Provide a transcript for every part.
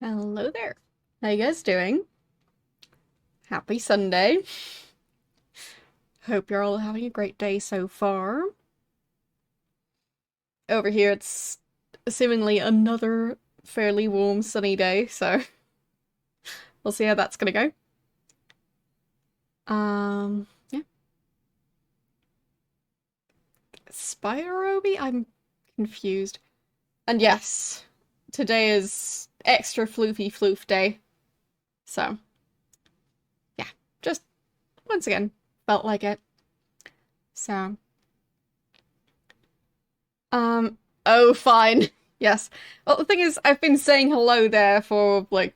Hello there. How you guys doing? Happy Sunday. Hope you're all having a great day so far. Over here it's seemingly another fairly warm sunny day, so we'll see how that's gonna go. Yeah. Spider-Obi? I'm confused. And yes, today is extra floofy floof day. So, yeah, just once again, felt like it. So, oh, fine. Yes. Well, the thing is, I've been saying hello there for like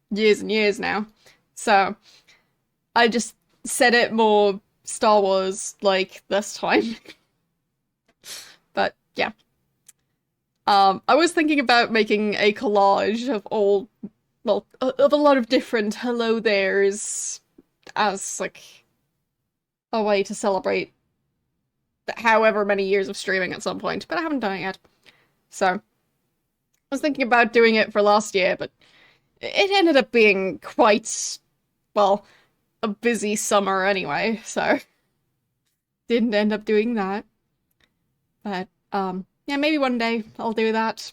years and years now. So I just said it more Star Wars like this time. But yeah. I was thinking about making a collage of all, well, of a lot of different hello there's as like a way to celebrate however many years of streaming at some point, but I haven't done it yet. So I was thinking about doing it for last year, but it ended up being quite, well, a busy summer anyway, so didn't end up doing that. But yeah, maybe one day I'll do that,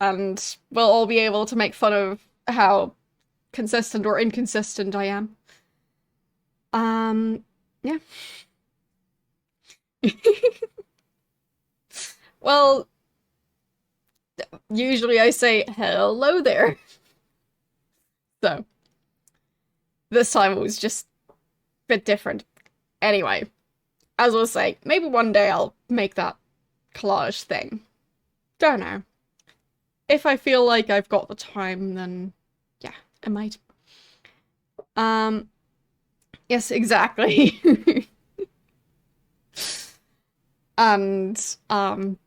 and we'll all be able to make fun of how consistent or inconsistent I am. Yeah. Well, usually I say hello there. So this time it was just a bit different. Anyway, as I was saying, maybe one day I'll make that collage thing. Don't know. If I feel like I've got the time, then yeah, I might. Um, yes, exactly. And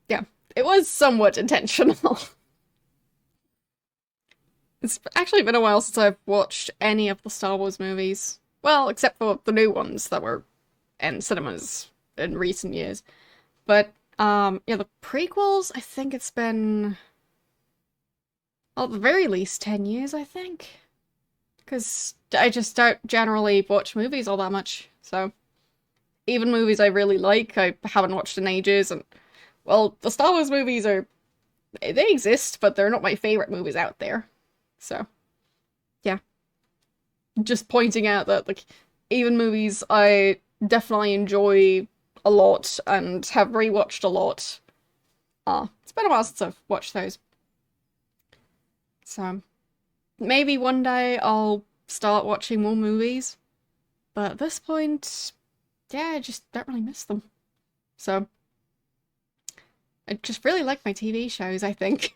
yeah, it was somewhat intentional. It's actually been a while since I've watched any of the Star Wars movies. Well, except for the new ones that were in cinemas in recent years. But yeah, the prequels, I think it's been, well, at the very least 10 years, I think. Because I just don't generally watch movies all that much. So even movies I really like, I haven't watched in ages. And well, the Star Wars movies are, they exist, but they're not my favorite movies out there. So yeah, just pointing out that like even movies I definitely enjoy a lot and have rewatched a lot. It's been a while since I've watched those. So maybe one day I'll start watching more movies. But at this point, yeah, I just don't really miss them. So I just really like my TV shows, I think.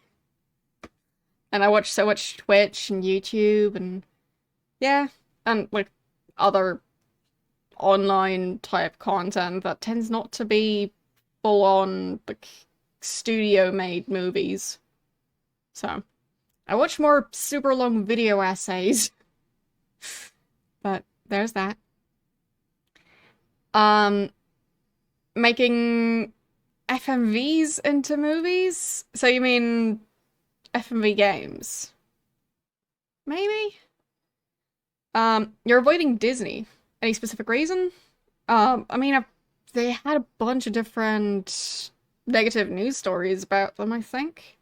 And I watch so much Twitch and YouTube and yeah, and like other online type content that tends not to be full on like studio made movies. So I watch more super long video essays, but there's that. Um, Making FMVs into movies? So you mean FMV games? Maybe? You're avoiding Disney. Any specific reason? I mean, they had a bunch of different negative news stories about them, I think.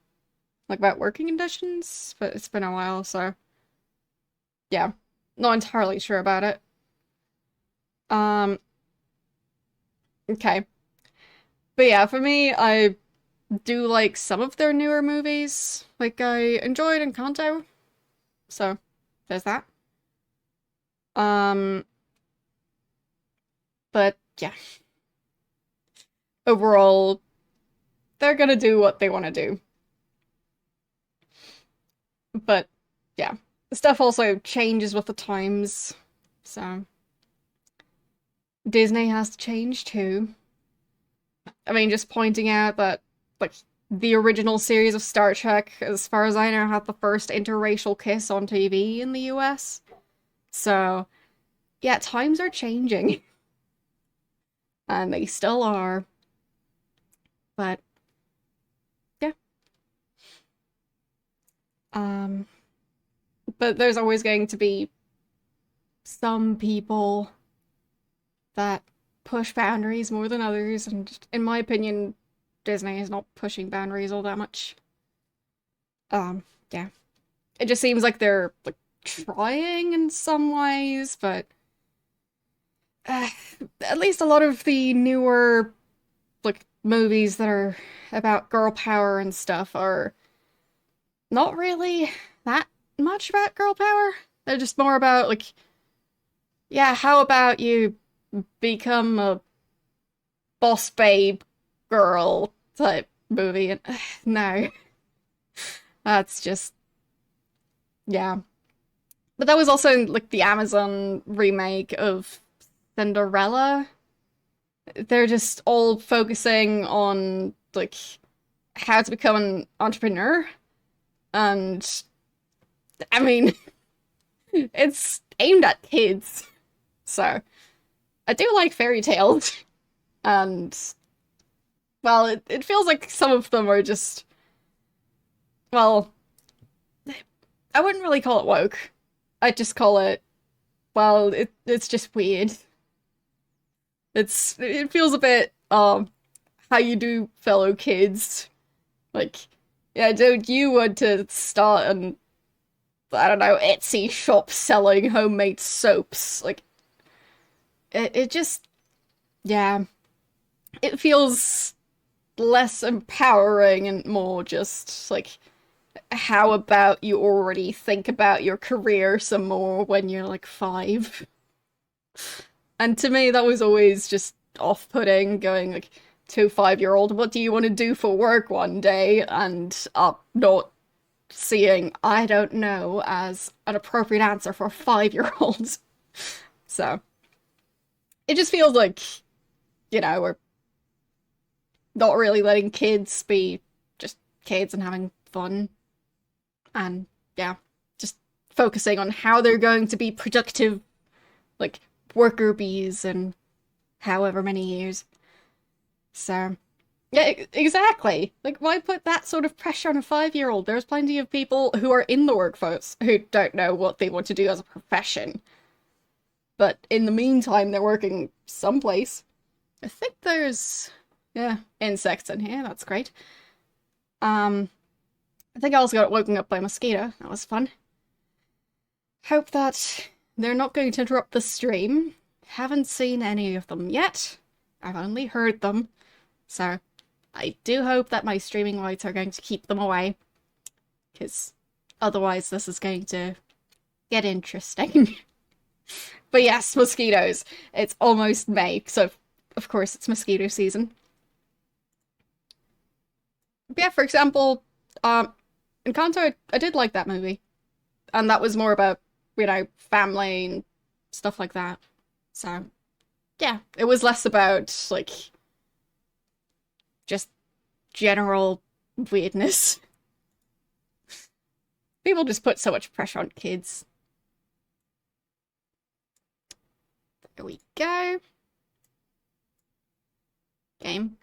Like about working conditions, but it's been a while, so yeah. Not entirely sure about it. Um, okay. But yeah, for me, I do like some of their newer movies. Like I enjoyed Encanto, so there's that. Um, but yeah, overall, they're gonna do what they want to do. But yeah, stuff also changes with the times, so Disney has to change too. I mean, just pointing out that like the original series of Star Trek, as far as I know, had the first interracial kiss on TV in the US. So yeah, times are changing, and they still are. But yeah. Um, but there's always going to be some people that push boundaries more than others, and in my opinion, Disney is not pushing boundaries all that much. Yeah. It just seems like they're like trying in some ways, but uh, at least a lot of the newer like movies that are about girl power and stuff are not really that much about girl power. They're just more about like, yeah, how about you become a boss babe girl type movie? And no, that's just yeah. But that was also like the Amazon remake of Cinderella. They're just all focusing on like how to become an entrepreneur. And I mean, it's aimed at kids. So I do like fairy tales. And well, it feels like some of them are just well, I wouldn't really call it woke. I'd just call it well, it's just weird. It feels a bit how you do fellow kids. Like, yeah, don't you want to start an I don't know, Etsy shop selling homemade soaps? Like it just yeah. It feels less empowering and more just like how about you already think about your career some more when you're like 5? And to me, that was always just off-putting, going like to a 5-year-old, what do you want to do for work one day? And not seeing, I don't know, as an appropriate answer for a 5-year-old. So, it just feels like, we're not really letting kids be just kids and having fun. And, yeah, just focusing on how they're going to be productive, like, worker bees in however many years. So, yeah, exactly. Like, why put that sort of pressure on a 5-year-old? There's plenty of people who are in the workforce who don't know what they want to do as a profession. But in the meantime, they're working someplace. I think there's, yeah, insects in here. That's great. I think I also got woken up by a mosquito. That was fun. Hope that they're not going to interrupt the stream. Haven't seen any of them yet. I've only heard them. So I do hope that my streaming lights are going to keep them away. Because otherwise this is going to get interesting. But yes, mosquitoes. It's almost May, so of course it's mosquito season. But yeah, for example, Encanto, I did like that movie. And that was more about, family and stuff like that. So, yeah, it was less about, like, just general weirdness. People just put so much pressure on kids. There we go. Game.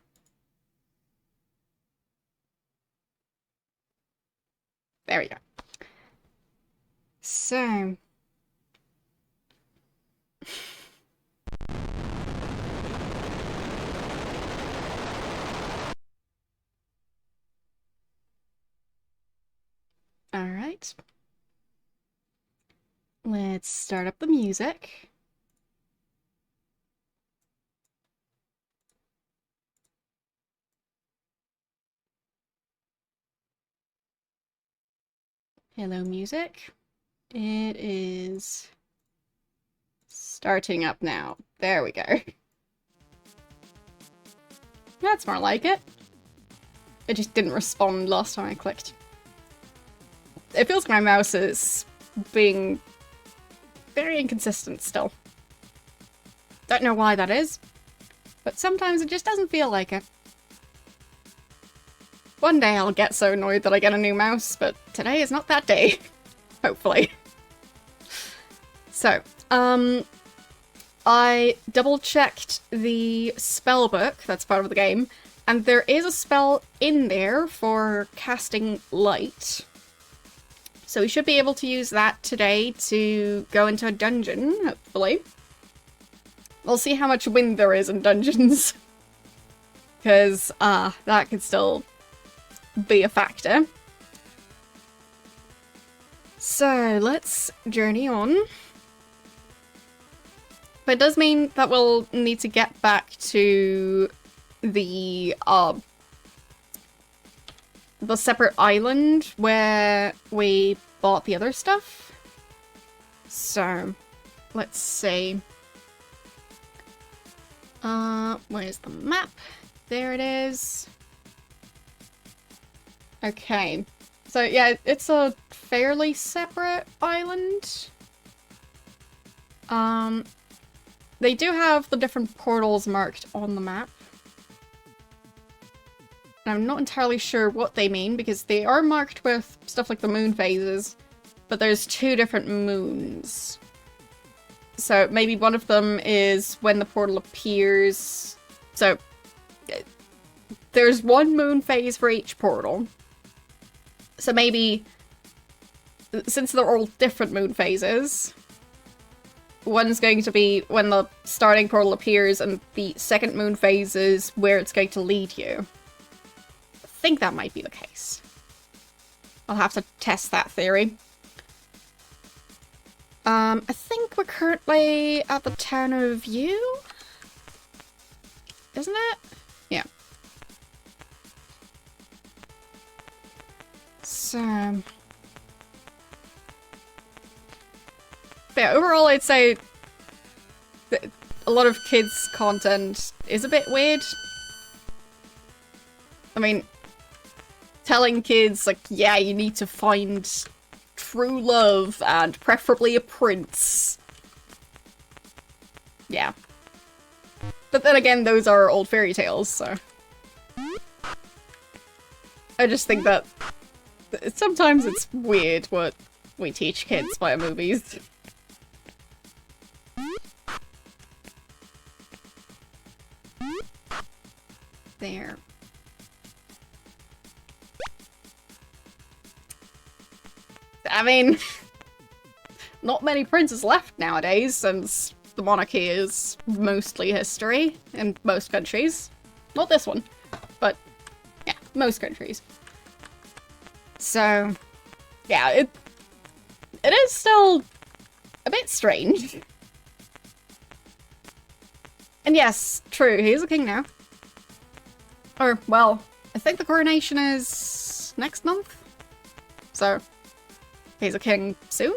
There we go. So. All right. Let's start up the music. Hello, music. It is starting up now. There we go. That's more like it. It just didn't respond last time I clicked. It feels like my mouse is being very inconsistent still. Don't know why that is, but sometimes it just doesn't feel like it. One day I'll get so annoyed that I get a new mouse, but today is not that day. Hopefully. So, I double-checked the spell book that's part of the game, and there is a spell in there for casting light. So we should be able to use that today to go into a dungeon, hopefully. We'll see how much wind there is in dungeons. Because, that could still be a factor. So, let's journey on. But it does mean that we'll need to get back to the separate island where we bought the other stuff. So, let's see. Where's the map? There it is. Okay. So, yeah, it's a fairly separate island. They do have the different portals marked on the map. I'm not entirely sure what they mean, because they are marked with stuff like the moon phases, but there's 2 different moons. So maybe one of them is when the portal appears. So there's 1 moon phase for each portal. So maybe, since they're all different moon phases, one's going to be when the starting portal appears, and the second moon phase is where it's going to lead you. I think that might be the case. I'll have to test that theory. I think we're currently at the town of View? Isn't it? Yeah. So... But yeah, overall I'd say that a lot of kids' content is a bit weird. I mean, telling kids, like, yeah, you need to find true love and preferably a prince. Yeah. But then again, those are old fairy tales, so... I just think that sometimes it's weird what we teach kids via movies. There. I mean, not many princes left nowadays, since the monarchy is mostly history in most countries. Not this one, but yeah, most countries. So, yeah, it is still a bit strange. And yes, true, he is a king now. Or, well, I think the coronation is next month. So, he's a king soon?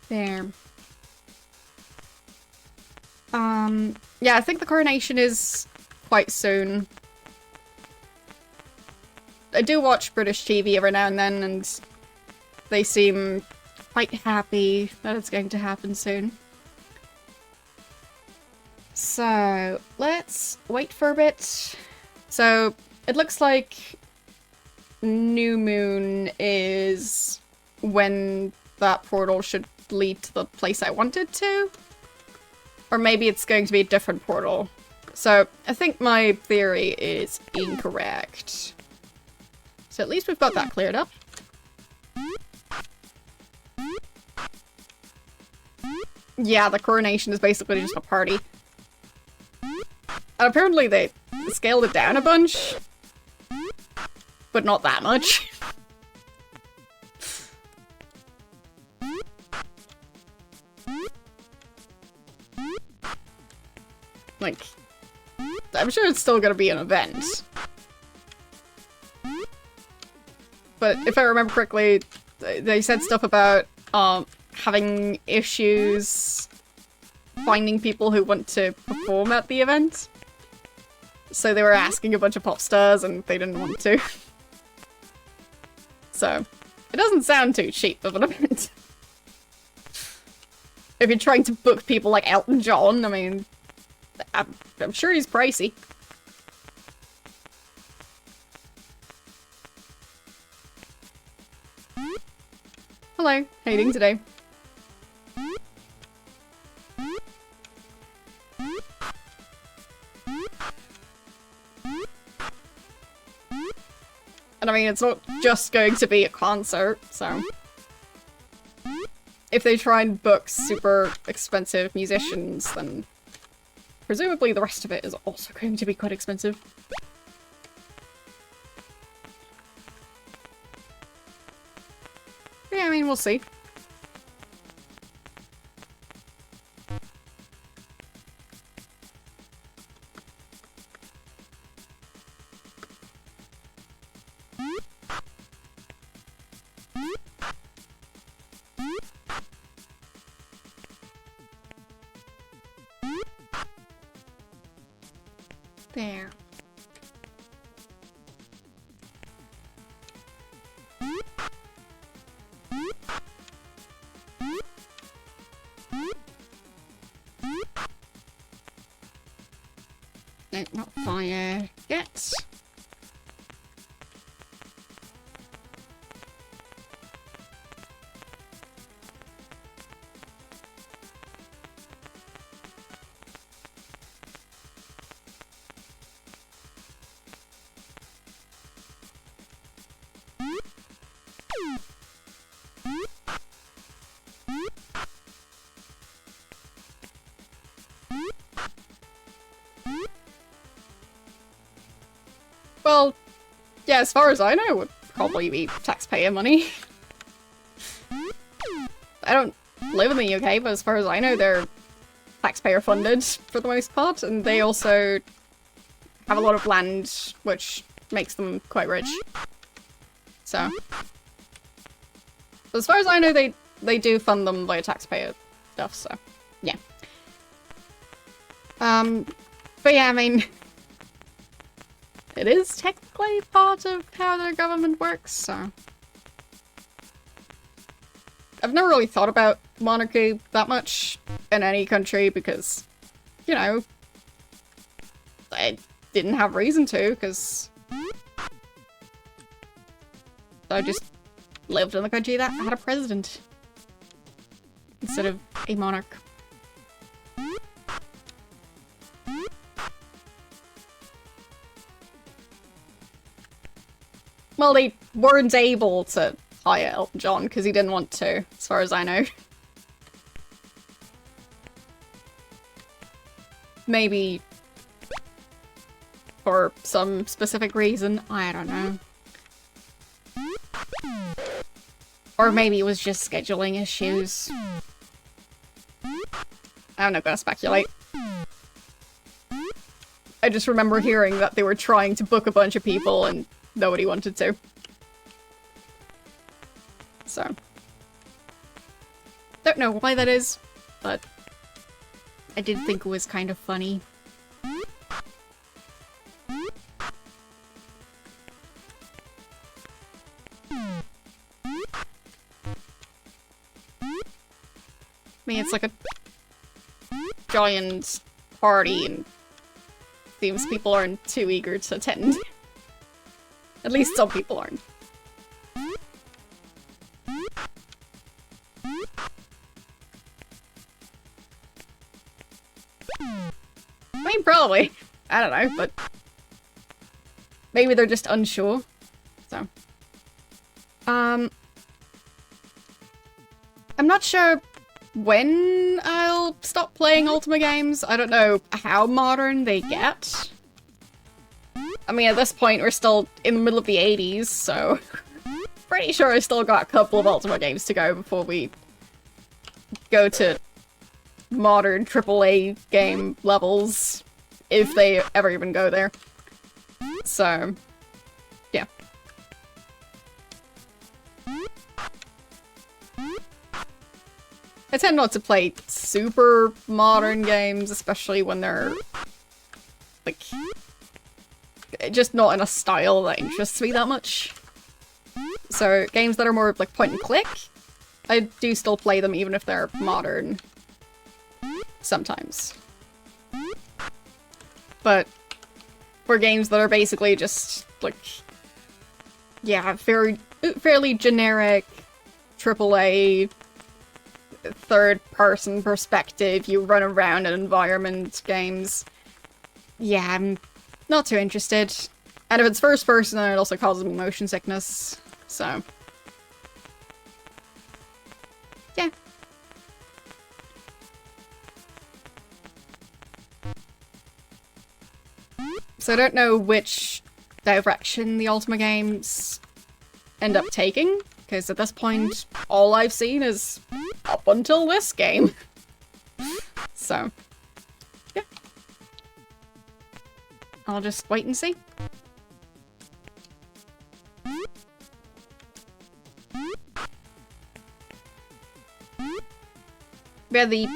There. Yeah, I think the coronation is quite soon. I do watch British TV every now and then, and they seem quite happy that it's going to happen soon. So, let's wait for a bit. So, it looks like New Moon is when that portal should lead to the place I wanted to. Or maybe it's going to be a different portal. So, I think my theory is incorrect. So at least we've got that cleared up. Yeah, the coronation is basically just a party. And apparently they scaled it down a bunch. But not that much. Like, I'm sure it's still gonna be an event. But if I remember correctly, they said stuff about having issues finding people who want to perform at the event. So they were asking a bunch of pop stars and they didn't want to. So, it doesn't sound too cheap of an event. If you're trying to book people like Elton John, I mean, I'm sure he's pricey. Hello, how you doing today? And I mean, it's not just going to be a concert, so... If they try and book super expensive musicians, then presumably the rest of it is also going to be quite expensive. Yeah, I mean, we'll see. There. No, not fire yet. Well, yeah, as far as I know, it would probably be taxpayer money. I don't live in the UK, but as far as I know, they're taxpayer funded for the most part, and they also have a lot of land, which makes them quite rich. So, as far as I know, they do fund them by taxpayer stuff, so, yeah. But yeah, I mean... It is technically part of how their government works, so... I've never really thought about monarchy that much in any country because, you know, I didn't have reason to, because I just lived in a country that had a president instead of a monarch. Well, they weren't able to hire Elton John because he didn't want to, as far as I know. Maybe for some specific reason, I don't know. Or maybe it was just scheduling issues. I'm not gonna speculate. I just remember hearing that they were trying to book a bunch of people and nobody wanted to. So. Don't know why that is, but I did think it was kind of funny. I mean, it's like a giant party and seems people aren't too eager to attend. At least some people aren't. I mean, probably. I don't know, but maybe they're just unsure. So. I'm not sure when I'll stop playing Ultima games. I don't know how modern they get. I mean, at this point, we're still in the middle of the 80s, so pretty sure I still got a couple of Ultima games to go before we go to modern AAA game levels, if they ever even go there. So, yeah. I tend not to play super modern games, especially when they're, like, just not in a style that interests me that much. So, games that are more, like, point and click, I do still play them even if they're modern. Sometimes. But for games that are basically just, like, yeah, fairly generic AAA third-person perspective, you run around an environment games, yeah, I'm not too interested. And if it's first person, then it also causes me motion sickness. So, yeah. So I don't know which direction the Ultima games end up taking, because at this point, all I've seen is up until this game. So, yeah. I'll just wait and see. Yeah, the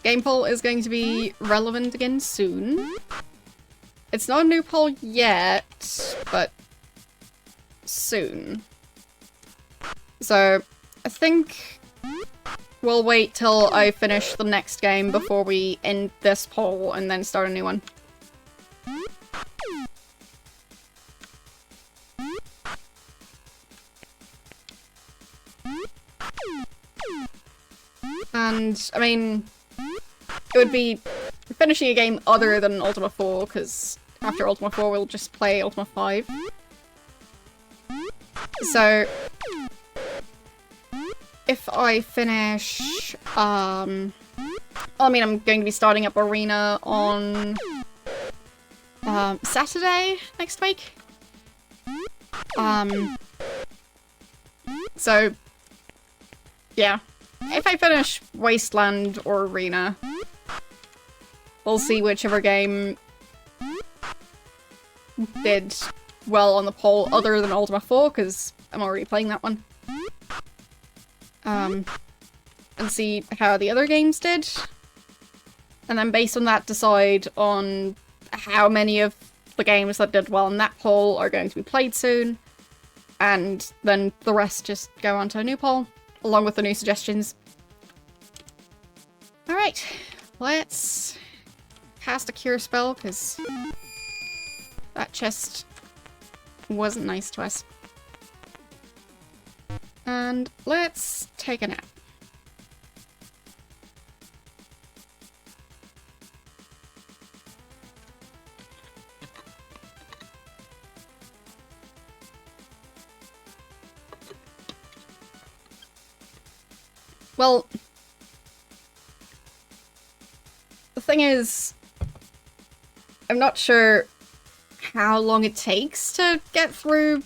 game poll is going to be relevant again soon. It's not a new poll yet, but soon. So, I think we'll wait till I finish the next game before we end this poll and then start a new one. And, I mean, it would be finishing a game other than Ultima 4, because after Ultima 4 we'll just play Ultima 5. So, if I finish, I mean, I'm going to be starting up Arena on Saturday next week. So, yeah. If I finish Wasteland or Arena, we'll see whichever game did well on the poll other than Ultima 4, because I'm already playing that one. And see how the other games did. And then based on that, decide on how many of the games that did well in that poll are going to be played soon. And then the rest just go on to a new poll, along with the new suggestions. Alright, let's cast a cure spell, because that chest wasn't nice to us. And let's take a nap. Well, the thing is, I'm not sure how long it takes to get through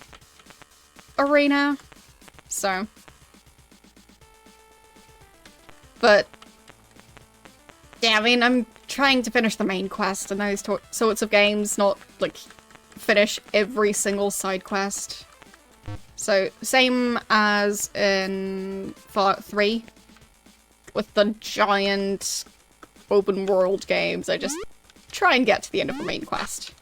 Arena, so. But, yeah, I mean, I'm trying to finish the main quest and those sorts of games, not, like, finish every single side quest. So, same as in Fallout 3. With the giant open world games, I just try and get to the end of the main quest.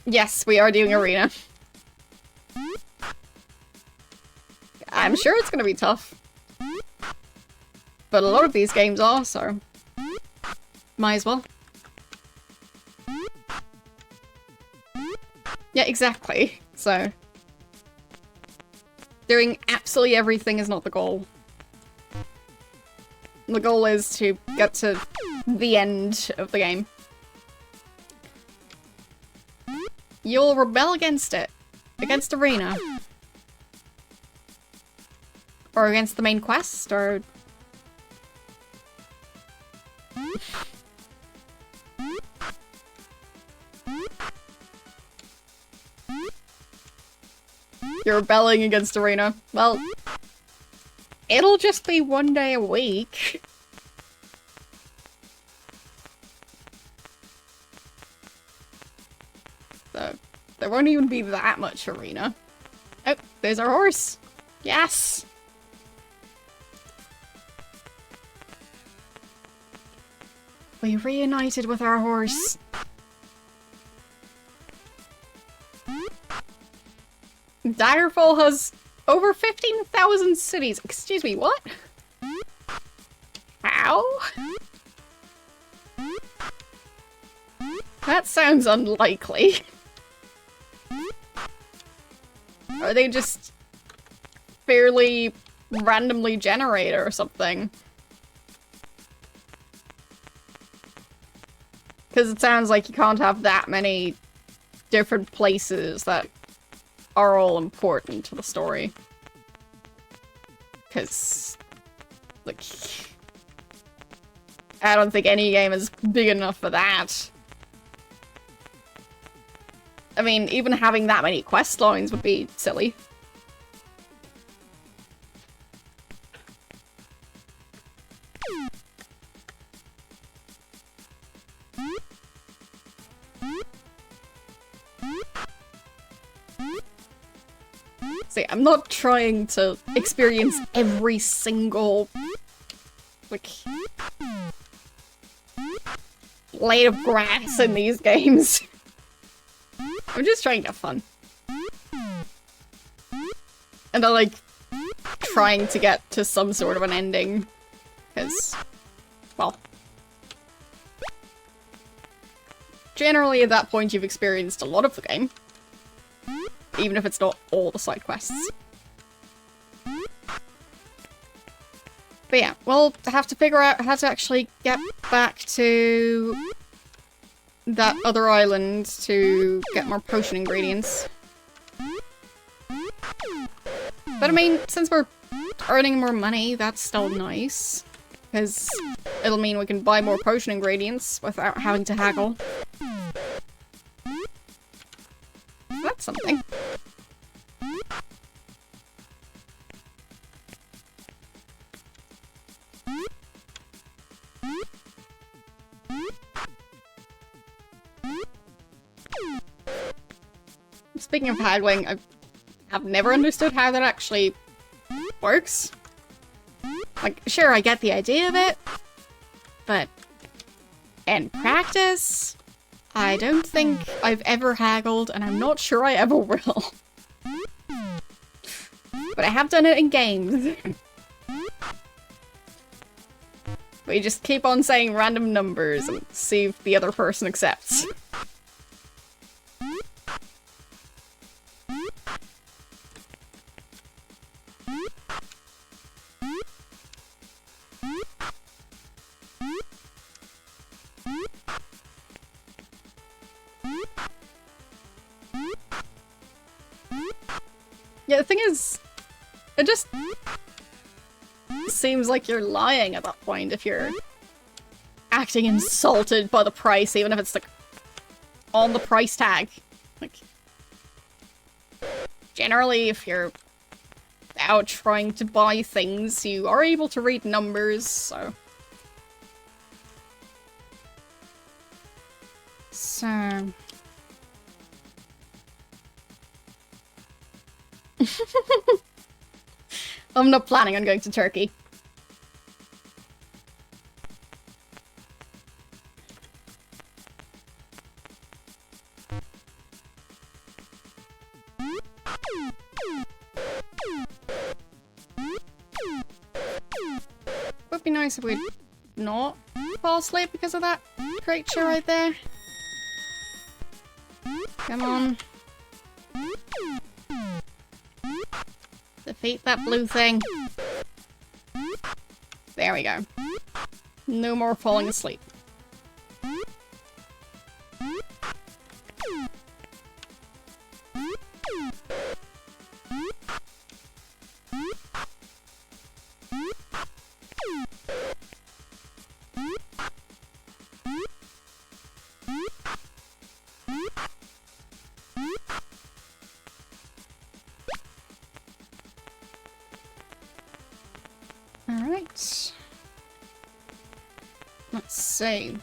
Yes, we are doing Arena. I'm sure it's gonna be tough. But a lot of these games are, so might as well. Yeah, exactly. So, doing absolutely everything is not the goal. The goal is to get to the end of the game. You'll rebel against it. Against Arena. Or against the main quest, or... You're rebelling against Arena. Well, it'll just be one day a week. So, there won't even be that much Arena. Oh, there's our horse. Yes! We reunited with our horse. Daggerfall has over 15,000 cities. Excuse me, what? How? That sounds unlikely. Are they just fairly randomly generated or something. Because it sounds like you can't have that many different places that are all important to the story. Because, like, I don't think any game is big enough for that. I mean, even having that many quest lines would be silly. See, I'm not trying to experience every single, like, blade of grass in these games. I'm just trying to have fun. And I like trying to get to some sort of an ending. Because, well, generally at that point you've experienced a lot of the game. Even if it's not all the side quests. But yeah, we'll have to figure out how to actually get back to that other island to get more potion ingredients. But I mean, since we're earning more money, that's still nice. Because it'll mean we can buy more potion ingredients without having to haggle. That's something. Speaking of haggling, I've never understood how that actually works. Like, sure, I get the idea of it, but in practice, I don't think I've ever haggled, and I'm not sure I ever will. But I have done it in games. But you just keep on saying random numbers and see if the other person accepts. Yeah, the thing is, it just seems like you're lying at that point if you're acting insulted by the price, even if it's like on the price tag. Like, generally, if you're out trying to buy things, you are able to read numbers, so. I'm not planning on going to Turkey. Would be nice if we'd not fall asleep because of that creature right there. Come on. Defeat that blue thing. There we go. No more falling asleep. Alright. Let's see.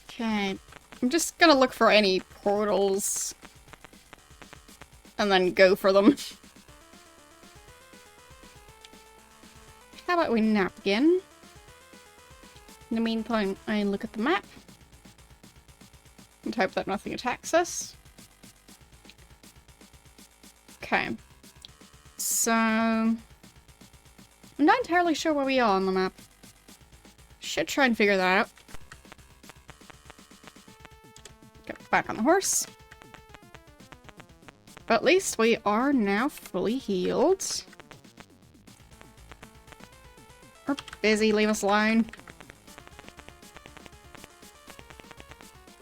Okay. I'm just gonna look for any portals and then go for them. How about we nap again? In the meantime, I look at the map and hope that nothing attacks us. Okay. So I'm not entirely sure where we are on the map. should try and figure that out. Get back on the horse. But at least we are now fully healed. We're busy, leave us alone.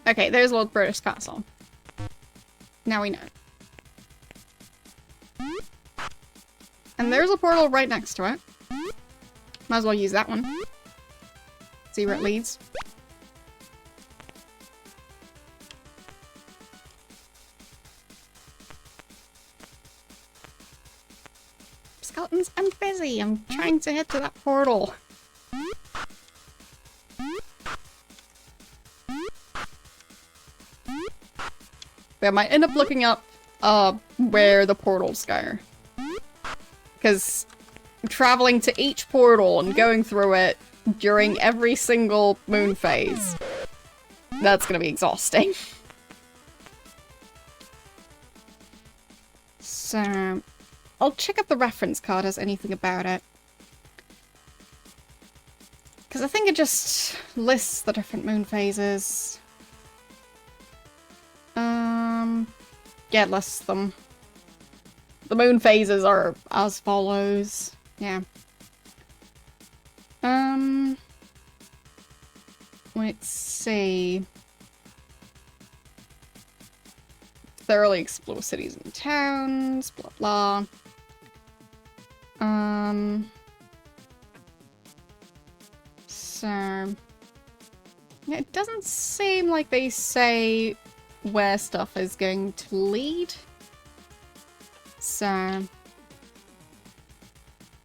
Okay, there's Lord British Castle. Now we know. And there's a portal right next to it. Might as well use that one. See where it leads. Skeletons, I'm busy. I'm trying to head to that portal. But I might end up looking up where the portals go. Because traveling to each portal and going through it during every single moon phase, that's gonna be exhausting. So, I'll check if the reference card has anything about it. Because I think it just lists the different moon phases. Yeah, it lists them. The moon phases are as follows. Yeah. Let's see. Thoroughly explore cities and towns, blah blah. So yeah, it doesn't seem like they say where stuff is going to lead. So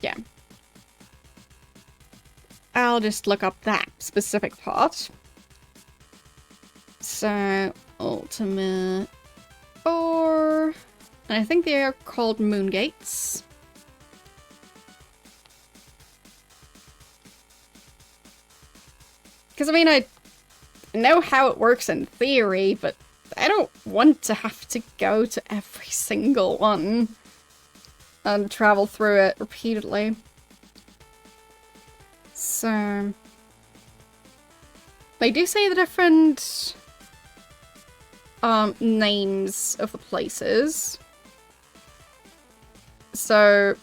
yeah. I'll just look up that specific part. So Ultima 4, and I think they are called moon gates. Because I mean, I know how it works in theory, but I don't want to have to go to every single one and travel through it repeatedly. So they do say the different names of the places. So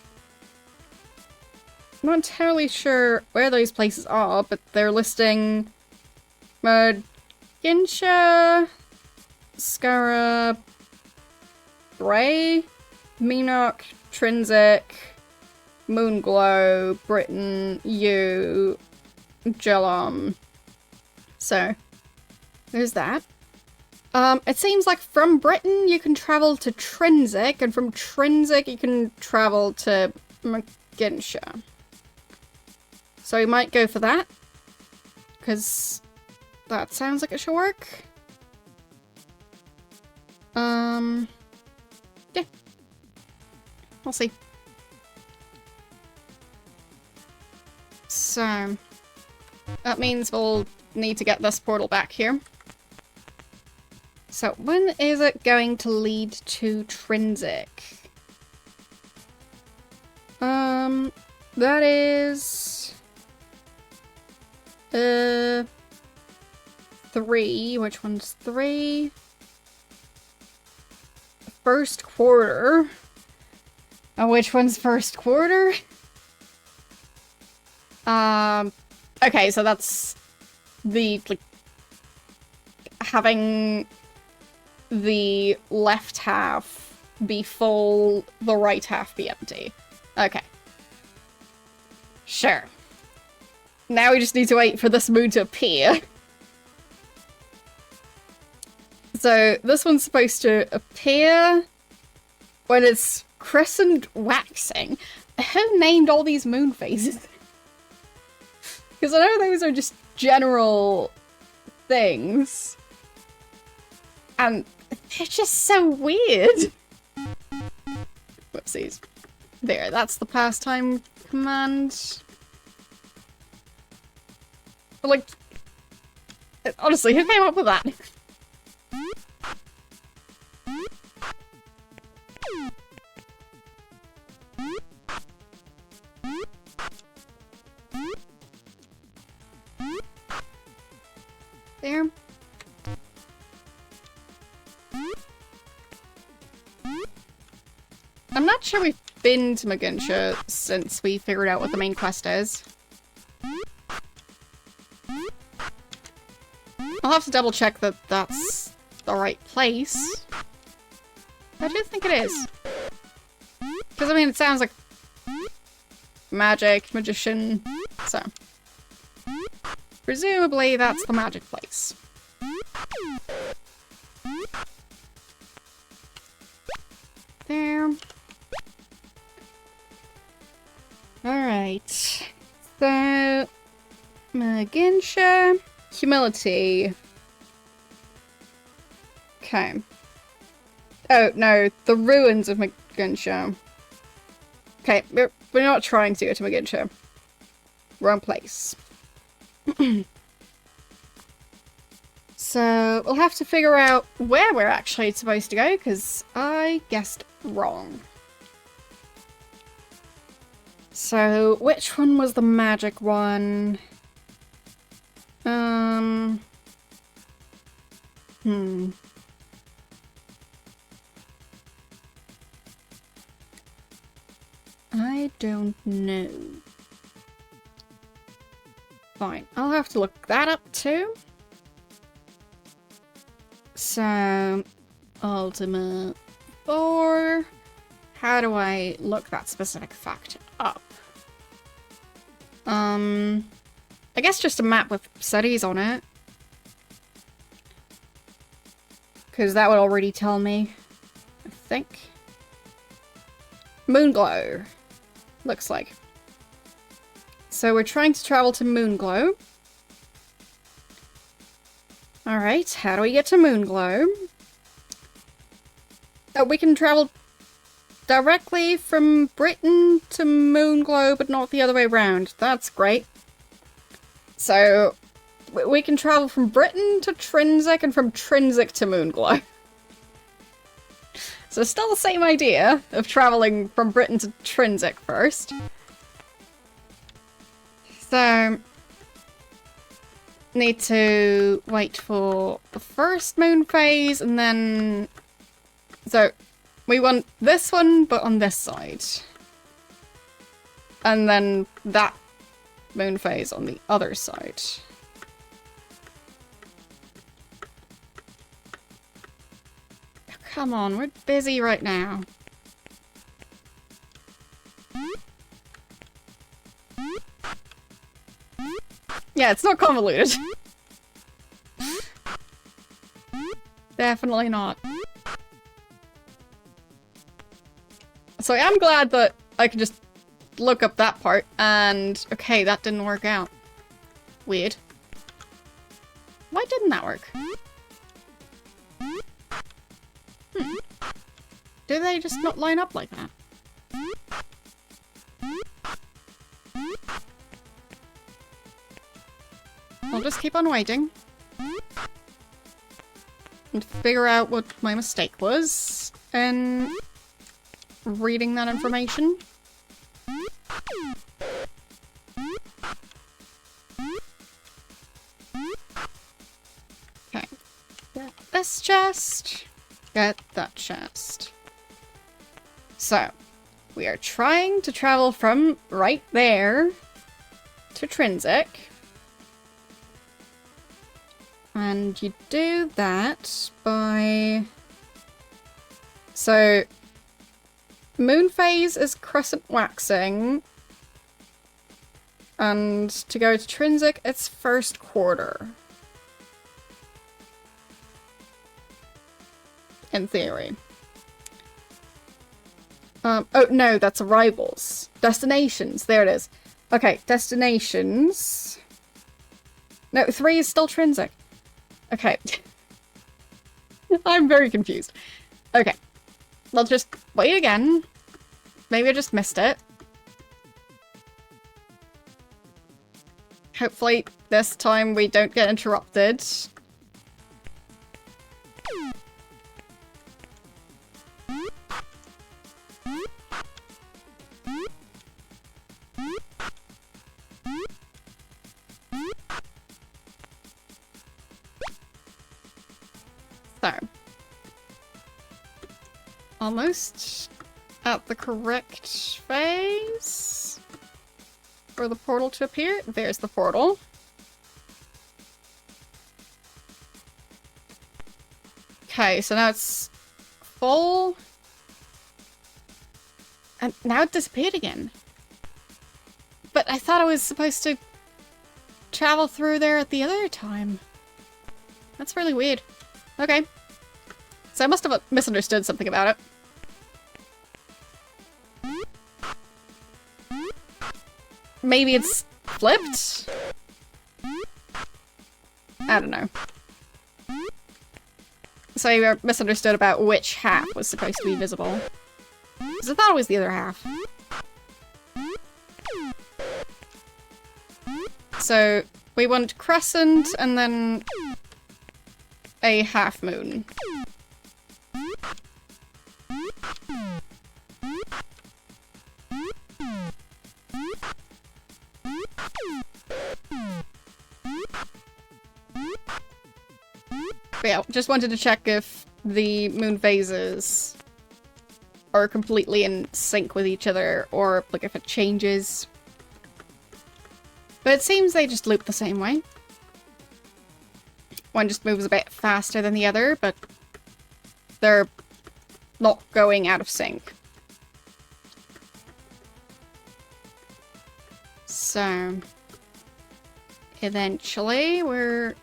I'm not entirely sure where those places are, but they're listing Merginsha, Skara, Bray, Minoc, Trinsic, Moonglow, Britain, Yew, Gelom. So there's that. It seems like from Britain you can travel to Trinsic, and from Trinsic you can travel to Merginsha. So we might go for that, because that sounds like it should work. Yeah. We'll see. So that means we'll need to get this portal back here. So when is it going to lead to Trinsic? That is 3. Which one's 3? First quarter. And which one's first quarter? Okay, so that's the, like, having the left half be full, the right half be empty. Okay. Sure. Now we just need to wait for this moon to appear. So this one's supposed to appear when it's crescent waxing. Who named all these moon phases? Because I know those are just general things. And they're just so weird. Whoopsies. There, that's the pastime command. But like, honestly, who came up with that? There. I'm not sure we've been to Magunsha since we figured out what the main quest is. I'll have to double check that that's the right place. I do think it is. Because, I mean, it sounds like magic, magician, so. Presumably, that's the magic place. There. Alright. So, Magunsha, humility. Okay. Oh, no, the ruins of Magunsha. Okay, we're not trying to go to Magunsha. Wrong place. So, we'll have to figure out where we're actually supposed to go, because I guessed wrong. So, which one was the magic one? I don't know. Fine, I'll have to look that up too. So, Ultima 4. How do I look that specific fact up? I guess just a map with cities on it. Because that would already tell me, I think. Moonglow, looks like. So we're trying to travel to Moonglow. Alright, how do we get to Moonglow? Oh, we can travel directly from Britain to Moonglow, but not the other way around. That's great. So, we can travel from Britain to Trinsic and from Trinsic to Moonglow. So still the same idea of traveling from Britain to Trinsic first. So, need to wait for the first moon phase and then... So, we want this one, but on this side. And then that moon phase on the other side. Oh, come on, we're busy right now. Yeah, it's not convoluted. Definitely not. So I am glad that I can just look up that part, and okay, that didn't work out. Weird. Why didn't that work? Do they just not line up like that? I'll just keep on waiting. And figure out what my mistake was, and reading that information. Okay. Get this chest. Get that chest. So, we are trying to travel from right there to Trinsic. And you do that by... So, moon phase is crescent waxing. And to go to Trinsic, it's first quarter. In theory. Oh no, that's arrivals. Destinations, there it is. Okay, destinations. No, 3 is still Trinsic. Okay. I'm very confused. Okay. Let's just wait again. Maybe I just missed it. Hopefully this time we don't get interrupted. So. Almost at the correct phase for the portal to appear. There's the portal. Okay, so now it's full. And now it disappeared again. But I thought I was supposed to travel through there at the other time. That's really weird. Okay. So I must have misunderstood something about it. Maybe it's flipped? I don't know. So I misunderstood about which half was supposed to be visible. Because I thought it was the other half. So we want crescent and then a half moon. But yeah, just wanted to check if the moon phases are completely in sync with each other, or like if it changes. But it seems they just loop the same way. One just moves a bit faster than the other, but they're not going out of sync. So, eventually we're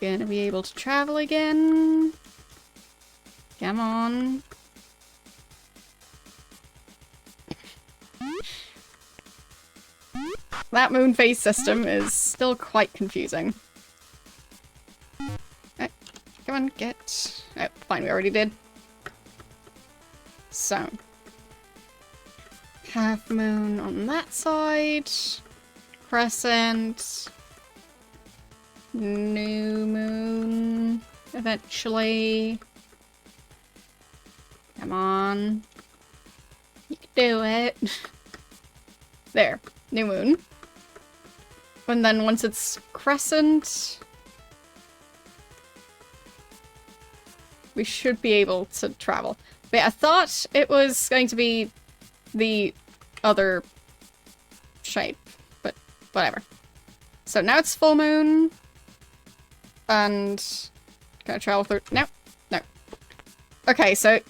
gonna be able to travel again. Come on. That moon phase system is still quite confusing. Come on, get... Oh, fine, we already did. So. Half moon on that side. Crescent. New moon. Eventually. Come on. You can do it. There. New moon. And then once it's crescent, we should be able to travel. But I thought it was going to be the other shape, but whatever. So now it's full moon, and can I travel through? No, no. Okay, so it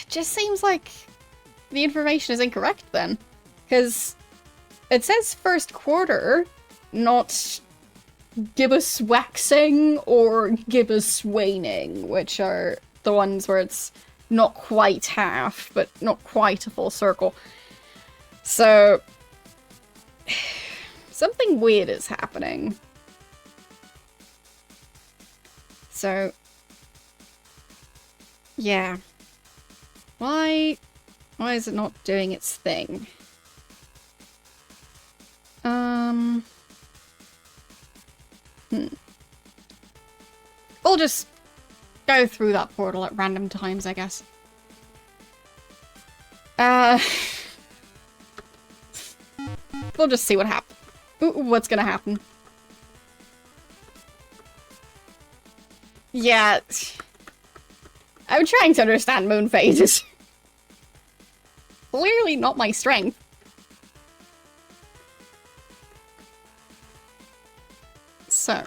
just seems like the information is incorrect then, because it says first quarter, not gibbous waxing or gibbous waning, which are the ones where it's not quite half, but not quite a full circle. So something weird is happening. So yeah. Why is it not doing its thing? We'll just go through that portal at random times, I guess. We'll just see what happens. What's gonna happen? Yeah. I'm trying to understand moon phases. Clearly not my strength. So.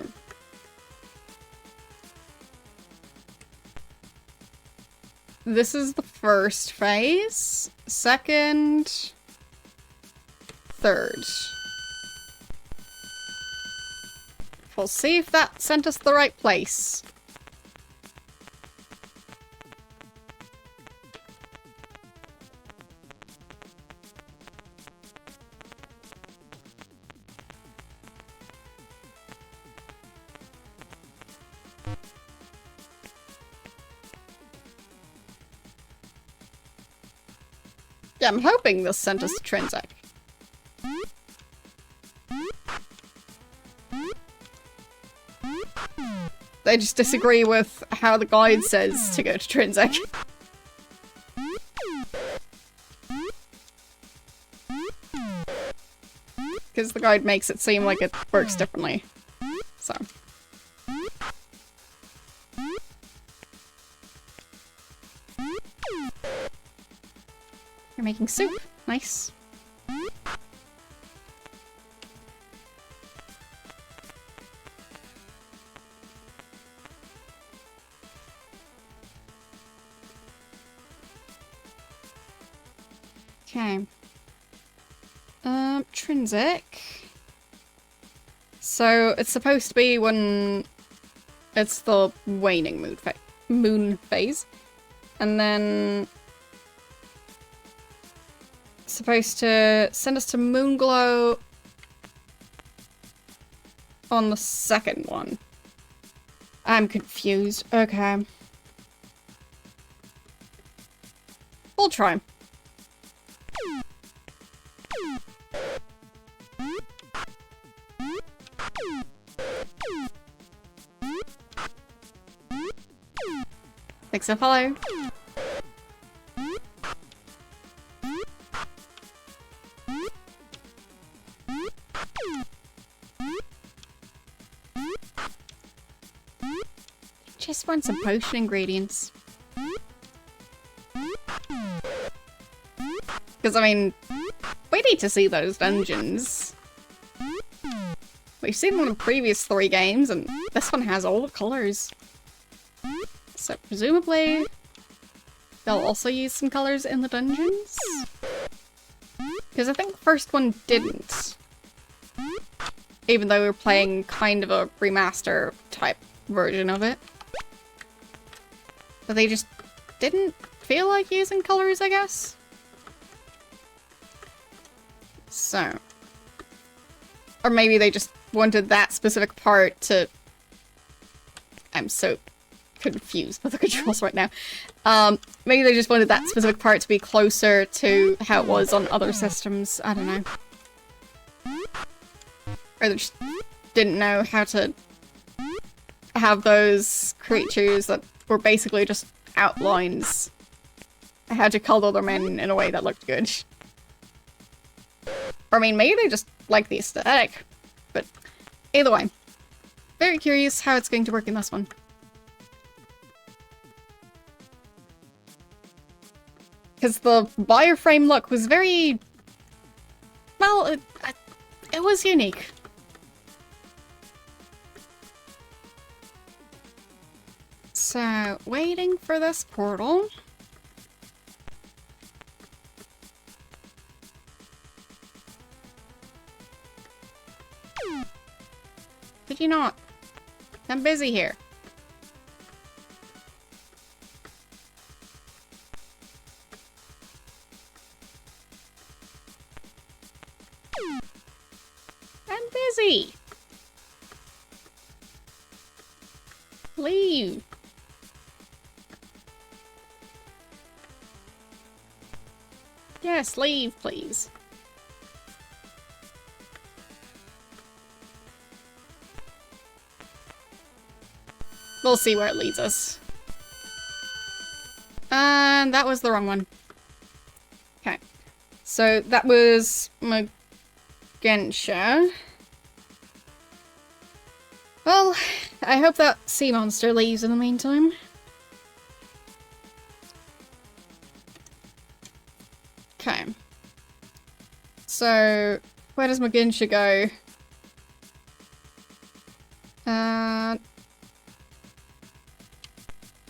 This is the first phase. Second. Third. We'll see if that sent us the right place. Yeah, I'm hoping this sent us to Trinzek. They just disagree with how the guide says to go to Trinzek. guide makes it seem like it works differently. So. You're making soup. Nice. Okay. Trinsic. So it's supposed to be when it's the waning moon phase. And then supposed to send us to Moonglow on the second one. I'm confused. Okay. We'll try. Thanks for follow. Just want some potion ingredients. Because, I mean, we need to see those dungeons. We've seen them in the previous 3 games, and this one has all the colours. So, presumably, they'll also use some colours in the dungeons? Because I think the first one didn't. Even though we were playing kind of a remaster type version of it. But they just didn't feel like using colours, I guess? So. Or maybe they just wanted that specific part to... I'm so confused with the controls right now. Maybe they just wanted that specific part to be closer to how it was on other systems. I don't know. Or they just didn't know how to have those creatures that were basically just outlines. How to color them in a way that looked good. Or I mean, maybe they just like the aesthetic. But either way. Very curious how it's going to work in this one. Because the wireframe look was very... well, it was unique. So, waiting for this portal. Could you not? I'm busy here. I'm busy. Leave. Yes, leave, please. We'll see where it leads us. And that was the wrong one. Okay. So that was Magensha. Well, I hope that sea monster leaves in the meantime. Okay. So, where does Magensha go?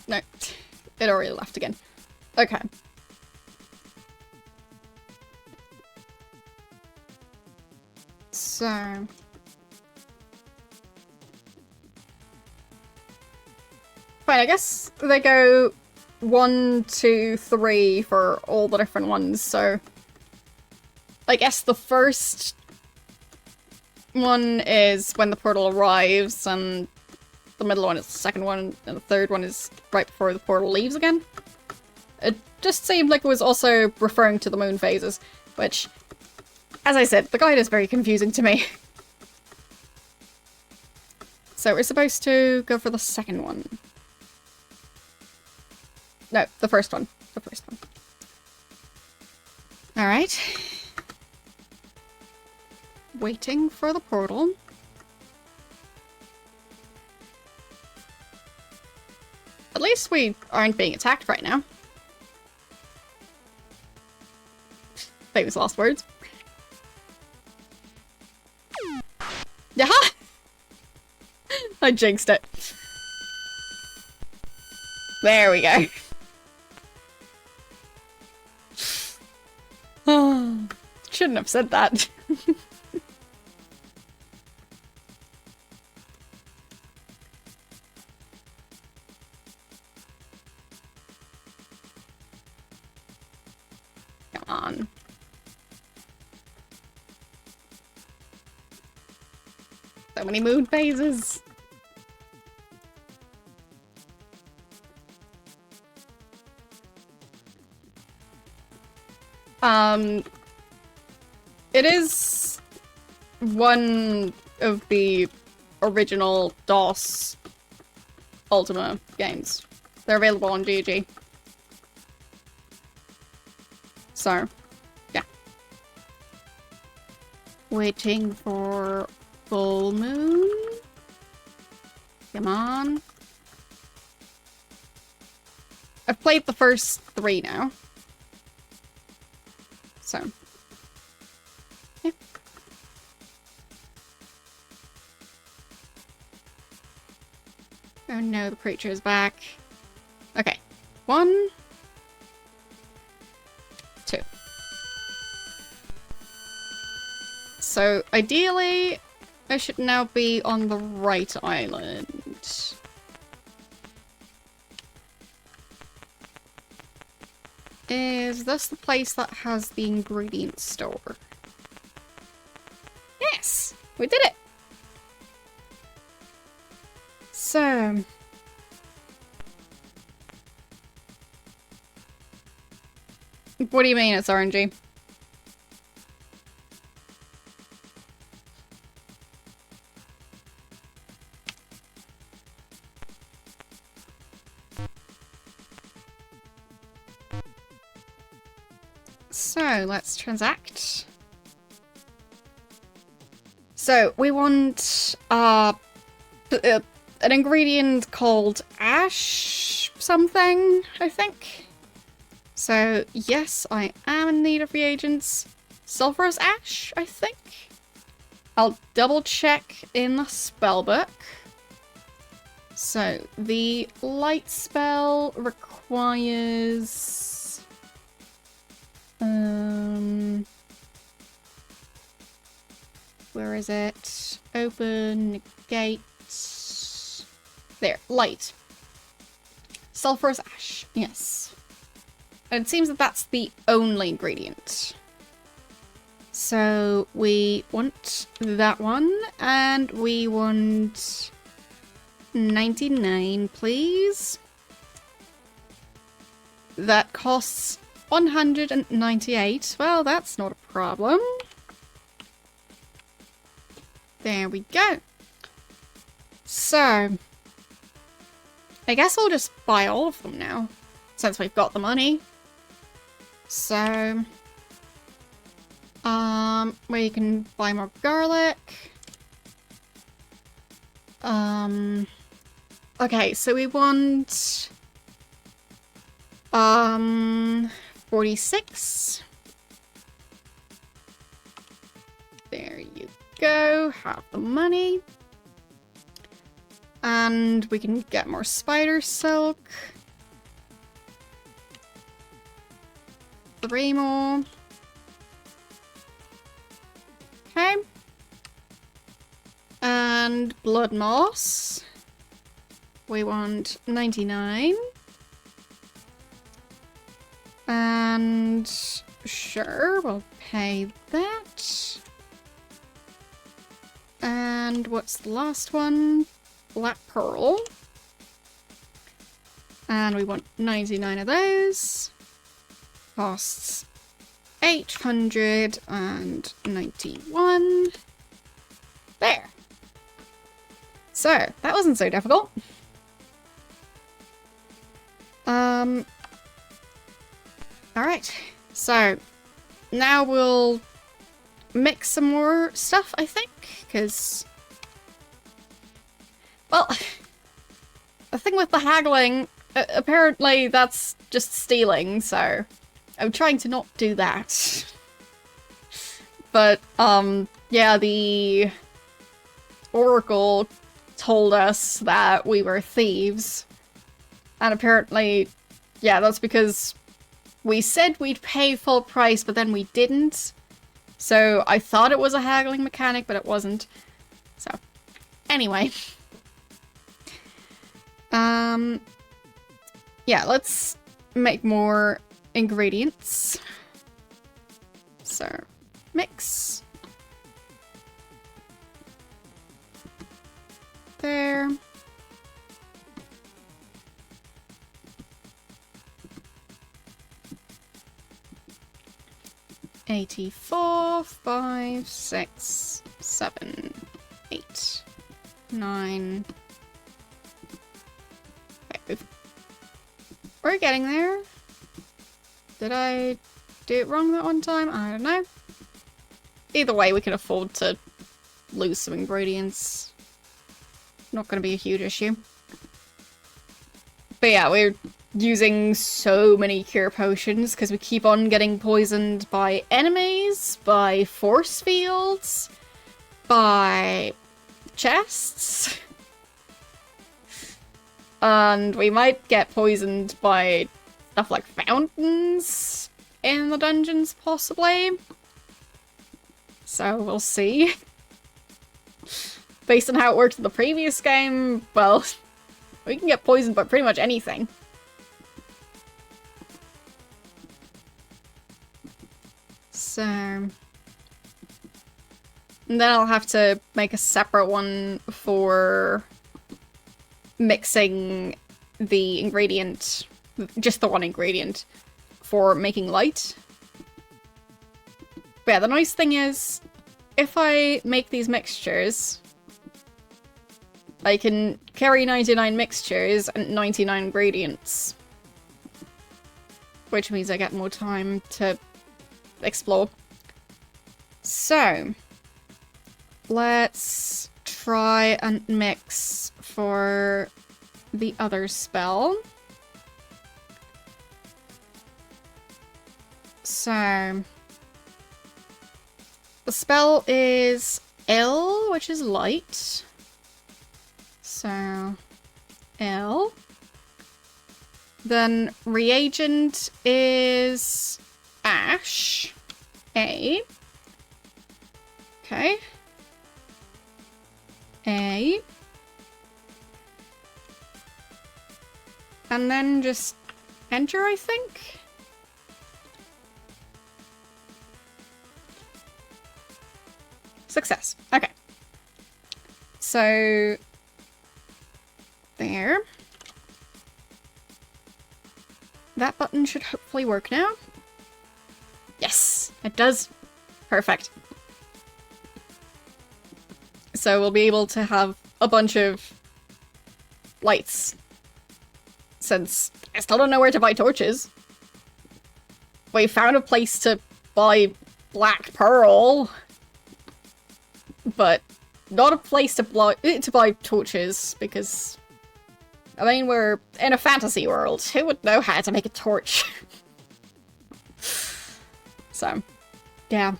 No, it already left again. Okay. So... fine, I guess they go 1, 2, 3 for all the different ones, so... I guess the first one is when the portal arrives, and the middle one is the second one, and the third one is right before the portal leaves again. It just seemed like it was also referring to the moon phases, which, as I said, the guide is very confusing to me. So we're supposed to go for the second one. No, the first one. The first one. Alright. waiting for the portal. At least we aren't being attacked right now. Famous last words. Yaha! I jinxed it. There we go. Shouldn't have said that. Come on. So many moon phases. It is one of the original DOS Ultima games. They're available on GG. So, yeah. Waiting for full moon. Come on. I've played the first 3 now. So, yeah. Oh no, the preacher is back. Okay. 1, 2. So, ideally, I should now be on the right island. Is this the place that has the ingredient store? Yes! We did it! So... what do you mean it's RNG? So, let's transact. So, we want an ingredient called ash something, I think. So, yes, I am in need of reagents. Sulfurous ash, I think. I'll double check in the spellbook. So, the light spell requires... where is it? Open, negate. There, light. Sulfurous ash, yes. And it seems that that's the only ingredient. So we want that one, and we want 99, please. That costs 198. Well, that's not a problem. There we go. So, I guess I'll just buy all of them now, since we've got the money. So, we can buy more garlic. Okay, so we want 46. There you go, have the money. And we can get more spider silk. 3 more. Okay. And blood moss. We want 99. And sure, we'll pay that. And what's the last one? Black pearl. And we want 99 of those. Costs 891. There. So, that wasn't so difficult. Alright. So, now we'll mix some more stuff, I think, because... Well, the thing with the haggling, apparently that's just stealing, so I'm trying to not do that. But, yeah, the Oracle told us that we were thieves. And apparently, yeah, that's because we said we'd pay full price, but then we didn't. So I thought it was a haggling mechanic, but it wasn't. So, anyway. Yeah, let's make more ingredients. So, mix. There. $84, 5, 6, 7, 8, 9. Okay. We're getting there. Did I do it wrong that one time? I don't know. Either way, we can afford to lose some ingredients. Not going to be a huge issue. But yeah, we're using so many cure potions because we keep on getting poisoned by enemies, by force fields, by chests. And we might get poisoned by stuff like fountains in the dungeons, possibly. So we'll see. Based on how it worked in the previous game, well, we can get poisoned by pretty much anything. So... And then I'll have to make a separate one for mixing the ingredient, just the one ingredient, for making light. But yeah, the nice thing is, if I make these mixtures, I can carry 99 mixtures and 99 ingredients. Which means I get more time to explore. So, let's try and mix for the other spell. So, the spell is L, which is light. So, L. Then reagent is ash. A. Okay. A. And then just enter, I think? Success. Okay. So... there. That button should hopefully work now. Yes, it does. Perfect. So we'll be able to have a bunch of lights. Since I still don't know where to buy torches. We found a place to buy black pearl. But not a place to buy torches, because... I mean, we're in a fantasy world. Who would know how to make a torch? So, yeah.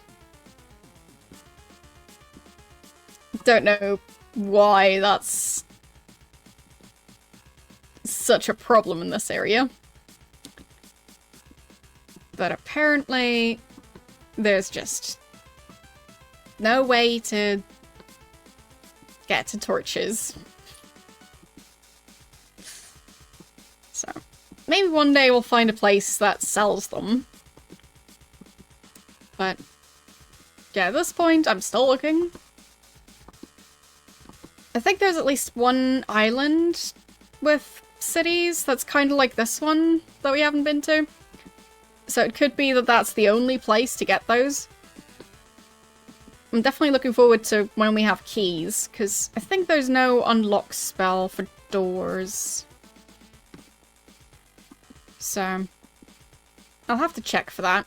Don't know why that's such a problem in this area. But apparently, there's just no way to get to torches. So, maybe one day we'll find a place that sells them. But, yeah, at this point, I'm still looking. I think there's at least one island with cities that's kind of like this one that we haven't been to. So it could be that that's the only place to get those. I'm definitely looking forward to when we have keys, because I think there's no unlock spell for doors. So, I'll have to check for that.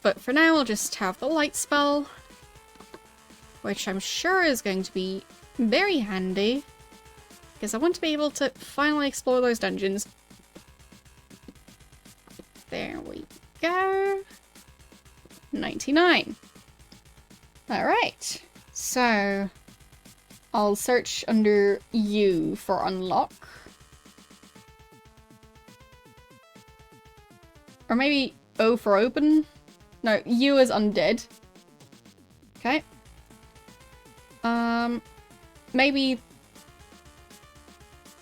But for now, I'll just have the light spell, which I'm sure is going to be very handy, because I want to be able to finally explore those dungeons. There we go. 99. Alright, so I'll search under U for unlock. Or maybe O for open? No, U is undead. Okay. Maybe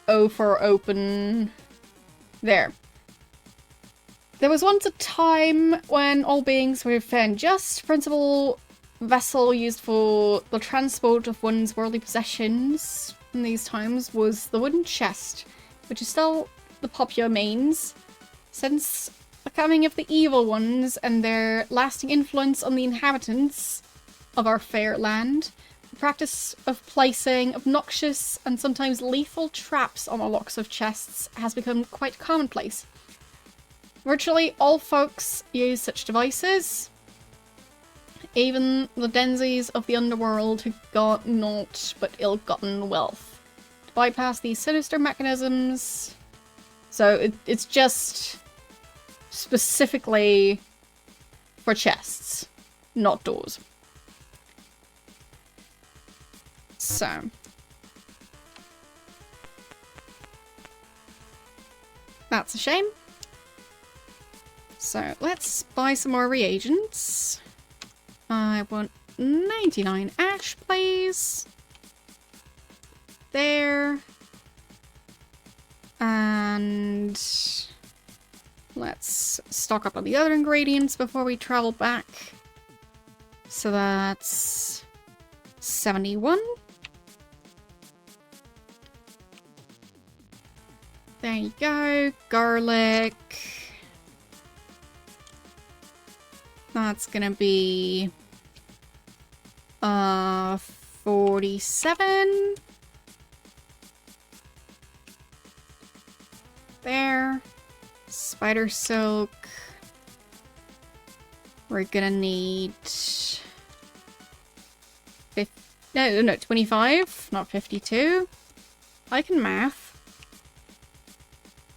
O for open. There. There was once a time when all beings were fair and just. Principal vessel used for the transport of one's worldly possessions in these times was the wooden chest, which is still the popular means. Since the coming of the evil ones and their lasting influence on the inhabitants of our fair land, the practice of placing obnoxious and sometimes lethal traps on the locks of chests has become quite commonplace. Virtually all folks use such devices, even the denizens of the underworld who got naught but ill-gotten wealth, to bypass these sinister mechanisms. So it's just specifically for chests, not doors. So that's a shame. So let's buy some more reagents. I want 99 ash, please. There. And let's stock up on the other ingredients before we travel back. So that's 71. There you go. Garlic. That's gonna be 47. There. Spider silk. We're gonna need 25, not 52. I can math.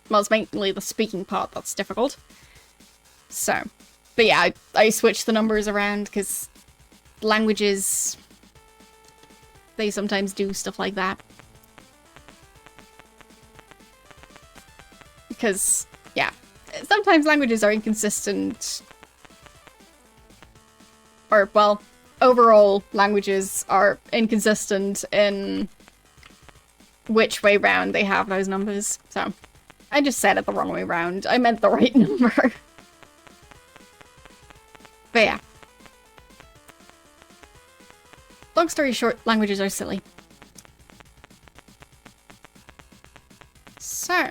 Well, it's mainly the speaking part that's difficult. So, but yeah, I switched the numbers around because languages, they sometimes do stuff like that. Because, yeah, sometimes languages are inconsistent. Or, well, overall languages are inconsistent in which way round they have those numbers. So, I just said it the wrong way round. I meant the right number. But yeah. Long story short, languages are silly. So,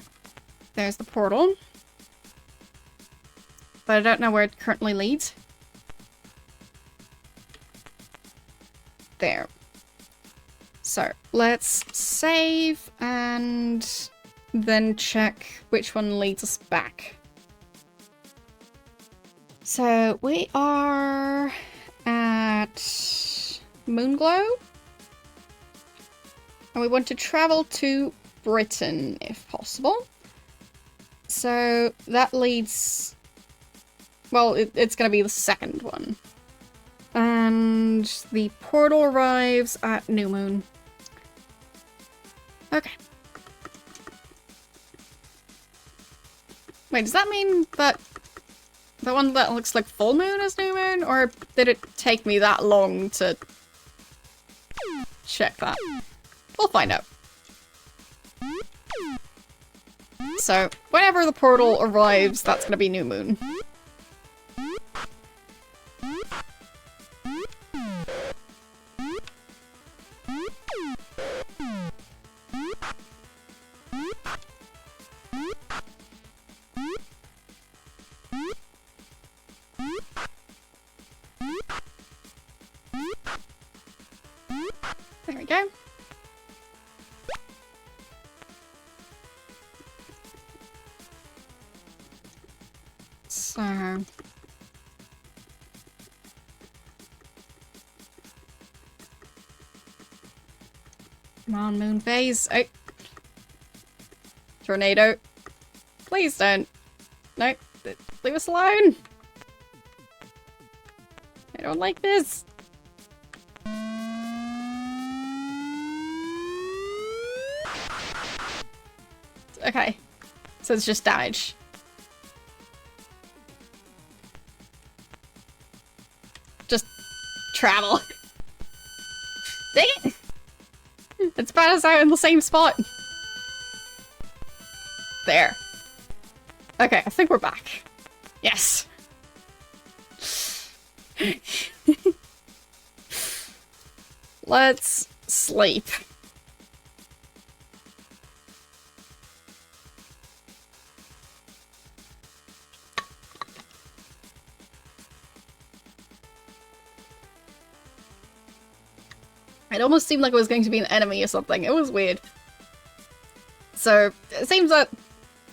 there's the portal. But I don't know where it currently leads. There. So, let's save and then check which one leads us back. So, we are at Moonglow. And we want to travel to Britain, if possible. So, that leads... Well, it's going to be the second one. And the portal arrives at New Moon. Okay. Wait, does that mean that the one that looks like full moon is New Moon? Or did it take me that long to check that? We'll find out. So, whenever the portal arrives, that's gonna be New Moon. There we go. So, on, moon phase. Oh. Tornado. Please don't. No, leave us alone. I don't like this. Okay, so it's just damage. Just travel. Dang it! It's bad as out in the same spot. There. Okay, I think we're back. Yes. Let's sleep. It almost seemed like it was going to be an enemy or something. It was weird. So, it seems that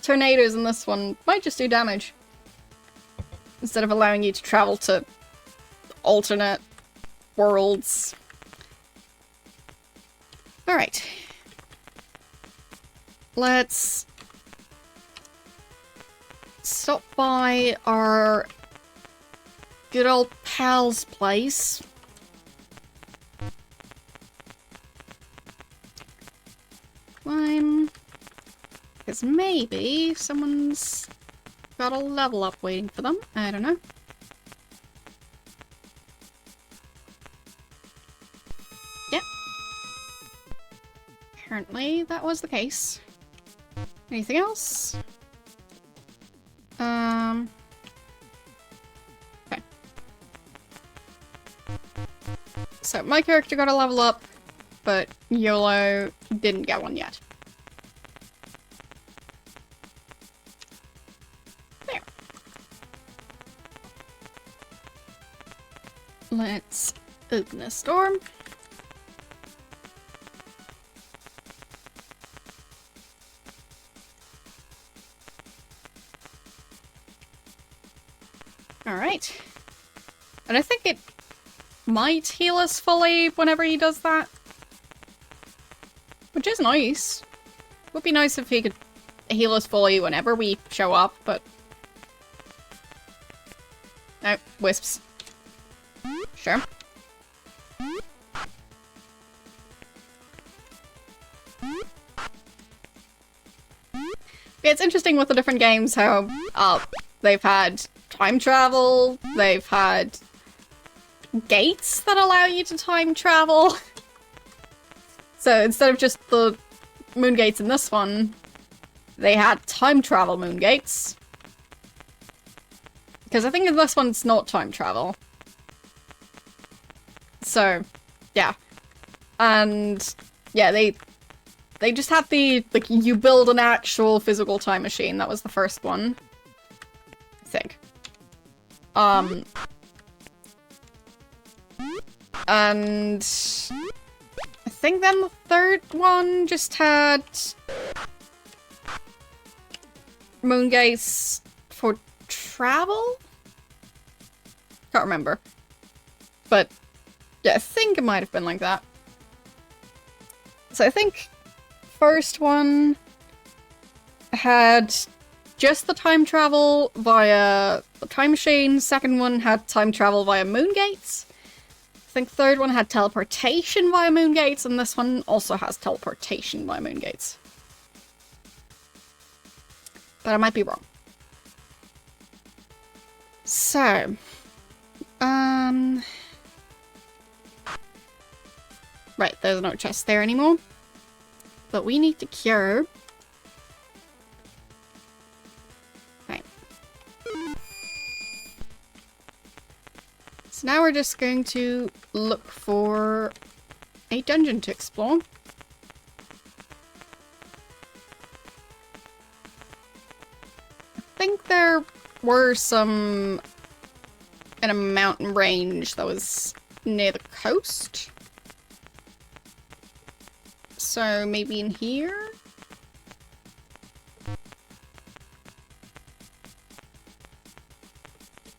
tornadoes in this one might just do damage. Instead of allowing you to travel to alternate worlds. Alright. Let's stop by our good old pal's place. Climb. Because maybe someone's got a level up waiting for them. I don't know. Yep. Apparently that was the case. Anything else? Okay. So my character got a level up, but YOLO didn't get one yet. There. Let's open this door. Alright. And I think it might heal us fully whenever he does that. Which is nice. Would be nice if he could heal us fully whenever we show up, but... No, wisps. Sure. It's interesting with the different games how they've had time travel, they've had gates that allow you to time travel. So instead of just the moon gates in this one, they had time travel moon gates. Because I think in this one it's not time travel. So, yeah. And, yeah, they just had the, like, you build an actual physical time machine. That was the first one. I think. And I think then the third one just had moon gates for travel? Can't remember. But yeah, I think it might have been like that. So I think first one had just the time travel via the time machine. Second one had time travel via moon gates. I think third one had teleportation via moon gates, and this one also has teleportation via moon gates. But I might be wrong. So, right, there's no chest there anymore. But we need to cure. Okay. So now we're just going to look for a dungeon to explore. I think there were some in a mountain range that was near the coast. So maybe in here?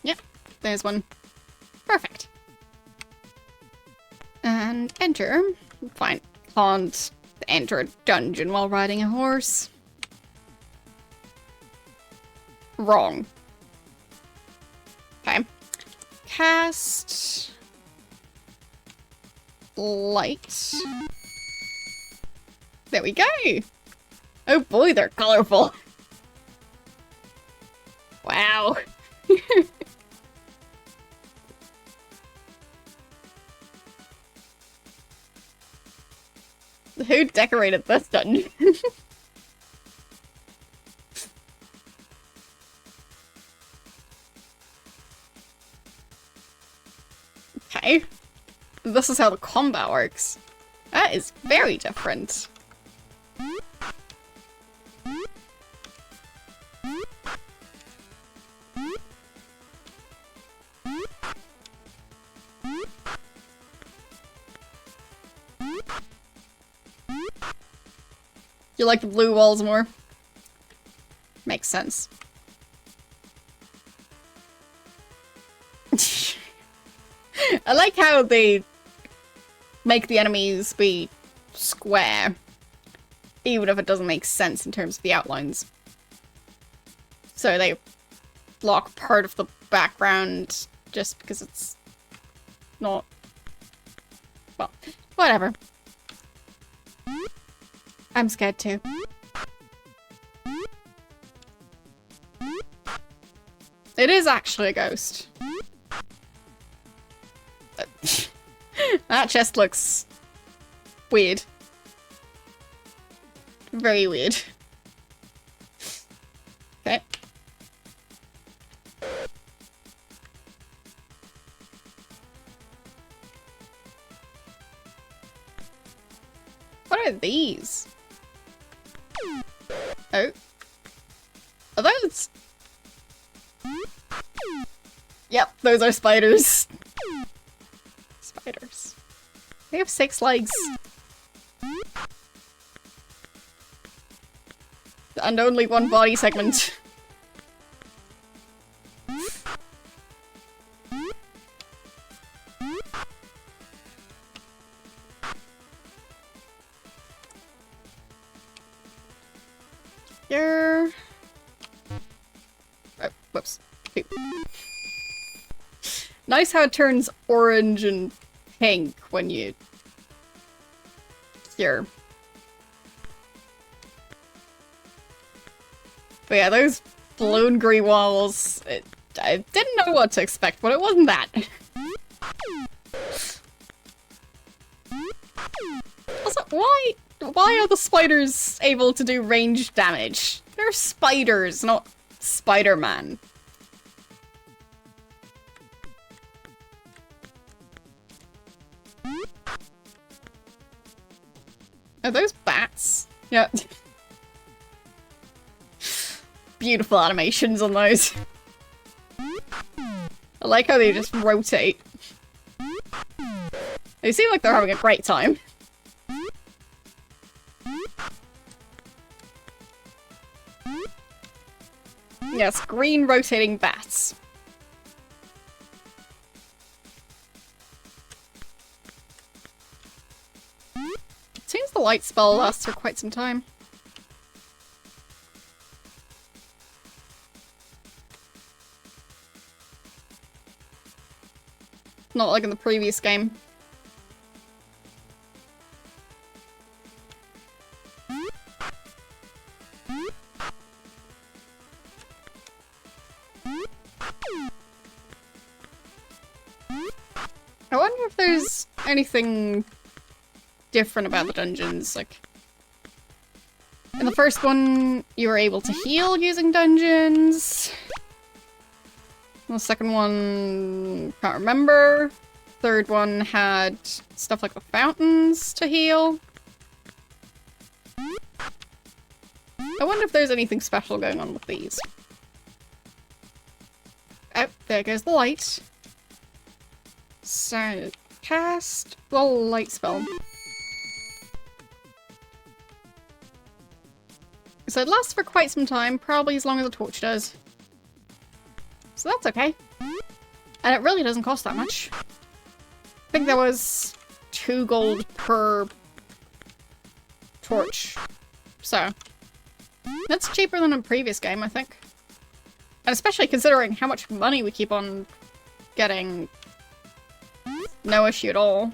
Yep, there's one. Perfect. And enter. Fine. Can't enter a dungeon while riding a horse. Wrong. Okay. Cast... light. There we go! Oh boy, they're colorful! Wow! Who decorated this dungeon? Okay. This is how the combat works. That is very different. You like the blue walls more? Makes sense. I like how they make the enemies be square, even if it doesn't make sense in terms of the outlines. So they block part of the background just because it's not... well, whatever. I'm scared too. It is actually a ghost. That chest looks weird. Very weird. Okay. What are these? Oh. Are those? Yep, those are spiders. Spiders. They have 6 legs. And only 1 body segment. Here. Oh, whoops. Oop. Nice how it turns orange and pink when you... here. But yeah, those balloon green walls, I didn't know what to expect, but it wasn't that. Also, why are the spiders able to do ranged damage? They're spiders, not Spider-Man. Are those bats? Yeah. Beautiful animations on those. I like how they just rotate. They seem like they're having a great time. Yes, green rotating bats. It seems the light spell lasts for quite some time. Not like in the previous game. I wonder if there's anything different about the dungeons. Like, in the first one, you were able to heal using dungeons. The second one, can't remember. Third one had stuff like the fountains to heal. I wonder if there's anything special going on with these. Oh, there goes the light. So, cast the light spell. So it lasts for quite some time, probably as long as the torch does. So that's okay. And it really doesn't cost that much. I think there was 2 gold per torch. So, that's cheaper than a previous game, I think. And especially considering how much money we keep on getting. No issue at all.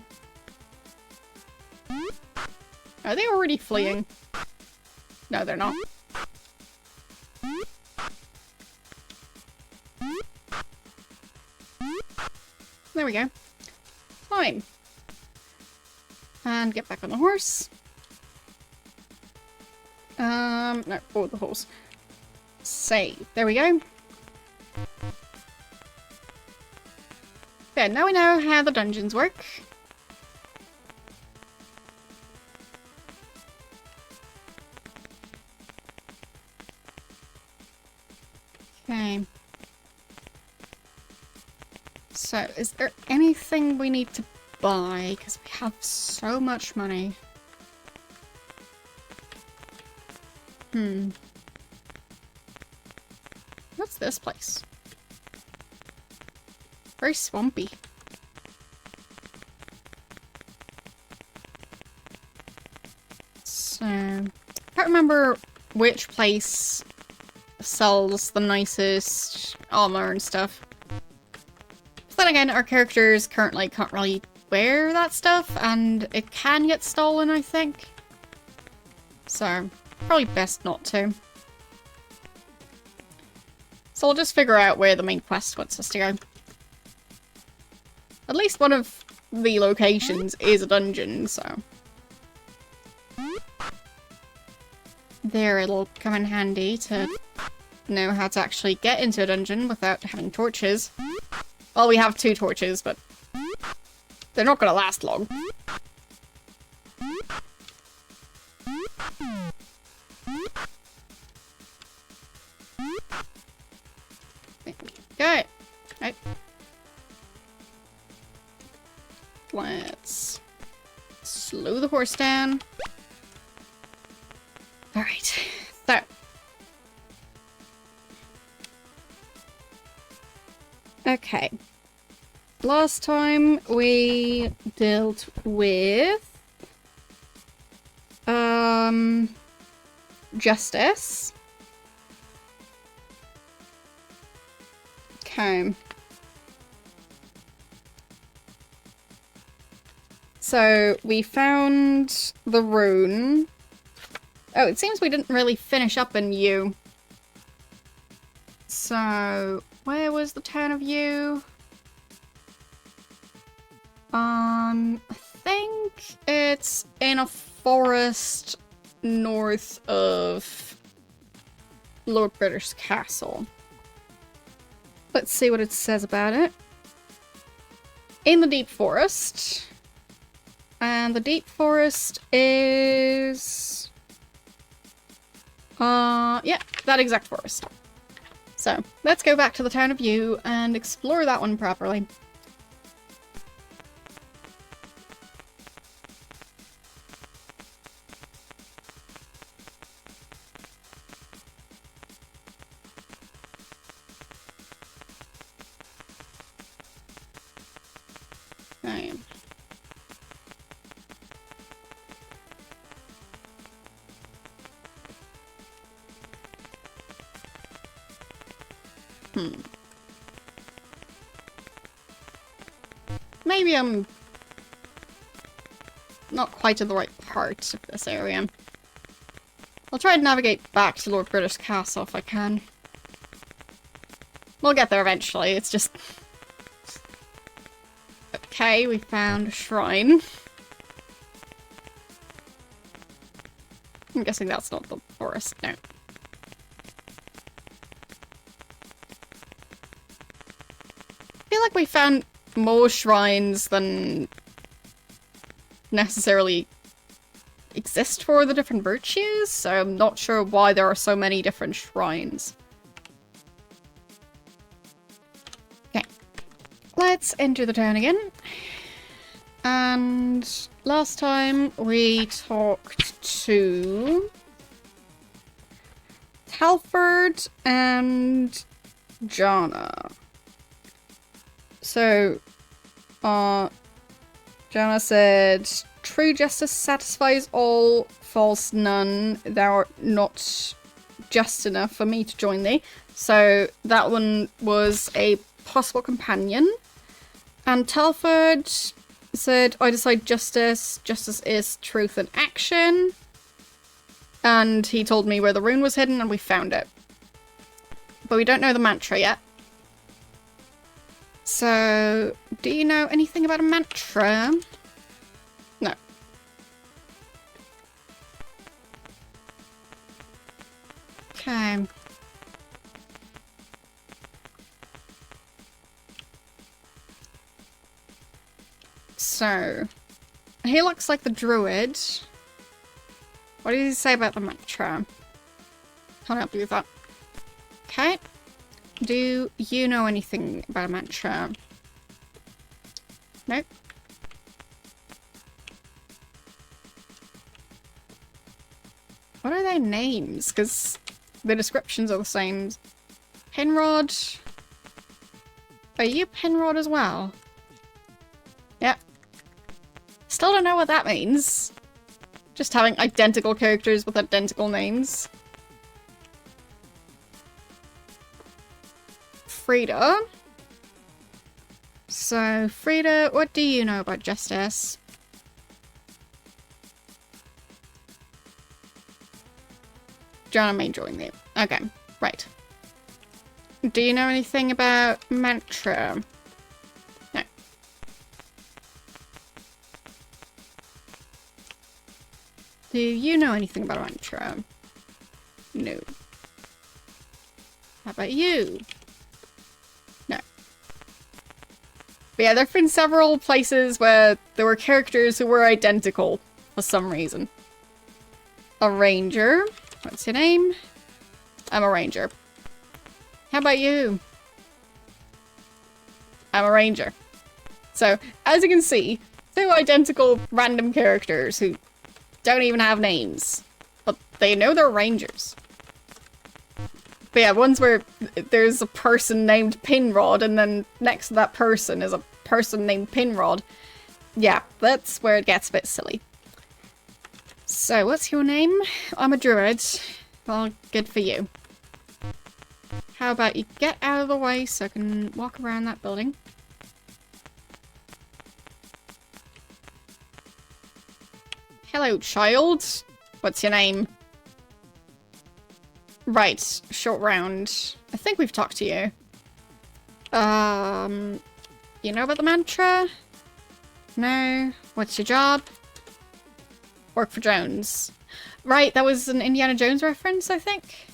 Are they already fleeing? No, they're not. There we go. Fine. And get back on the horse. No, board the horse. Save. There we go. There, now we know how the dungeons work. Okay. So, is there anything we need to buy? Because we have so much money. What's this place? Very swampy. So, I can't remember which place sells the nicest armor and stuff. But then again, our characters currently can't really wear that stuff, and it can get stolen, I think. So, probably best not to. So we'll just figure out where the main quest wants us to go. At least one of the locations is a dungeon, so... There, it'll come in handy to know how to actually get into a dungeon without having torches. Well, we have 2 torches, but they're not gonna last long. Okay. Right. Let's slow the horse down. Alright, so. Okay. Last time we dealt with Justice. Okay. So we found the rune. Oh, it seems we didn't really finish up in U. So, where was the town of U? I think it's in a forest north of Lord British Castle. Let's see what it says about it. In the deep forest. And the deep forest is... yeah, that exact forest. So, let's go back to the town of U and explore that one properly. Okay. Maybe I'm not quite in the right part of this area. I'll try and navigate back to Lord British Castle if I can. We'll get there eventually, it's just... Okay, we found a shrine. I'm guessing that's not the forest, no. I feel like we found more shrines than necessarily exist for the different virtues, so I'm not sure why there are so many different shrines. Okay, let's enter the town again. And last time we talked to Talford and Jana. So, Jana said true justice satisfies all, false none. Thou art not just enough for me to join thee. So that one was a possible companion. And Telford said, I decide justice. Justice is truth and action. And he told me where the rune was hidden and we found it. But we don't know the mantra yet. So, do you know anything about a mantra? No. Okay. So, he looks like the druid. What did he say about the mantra? Can't help you with that. Okay. Do you know anything about a mantra? Nope. What are their names? Because the descriptions are the same. Penrod. Are you Penrod as well? Yep. Still don't know what that means. Just having identical characters with identical names. Frida. So, Frida, what do you know about justice? Joanna may join me. Okay, right. Do you know anything about mantra? No. Do you know anything about a mantra? No. How about you? No. But yeah, there have been several places where there were characters who were identical for some reason. A ranger. What's your name? I'm a ranger. How about you? I'm a ranger. So, as you can see, two identical random characters who don't even have names. But they know they're rangers. But yeah, ones where there's a person named Pinrod and then next to that person is a person named Pinrod. Yeah, that's where it gets a bit silly. So, what's your name? I'm a druid. Well, good for you. How about you get out of the way so I can walk around that building? Hello, child. What's your name? Right, short round. I think we've talked to you. You know about the mantra? No. What's your job? Work for Jones. Right, that was an Indiana Jones reference, I think.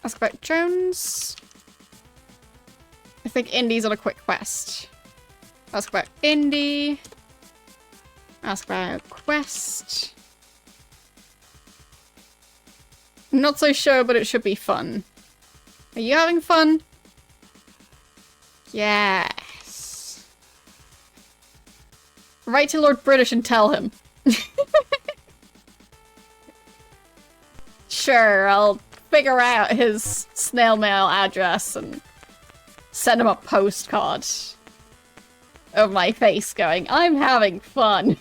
Ask about Jones. I think Indy's on a quick quest. Ask about Indy. Ask about quest. Not so sure, but it should be fun. Are you having fun? Yes. Write to Lord British and tell him. Sure, I'll figure out his snail mail address and send him a postcard of my face going, I'm having fun.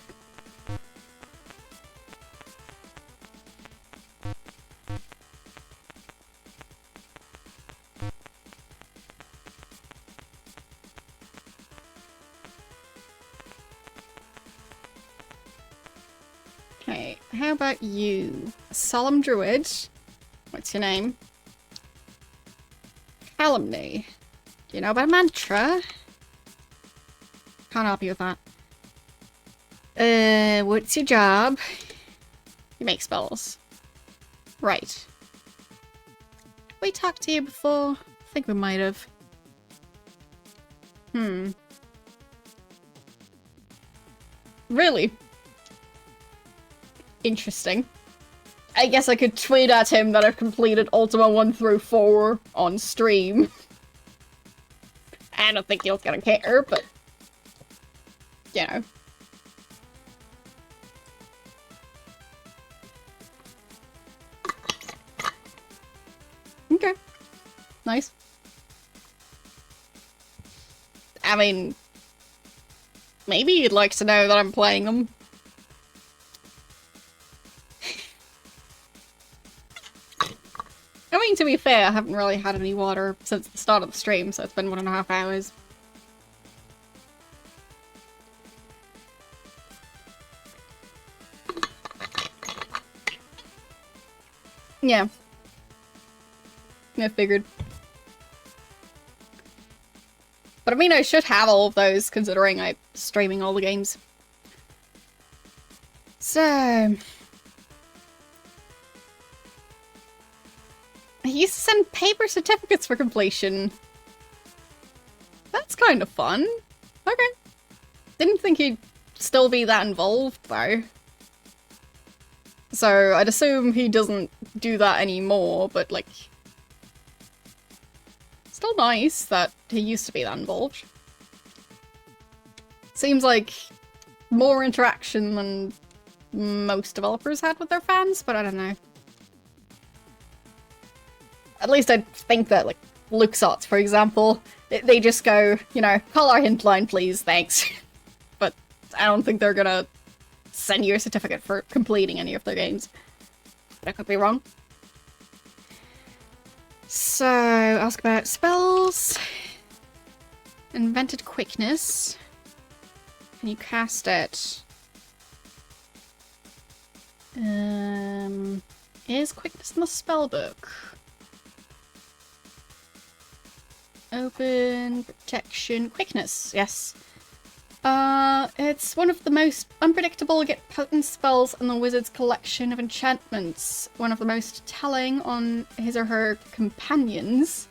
Okay, how about you? Solemn Druid. What's your name? Calumny. Do you know about a mantra? Can't help you with that. What's your job? You make spells. Right. We talked to you before? I think we might have. Really? Interesting. I guess I could tweet at him that I've completed Ultima 1 through 4 on stream. I don't think he'll gonna care, but... you know. Okay. Nice. I mean... maybe you'd like to know that I'm playing them. I mean, to be fair, I haven't really had any water since the start of the stream, so it's been 1.5 hours. Yeah. I figured. But I mean, I should have all of those, considering I'm streaming all the games. So... He used to send paper certificates for completion. That's kind of fun. Okay. Didn't think he'd still be that involved, though. So, I'd assume he doesn't do that anymore, but, like... Still nice that he used to be that involved. Seems like more interaction than most developers had with their fans, but I don't know. At least I think that, like, LucasArts, for example, they just go, you know, call our hint line, please, thanks. But I don't think they're gonna send you a certificate for completing any of their games. But I could be wrong. So, ask about spells. Invented quickness. Can you cast it? Is quickness in the spellbook? Open, protection, quickness, yes. It's one of the most unpredictable yet potent spells in the wizard's collection of enchantments. One of the most telling on his or her companions.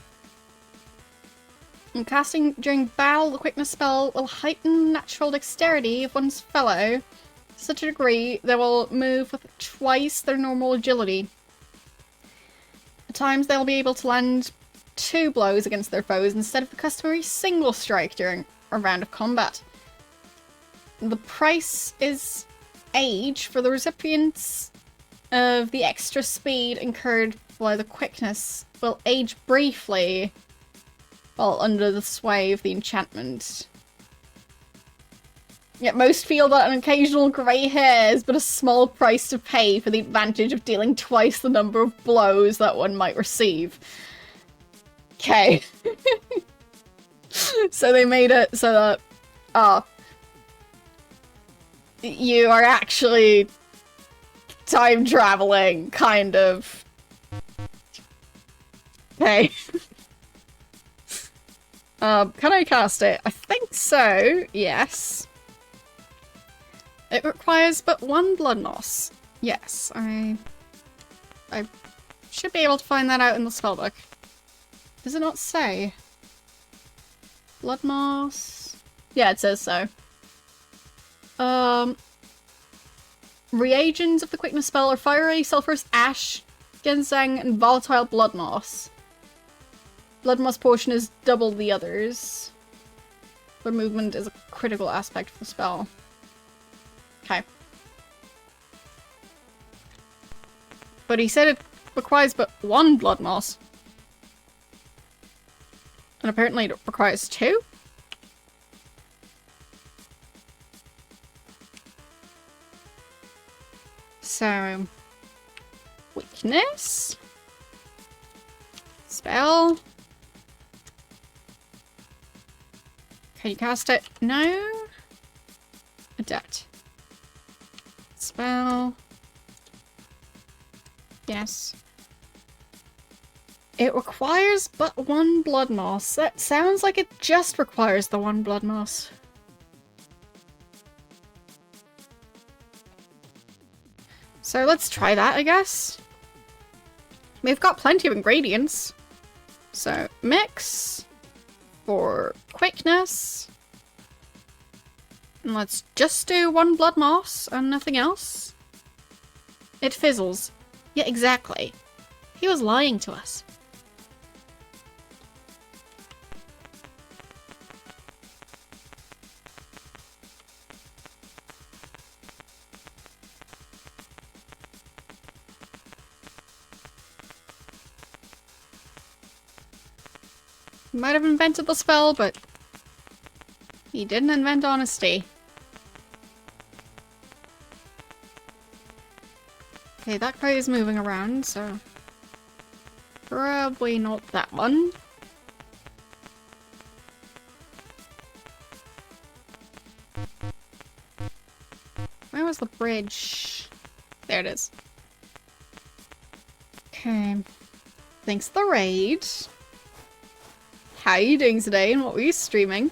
And casting during battle, the quickness spell will heighten natural dexterity of one's fellow to such a degree they will move with twice their normal agility. At times they'll be able to land 2 blows against their foes instead of the customary single strike during a round of combat. The price is age for the recipients of the extra speed incurred by the quickness will age briefly while under the sway of the enchantment. Yet most feel that an occasional grey hair is but a small price to pay for the advantage of dealing twice the number of blows that one might receive. Okay. So they made it so that, you are actually time traveling, kind of. Okay. Can I cast it? I think so, yes. It requires but 1 blood moss. Yes, I should be able to find that out in the spellbook. Does it not say? Blood moss? Yeah, it says so. Reagents of the quickness spell are fiery, sulphurous ash, ginseng, and volatile blood moss. Blood moss portion is double the others. But movement is a critical aspect of the spell. Okay. But he said it requires but 1 blood moss. And apparently it requires 2? So... weakness? Spell? Can you cast it? No? Adapt. Spell. Yes. It requires but 1 blood moss. That sounds like it just requires the 1 blood moss. So let's try that, I guess. We've got plenty of ingredients. So, mix for quickness. And let's just do 1 blood moss and nothing else. It fizzles. Yeah, exactly. He was lying to us. He might have invented the spell, but he didn't invent honesty. Okay, that guy is moving around, so probably not that one. Where was the bridge? There it is. Okay. Thanks for the raid. How are you doing today and what were you streaming?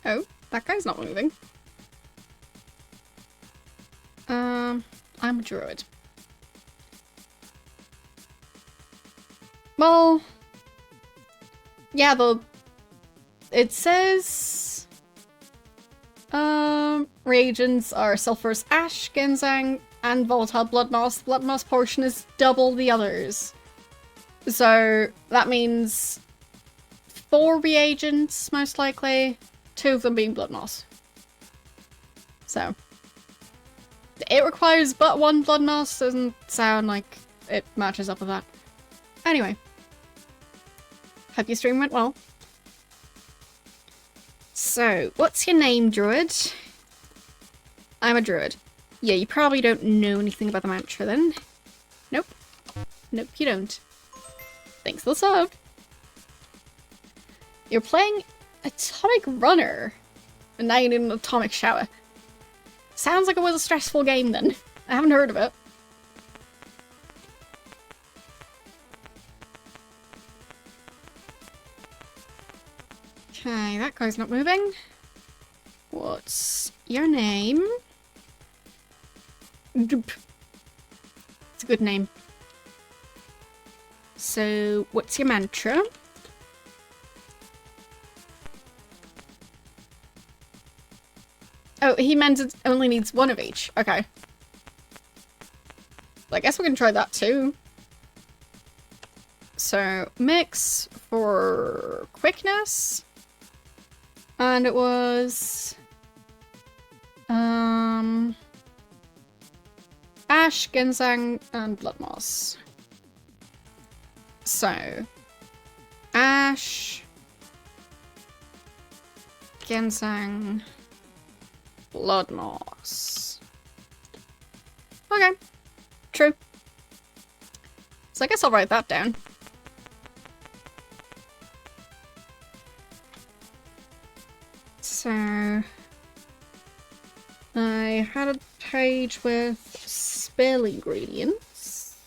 Oh, that guy's not moving. I'm a druid. Well, yeah, it says reagents are sulfurous ash, ginseng, and volatile blood moss. The blood moss portion is double the others. So that means 4 reagents, most likely. 2 of them being blood moss. So it requires but 1 blood moss. Doesn't sound like it matches up with that. Anyway. Hope your stream went well. So, what's your name, druid? I'm a druid. Yeah, you probably don't know anything about the mantra then. Nope. Nope, you don't. Thanks for the sub. You're playing Atomic Runner. And now you need an atomic shower. Sounds like it was a stressful game then. I haven't heard of it. Okay, that guy's not moving. What's your name? It's a good name. So, what's your mantra? Oh, he meant it only needs 1 of each. Okay. I guess we can try that too. So, mix for quickness. And it was... ash, ginseng, and blood moss. So... ash... ginseng... blood moss. Okay. True. So I guess I'll write that down. So... I had a page with spell ingredients.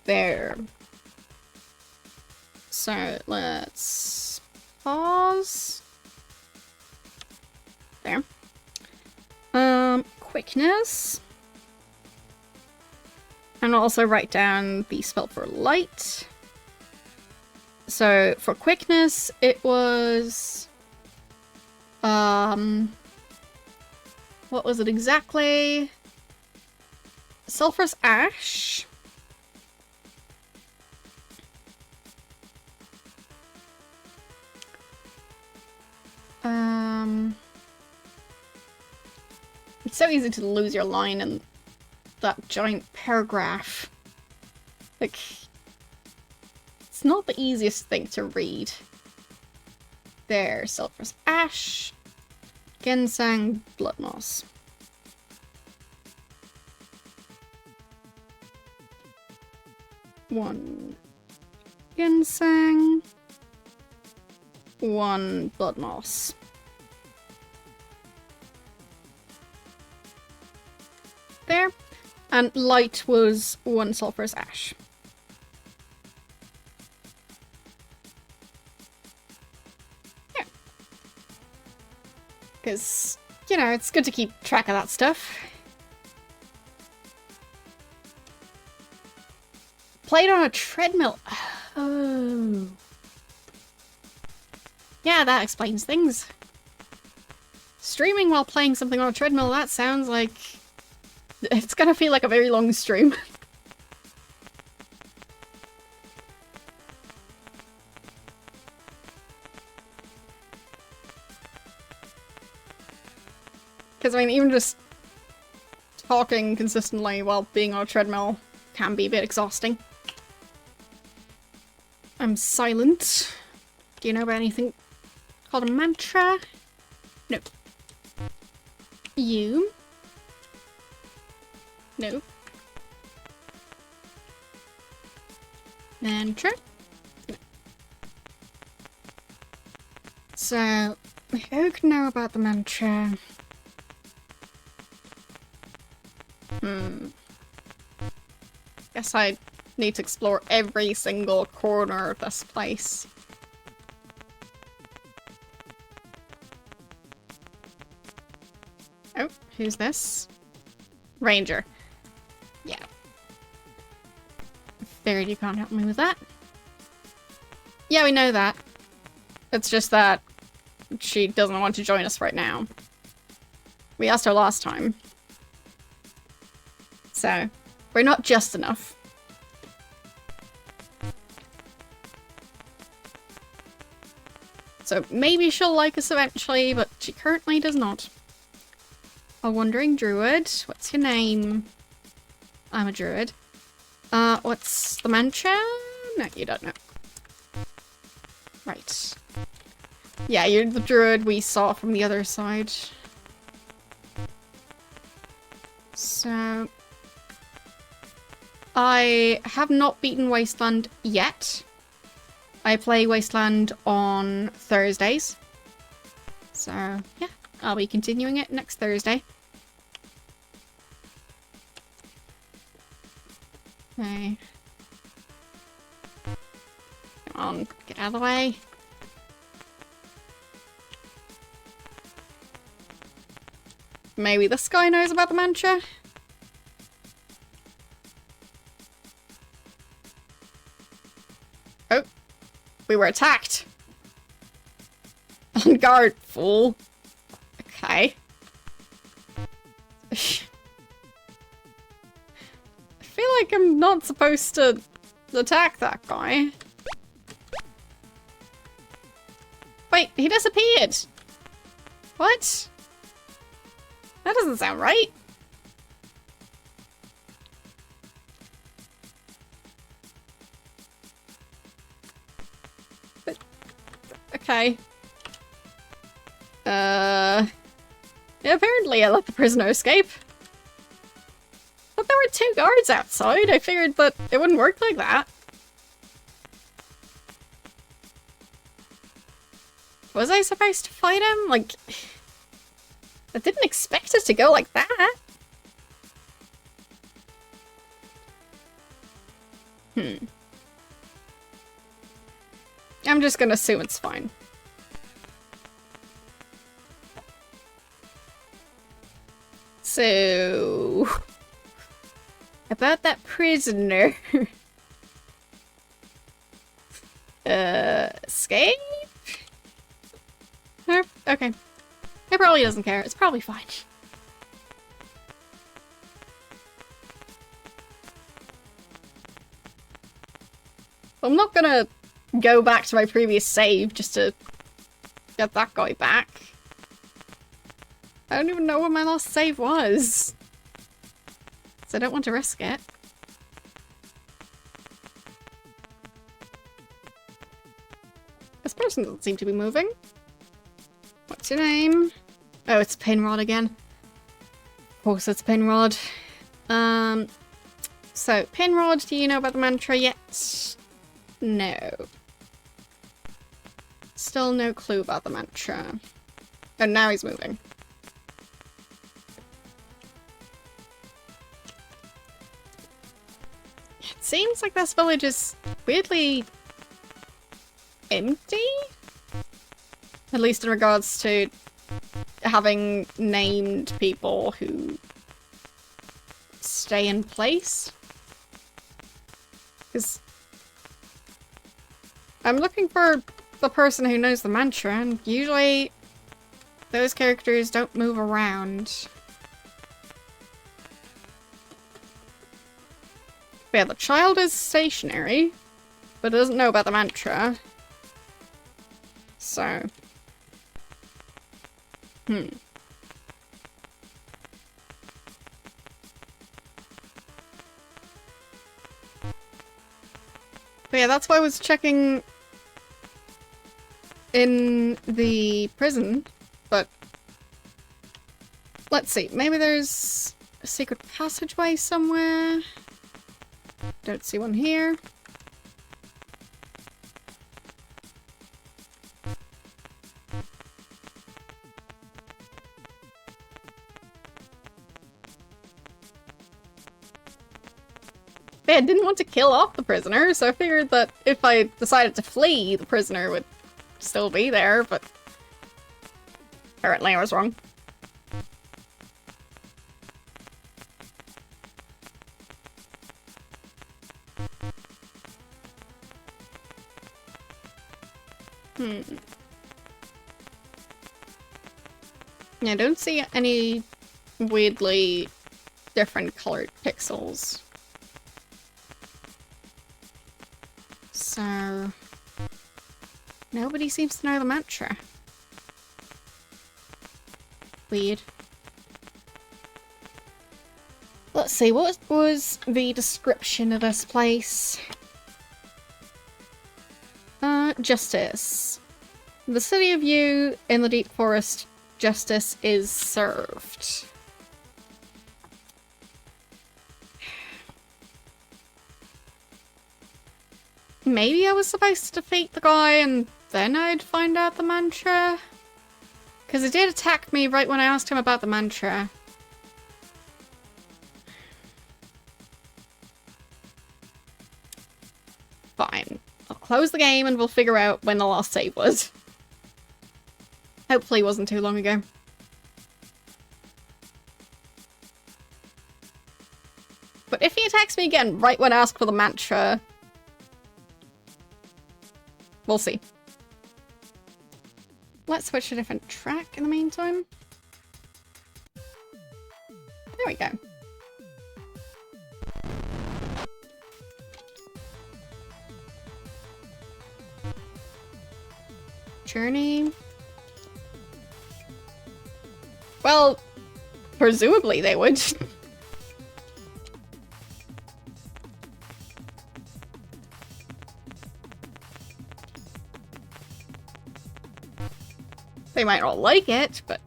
There. So let's pause. There. Quickness. And I'll also write down the spell for light. So for quickness, it was... what was it exactly? Sulfurous ash. It's so easy to lose your line in that giant paragraph. Like, it's not the easiest thing to read. There, sulfurous ash. Ginseng, blood moss. One ginseng. 1 blood moss. There. And light was 1 sulfurous ash. Yeah. Because, you know, it's good to keep track of that stuff. Played on a treadmill. Oh. Yeah, that explains things. Streaming while playing something on a treadmill, that sounds like... it's gonna feel like a very long stream. Because, I mean, even just talking consistently while being on a treadmill can be a bit exhausting. I'm silent. Do you know about anything called a mantra? No. You? No. Mantra? No. So, who can know about the mantra? Guess I need to explore every single corner of this place. Oh, who's this? Ranger. Yeah. Figured you can't help me with that. Yeah, we know that. It's just that she doesn't want to join us right now. We asked her last time. So, we're not just enough. So maybe she'll like us eventually, but she currently does not. A wandering druid. What's your name? I'm a druid. What's the mantra? No, you don't know. Right. Yeah, you're the druid we saw from the other side. So... I have not beaten Wasteland yet. I play Wasteland on Thursdays. So, yeah, I'll be continuing it next Thursday. Okay. Come on, get out of the way. Maybe this guy knows about the mantra? Oh. We were attacked. On guard, fool. Okay. I feel like I'm not supposed to attack that guy. Wait, he disappeared. What? That doesn't sound right. But, okay. Yeah, apparently I let the prisoner escape. But there were 2 guards outside. I figured that it wouldn't work like that. Was I supposed to fight him? Like, I didn't expect it to go like that. I'm just gonna assume it's fine. So... about that prisoner. Escape? Okay. He probably doesn't care. It's probably fine. I'm not gonna go back to my previous save just to get that guy back. I don't even know what my last save was. So I don't want to risk it. This person doesn't seem to be moving. What's your name? Oh, it's Pinrod again. Of course it's Pinrod. So, Pinrod, do you know about the mantra yet? No. Still no clue about the mantra. Oh, now he's moving. It seems like this village is weirdly empty? At least in regards to having named people who stay in place. Because I'm looking for the person who knows the mantra, and usually those characters don't move around. But yeah, the child is stationary, but doesn't know about the mantra. So... But yeah, that's why I was checking in the prison, but let's see, maybe there's a secret passageway somewhere. Don't see one here. I didn't want to kill off the prisoner, so I figured that if I decided to flee, the prisoner would still be there, but apparently I was wrong. Yeah, I don't see any weirdly different colored pixels. So, nobody seems to know the mantra. Weird. Let's see, what was the description of this place? Justice. The city of you in the deep forest, justice is served. Maybe I was supposed to defeat the guy and then I'd find out the mantra? Because he did attack me right when I asked him about the mantra. Fine. I'll close the game and we'll figure out when the last save was. Hopefully it wasn't too long ago. But if he attacks me again right when I ask for the mantra, we'll see. Let's switch to a different track in the meantime. There we go. Journey. Well, presumably they would. They might not like it, but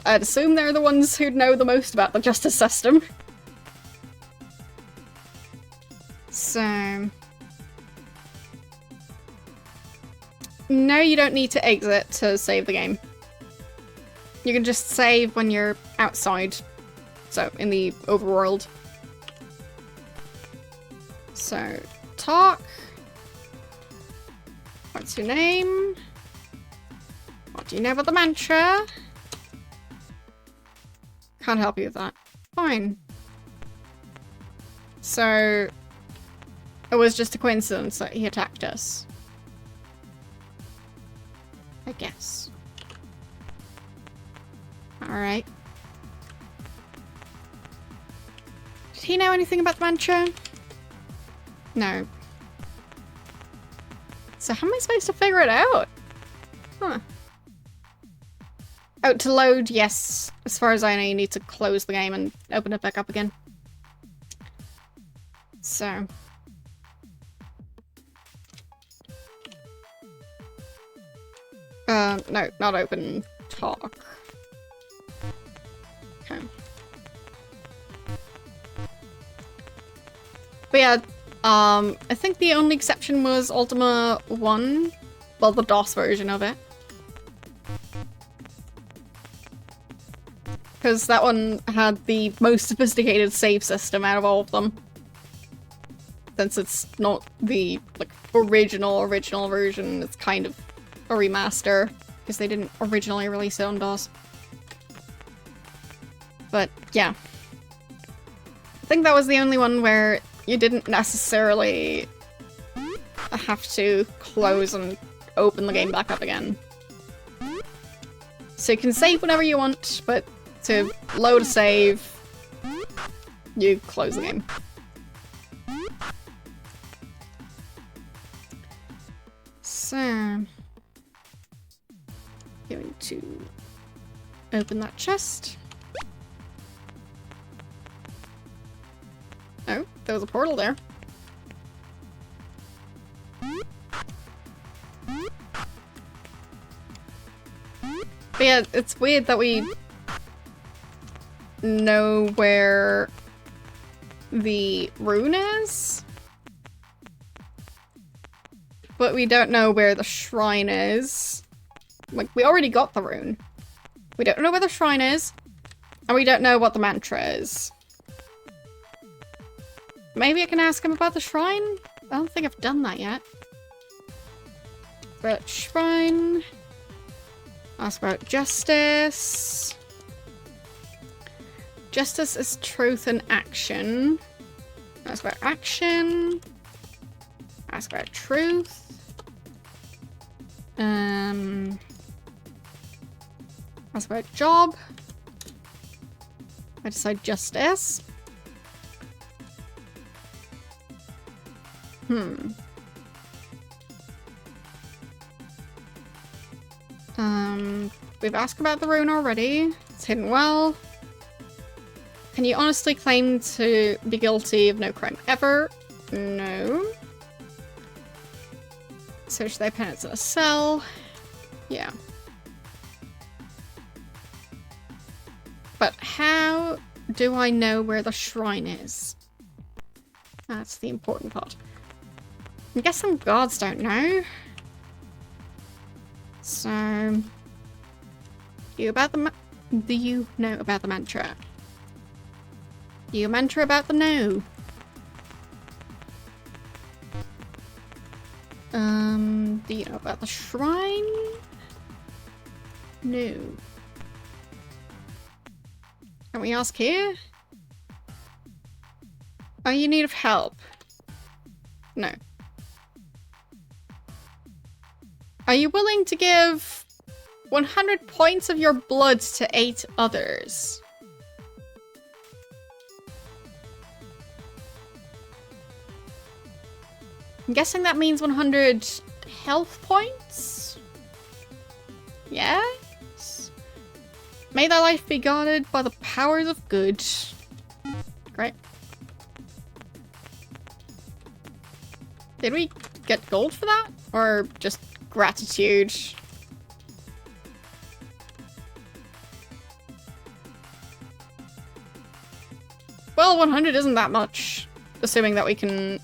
I'd assume they're the ones who'd know the most about the justice system. So... no, you don't need to exit to save the game. You can just save when you're outside. So, in the overworld. So, talk. What's your name? What do you know about the mantra? Can't help you with that. Fine. So, it was just a coincidence that he attacked us. I guess. Alright. Did he know anything about the mantra? No. So how am I supposed to figure it out? Huh. Oh, to load, yes. As far as I know, you need to close the game and open it back up again. So. No, not open. Talk. Okay. But yeah, I think the only exception was Ultima 1. Well, the DOS version of it. Because that one had the most sophisticated save system out of all of them. Since it's not the, like, original version, it's kind of a remaster. Because they didn't originally release it on DOS. But, yeah. I think that was the only one where you didn't necessarily have to close and open the game back up again. So you can save whenever you want, but to load a save, you close the game. So... going to open that chest. Oh, there was a portal there. But yeah, it's weird that we know where the rune is, but we don't know where the shrine is. Like, we already got the rune. We don't know where the shrine is, and we don't know what the mantra is. Maybe I can ask him about the shrine? I don't think I've done that yet. But shrine... Ask about justice. Justice is truth and action. Ask about action. Ask about truth. Ask about job. I decide justice. We've asked about the rune already. It's hidden well. Can you honestly claim to be guilty of no crime ever? No. Search their penance in a cell. Yeah. But how do I know where the shrine is? That's the important part. I guess some gods don't know. So... Do you know about the mantra? Do you mantra about the no? Do you know about the shrine? No. Can we ask here? Are you in need of help? No. Are you willing to give 100 points of your blood to 8 others? I'm guessing that means 100 health points? Yes? May thy life be guarded by the powers of good. Great. Did we get gold for that? Or just gratitude? Well, 100 isn't that much, assuming that we can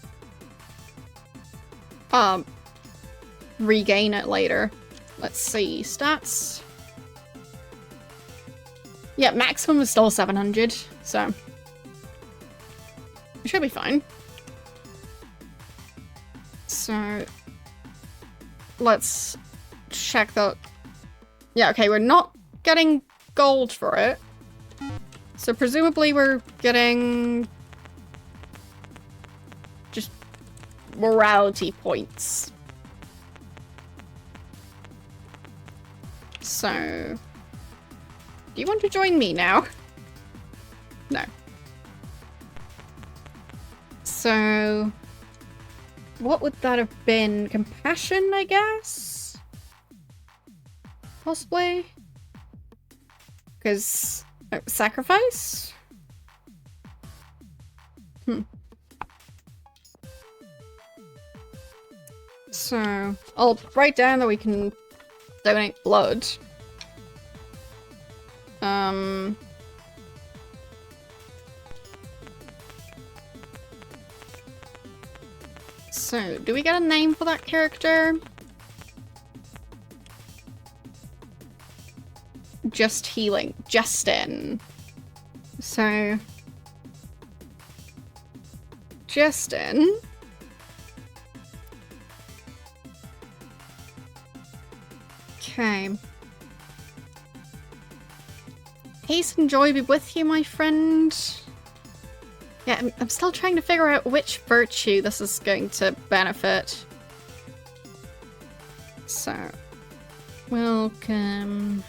regain it later. Let's see, stats. Yeah, maximum is still 700, so it should be fine. So let's check that. Yeah, okay, we're not getting gold for it. So presumably we're getting just morality points. So, do you want to join me now? No. So, what would that have been? Compassion, I guess? Possibly? Because... sacrifice? So, I'll write down that we can donate blood. So, do we get a name for that character? Just healing. Justin. So... Justin... Okay. Peace and joy be with you, my friend. Yeah, I'm still trying to figure out which virtue this is going to benefit. So... Welcome...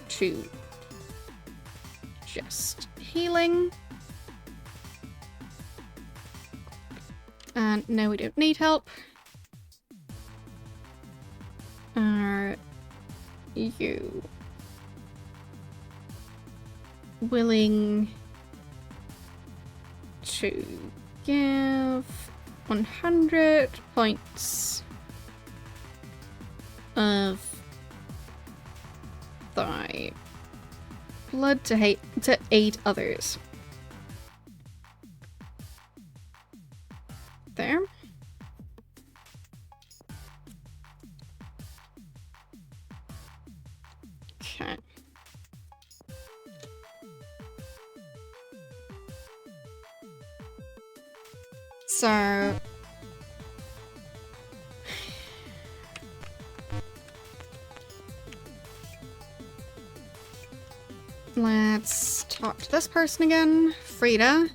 to just healing. And no, we don't need help. Are you willing to give 100 points of thy blood to aid others. There. Okay. So let's talk to this person again. Frida.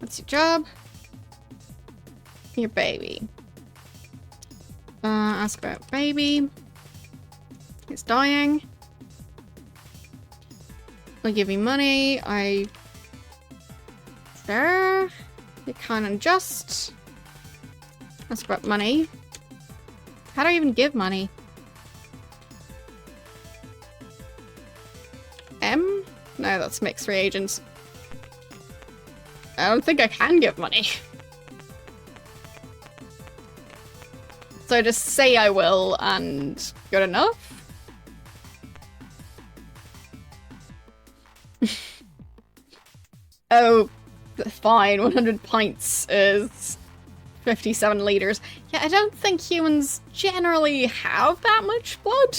What's your job? Your baby. Ask about baby. He's dying. I'll give you money. There. You're kind of unjust. Ask about money. How do I even give money? M? No, that's mixed reagents. I don't think I can give money. So just say I will and good enough? Oh, fine. 100 pints is 57 liters. Yeah, I don't think humans generally have that much blood.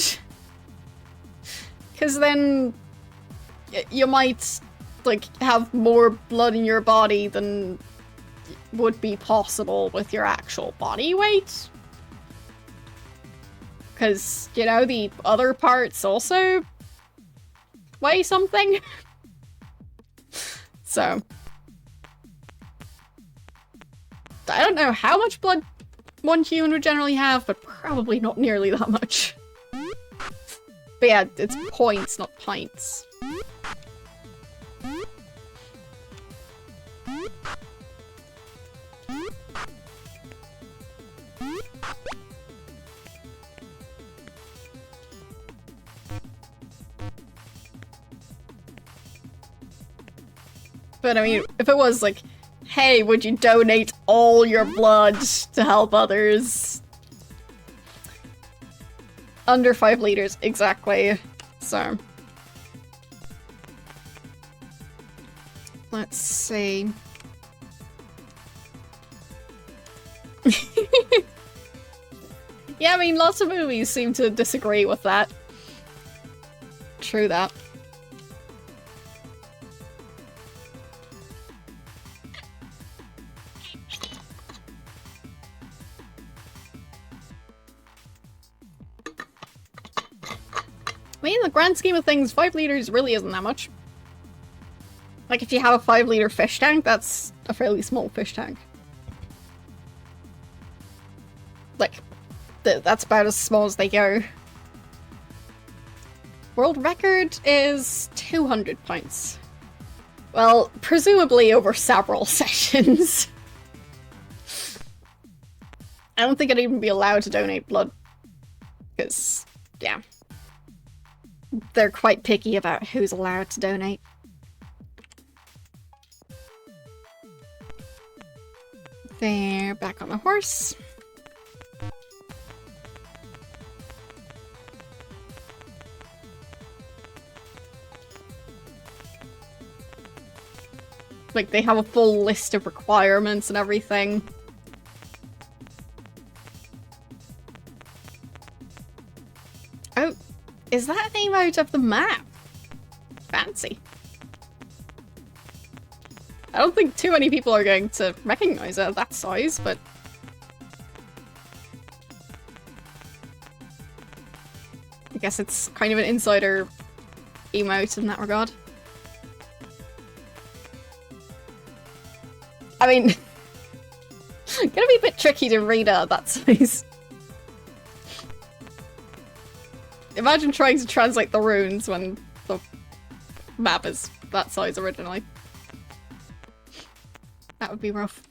Because then you might, like, have more blood in your body than would be possible with your actual body weight. Because, you know, the other parts also weigh something. So, I don't know how much blood one human would generally have, but probably not nearly that much. But yeah, it's points, not pints. But I mean, if it was like, hey, would you donate all your blood to help others? Under 5 liters, exactly. So. Let's see. Yeah, I mean, lots of movies seem to disagree with that. True that. I mean, in the grand scheme of things, 5 liters really isn't that much. Like, if you have a 5-liter fish tank, that's a fairly small fish tank. Like, that's about as small as they go. World record is 200 pints. Well, presumably over several sessions. I don't think I'd even be allowed to donate blood. Because, yeah. They're quite picky about who's allowed to donate. They're back on the horse. Like, they have a full list of requirements and everything. Oh, is that an emote of the map? Fancy. I don't think too many people are going to recognize it at that size, but... I guess it's kind of an insider emote in that regard. I mean... gonna be a bit tricky to read at that size. Imagine trying to translate the runes when the map is that size originally. That would be rough.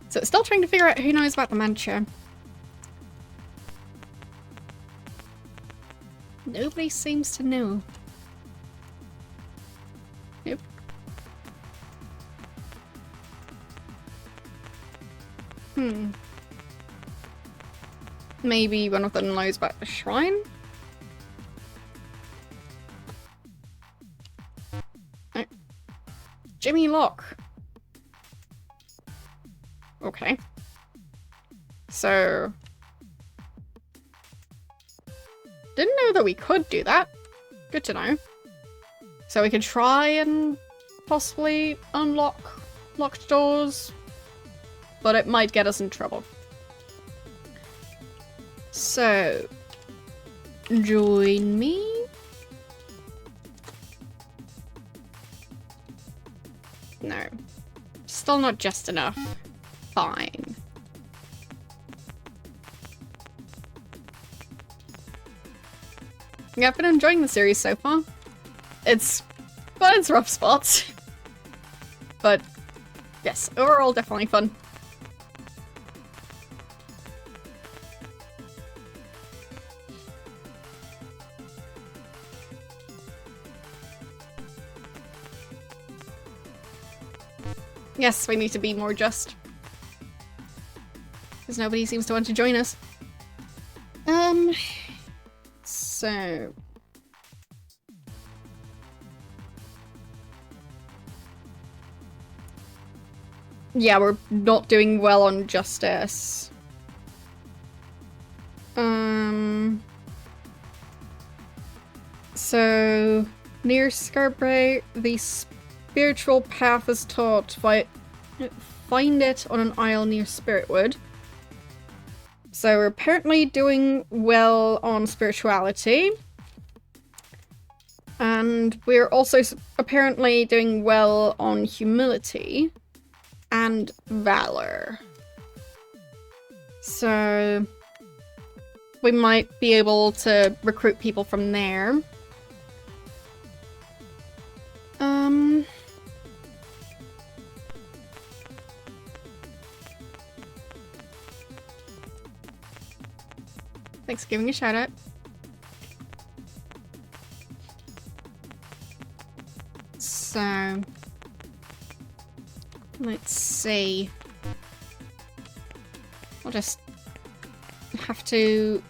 So it's still trying to figure out who knows about the mancha. Nobody seems to know. Nope. Maybe one of them knows about the shrine? Jimmy Lock. Okay. So... didn't know that we could do that. Good to know. So we could try and possibly unlock locked doors, but it might get us in trouble. So, join me. No. Still not just enough. Fine. Yeah, I've been enjoying the series so far. It's rough spots. But yes, overall definitely fun. Yes, we need to be more just. Because nobody seems to want to join us. So... yeah, we're not doing well on justice. So... near Scarborough, the spiritual path is taught. Find it on an isle near Spiritwood. So we're apparently doing well on spirituality. And we're also apparently doing well on humility and valor. So we might be able to recruit people from there. Thanks for giving a shout out. So, let's see. I'll just have to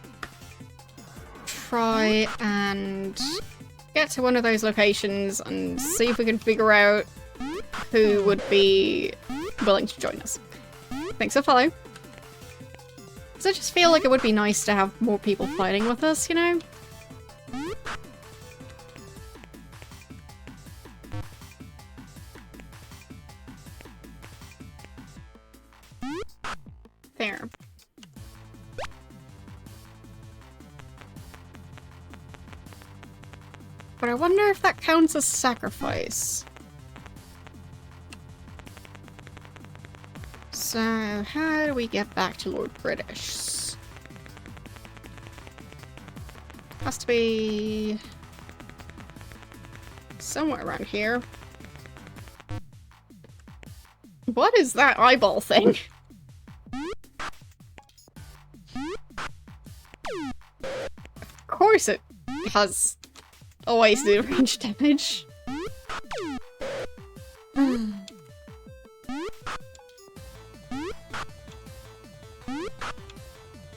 try and get to one of those locations and see if we can figure out who would be willing to join us. Thanks for follow. Because I just feel like it would be nice to have more people fighting with us, you know? There. But I wonder if that counts as sacrifice. So, how do we get back to Lord British? Has to be somewhere around here. What is that eyeball thing? Of course it has always the range damage.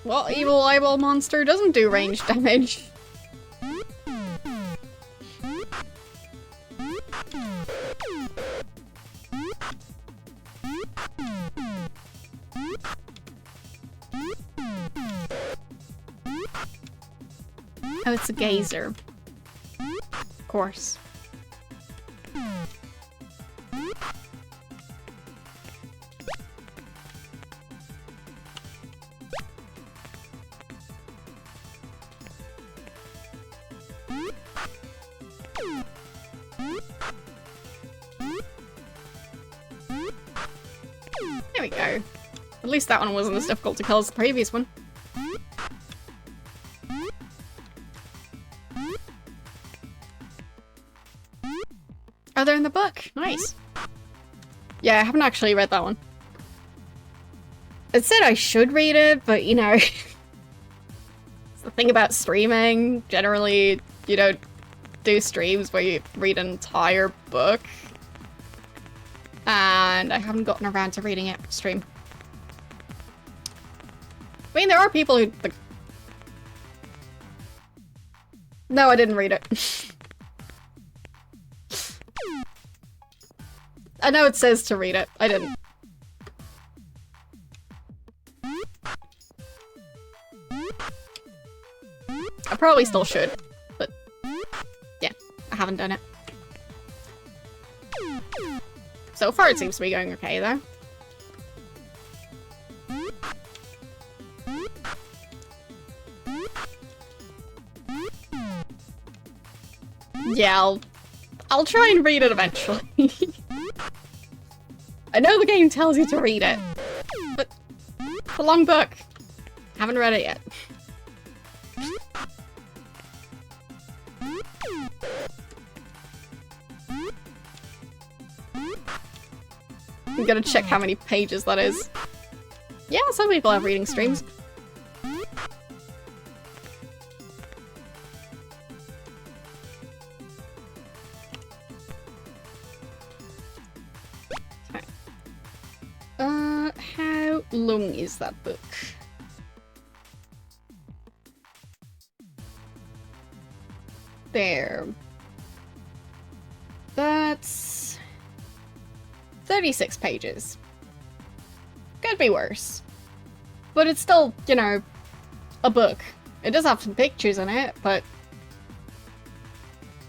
What evil eyeball monster doesn't do range damage? Oh, it's a gazer. Of course. There we go. At least that one wasn't as difficult to kill as the previous one. Oh, they're in the book. Nice. Yeah, I haven't actually read that one. It said I should read it, but you know... it's the thing about streaming. Generally, you don't do streams where you read an entire book. And I haven't gotten around to reading it for stream. I mean, there are people who... No, I didn't read it. I know it says to read it. I didn't. I probably still should, but yeah, I haven't done it. So far it seems to be going okay, though. Yeah, I'll try and read it eventually. I know the game tells you to read it, but it's a long book. Haven't read it yet. I'm gonna check how many pages that is. Yeah, some people have reading streams. Okay. How long is that book? There. That's 36 pages. Could be worse. But it's still, you know, a book. It does have some pictures in it, but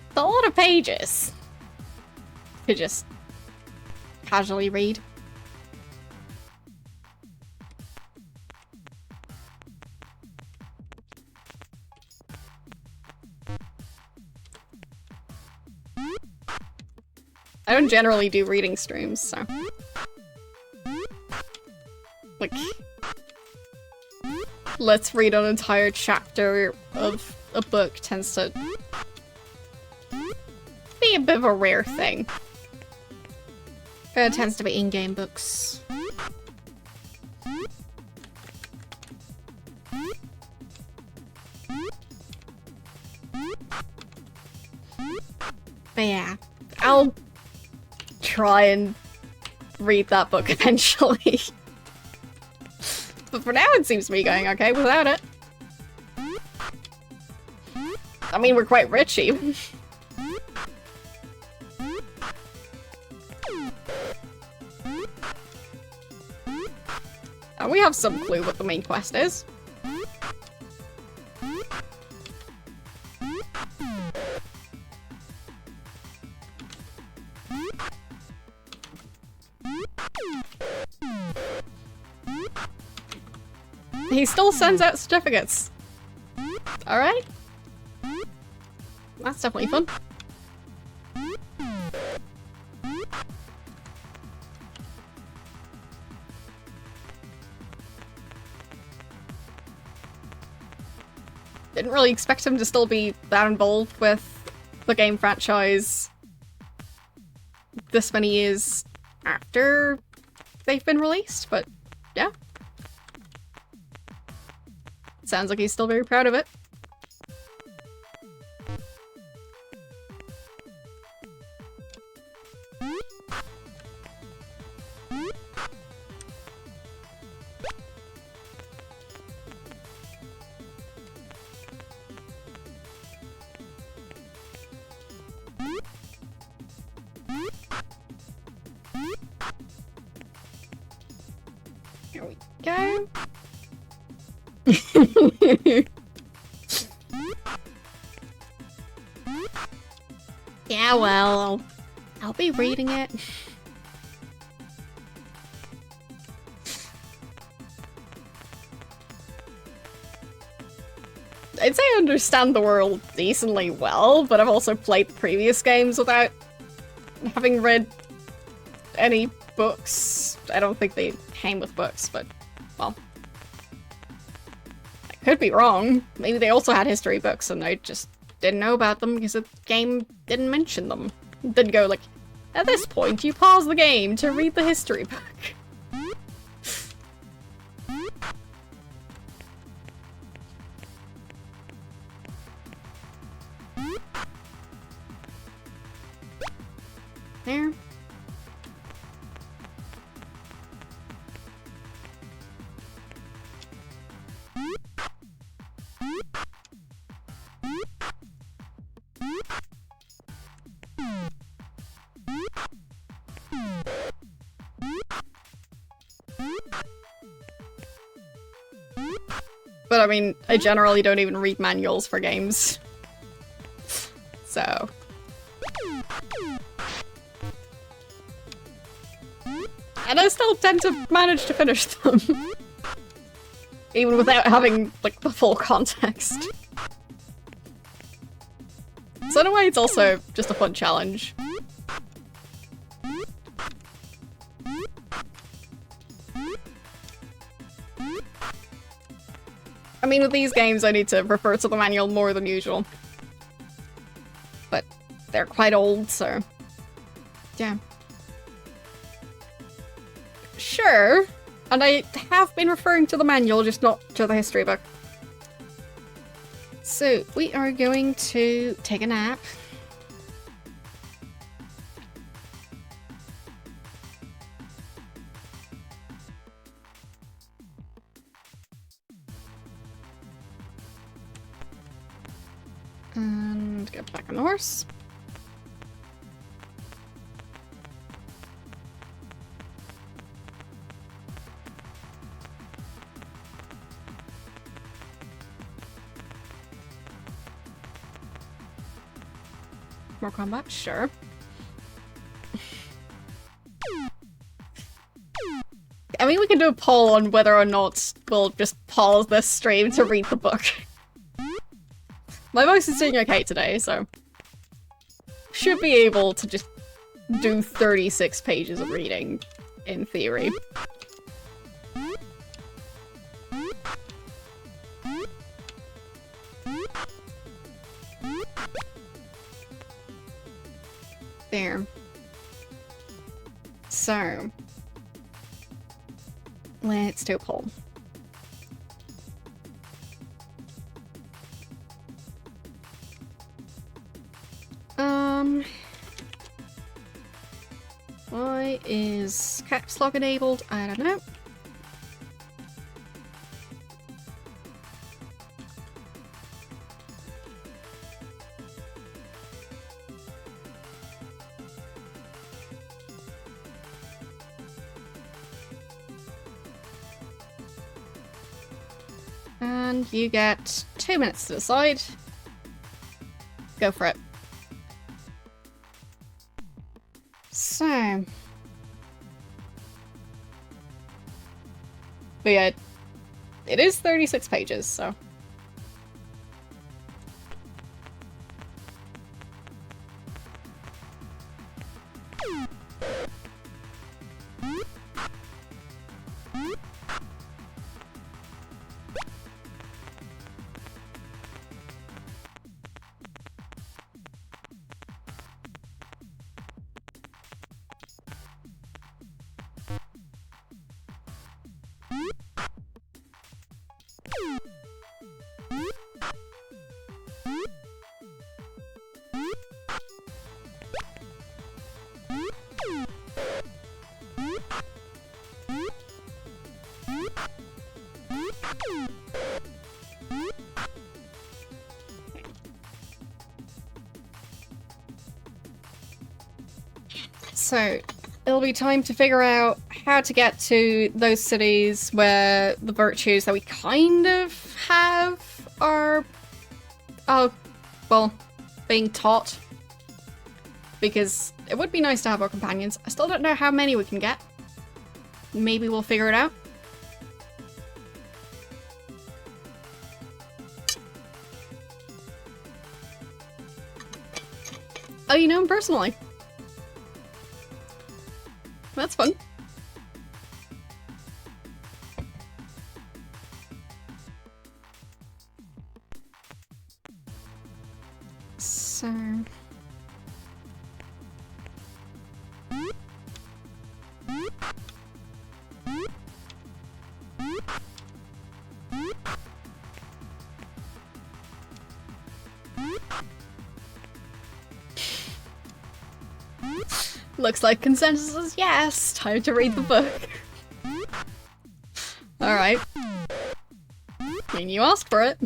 it's a lot of pages to just casually read. I don't generally do reading streams, so... like... let's read an entire chapter of a book tends to be a bit of a rare thing. It tends to be in-game books. But yeah, I'll try and read that book eventually. But for now it seems to be going okay without it. I mean, we're quite rich even. And we have some clue what the main quest is. He still sends out certificates. Alright. That's definitely fun. Didn't really expect him to still be that involved with the game franchise this many years after they've been released, but yeah. Sounds like he's still very proud of it. Here we go. Yeah, well, I'll be reading it. I'd say I understand the world decently well, but I've also played the previous games without having read any books. I don't think they came with books, but, well. I could be wrong. Maybe they also had history books and I just didn't know about them because the game didn't mention them. It didn't go like, at this point you pause the game to read the history book. There. But I mean, I generally don't even read manuals for games. So... And I still tend to manage to finish them. Even without having, like, the full context. So in a way, it's also just a fun challenge. I mean, with these games, I need to refer to the manual more than usual. But they're quite old, so... yeah. Sure. And I have been referring to the manual, just not to the history book. So, we are going to take a nap. And get back on the horse. More combat? Sure. I mean, we can do a poll on whether or not we'll just pause this stream to read the book. My voice is doing okay today, so... should be able to just do 36 pages of reading, in theory. There. So... let's do a poll. Why is caps lock enabled? I don't know. And you get 2 minutes to decide. Go for it. So... but yeah, it is 36 pages, so... So, it'll be time to figure out how to get to those cities where the virtues that we kind of have are, well, being taught. Because it would be nice to have our companions. I still don't know how many we can get. Maybe we'll figure it out. Oh, you know him personally. That's fun. So... looks like consensus is yes. Time to read the book. Alright. I mean, you asked for it.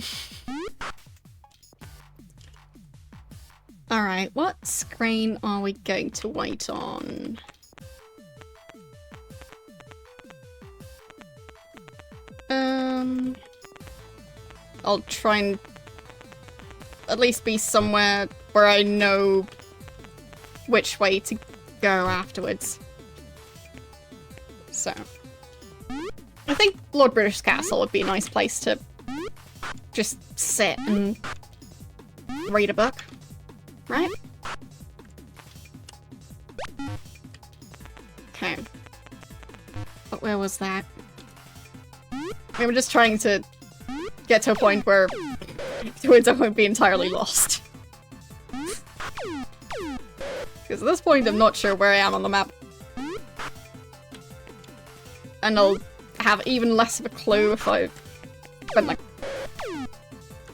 Alright, what screen are we going to wait on? I'll try and at least be somewhere where I know which way to go afterwards. So, I think Lord British Castle would be a nice place to just sit and read a book, right? Okay. But where was that? I'm just trying to get to a point where afterwards I won't be entirely lost. Because at this point I'm not sure where I am on the map. And I'll have even less of a clue if I spend like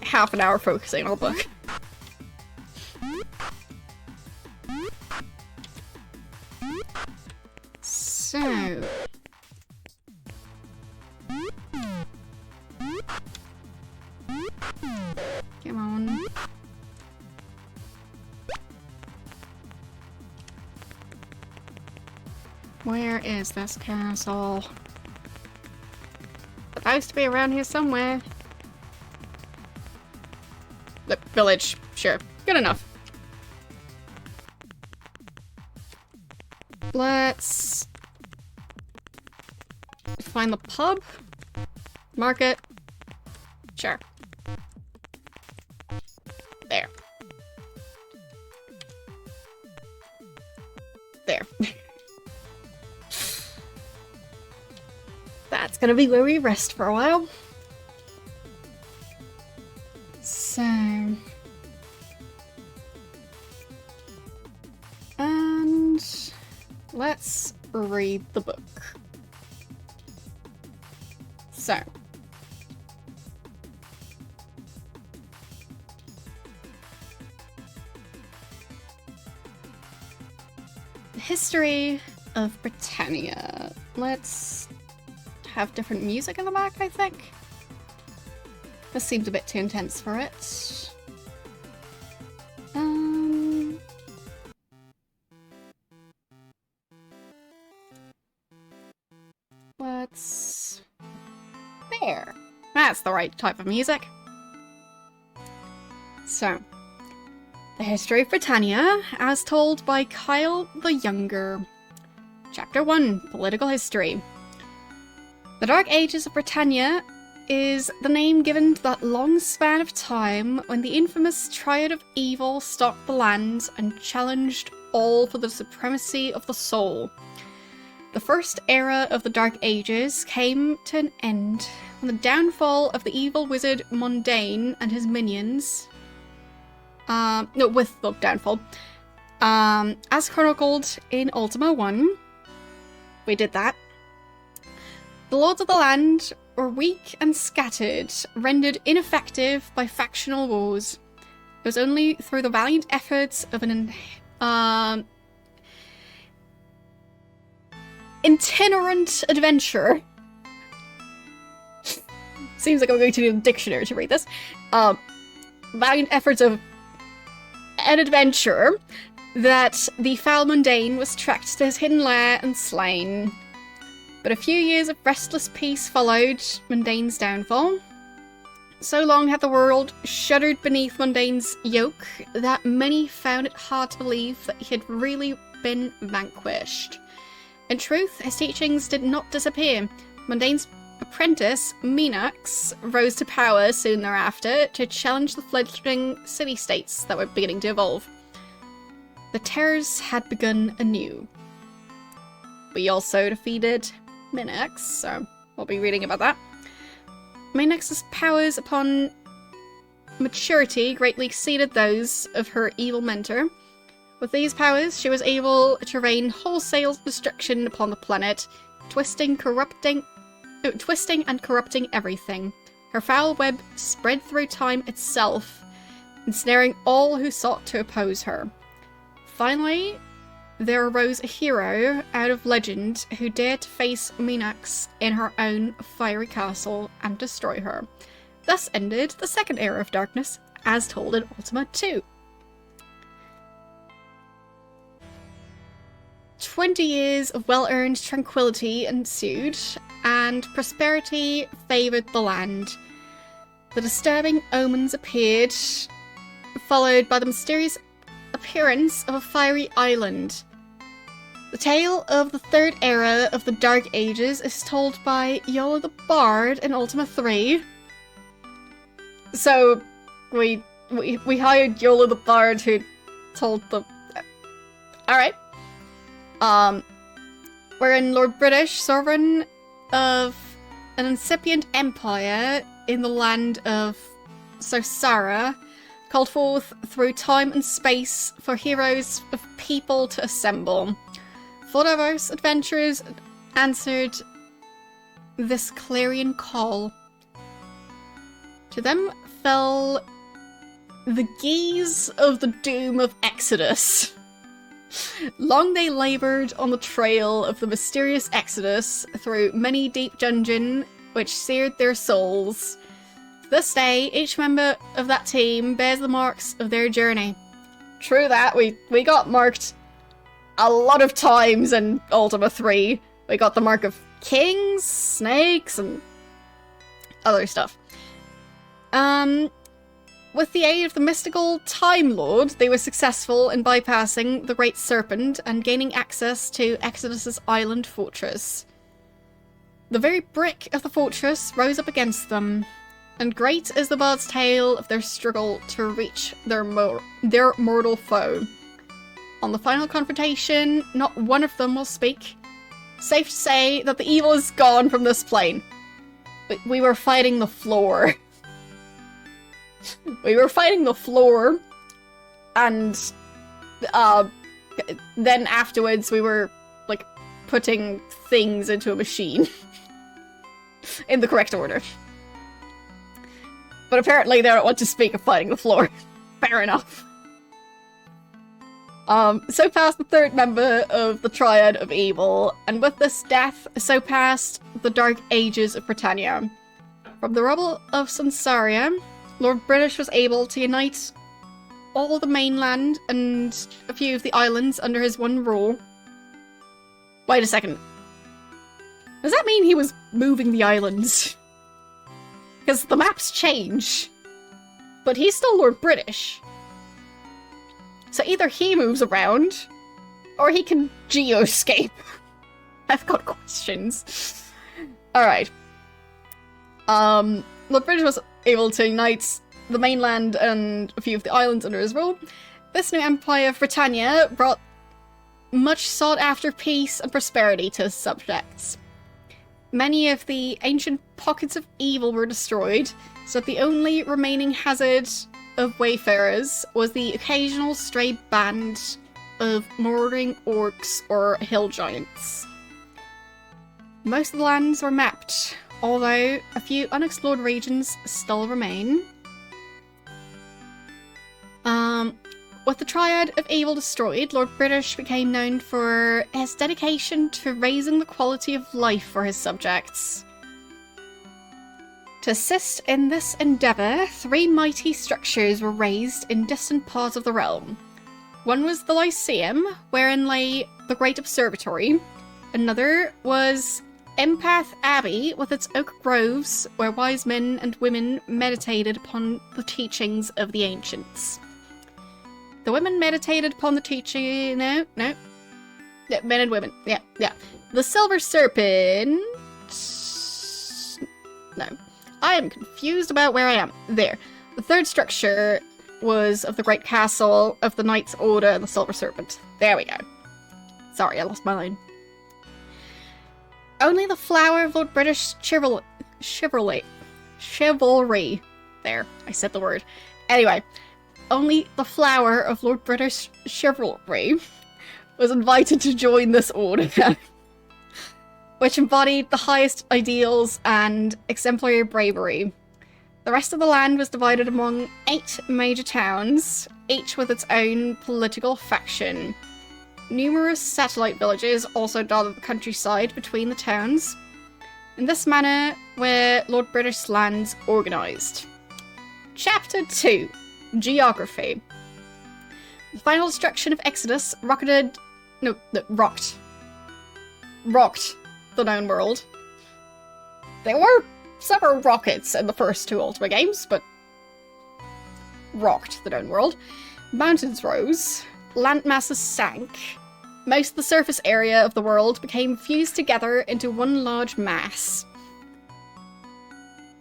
half an hour focusing on a book. So... come on. Where is this castle? Supposed to be around here somewhere. Look, village. Sure. Good enough. Let's find the pub. Market. Sure. There. There. That's gonna be where we rest for a while. So... and... let's read the book. So... the history of Britannia. Let's have different music in the back, I think. This seems a bit too intense for it. Let's... there. That's the right type of music. So, the history of Britannia, as told by Kyle the Younger. Chapter 1, Political History. The Dark Ages of Britannia is the name given to that long span of time when the infamous Triad of Evil stalked the land and challenged all for the supremacy of the soul. The first era of the Dark Ages came to an end when the downfall of the evil wizard Mundane and his minions... with the downfall. As chronicled in Ultima 1, we did that. The lords of the land were weak and scattered, rendered ineffective by factional wars. It was only through the valiant efforts of an itinerant adventurer. Seems like I'm going to need a dictionary to read this. Valiant efforts of an adventurer that the foul Mundane was tracked to his hidden lair and slain. But a few years of restless peace followed Mundane's downfall. So long had the world shuddered beneath Mundane's yoke that many found it hard to believe that he had really been vanquished. In truth, his teachings did not disappear. Mundane's apprentice, Minax, rose to power soon thereafter to challenge the fledgling city-states that were beginning to evolve. The terrors had begun anew. We also defeated Minax, so we'll be reading about that. Minax's powers upon maturity greatly exceeded those of her evil mentor. With these powers, she was able to rain wholesale destruction upon the planet, twisting and corrupting everything. Her foul web spread through time itself, ensnaring all who sought to oppose her. Finally, there arose a hero out of legend who dared to face Minax in her own fiery castle and destroy her. Thus ended the second era of darkness, as told in Ultima 2. 20 years of well-earned tranquility ensued, and prosperity favoured the land. the disturbing omens appeared, followed by the mysterious appearance of a fiery island. The tale of the third era of the Dark Ages is told by Yola the Bard in Ultima 3. So, we hired Yola the Bard who told the... Alright. Wherein Lord British, sovereign of an incipient empire in the land of Sosara, called forth through time and space for heroes of people to assemble. For diverse adventurers answered this clarion call. To them fell the gaze of the doom of Exodus. Long they laboured on the trail of the mysterious Exodus through many deep dungeon which seared their souls. To this day, each member of that team bears the marks of their journey. True that, we got marked a lot of times in Ultima 3. We got the mark of kings, snakes, and other stuff. With the aid of the mystical Time Lord, they were successful in bypassing the Great Serpent and gaining access to Exodus's island fortress. The very brick of the fortress rose up against them, and great is the bard's tale of their struggle to reach their mortal foe. On the final confrontation, not one of them will speak. Safe to say that the evil is gone from this plane. We were fighting the floor. We were fighting the floor, and then afterwards we were, like, putting things into a machine. In the correct order. But apparently they don't want to speak of fighting the floor. Fair enough. So passed the third member of the Triad of Evil, and with this death, so passed the Dark Ages of Britannia. From the rubble of Sansaria, Lord British was able to unite all the mainland and a few of the islands under his one rule. Wait a second. Does that mean he was moving the islands? Because the maps change. But he's still Lord British. So either he moves around, or he can geoscape. I've got questions. Alright. Lord British was able to unite the mainland and a few of the islands under his rule. This new empire of Britannia brought much sought-after peace and prosperity to his subjects. Many of the ancient pockets of evil were destroyed, so that the only remaining hazard of wayfarers was the occasional stray band of marauding orcs or hill giants. Most of the lands were mapped, although a few unexplored regions still remain. With the Triad of Evil destroyed, Lord British became known for his dedication to raising the quality of life for his subjects. To assist in this endeavour, 3 mighty structures were raised in distant parts of the realm. One was the Lyceum, wherein lay the Great Observatory. Another was Empath Abbey, with its oak groves, where wise men and women meditated upon the teachings of the ancients. The women meditated upon the teaching... No. Yeah, men and women. Yeah. The Silver Serpent... No. I am confused about where I am. There. The third structure was of the Great Castle of the Knights Order and the Silver Serpent. There we go. Sorry, I lost my line. Only the flower of Lord British chivalry. There, I said the word. Anyway, only the flower of Lord British chivalry was invited to join this order, which embodied the highest ideals and exemplary bravery. The rest of the land was divided among 8 major towns, each with its own political faction. Numerous satellite villages also dotted the countryside between the towns. In this manner were Lord British lands organised. Chapter 2. Geography. The final destruction of Exodus rocked the known world. There were several rockets in the first two Ultima games, but rocked the known world. Mountains rose, land masses sank. Most of the surface area of the world became fused together into one large mass.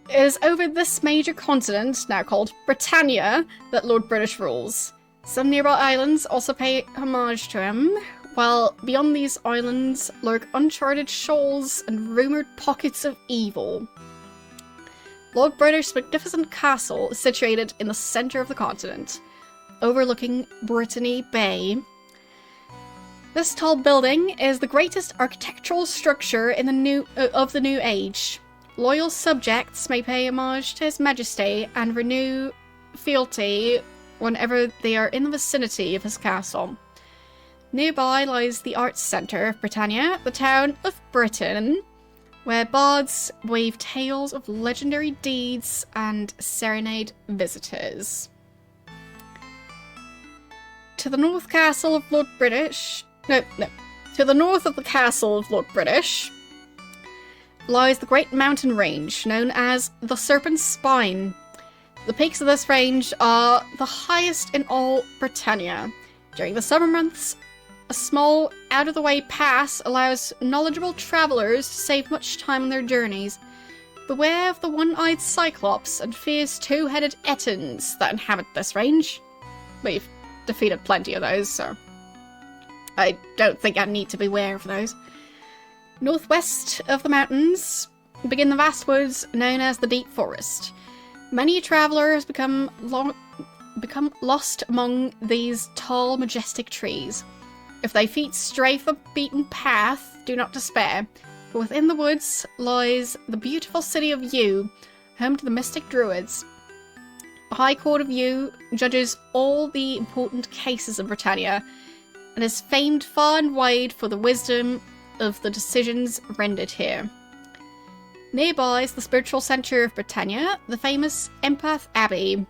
It is over this major continent, now called Britannia, that Lord British rules. Some nearby islands also pay homage to him, while beyond these islands lurk uncharted shoals and rumoured pockets of evil. Lord British's magnificent castle is situated in the centre of the continent, overlooking Brittany Bay. This tall building is the greatest architectural structure in of the New Age. Loyal subjects may pay homage to His Majesty and renew fealty whenever they are in the vicinity of his castle. Nearby lies the arts centre of Britannia, the town of Britain, where bards weave tales of legendary deeds and serenade visitors. To the north castle of Lord British... To the north of the castle of Lord British lies the great mountain range known as the Serpent's Spine. The peaks of this range are the highest in all Britannia. During the summer months, a small, out-of-the-way pass allows knowledgeable travellers to save much time on their journeys. Beware of the one-eyed Cyclops and fierce two-headed Ettins that inhabit this range. We've defeated plenty of those, so I don't think I need to beware of those. Northwest of the mountains begin the vast woods known as the Deep Forest. Many travellers become lost among these tall, majestic trees. If thy feet stray from the beaten path, do not despair, for within the woods lies the beautiful city of Yew, home to the mystic druids. The High Court of Yew judges all the important cases of Britannia, and is famed far and wide for the wisdom of the decisions rendered here. Nearby is the spiritual centre of Britannia, the famous Empath Abbey.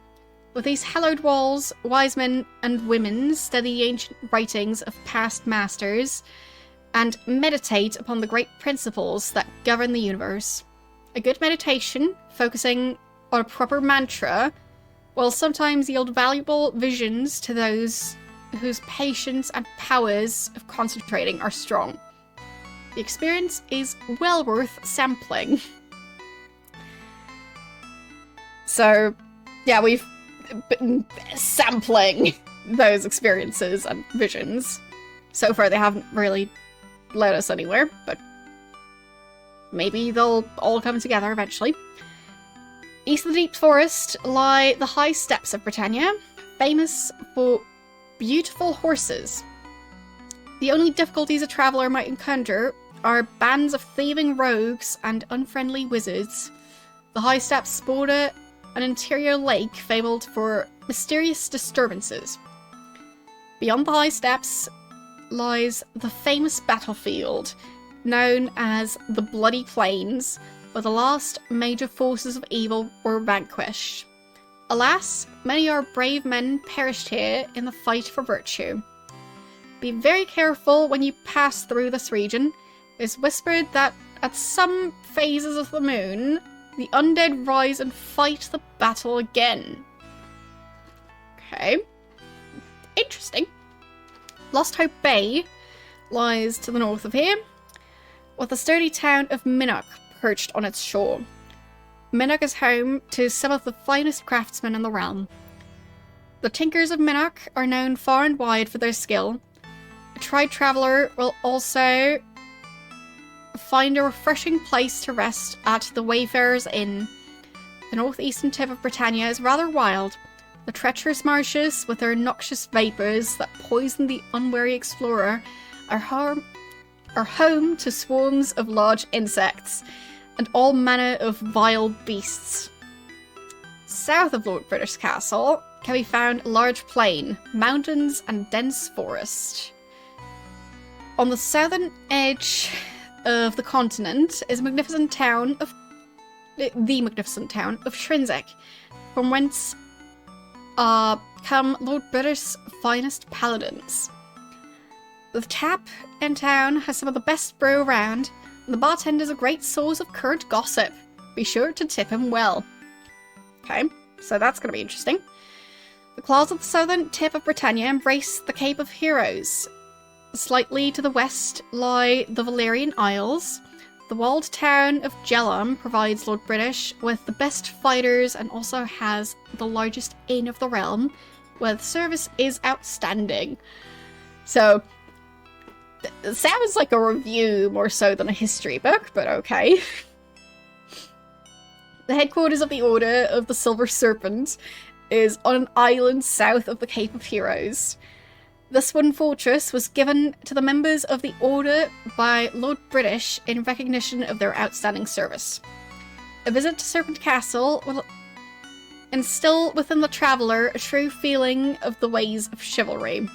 With these hallowed walls, wise men and women study the ancient writings of past masters and meditate upon the great principles that govern the universe. A good meditation, focusing on a proper mantra, will sometimes yield valuable visions to those whose patience and powers of concentrating are strong. The experience is well worth sampling. So, yeah, we've been sampling those experiences and visions. So far, they haven't really led us anywhere, but maybe they'll all come together eventually. East of the Deep Forest lie the high steppes of Britannia, famous for beautiful horses. The only difficulties a traveller might encounter are bands of thieving rogues and unfriendly wizards. The high steppes border an interior lake fabled for mysterious disturbances. Beyond the high steppes lies the famous battlefield, known as the Bloody Plains, where the last major forces of evil were vanquished. Alas, many of our brave men perished here in the fight for virtue. Be very careful when you pass through this region. It is whispered that at some phases of the moon, the undead rise and fight the battle again. Okay. Interesting. Lost Hope Bay lies to the north of here, with the sturdy town of Minnoch perched on its shore. Minnoch is home to some of the finest craftsmen in the realm. The Tinkers of Minnoch are known far and wide for their skill. A tried traveller will also find a refreshing place to rest at the Wayfarer's Inn. The northeastern tip of Britannia is rather wild. The treacherous marshes, with their noxious vapours that poison the unwary explorer, are home to swarms of large insects and all manner of vile beasts. South of Lord British Castle can be found a large plain, mountains and dense forest. On the southern edge of the continent is the magnificent town of Shrinzek, from whence come Lord British's finest paladins. The tap in town has some of the best brew around, and the bartenders a great source of current gossip. Be sure to tip him well. Okay, so that's going to be interesting. The claws of the southern tip of Britannia embrace the Cape of Heroes. Slightly to the west lie the Valerian Isles. The walled town of Gellam provides Lord British with the best fighters and also has the largest inn of the realm, where the service is outstanding. So, it sounds like a review more so than a history book, but okay. The headquarters of the Order of the Silver Serpent is on an island south of the Cape of Heroes. This one fortress was given to the members of the Order by Lord British in recognition of their outstanding service. A visit to Serpent Castle will instill within the traveller a true feeling of the ways of chivalry.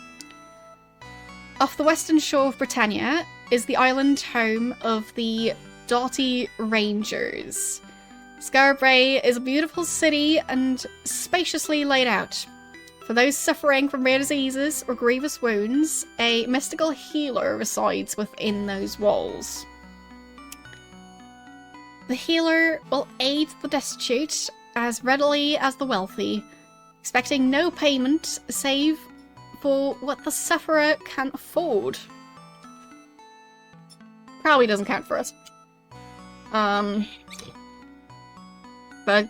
Off the western shore of Britannia is the island home of the Doughty Rangers. Scarborough is a beautiful city and spaciously laid out. For those suffering from rare diseases or grievous wounds, a mystical healer resides within those walls. The healer will aid the destitute as readily as the wealthy, expecting no payment save for what the sufferer can afford. Probably doesn't count for us. But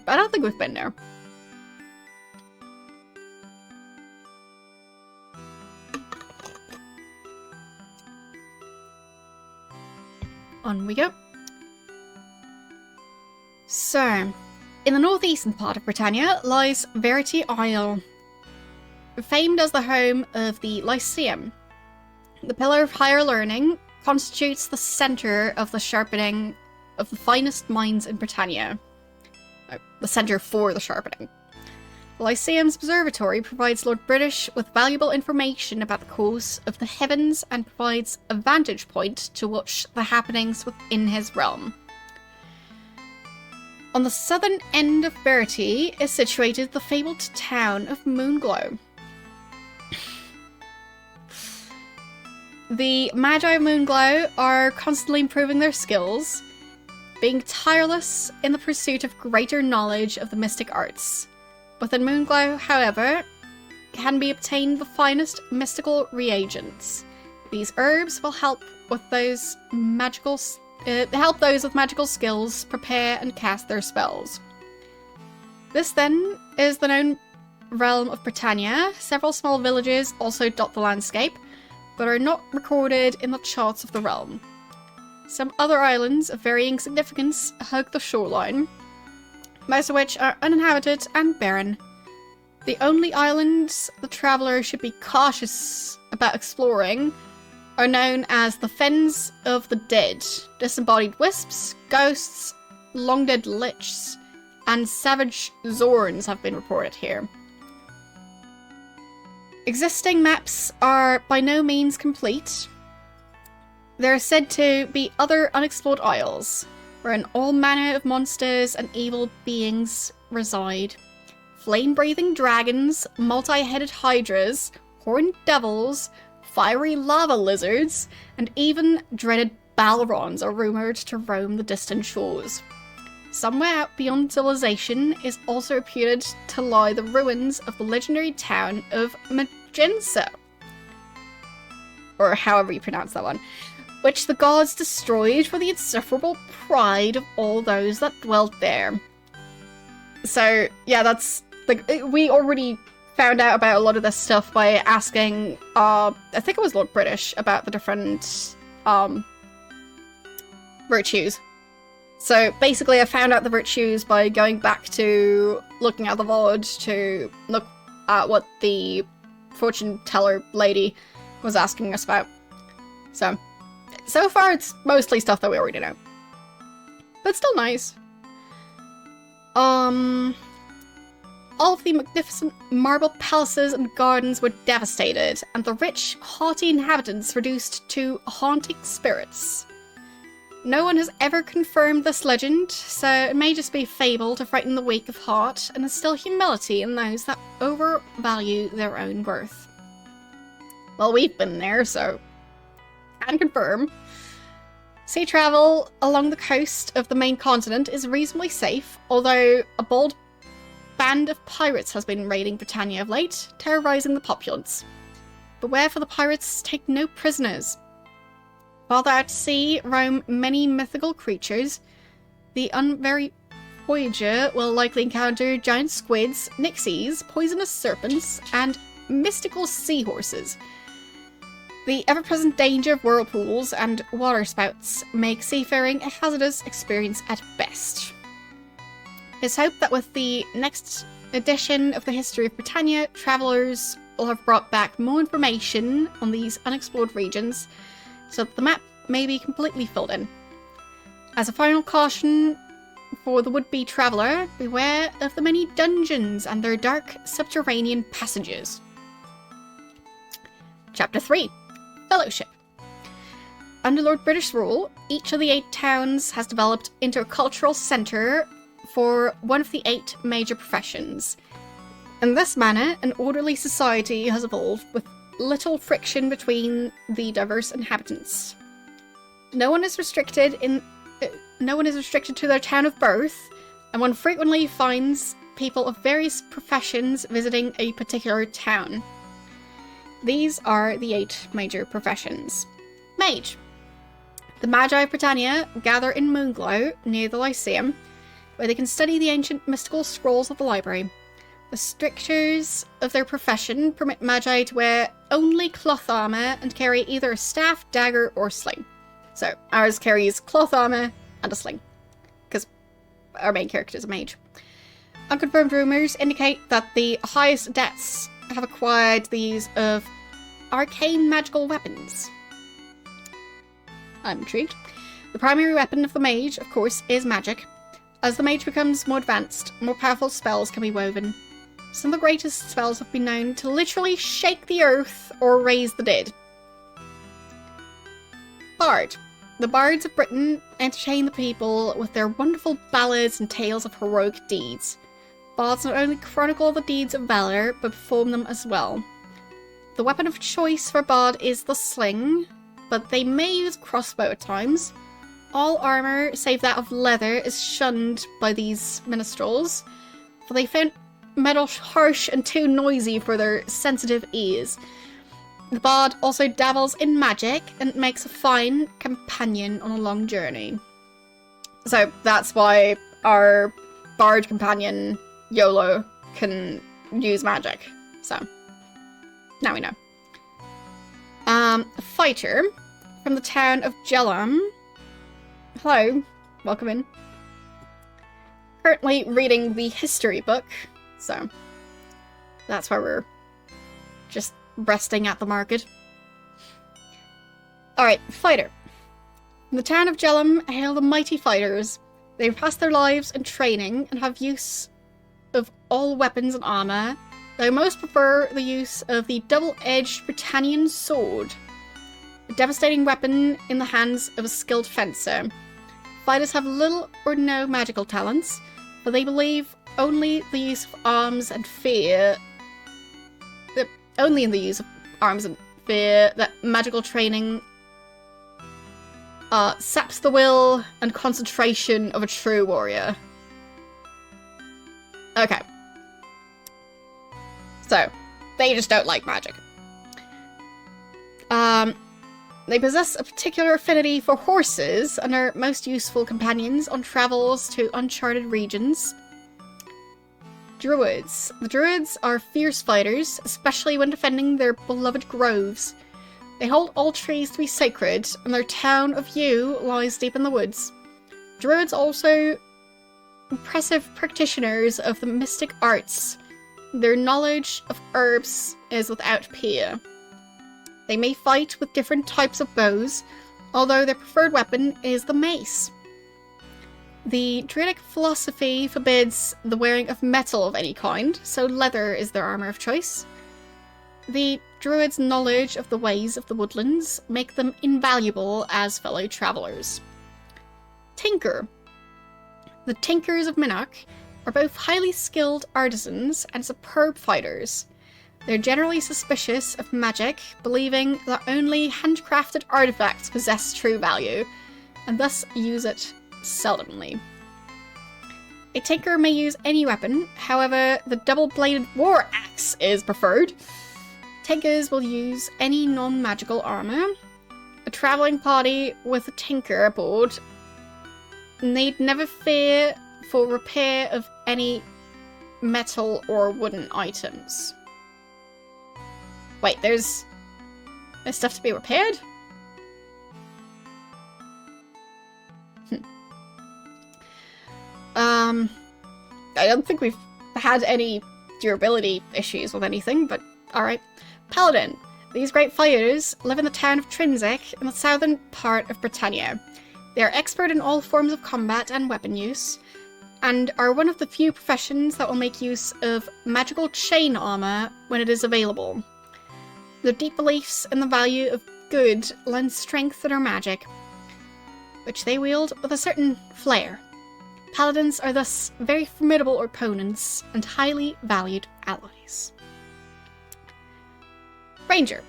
I don't think we've been there. On we go. So, in the northeastern part of Britannia lies Verity Isle, famed as the home of the Lyceum. The pillar of higher learning constitutes the centre of the sharpening of the finest minds in Britannia. The centre for the sharpening. The Lyceum's observatory provides Lord British with valuable information about the course of the heavens and provides a vantage point to watch the happenings within his realm. On the southern end of Verity is situated the fabled town of Moonglow. The Magi of Moonglow are constantly improving their skills, being tireless in the pursuit of greater knowledge of the mystic arts. Within Moonglow, however, can be obtained the finest mystical reagents. These herbs will help with those with magical skills prepare and cast their spells. This then is the known realm of Britannia. Several small villages also dot the landscape, but are not recorded in the charts of the realm. Some other islands of varying significance hug the shoreline, most of which are uninhabited and barren. The only islands the traveller should be cautious about exploring are known as the Fens of the Dead. Disembodied wisps, ghosts, long-dead lichs, and savage zorns have been reported here. Existing maps are by no means complete. There are said to be other unexplored isles, wherein all manner of monsters and evil beings reside. Flame-breathing dragons, multi-headed hydras, horned devils, fiery lava lizards, and even dreaded balrons are rumoured to roam the distant shores. Somewhere out beyond civilization is also reputed to lie the ruins of the legendary town of Magensa, or however you pronounce that one, which the gods destroyed for the insufferable pride of all those that dwelt there. So, yeah, that's, like, we already found out about a lot of this stuff by asking, I think it was Lord British, about the different, virtues. So, basically, I found out the virtues by going back to looking at the VOD to look at what the fortune teller lady was asking us about. So far it's mostly stuff that we already know. But still nice. All of the magnificent marble palaces and gardens were devastated, and the rich, haughty inhabitants reduced to haunting spirits. No one has ever confirmed this legend, so it may just be a fable to frighten the weak of heart, and instill humility in those that overvalue their own worth. Well, we've been there, so can confirm. Sea travel along the coast of the main continent is reasonably safe, although a bold band of pirates has been raiding Britannia of late, terrorizing the populace. Beware, for the pirates take no prisoners. While they're at sea roam many mythical creatures, the unwary voyager will likely encounter giant squids, nixies, poisonous serpents, and mystical seahorses. The ever-present danger of whirlpools and waterspouts make seafaring a hazardous experience at best. It's hoped that with the next edition of the History of Britannia, travellers will have brought back more information on these unexplored regions, so that the map may be completely filled in. As a final caution for the would-be traveller, beware of the many dungeons and their dark subterranean passages. Chapter 3. Fellowship. Under Lord British rule, each of the 8 towns has developed into a cultural centre for one of the 8 major professions. In this manner, an orderly society has evolved with little friction between the diverse inhabitants. No one is restricted to their town of birth, and one frequently finds people of various professions visiting a particular town. These are the 8 major professions. Mage. The Magi of Britannia gather in Moonglow, near the Lyceum, where they can study the ancient mystical scrolls of the library. The strictures of their profession permit Magi to wear only cloth armour and carry either a staff, dagger, or sling. So, ours carries cloth armour and a sling, because our main character is a mage. Unconfirmed rumours indicate that the highest adepts have acquired the use of arcane magical weapons. I'm intrigued. The primary weapon of the mage, of course, is magic. As the mage becomes more advanced, more powerful spells can be woven. Some of the greatest spells have been known to literally shake the earth or raise the dead. Bard. The bards of Britain entertain the people with their wonderful ballads and tales of heroic deeds. Bards not only chronicle the deeds of valour, but perform them as well. The weapon of choice for bard is the sling, but they may use crossbow at times. All armour, save that of leather, is shunned by these minstrels, for they found metal harsh and too noisy for their sensitive ears. The bard also dabbles in magic and makes a fine companion on a long journey. So that's why our bard companion, YOLO, can use magic. So, now we know. A fighter from the town of Jellam. Hello, welcome in. Currently reading the history book, so that's why we're just resting at the market. Alright, fighter. From the town of Jellam hail the mighty fighters. They pass their lives in training and have use of all weapons and armour, though most prefer the use of the double-edged Britannian sword, a devastating weapon in the hands of a skilled fencer. Fighters have little or no magical talents, but they believe only in the use of arms and fear that magical training saps the will and concentration of a true warrior. Okay. So, they just don't like magic. They possess a particular affinity for horses and are most useful companions on travels to uncharted regions. Druids. The druids are fierce fighters, especially when defending their beloved groves. They hold all trees to be sacred, and their town of Yew lies deep in the woods. Druids also impressive practitioners of the mystic arts. Their knowledge of herbs is without peer. They may fight with different types of bows, although their preferred weapon is the mace. The Druidic philosophy forbids the wearing of metal of any kind, so leather is their armour of choice. The Druids' knowledge of the ways of the woodlands make them invaluable as fellow travellers. Tinker. The Tinkers of Minnoch are both highly skilled artisans and superb fighters. They're generally suspicious of magic, believing that only handcrafted artifacts possess true value, and thus use it seldomly. A tinker may use any weapon, however, the double-bladed war axe is preferred. Tinkers will use any non-magical armor. A traveling party with a tinker aboard need never fear for repair of any metal or wooden items. Wait, there's stuff to be repaired? I don't think we've had any durability issues with anything, but alright. Paladin. These great fighters live in the town of Trinzic in the southern part of Britannia. They are expert in all forms of combat and weapon use, and are one of the few professions that will make use of magical chain armor when it is available. Their deep beliefs in the value of good lend strength to their magic, which they wield with a certain flair. Paladins are thus very formidable opponents and highly valued allies. Ranger.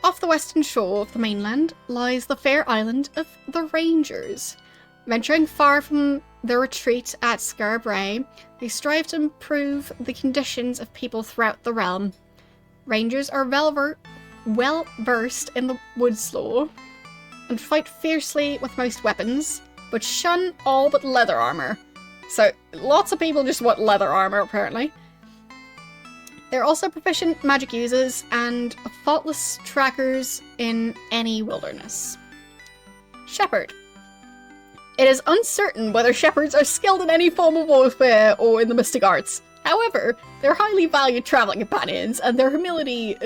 Off the western shore of the mainland lies the fair island of the Rangers. Venturing far from their retreat at Scarbray, they strive to improve the conditions of people throughout the realm. Rangers are well versed in the woods lore and fight fiercely with most weapons, but shun all but leather armor. So, lots of people just want leather armor, apparently. They're also proficient magic users and faultless trackers in any wilderness. Shepherd. It is uncertain whether shepherds are skilled in any form of warfare or in the mystic arts. However, they're highly valued traveling companions, and their humility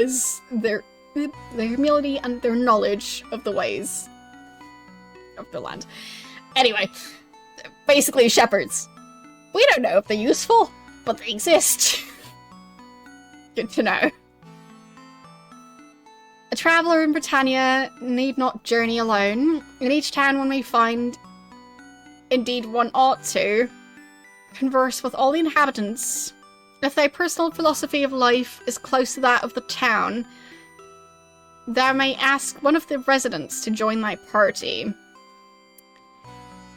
and their knowledge of the ways of the land. Anyway, basically shepherds. We don't know if they're useful, but they exist. Good to know. A traveller in Britannia need not journey alone. In each town one may find, indeed one ought to, converse with all the inhabitants. If their personal philosophy of life is close to that of the town, thou may ask one of the residents to join thy party.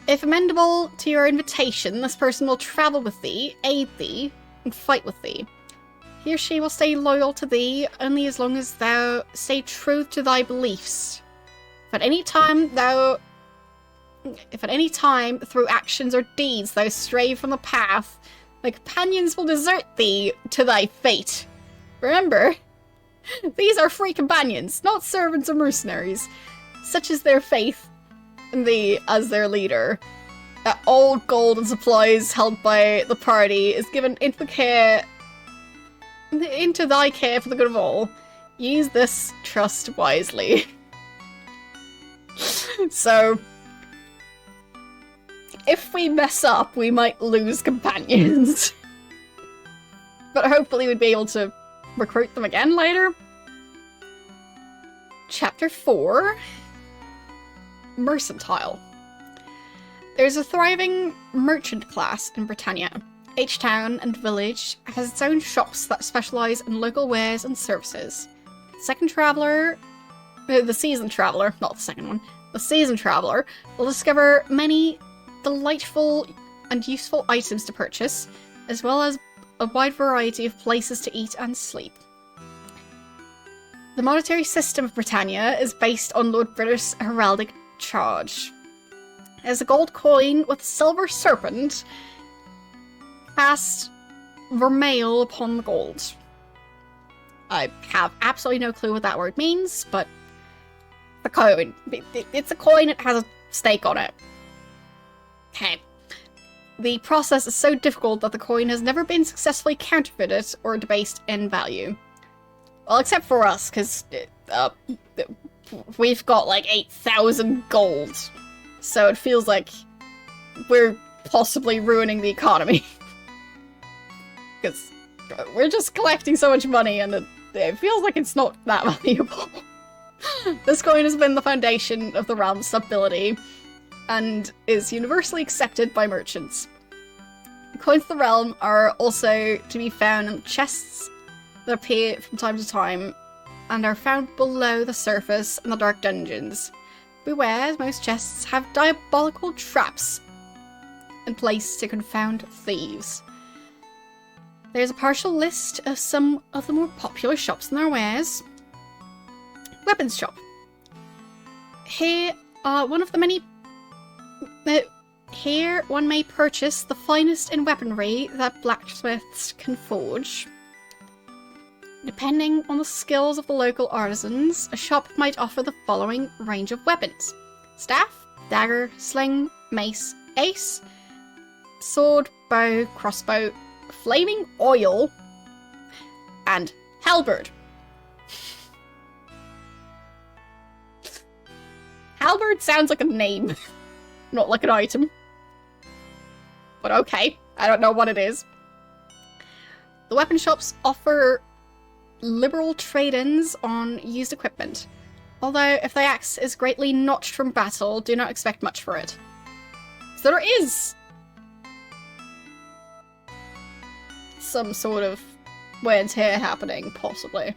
If amenable to your invitation, this person will travel with thee, aid thee, and fight with thee. He or she will stay loyal to thee only as long as thou stay true to thy beliefs. If at any time through actions or deeds thou stray from the path, thy companions will desert thee to thy fate. Remember, these are free companions, not servants or mercenaries. Such is their faith in thee as their leader. All gold and supplies held by the party is given into thy care for the good of all. Use this trust wisely. So, if we mess up, we might lose companions. But hopefully we'd be able to recruit them again later. Chapter 4. Mercantile. There's a thriving merchant class in Britannia. Each town and village has its own shops that specialise in local wares and services. The seasoned traveller, will discover many delightful and useful items to purchase, as well as a wide variety of places to eat and sleep. The monetary system of Britannia is based on Lord British heraldic charge. As a gold coin with a silver serpent cast vermeil upon the gold. I have absolutely no clue what that word means, but the coin. It's a coin, it has a stake on it. Okay. The process is so difficult that the coin has never been successfully counterfeited or debased in value. Well, except for us, because we've got like 8,000 gold. So it feels like we're possibly ruining the economy. Because we're just collecting so much money and it feels like it's not that valuable. This coin has been the foundation of the realm's stability and is universally accepted by merchants. Coins of the realm are also to be found in chests that appear from time to time and are found below the surface in the dark dungeons. beware, most chests have diabolical traps in place to confound thieves. There's a partial list of some of the more popular shops and their wares. Weapons shop. Here are one of the many... Here one may purchase the finest in weaponry that blacksmiths can forge. Depending on the skills of the local artisans, a shop might offer the following range of weapons: staff, dagger, sling, mace, ace, sword, bow, crossbow, flaming oil, and halberd. Halberd sounds like a name, not like an item. But okay, I don't know what it is. The weapon shops offer liberal trade-ins on used equipment, although if the axe is greatly notched from battle, do not expect much for it. So there is some sort of wear and tear happening, possibly.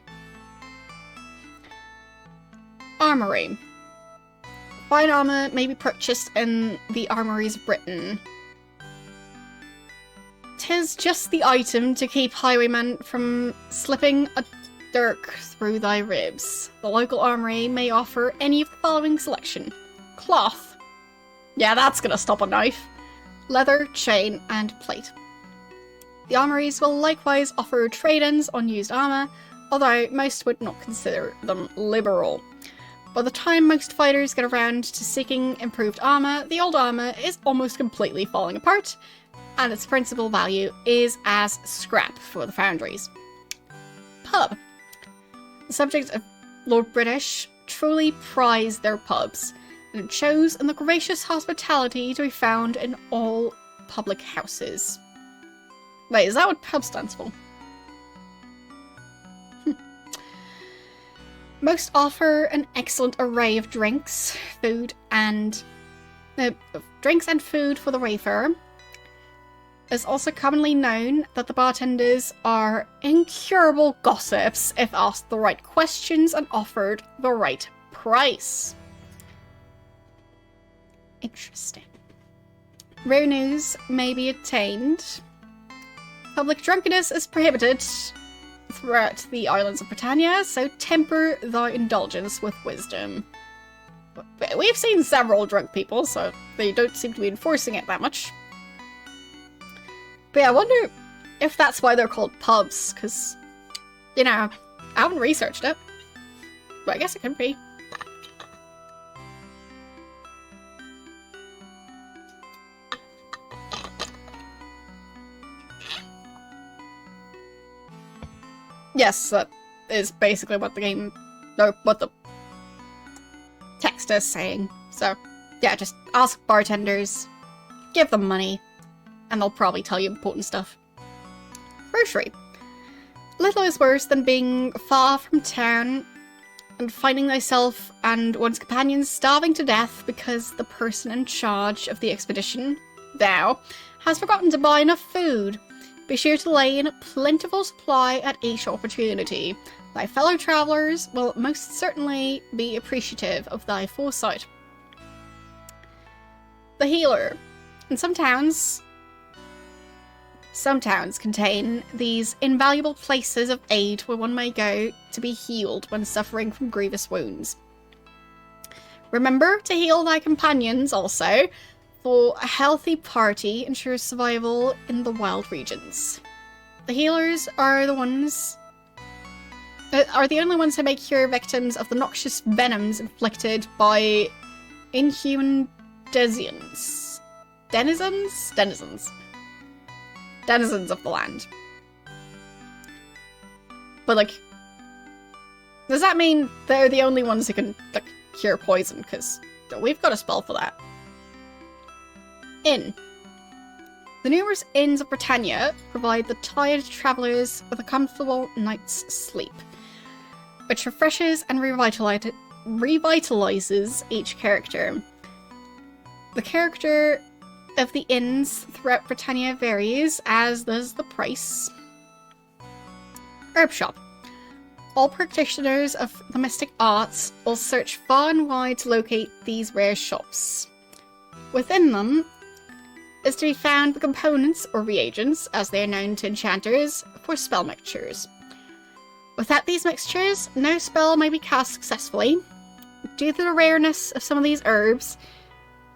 Armory. Fine armor may be purchased in the armories of Britain. 'Tis just the item to keep highwaymen from slipping a dirk through thy ribs. The local armory may offer any of the following selection: cloth. Yeah, that's gonna stop a knife. Leather, chain, and plate. The armories will likewise offer trade-ins on used armor, although most would not consider them liberal. By the time most fighters get around to seeking improved armor, the old armor is almost completely falling apart, and its principal value is as scrap for the foundries. Pub. The subjects of Lord British truly prize their pubs, and it shows in the gracious hospitality to be found in all public houses. Wait, is that what pub stands for? Most offer an excellent array of drinks, and food for the wayfarer. It's also commonly known that the bartenders are incurable gossips if asked the right questions and offered the right price. Interesting. Rare news may be attained. Public drunkenness is prohibited throughout the islands of Britannia, so temper thy indulgence with wisdom. But we've seen several drunk people, so they don't seem to be enforcing it that much. But yeah, I wonder if that's why they're called pubs, because, you know, I haven't researched it. But I guess it could be. Yes, that is basically what the game, or what the text is saying. So, yeah, just ask bartenders, give them money, and they'll probably tell you important stuff. Grocery. Little is worse than being far from town and finding thyself and one's companions starving to death because the person in charge of the expedition, thou, has forgotten to buy enough food. Be sure to lay in a plentiful supply at each opportunity. Thy fellow travellers will most certainly be appreciative of thy foresight. The healer. In some towns contain these invaluable places of aid where one may go to be healed when suffering from grievous wounds. Remember to heal thy companions also, for a healthy party ensures survival in the wild regions. The healers are the only ones who may cure victims of the noxious venoms inflicted by inhuman denizens of the land. But, like, does that mean they're the only ones who can, like, cure poison? Because we've got a spell for that. Inn. The numerous inns of Britannia provide the tired travellers with a comfortable night's sleep, which refreshes and revitalizes each character. The character of the inns throughout Britannia varies, as does the price. Herb shop. All practitioners of the mystic arts will search far and wide to locate these rare shops. Within them is to be found the components or reagents, as they are known to enchanters, for spell mixtures. Without these mixtures, no spell may be cast successfully. Due to the rareness of some of these herbs,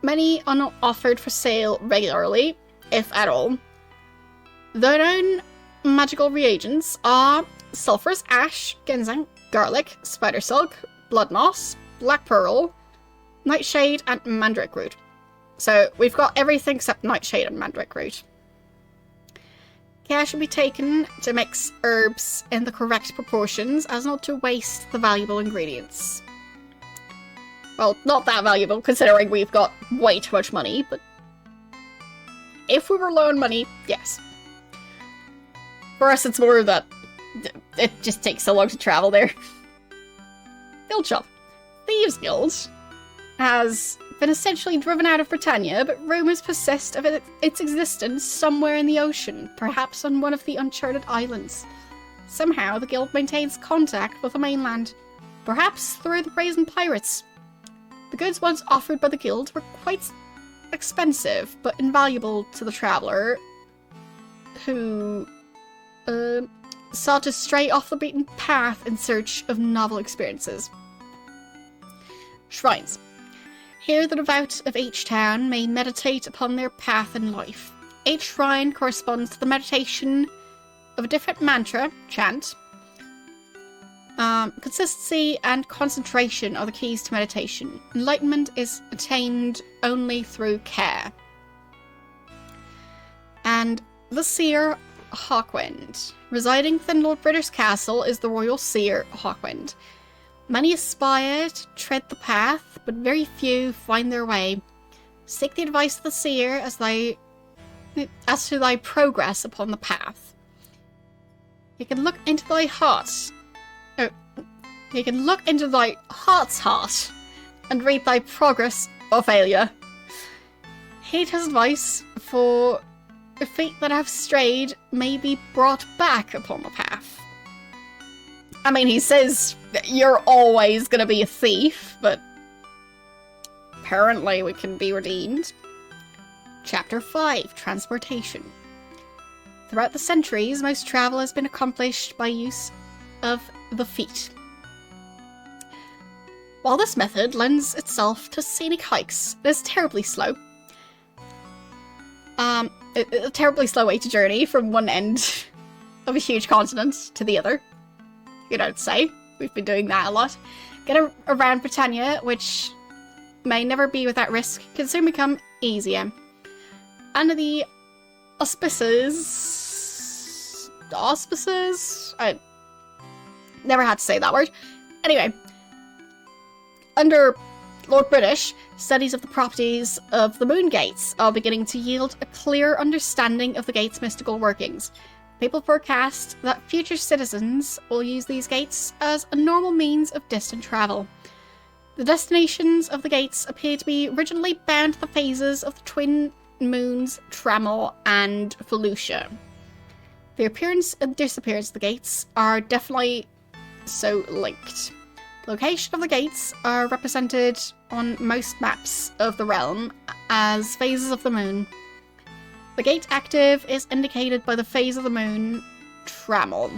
many are not offered for sale regularly, if at all. The known magical reagents are sulphurous ash, ginseng, garlic, spider silk, blood moss, black pearl, nightshade, and mandrake root. So we've got everything except nightshade and mandrake root. Care should be taken to mix herbs in the correct proportions as not to waste the valuable ingredients. Well, not that valuable considering we've got way too much money, but if we were low on money, yes. For us, it's more that it just takes so long to travel there. Guild shop. Thieves Guild has been essentially driven out of Britannia, but rumours persist of its existence somewhere in the ocean, perhaps on one of the uncharted islands. Somehow, the guild maintains contact with the mainland, perhaps through the brazen pirates. The goods once offered by the guild were quite expensive, but invaluable to the traveller, who sought to stray off the beaten path in search of novel experiences. Shrines. Here the devout of each town may meditate upon their path in life. Each shrine corresponds to the meditation of a different mantra, chant. Consistency and concentration are the keys to meditation. Enlightenment is attained only through care. And the Seer Hawkwind. Residing within Lord British Castle is the Royal Seer Hawkwind. Many aspire to tread the path, but very few find their way. Seek the advice of the seer as to thy progress upon the path. He can look into thy heart. He can look into thy heart's heart and read thy progress or failure. Heed his advice, for feet that have strayed may be brought back upon the path. I mean, he says that you're always gonna be a thief, but apparently we can be redeemed. Chapter 5, Transportation. Throughout the centuries, most travel has been accomplished by use of the feet. While this method lends itself to scenic hikes, it is terribly slow. A terribly slow way to journey from one end of a huge continent to the other. You don't say. We've been doing that a lot. Get around Britannia, which may never be without risk, can soon become easier. Under the auspices... I never had to say that word. Anyway. Under Lord British, studies of the properties of the moon gates are beginning to yield a clear understanding of the gate's mystical workings. People forecast that future citizens will use these gates as a normal means of distant travel. The destinations of the gates appear to be originally bound to the phases of the twin moons Trammel and Felucia. The appearance and disappearance of the gates are definitely so linked. The location of the gates are represented on most maps of the realm as phases of the moon. The gate active is indicated by the phase of the moon, Trammel.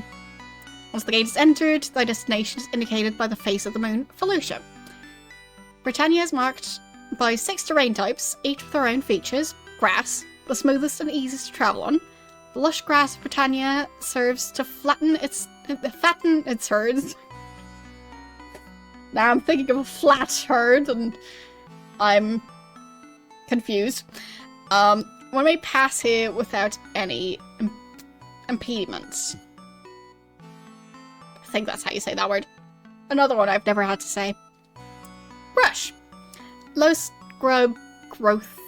Once the gate is entered, the destination is indicated by the face of the moon, Felucia. Britannia is marked by 6 terrain types, each with their own features. Grass, the smoothest and easiest to travel on. The lush grass of Britannia serves to fatten its herds. Now I'm thinking of a flat herd, and I'm confused. One may pass here without any impediments. I think that's how you say that word. Another one I've never had to say. Brush. Low scrub growth.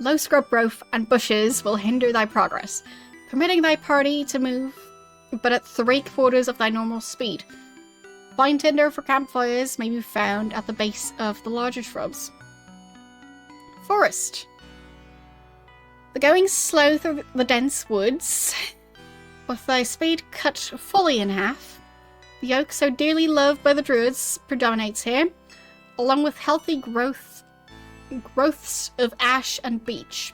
Low scrub growth and bushes will hinder thy progress, permitting thy party to move but at 3/4 of thy normal speed. Fine tinder for campfires may be found at the base of the larger shrubs. Forest. The going slow through the dense woods With thy speed cut fully in half, the oak so dearly loved by the druids predominates here, along with healthy growths of ash and beech.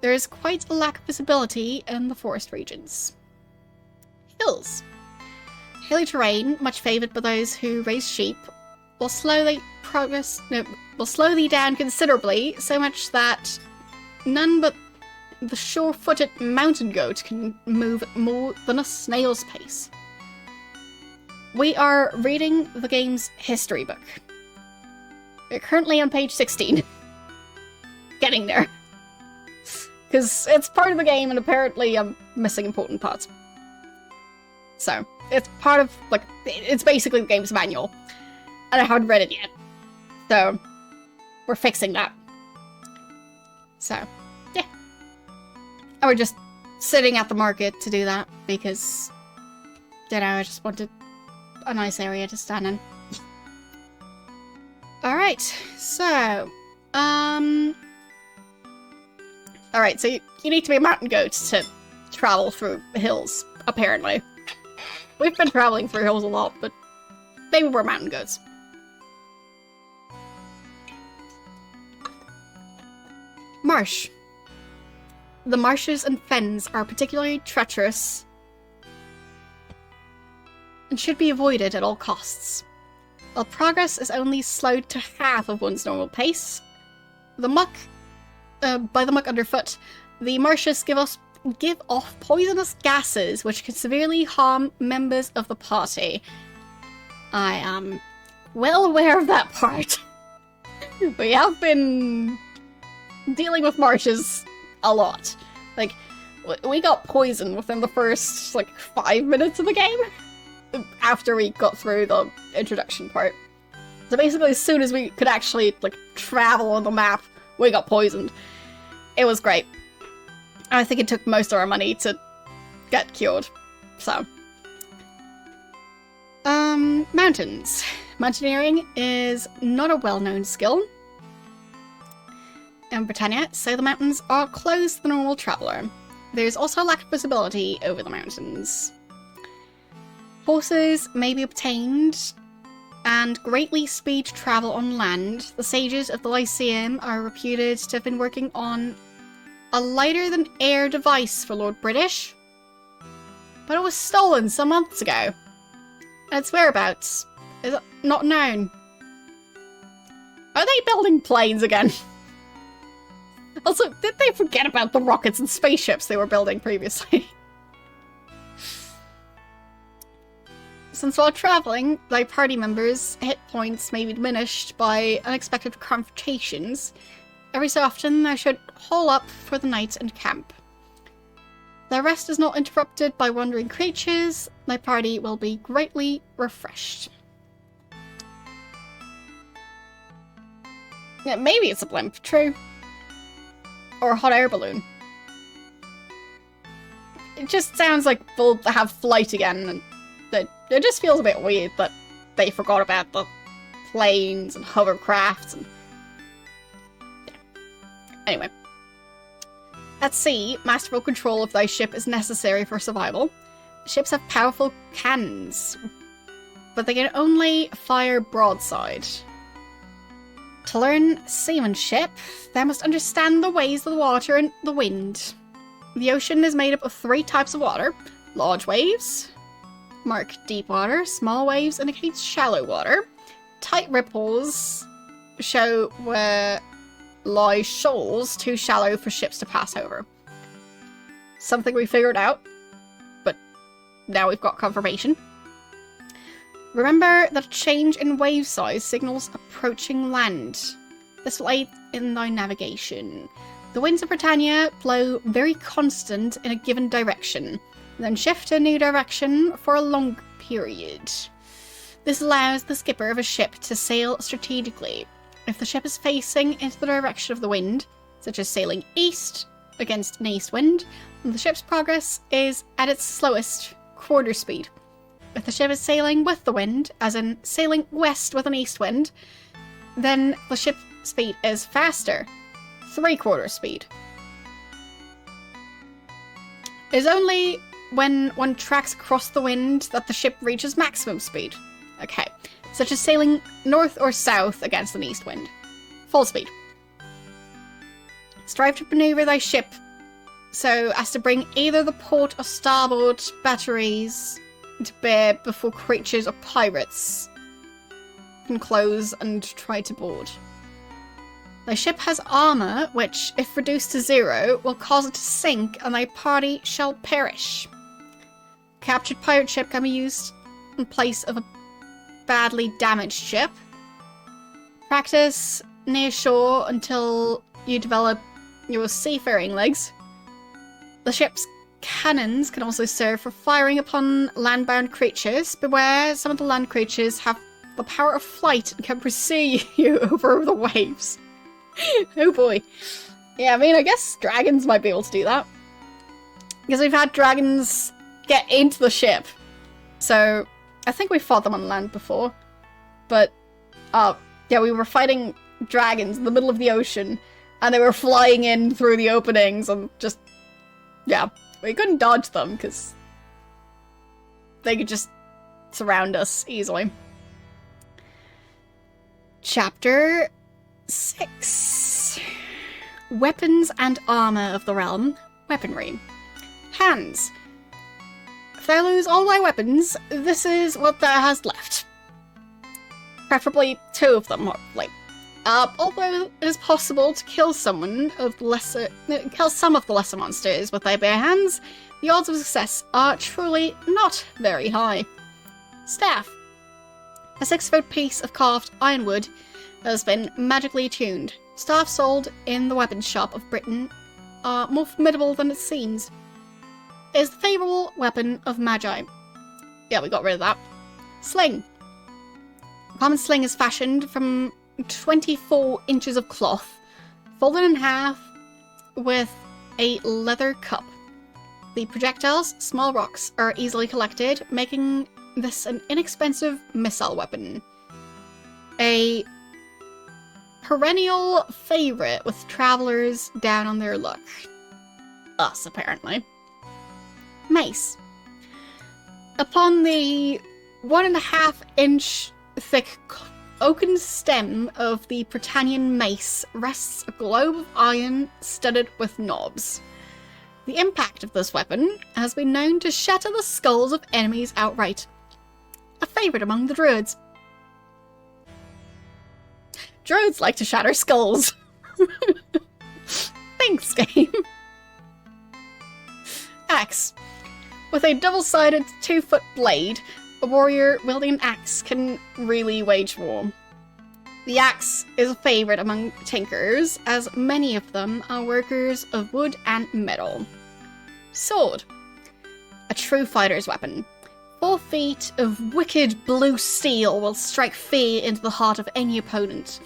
There is quite a lack of visibility in the forest regions. Hills. Hilly terrain, much favoured by those who raise sheep, will slow thee down considerably, so much that none but the sure-footed mountain goat can move at more than a snail's pace. We are reading the game's history book. We're currently on page 16. Getting there. Because it's part of the game and apparently I'm missing important parts. So, it's part of, like, it's basically the game's manual. And I haven't read it yet. So, we're fixing that. So, yeah. And we're just sitting at the market to do that because, you know, I just wanted a nice area to stand in. Alright, so, alright, so you need to be a mountain goat to travel through hills, apparently. We've been traveling through hills a lot, but maybe we're mountain goats. Marsh. The marshes and fens are particularly treacherous and should be avoided at all costs. While progress is only slowed to half of one's normal pace, by the muck underfoot, the marshes give off poisonous gases which can severely harm members of the party. I am well aware of that part. We have been dealing with marshes a lot. Like, we got poisoned within the first, 5 minutes of the game. After we got through the introduction part. So basically, as soon as we could actually, travel on the map, we got poisoned. It was great. I think it took most of our money to get cured. So. Mountains. Mountaineering is not a well-known skill in Britannia, so the mountains are closed to the normal traveller. There's also a lack of visibility over the mountains. Horses may be obtained, and greatly speed travel on land. The sages of the Lyceum are reputed to have been working on a lighter-than-air device for Lord British, but it was stolen some months ago, and its whereabouts is not known. Are they building planes again? Also, did they forget about the rockets and spaceships they were building previously? Since while travelling, thy party members' hit points may be diminished by unexpected confrontations, every so often thou should hole up for the night and camp. Thy rest is not interrupted by wandering creatures, thy party will be greatly refreshed. Yeah, maybe it's a blimp, true. Or a hot air balloon. It just sounds like they'll have flight again, and it just feels a bit weird that they forgot about the planes and hovercrafts and... yeah. Anyway. At sea, masterful control of thy ship is necessary for survival. Ships have powerful cannons, but they can only fire broadside. To learn seamanship, thou must understand the ways of the water and the wind. The ocean is made up of 3 types of water. Large waves mark deep water, small waves indicate shallow water. Tight ripples show where lie shoals too shallow for ships to pass over. Something we figured out, but now we've got confirmation. Remember that a change in wave size signals approaching land. This will aid in thy navigation. The winds of Britannia blow very constant in a given direction, then shift to a new direction for a long period. This allows the skipper of a ship to sail strategically. If the ship is facing into the direction of the wind, such as sailing east against an east wind, the ship's progress is at its slowest, quarter speed. If the ship is sailing with the wind, as in sailing west with an east wind, then the ship's speed is faster, 3/4 speed. It is only when one tracks across the wind that the ship reaches maximum speed. Okay, such as sailing north or south against an east wind. Full speed. Strive to maneuver thy ship so as to bring either the port or starboard batteries to bear before creatures or pirates can close and try to board. Thy ship has armor, which, if reduced to 0, will cause it to sink and thy party shall perish. Captured pirate ship can be used in place of a badly damaged ship. Practice near shore until you develop your seafaring legs. The ship's cannons can also serve for firing upon land-bound creatures. Beware, some of the land creatures have the power of flight and can pursue you over the waves. Oh boy. Yeah, I mean, I guess dragons might be able to do that. Because we've had dragons get into the ship. So, I think we fought them on land before. But, yeah, we were fighting dragons in the middle of the ocean. And they were flying in through the openings and just... Yeah, we couldn't dodge them because they could just surround us easily. Chapter 6. Weapons and armor of the realm. Weaponry. Hands. If thou lose all thy weapons, this is what thou hast left. Preferably 2 of them, or, like, although it is possible to kill some of the lesser monsters with thy bare hands, the odds of success are truly not very high. Staff. A 6-foot piece of carved ironwood has been magically tuned. Staffs sold in the weapons shop of Britain are more formidable than it seems. It is the favourable weapon of magi. Yeah, we got rid of that. Sling. A common sling is fashioned from 24 inches of cloth, folded in half with a leather cup. The projectiles, small rocks, are easily collected, making this an inexpensive missile weapon. A perennial favourite with travellers down on their luck. Us, apparently. Mace. Upon the 1.5-inch thick oaken stem of the Britannian mace rests a globe of iron studded with knobs. The impact of this weapon has been known to shatter the skulls of enemies outright. A favourite among the druids. Druids like to shatter skulls. Thanks, game. Axe. With a double-sided 2-foot blade, a warrior wielding an axe can really wage war. The axe is a favourite among tinkers, as many of them are workers of wood and metal. Sword. A true fighter's weapon. 4 feet of wicked blue steel will strike fear into the heart of any opponent.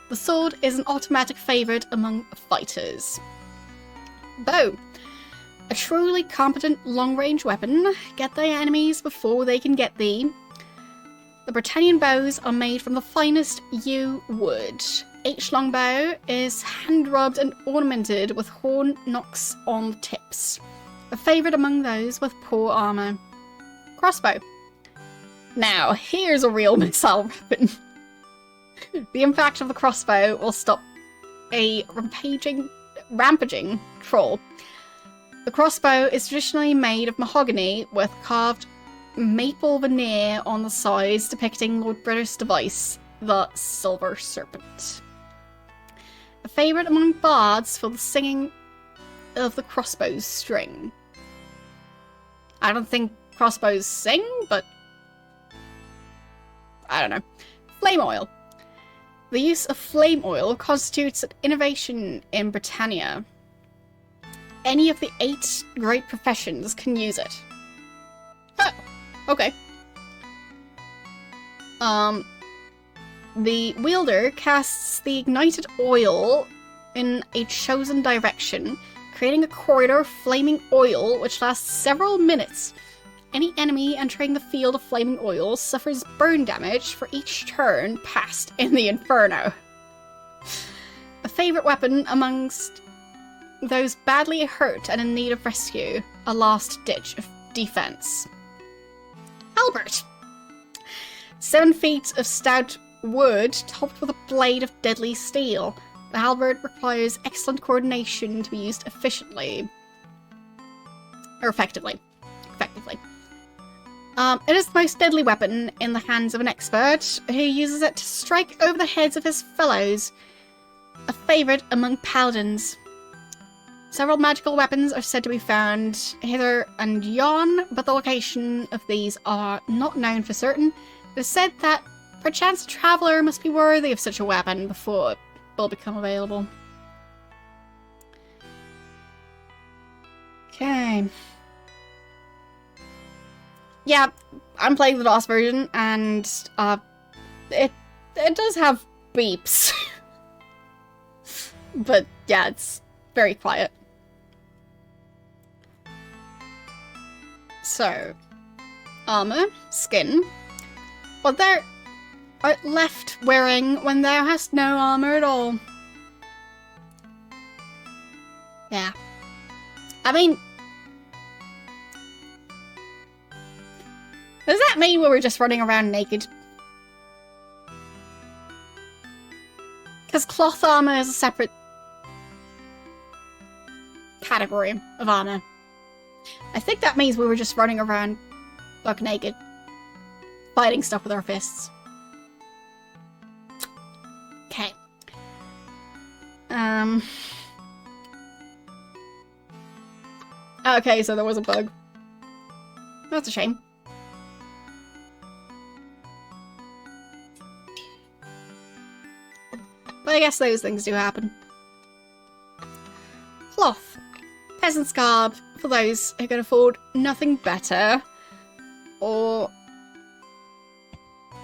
The sword is an automatic favourite among fighters. Bow. A truly competent long-range weapon. Get thy enemies before they can get thee. The Britannian bows are made from the finest yew wood. Each longbow is hand-rubbed and ornamented with horn knocks on the tips. A favourite among those with poor armour. Crossbow. Now, here's a real missile weapon. The impact of the crossbow will stop a rampaging troll. The crossbow is traditionally made of mahogany with carved maple veneer on the sides depicting Lord British device, the Silver Serpent. A favourite among bards for the singing of the crossbow's string. I don't think crossbows sing, but I don't know. Flame oil. The use of flame oil constitutes an innovation in Britannia. Any of the 8 great professions can use it. Oh, okay. The wielder casts the ignited oil in a chosen direction, creating a corridor of flaming oil which lasts several minutes. Any enemy entering the field of flaming oil suffers burn damage for each turn passed in the inferno. A favourite weapon amongst those badly hurt and in need of rescue, a last ditch of defense. Halberd. 7 feet of stout wood topped with a blade of deadly steel. The halberd requires excellent coordination to be used efficiently. Or effectively. It is the most deadly weapon in the hands of an expert who uses it to strike over the heads of his fellows. A favourite among paladins. Several magical weapons are said to be found hither and yon, but the location of these are not known for certain. It is said that perchance a traveller must be worthy of such a weapon before it will become available. Okay. Yeah, I'm playing the DOS version, and it does have beeps. But yeah, it's very quiet. So, armor, skin. What thou art left wearing when thou hast no armor at all. Yeah. I mean, does that mean we were just running around naked? Because cloth armor is a separate category of armor. I think that means we were just running around buck naked, fighting stuff with our fists. Okay. Okay, so there was a bug. That's a shame. But I guess those things do happen. Cloth. Peasant's garb for those who can afford nothing better, or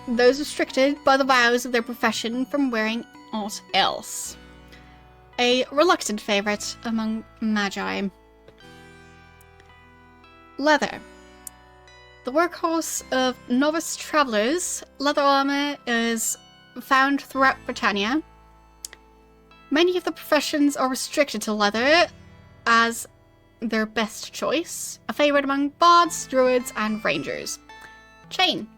those restricted by the vows of their profession from wearing aught else. A reluctant favourite among magi. Leather. The workhorse of novice travellers, leather armour is found throughout Britannia. Many of the professions are restricted to leather as their best choice, a favourite among bards, druids, and rangers. Chain.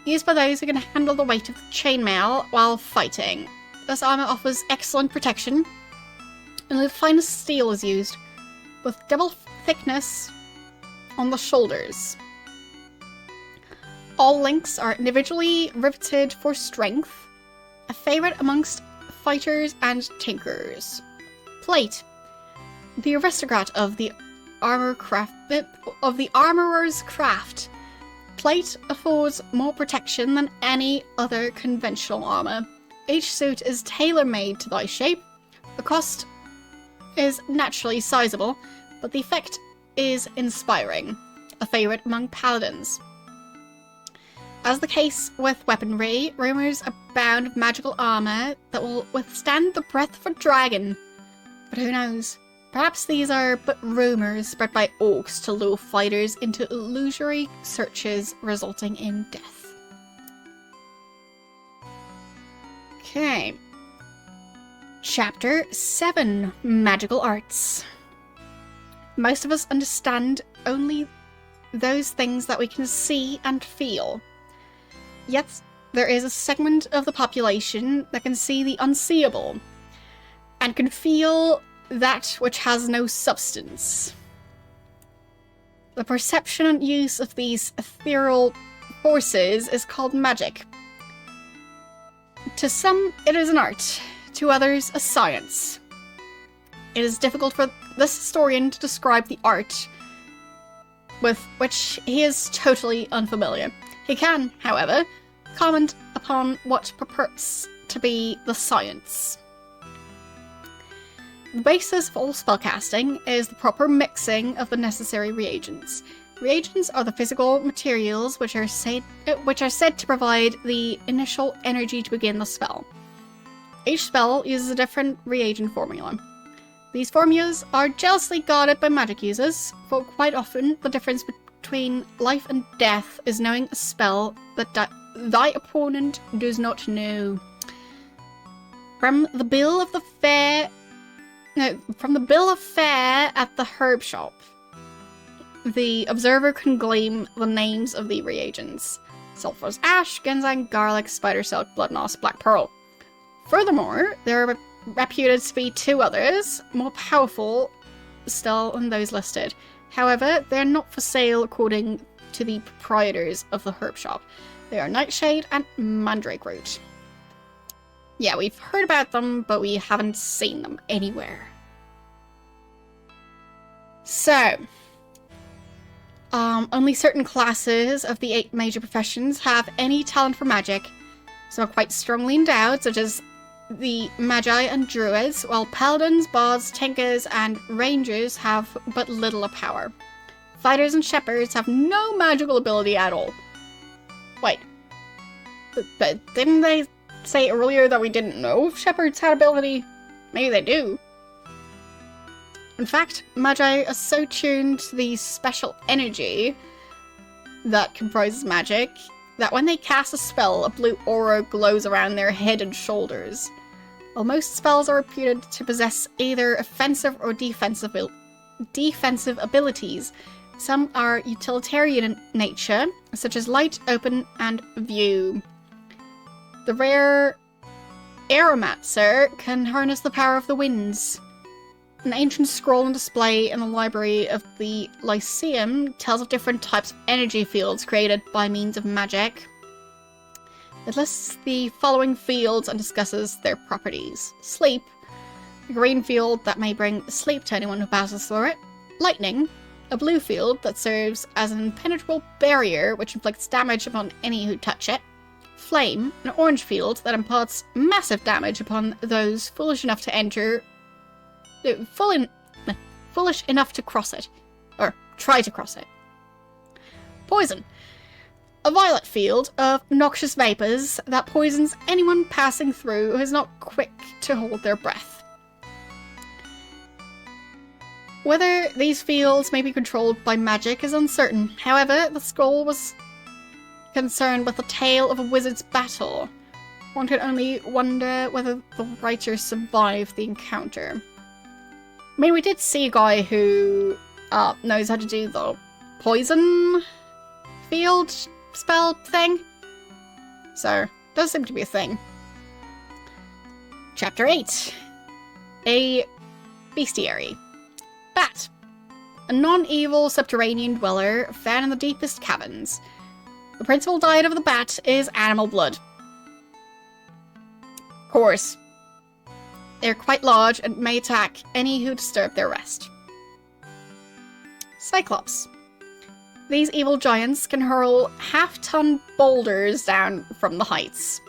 Used by those who can handle the weight of chainmail while fighting. This armour offers excellent protection, and the finest steel is used, with double thickness on the shoulders. All links are individually riveted for strength, a favourite amongst fighters and tinkerers. Plate. The aristocrat of the armorer's craft. Plate affords more protection than any other conventional armor. Each suit is tailor-made to thy shape. The cost is naturally sizable, but the effect is inspiring, a favourite among paladins. As the case with weaponry, rumours abound of magical armour that will withstand the breath of a dragon. But who knows? Perhaps these are but rumours spread by orcs to lure fighters into illusory searches resulting in death. Okay. Chapter 7. Magical Arts. Most of us understand only those things that we can see and feel. Yet, there is a segment of the population that can see the unseeable, and can feel that which has no substance. The perception and use of these ethereal forces is called magic. To some, it is an art, to others, a science. It is difficult for this historian to describe the art with which he is totally unfamiliar. He can, however, comment upon what purports to be the science. The basis of all spellcasting is the proper mixing of the necessary reagents. Reagents are the physical materials which are said to provide the initial energy to begin the spell. Each spell uses a different reagent formula. These formulas are jealously guarded by magic users, for quite often the difference between life and death is knowing a spell that thy opponent does not know. From the bill of the fair From the bill of fare at the herb shop, the observer can glean the names of the reagents: sulfurous ash, ginseng, garlic, spider silk, blood moss, black pearl. Furthermore, there are reputed to be 2 others, more powerful still than those listed. However, they're not for sale according to the proprietors of the herb shop. They are nightshade and mandrake root. Yeah, we've heard about them, but we haven't seen them anywhere. So, only certain classes of the 8 major professions have any talent for magic. Some are quite strongly endowed, such as the Magi and Druids, while Paladins, Bards, Tinkers, and Rangers have but little power. Fighters and Shepherds have no magical ability at all. Wait. But didn't they say earlier that we didn't know if Shepherds had ability? Maybe they do. In fact, Magi are so tuned to the special energy that comprises magic that when they cast a spell, a blue aura glows around their head and shoulders. While most spells are reputed to possess either offensive or defensive abilities, some are utilitarian in nature, such as light, open, and view. The rare Aeromancer can harness the power of the winds. An ancient scroll on display in the library of the Lyceum tells of different types of energy fields created by means of magic. It lists the following fields and discusses their properties. Sleep, a green field that may bring sleep to anyone who passes through it. Lightning, a blue field that serves as an impenetrable barrier which inflicts damage upon any who touch it. Flame, an orange field that imparts massive damage upon those foolish enough to enter foolish enough to cross it, or try to cross it. Poison, a violet field of noxious vapors that poisons anyone passing through who is not quick to hold their breath. Whether these fields may be controlled by magic is uncertain. However, the scroll was concerned with the tale of a wizard's battle. One can only wonder whether the writer survived the encounter. I mean, we did see a guy who knows how to do the poison field spell thing. So, does seem to be a thing. Chapter 8. A bestiary. Bat. A non-evil subterranean dweller found in the deepest caverns. The principal diet of the bat is animal blood. Of course. They're quite large and may attack any who disturb their rest. Cyclops. These evil giants can hurl half-ton boulders down from the heights.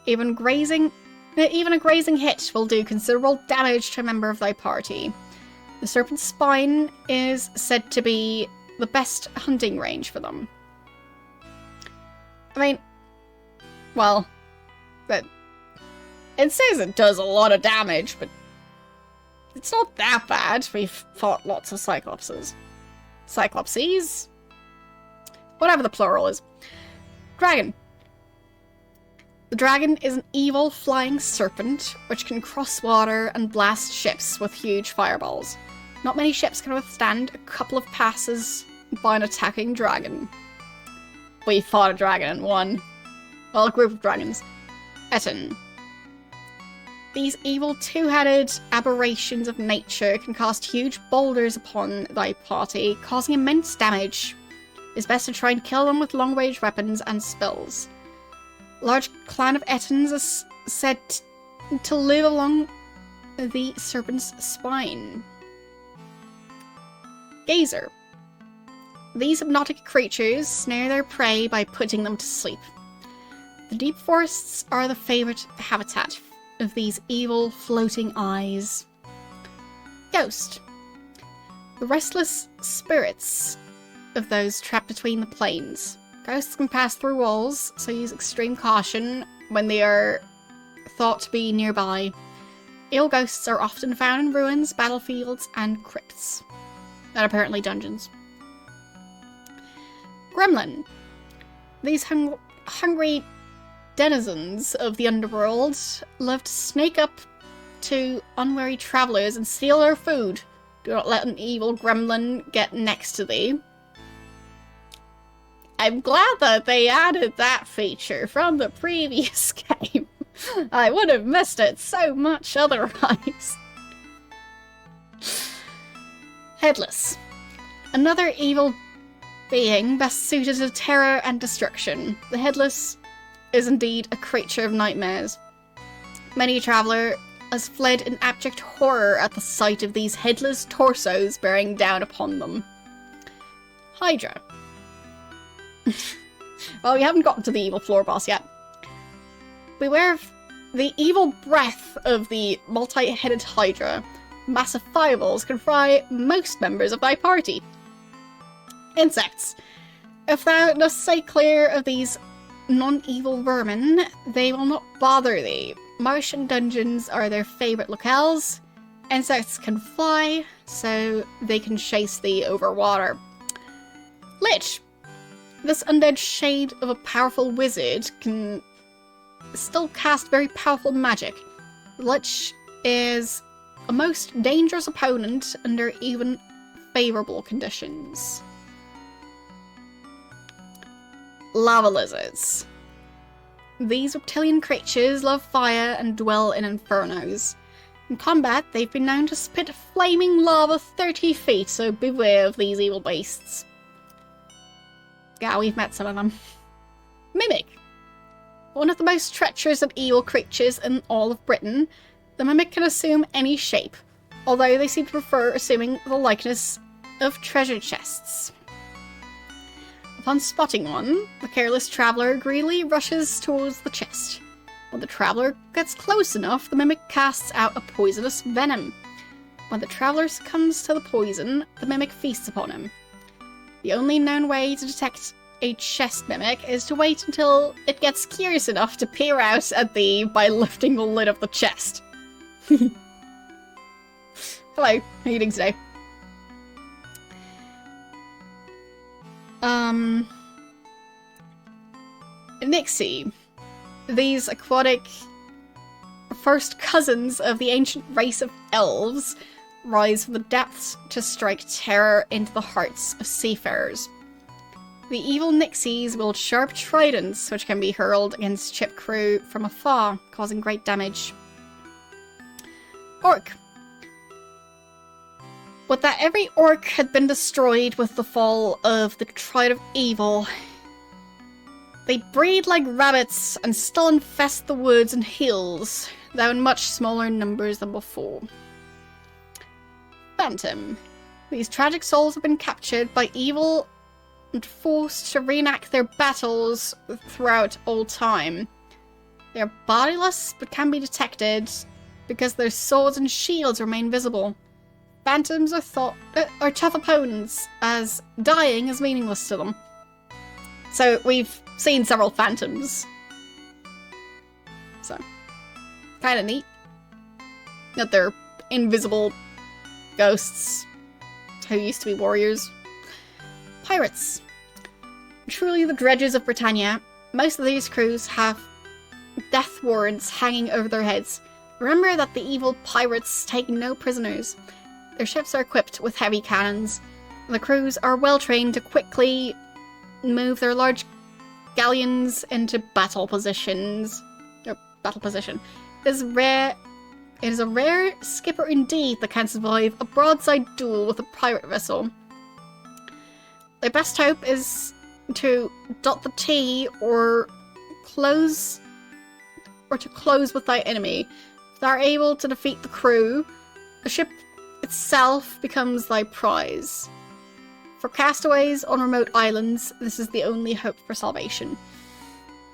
Even a grazing hit will do considerable damage to a member of thy party. The serpent's spine is said to be the best hunting range for them. I mean, well, but it says it does a lot of damage, but it's not that bad. We've fought lots of Cyclopses. Cyclopses? Whatever the plural is. Dragon. The dragon is an evil flying serpent which can cross water and blast ships with huge fireballs. Not many ships can withstand a couple of passes by an attacking dragon. We fought a dragon and won. Well, a group of dragons. Etten. These evil two-headed aberrations of nature can cast huge boulders upon thy party, causing immense damage. It's best to try and kill them with long-range weapons and spells. A large clan of Ettins is said to live along the serpent's spine. Gazer. These hypnotic creatures snare their prey by putting them to sleep. The deep forests are the favourite habitat of these evil floating eyes. Ghost. The restless spirits of those trapped between the planes. Ghosts can pass through walls, so use extreme caution when they are thought to be nearby. Ill ghosts are often found in ruins, battlefields, and crypts. And apparently dungeons. Gremlin. These hungry denizens of the underworld love to sneak up to unwary travelers and steal their food. Do not let an evil gremlin get next to thee. I'm glad that they added that feature from the previous game. I would have missed it so much otherwise. Headless. Another evil being best suited to terror and destruction. The Headless is indeed a creature of nightmares. Many a traveller has fled in abject horror at the sight of these headless torsos bearing down upon them. Hydra. Well, we haven't gotten to the evil floor boss yet. Beware of the evil breath of the multi-headed Hydra. Massive fireballs can fry most members of thy party. Insects. If thou dost stay clear of these non-evil vermin, they will not bother thee. Martian dungeons are their favourite locales. Insects can fly, so they can chase thee over water. Lich. This undead shade of a powerful wizard can still cast very powerful magic. Lich is a most dangerous opponent under even favourable conditions. Lava lizards. These reptilian creatures love fire and dwell in infernos. In combat, they've been known to spit flaming lava 30 feet, so beware of these evil beasts. Yeah, we've met some of them. Mimic. One of the most treacherous and evil creatures in all of Britain, the Mimic can assume any shape, although they seem to prefer assuming the likeness of treasure chests. Upon spotting one, the careless traveller greedily rushes towards the chest. When the traveller gets close enough, the Mimic casts out a poisonous venom. When the traveller succumbs to the poison, the Mimic feasts upon him. The only known way to detect a chest Mimic is to wait until it gets curious enough to peer out at thee by lifting the lid of the chest. Hello, how are you doing today? Nixie. These aquatic first cousins of the ancient race of elves rise from the depths to strike terror into the hearts of seafarers. The evil Nixies wield sharp tridents which can be hurled against ship crew from afar, causing great damage. Orc. Would that every orc had been destroyed with the fall of the Triad of Evil. They breed like rabbits and still infest the woods and hills, though in much smaller numbers than before. Phantom. These tragic souls have been captured by evil and forced to reenact their battles throughout all time. They are bodiless but can be detected because their swords and shields remain visible. Phantoms are tough opponents, as dying is meaningless to them. So we've seen several phantoms. So, kind of neat that they're invisible ghosts who used to be warriors. Pirates. Truly the dredges of Britannia, most of these crews have death warrants hanging over their heads. Remember that the evil pirates take no prisoners. Their ships are equipped with heavy cannons. The crews are well trained to quickly move their large galleons into battle positions. It is a rare skipper indeed that can survive a broadside duel with a pirate vessel. Their best hope is to dot the T or to close with thy enemy. If thou art able to defeat the crew, the ship itself becomes thy prize. For castaways on remote islands, this is the only hope for salvation.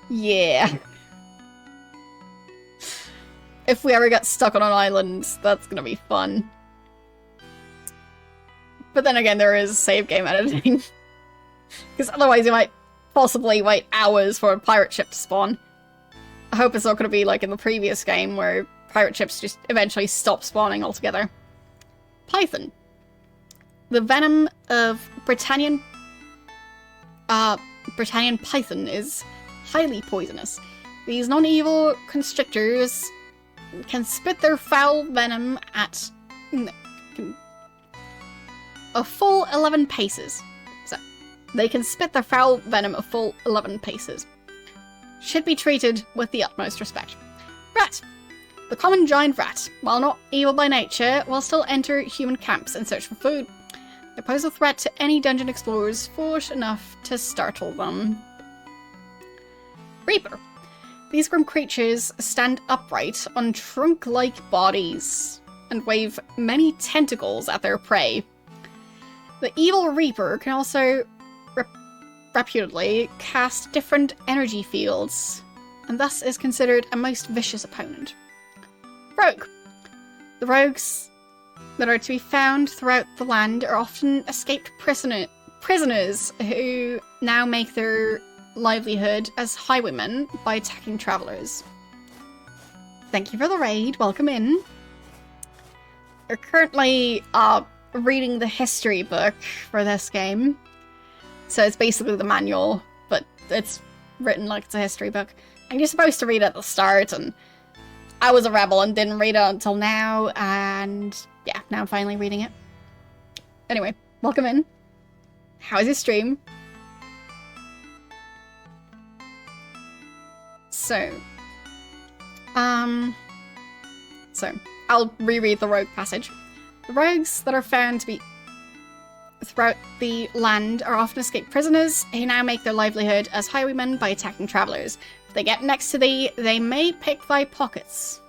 Yeah. If we ever get stuck on an island, that's gonna be fun. But then again, there is save game editing. Because otherwise you might possibly wait hours for a pirate ship to spawn. I hope it's not gonna be like in the previous game, where pirate ships just eventually stop spawning altogether. Python. The venom of Britannian python is highly poisonous. These non-evil constrictors can spit their foul venom at a full 11 paces. So, they can spit their foul venom a full 11 paces. Should be treated with the utmost respect. Rat. The common giant rat, while not evil by nature, will still enter human camps in search for food. They pose a threat to any dungeon explorers foolish enough to startle them. Reaper. These grim creatures stand upright on trunk-like bodies and wave many tentacles at their prey. The evil Reaper can also reputedly cast different energy fields, and thus is considered a most vicious opponent. Rogue. The rogues that are to be found throughout the land are often escaped prisoners who now make their livelihood as highwaymen by attacking travelers. Thank you for the raid. Welcome in. We're currently reading the history book for this game. So it's basically the manual, but it's written like it's a history book. And you're supposed to read it at the start, and I was a rebel and didn't read it until now, and yeah, now I'm finally reading it. Anyway, welcome in. How is your stream? So, I'll reread the rogue passage. The rogues that are found to be throughout the land are often escaped prisoners who now make their livelihood as highwaymen by attacking travelers. If they get next to thee, they may pick thy pockets.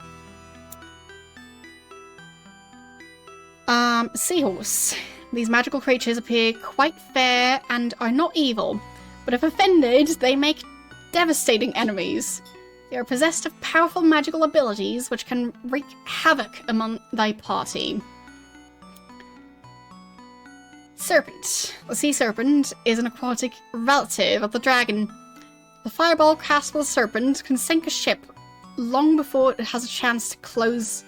Seahorse. These magical creatures appear quite fair and are not evil, but if offended, they make devastating enemies. They are possessed of powerful magical abilities which can wreak havoc among thy party. Serpent. The sea serpent is an aquatic relative of the dragon. The fireball cast by the serpent can sink a ship long before it has a chance to close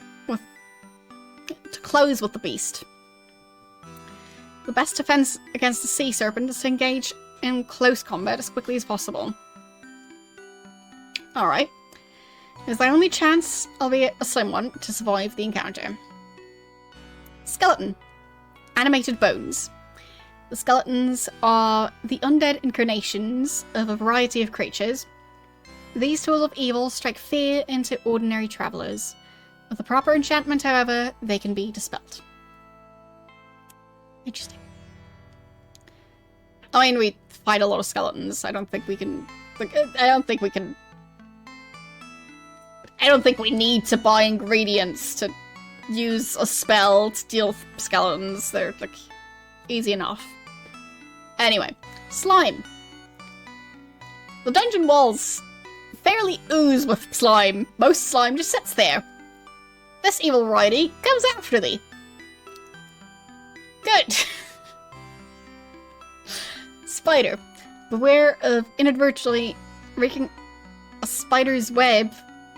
with the beast. The best defense against the sea serpent is to engage in close combat as quickly as possible. Alright. It's the only chance, albeit a slim one, to survive the encounter. Skeleton. Animated bones. The skeletons are the undead incarnations of a variety of creatures. These tools of evil strike fear into ordinary travelers. With the proper enchantment, however, they can be dispelled. Interesting. I mean, we fight a lot of skeletons. I don't think we can... I don't think we need to buy ingredients to use a spell to deal with skeletons. They're, like, easy enough. Anyway, slime. The dungeon walls fairly ooze with slime. Most slime just sits there. This evil righty comes after thee. Good. Spider. Beware of inadvertently wreaking a spider's web,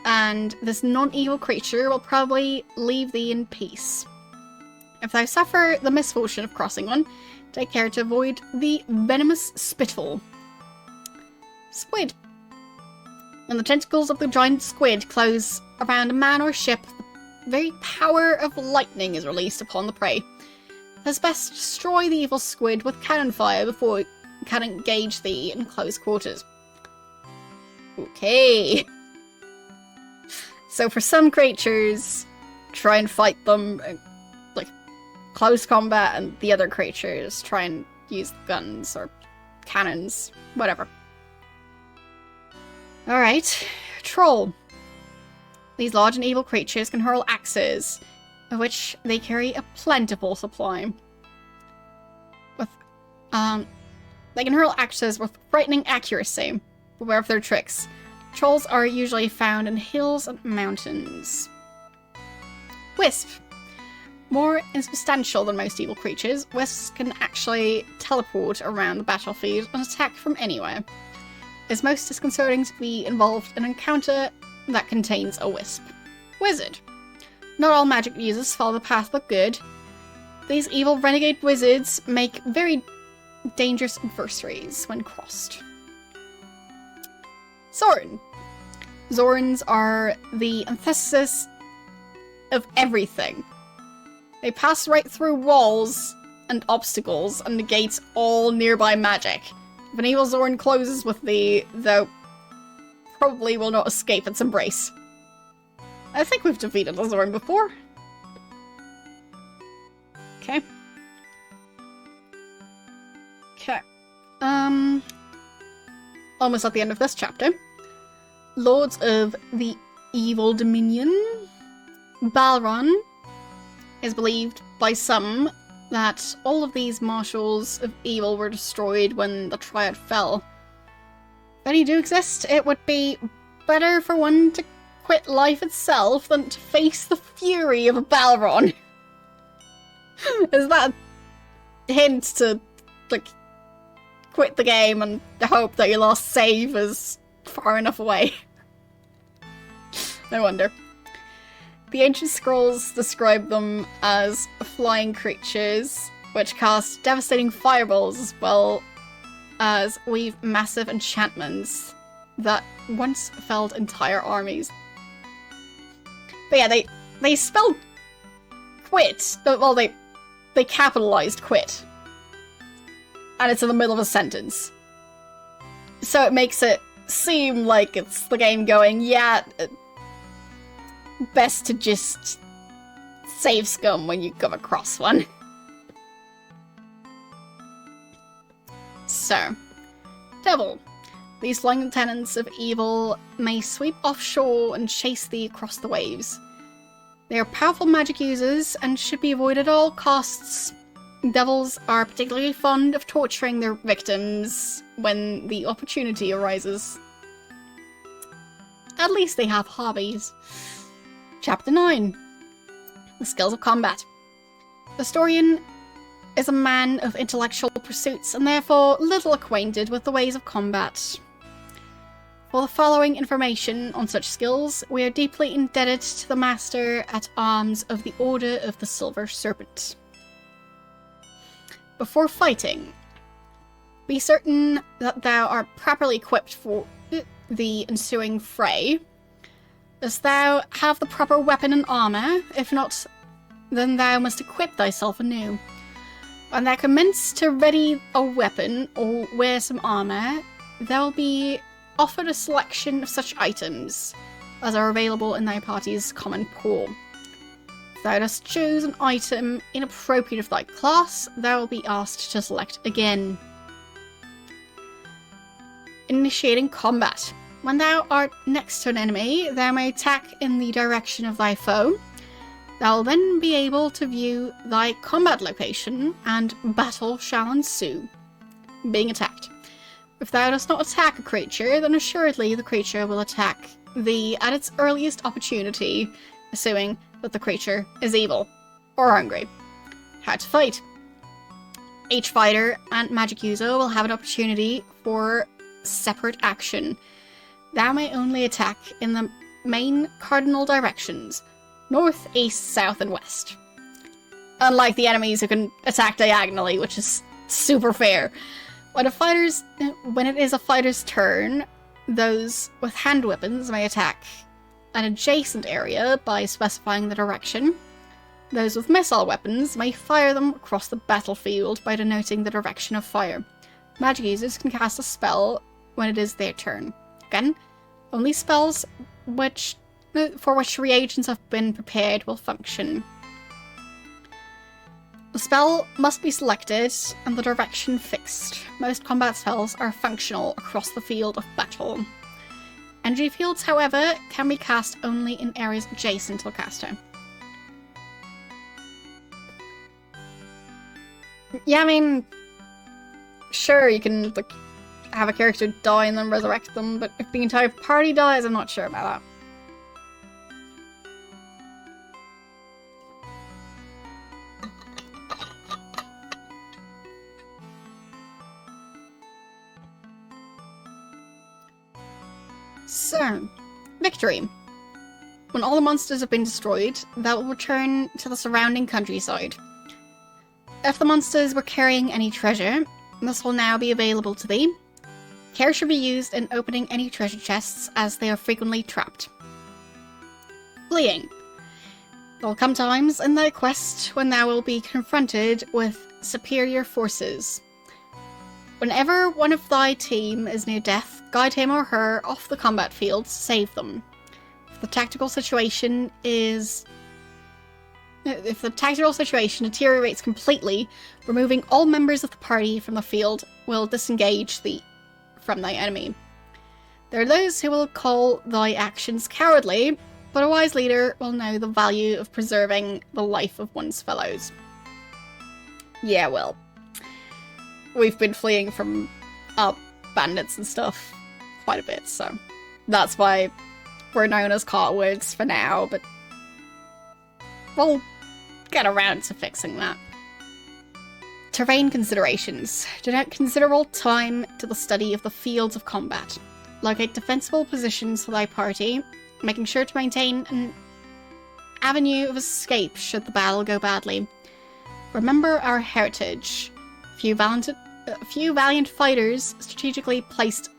and this non-evil creature will probably leave thee in peace. If thou suffer the misfortune of crossing one, take care to avoid the venomous spittle. Squid. When the tentacles of the giant squid close around a man or ship, the very power of lightning is released upon the prey. It is best to destroy the evil squid with cannon fire before it can engage thee in close quarters. Okay. So for some creatures, try and fight them like close combat, and the other creatures try and use guns or cannons, whatever. Alright, Troll. These large and evil creatures can hurl axes, of which they carry a plentiful supply. They can hurl axes with frightening accuracy. Beware of their tricks. Trolls are usually found in hills and mountains. Wisp. More insubstantial than most evil creatures, wisps can actually teleport around the battlefield and attack from anywhere. It's most disconcerting to be involved in an encounter that contains a wisp. Wizard. Not all magic users follow the path of good. These evil renegade wizards make very dangerous adversaries when crossed. Zoran. Zorans are the antithesis of everything. They pass right through walls and obstacles and negate all nearby magic. If an evil Zorn closes with thee, though, probably will not escape its embrace. I think we've defeated a Zorn before. Okay. Okay. Almost at the end of this chapter. Lords of the Evil Dominion. Balron is believed by some that all of these marshals of evil were destroyed when the Triad fell. If any do exist, it would be better for one to quit life itself than to face the fury of a Balron. Is that a hint to, like, quit the game and hope that your last save is far enough away? No wonder. The ancient scrolls describe them as flying creatures, which cast devastating fireballs as well as weave massive enchantments that once felled entire armies. But yeah, they spelled quit. Well, they capitalized quit. And it's in the middle of a sentence. So it makes it seem like it's the game going, yeah, best to just save scum when you come across one. So, Devil. These flying lieutenants of evil may sweep offshore and chase thee across the waves. They are powerful magic users and should be avoided at all costs. Devils are particularly fond of torturing their victims when the opportunity arises. At least they have hobbies. Chapter 9. The Skills of Combat. The Historian is a man of intellectual pursuits and therefore little acquainted with the ways of combat. For the following information on such skills, we are deeply indebted to the Master at Arms of the Order of the Silver Serpent. Before fighting, be certain that thou art properly equipped for the ensuing fray. Dost thou have the proper weapon and armour? If not, then thou must equip thyself anew. When thou commence to ready a weapon or wear some armour, thou will be offered a selection of such items as are available in thy party's common pool. If thou dost choose an item inappropriate of thy class, thou will be asked to select again. Initiating combat. When thou art next to an enemy, thou may attack in the direction of thy foe. Thou will then be able to view thy combat location, and battle shall ensue. Being attacked. If thou dost not attack a creature, then assuredly the creature will attack thee at its earliest opportunity, assuming that the creature is evil or hungry. How to fight. Each fighter and magic user will have an opportunity for separate action. Thou may only attack in the main cardinal directions, north, east, south, and west. Unlike the enemies who can attack diagonally, which is super fair. When it is a fighter's turn, those with hand weapons may attack an adjacent area by specifying the direction. Those with missile weapons may fire them across the battlefield by denoting the direction of fire. Magic users can cast a spell when it is their turn. Again, only spells for which reagents have been prepared will function. The spell must be selected and the direction fixed. Most combat spells are functional across the field of battle. Energy fields, however, can be cast only in areas adjacent to the caster. Yeah, I mean, sure, you can have a character die and then resurrect them, but if the entire party dies, I'm not sure about that. So, victory. When all the monsters have been destroyed, they will return to the surrounding countryside. If the monsters were carrying any treasure, this will now be available to thee. Care should be used in opening any treasure chests, as they are frequently trapped. Fleeing. There'll come times in thy quest when thou will be confronted with superior forces. Whenever one of thy team is near death, guide him or her off the combat field to save them. If the tactical situation deteriorates completely, removing all members of the party from the field will disengage from thy enemy. There are those who will call thy actions cowardly, but a wise leader will know the value of preserving the life of one's fellows. Yeah, well, we've been fleeing from bandits and stuff quite a bit, so that's why we're known as Cartwoods for now, but we'll get around to fixing that. Terrain considerations. Devote considerable time to the study of the fields of combat. Locate defensible positions for thy party, making sure to maintain an avenue of escape should the battle go badly. Remember our heritage. A few valiant fighters strategically placed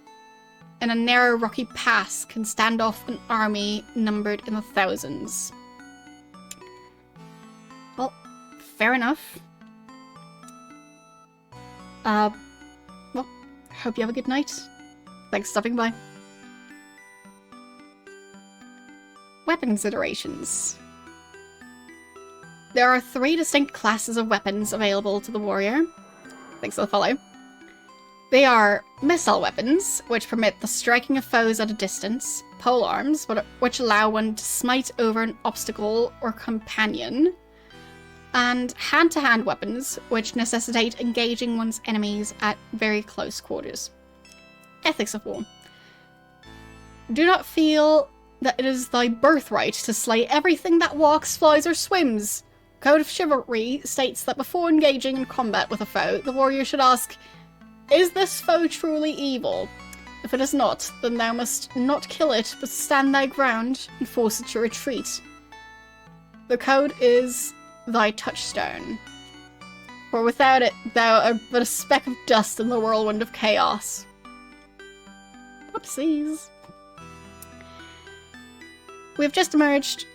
in a narrow rocky pass can stand off an army numbered in the thousands. Well, fair enough. Well, hope you have a good night. Thanks for stopping by. Weapon considerations. There are 3 distinct classes of weapons available to the warrior. Thanks for the follow. They are missile weapons, which permit the striking of foes at a distance, pole arms, which allow one to smite over an obstacle or companion, and hand-to-hand weapons, which necessitate engaging one's enemies at very close quarters. Ethics of war. Do not feel that it is thy birthright to slay everything that walks, flies, or swims. Code of Chivalry states that before engaging in combat with a foe, the warrior should ask, is this foe truly evil? If it is not, then thou must not kill it, but stand thy ground and force it to retreat. The code is thy touchstone. For without it, thou art but a speck of dust in the whirlwind of chaos. Whoopsies. We've just emerged...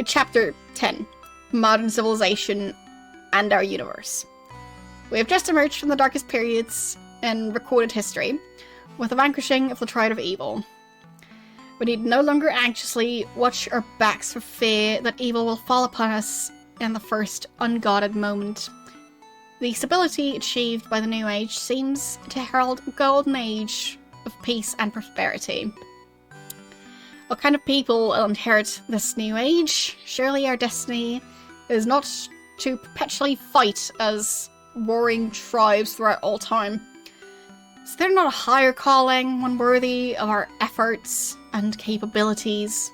Chapter 10. Modern Civilization and Our Universe. We have just emerged from the darkest periods in recorded history, with the vanquishing of the Triad of Evil. We need no longer anxiously watch our backs for fear that evil will fall upon us in the first unguarded moment. The stability achieved by the New Age seems to herald a golden age of peace and prosperity. What kind of people will inherit this New Age? Surely our destiny is not to perpetually fight as warring tribes throughout all time. Is there not a higher calling, one worthy of our efforts and capabilities?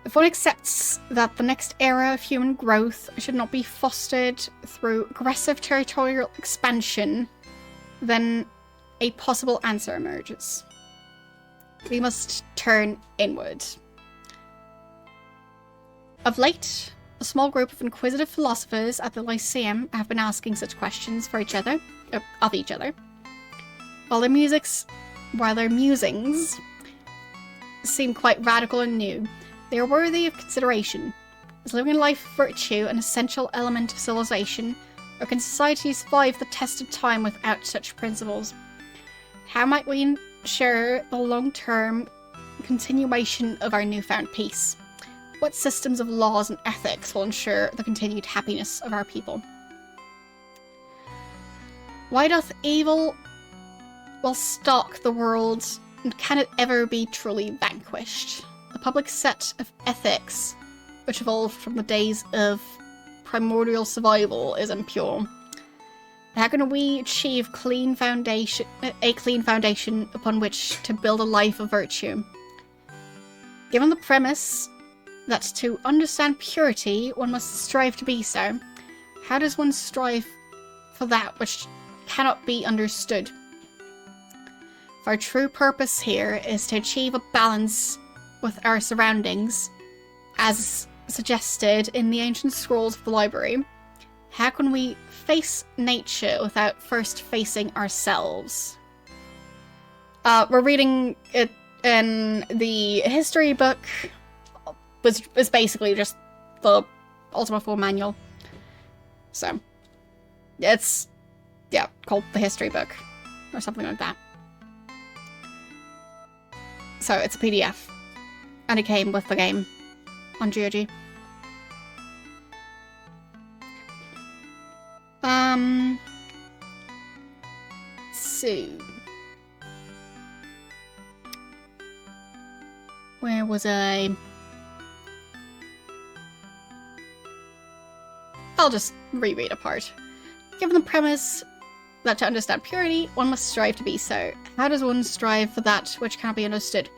If one accepts that the next era of human growth should not be fostered through aggressive territorial expansion, then a possible answer emerges. We must turn inward. Of late, a small group of inquisitive philosophers at the Lyceum have been asking such questions of each other. While their musings seem quite radical and new, they are worthy of consideration. Is living a life of virtue an essential element of civilization, or can society survive the test of time without such principles? How might we ensure the long-term continuation of our newfound peace? What systems of laws and ethics will ensure the continued happiness of our people? Why doth evil stalk the world, and can it ever be truly vanquished? The public set of ethics, which evolved from the days of primordial survival, is impure. How can we achieve a clean foundation upon which to build a life of virtue? Given the premise that to understand purity, one must strive to be so, how does one strive for that which cannot be understood? Our true purpose here is to achieve a balance with our surroundings, as suggested in the ancient scrolls of the library. How can we face nature without first facing ourselves? We're reading it in the history book was basically just the Ultima 4 manual. So, it's, yeah, called the history book, or something like that. So, it's a PDF, and it came with the game on GOG. So, where was I? I'll just reread a part. Given the premise that to understand purity, one must strive to be so, how does one strive for that which cannot be understood?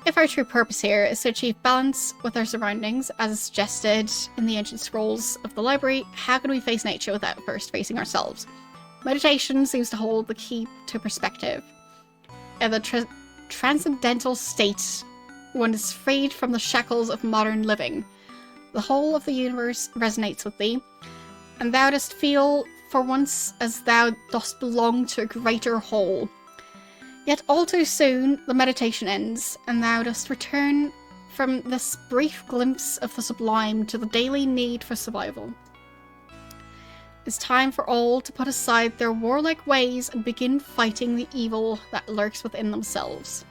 If our true purpose here is to achieve balance with our surroundings, as is suggested in the ancient scrolls of the library, how can we face nature without first facing ourselves? Meditation seems to hold the key to perspective. In the transcendental state, one is freed from the shackles of modern living. The whole of the universe resonates with thee, and thou dost feel for once as thou dost belong to a greater whole. Yet all too soon the meditation ends, and thou dost return from this brief glimpse of the sublime to the daily need for survival. It's time for all to put aside their warlike ways and begin fighting the evil that lurks within themselves.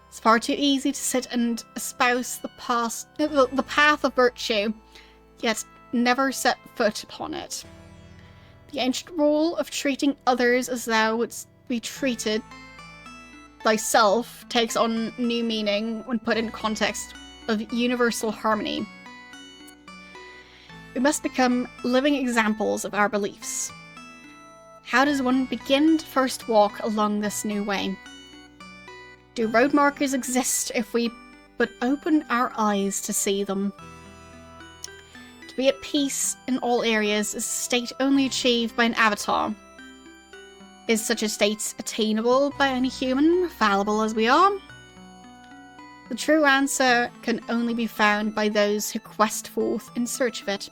It's far too easy to sit and espouse the path of virtue, yet never set foot upon it. The ancient rule of treating others as thou wouldst be treated thyself takes on new meaning when put in context of universal harmony. We must become living examples of our beliefs. How does one begin to first walk along this new way? Do road markers exist if we but open our eyes to see them? To be at peace in all areas is a state only achieved by an avatar. Is such a state attainable by any human, fallible as we are? The true answer can only be found by those who quest forth in search of it.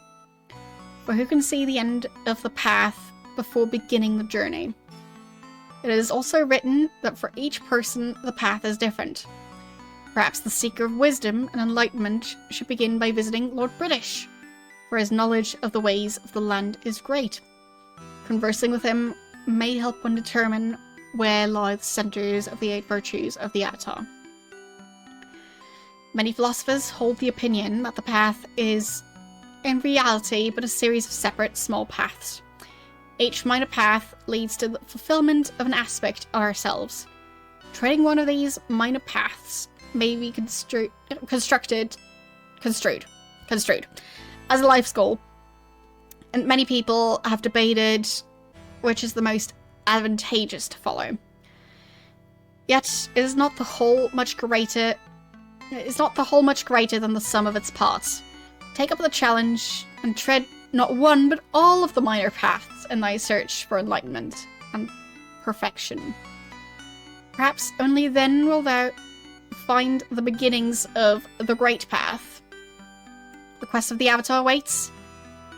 For who can see the end of the path before beginning the journey? It is also written that for each person the path is different. Perhaps the seeker of wisdom and enlightenment should begin by visiting Lord British, for his knowledge of the ways of the land is great. Conversing with him may help one determine where lie the centres of the 8 virtues of the Avatar. Many philosophers hold the opinion that the path is in reality but a series of separate small paths. Each minor path leads to the fulfillment of an aspect of ourselves. Treading one of these minor paths may be construed as a life's goal, and many people have debated which is the most advantageous to follow. Yet it is not the whole much greater than the sum of its parts. Take up the challenge and tread not one but all of the minor paths in thy search for enlightenment and perfection. Perhaps only then will thou find the beginnings of the great path. The quest of the Avatar waits.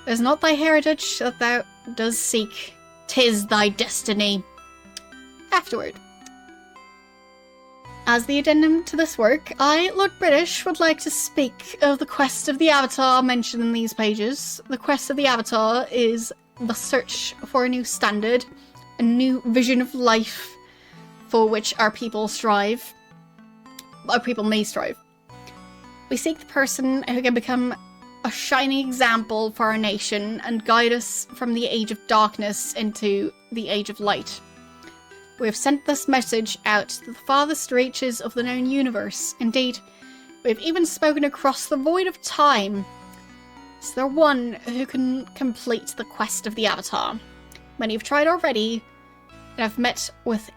It is not thy heritage that thou dost seek, 'tis thy destiny. Afterward. As the addendum to this work, I, Lord British, would like to speak of the quest of the Avatar mentioned in these pages. The quest of the Avatar is the search for a new standard, a new vision of life for which our people strive. Our people may strive. We seek the person who can become a shining example for our nation and guide us from the age of darkness into the age of light. We have sent this message out to the farthest reaches of the known universe. Indeed, we have even spoken across the void of time. Is there one who can complete the quest of the Avatar? Many have tried already and have met with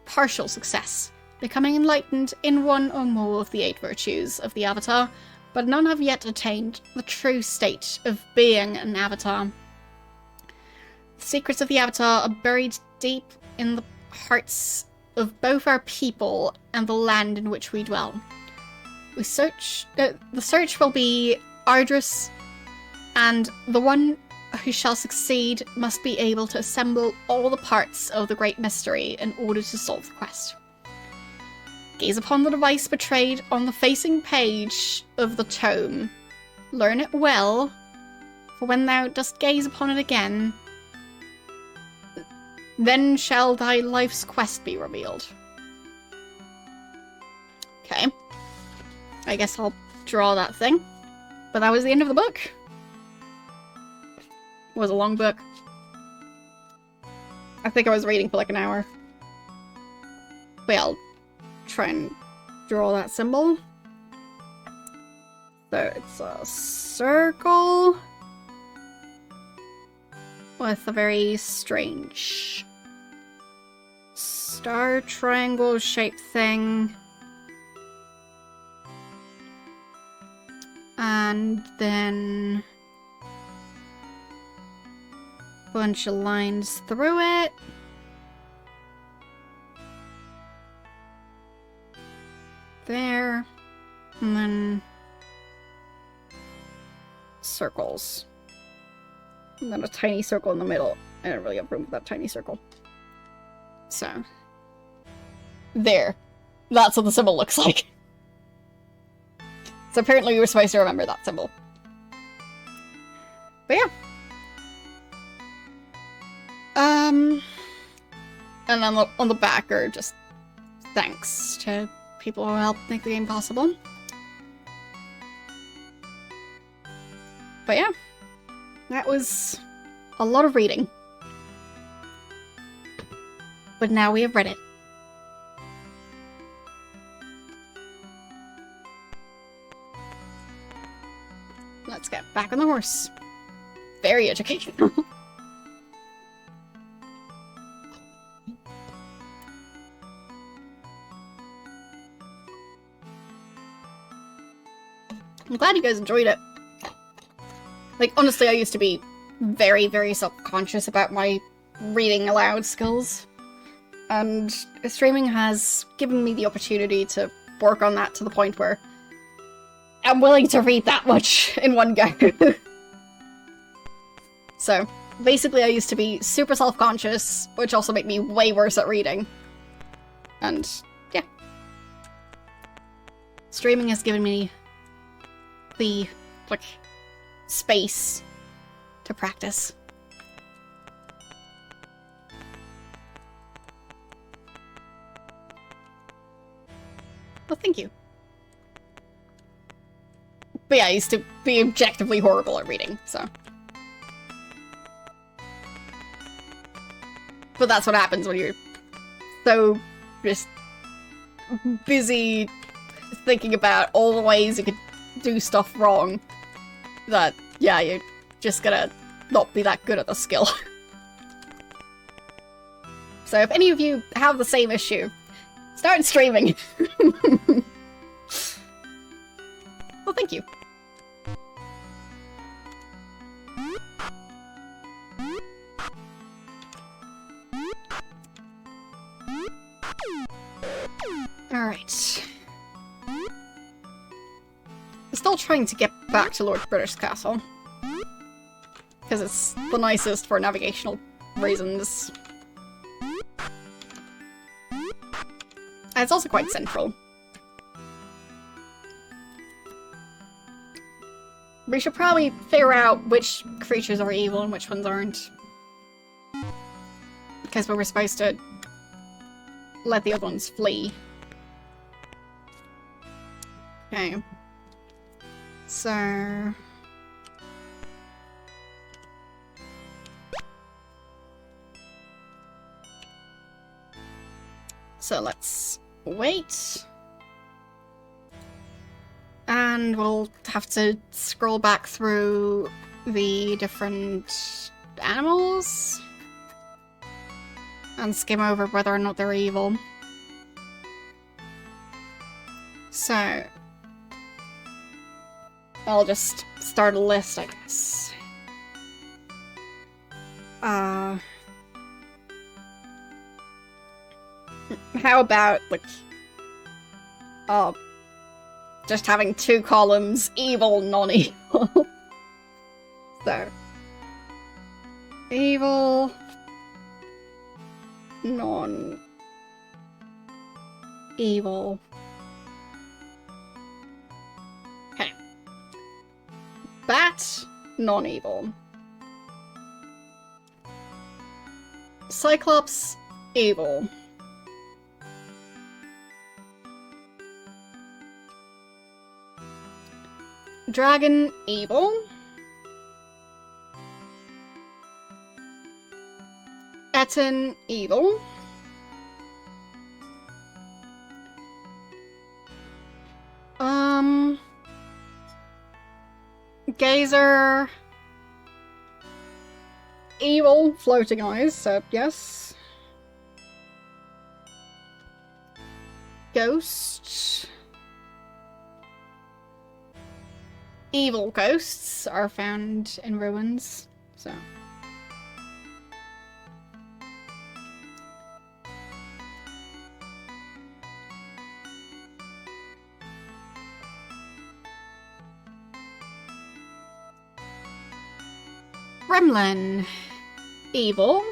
partial success, becoming enlightened in one or more of the 8 virtues of the Avatar, but none have yet attained the true state of being an Avatar. The secrets of the Avatar are buried deep in the hearts of both our people and the land in which we dwell. The search will be arduous, and the one who shall succeed must be able to assemble all the parts of the great mystery in order to solve the quest. Gaze upon the device betrayed on the facing page of the tome. Learn it well, for when thou dost gaze upon it again, then shall thy life's quest be revealed. Okay. I guess I'll draw that thing. But that was the end of the book. It was a long book. I think I was reading for like an hour. But yeah, I'll try and draw that symbol. So it's a circle with a very strange star triangle shaped thing. And then a bunch of lines through it. There. And then circles. And then a tiny circle in the middle. I don't really have room for that tiny circle. So. There. That's what the symbol looks like. So apparently we were supposed to remember that symbol. But yeah. And then on the back are just thanks to people who helped make the game possible. But yeah. That was a lot of reading. But now we have read it. Let's get back on the horse. Very educational. I'm glad you guys enjoyed it. Like, honestly, I used to be very, very self-conscious about my reading aloud skills. And streaming has given me the opportunity to work on that to the point where I'm willing to read that much in one go. So, basically I used to be super self-conscious, which also made me way worse at reading. And, yeah. Streaming has given me the, like, space to practice. Well, thank you. But yeah, I used to be objectively horrible at reading, so. But that's what happens when you're so just busy thinking about all the ways you could do stuff wrong that, yeah, you're just gonna not be that good at the skill. So if any of you have the same issue, start streaming. Well, thank you. Alright. I'm still trying to get back to Lord British Castle. Because it's the nicest for navigational reasons. And it's also quite central. We should probably figure out which creatures are evil and which ones aren't. Because we were supposed to let the other ones flee. Okay. So... So let's wait. And we'll have to scroll back through the different animals and skim over whether or not they're evil. So I'll just start a list, I guess. How about, like, just having 2 columns, evil, non-evil. So, evil, non-evil. rat, non-evil. Cyclops, evil. Dragon, evil. Etten, evil. Gazer, evil, floating eyes, so yes. Ghost. Evil ghosts are found in ruins, so. Gremlin, evil.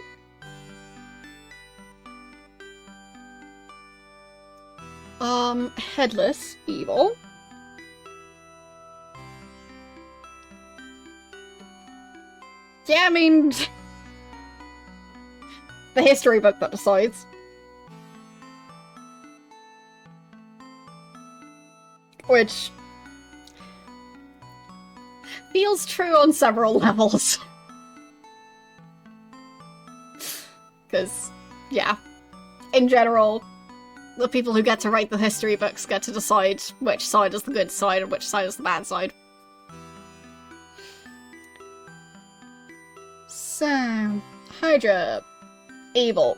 Headless, evil. Yeah, I mean, the history book that decides. Which feels true on several levels. Because, yeah, in general, the people who get to write the history books get to decide which side is the good side and which side is the bad side. So, Hydra, evil.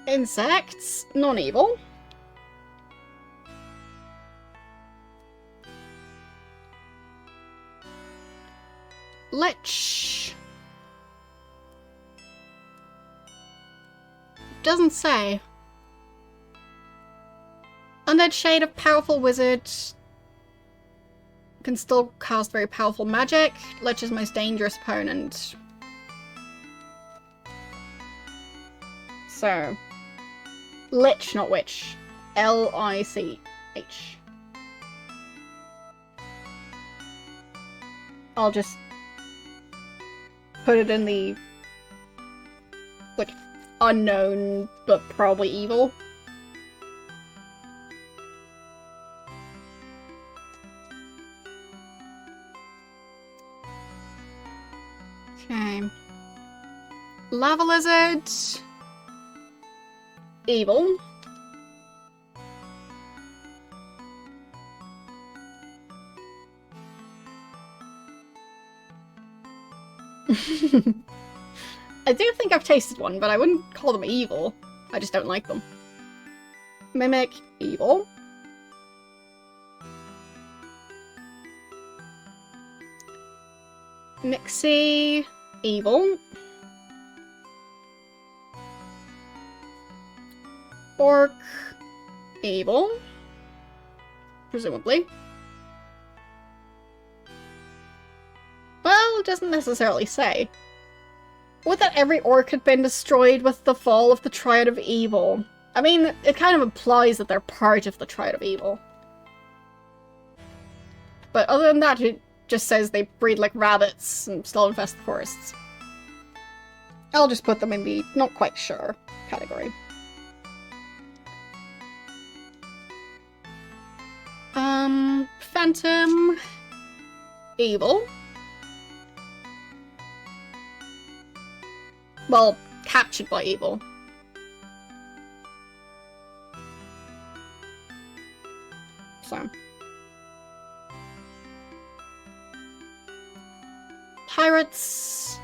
Insects, non-evil. Lich. Doesn't say. Undead shade of powerful wizard. Can still cast very powerful magic. Lich's most dangerous opponent. So. Lich, not witch. L-I-C-H. I'll just put it in the, like, unknown, but probably evil. Okay. Lava lizard. Evil. I do think I've tasted one, but I wouldn't call them evil. I just don't like them. Mimic, evil. Nixie, evil. Orc, evil. Presumably. Well, it doesn't necessarily say. Would that every orc had been destroyed with the fall of the Triad of Evil? I mean, it kind of implies that they're part of the Triad of Evil. But other than that, it just says they breed like rabbits and still infest the forests. I'll just put them in the not quite sure category. Phantom, evil. Well, captured by evil. So. Pirates,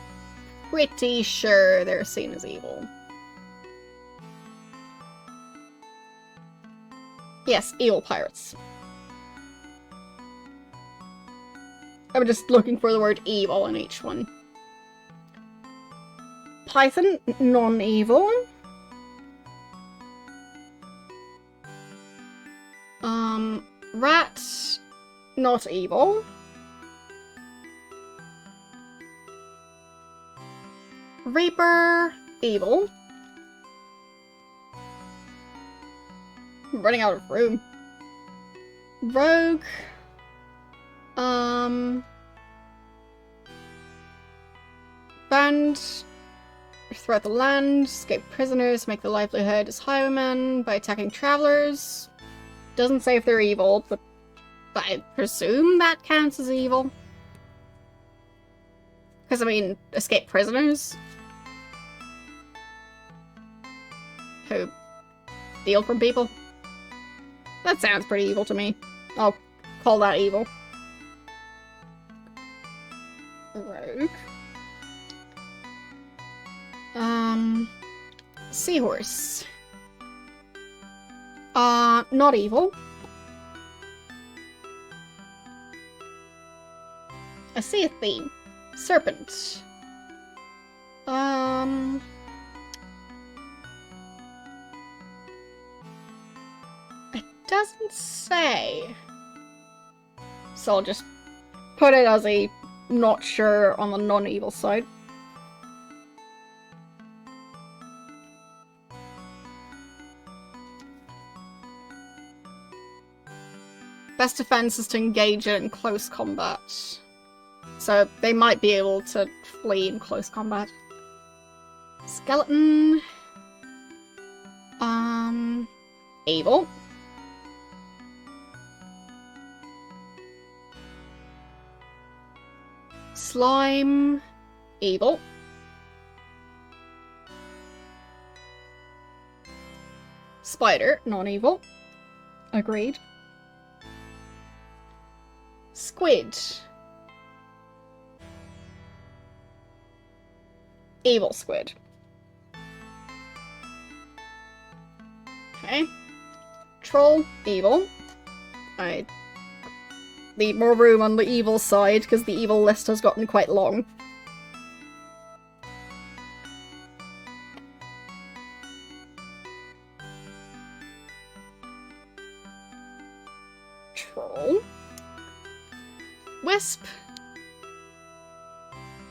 pretty sure they're seen as evil. Yes, evil pirates. I'm just looking for the word evil in each one. Python, non-evil. Rat, not evil. Reaper, evil. I'm running out of room. Rogue. Band throughout the land, escape prisoners, make their livelihood as highwaymen by attacking travelers. Doesn't say if they're evil, but I presume that counts as evil. Because, I mean, escape prisoners who steal from people. That sounds pretty evil to me. I'll call that evil. Rogue. Seahorse. Not evil. I see a theme. Serpent. It doesn't say. So I'll just put it as a not sure on the non-evil side. Best defense is to engage it in close combat. So they might be able to flee in close combat. Skeleton. Evil. Slime. Evil. Spider. Non-evil. Agreed. Squid. Evil squid. Okay. Troll. Evil. I need more room on the evil side because the evil list has gotten quite long. Troll. Wisp.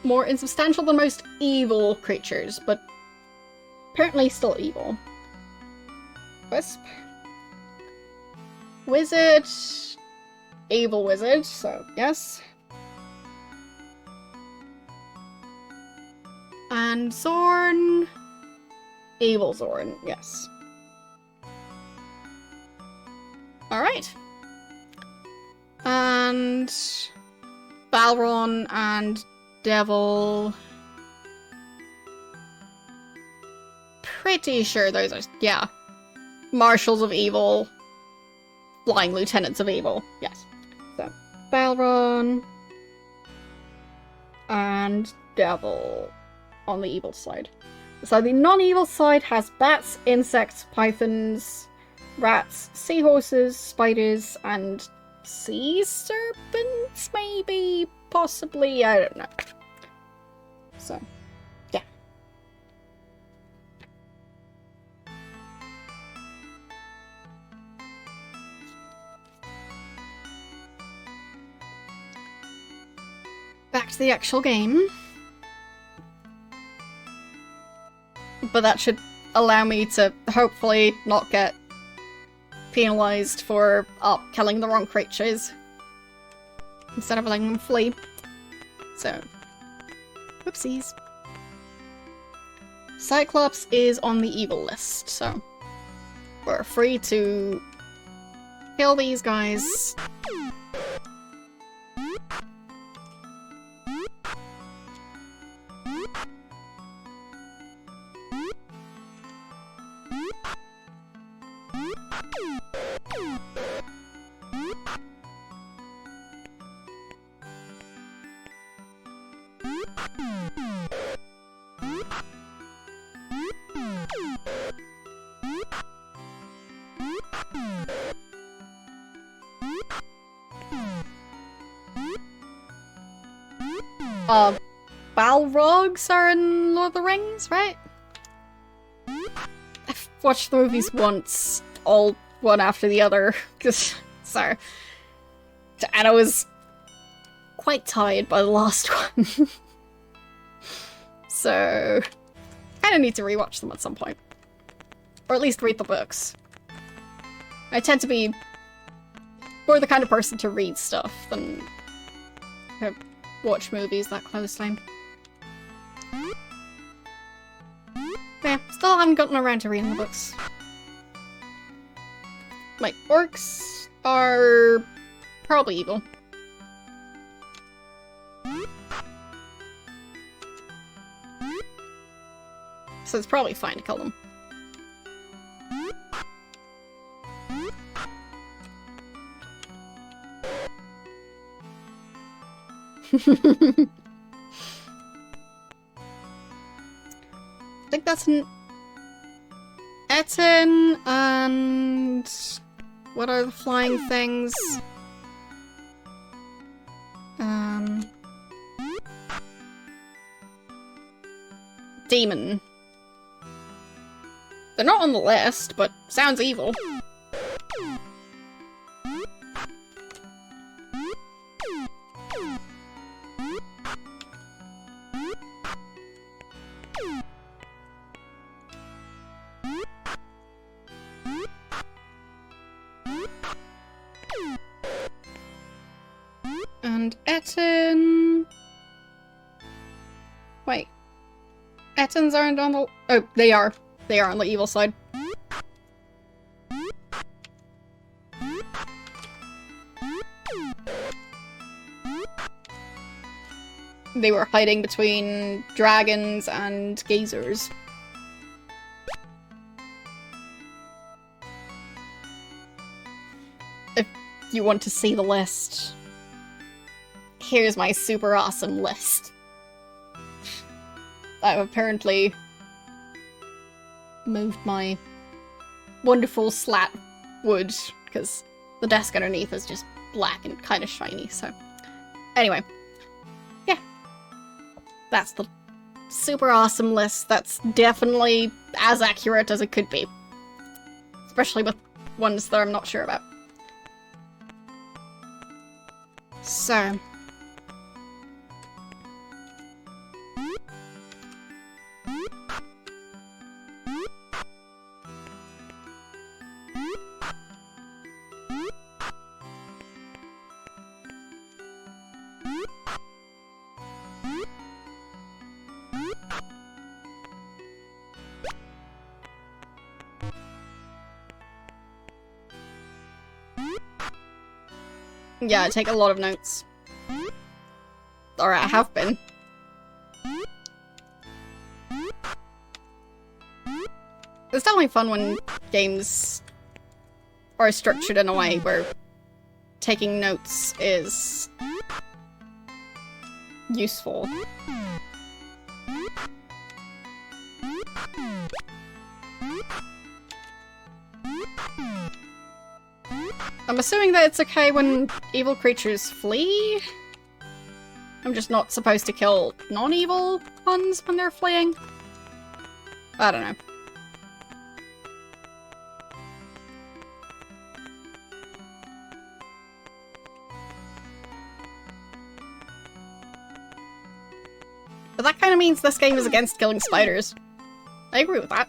More insubstantial than most evil creatures, but apparently still evil. Wisp. Wizard. Evil wizard, so yes. And Zorn. Evil Zorn, yes. Alright. And Balron and Devil. Pretty sure those are, yeah. Marshals of Evil. Flying Lieutenants of Evil, yes. So, Balron. And Devil on the evil side. So the non-evil side has bats, insects, pythons, rats, seahorses, spiders, and sea serpents, maybe? Possibly? I don't know. So, yeah. Back to the actual game. But that should allow me to hopefully not get penalized for killing the wrong creatures instead of letting them flee. So, whoopsies. Cyclops is on the evil list, so we're free to kill these guys. Balrogs are in Lord of the Rings, right? I've watched the movies once, all one after the other, because, sorry. And I was quite tired by the last one. So, kind of need to rewatch them at some point. Or at least read the books. I tend to be more the kind of person to read stuff than to watch movies that closely. Yeah, still haven't gotten around to reading the books. Like, orcs are probably evil. So it's probably fine to kill them. I think that's an Etten, and what are the flying things? Demon. They're not on the list, but sounds evil. And Etten... Wait. Ettens aren't on the... Oh, they are. They are on the evil side. They were hiding between dragons and gazers. If you want to see the list, here's my super awesome list. I've apparently moved my wonderful slat wood, because the desk underneath is just black and kind of shiny, so... Anyway. Yeah. That's the super awesome list. That's definitely as accurate as it could be. Especially with ones that I'm not sure about. So... Yeah, I take a lot of notes. Or I have been. It's definitely fun when games are structured in a way where taking notes is useful. I'm assuming that it's okay when evil creatures flee? I'm just not supposed to kill non-evil ones when they're fleeing? I don't know. But that kind of means this game is against killing spiders. I agree with that.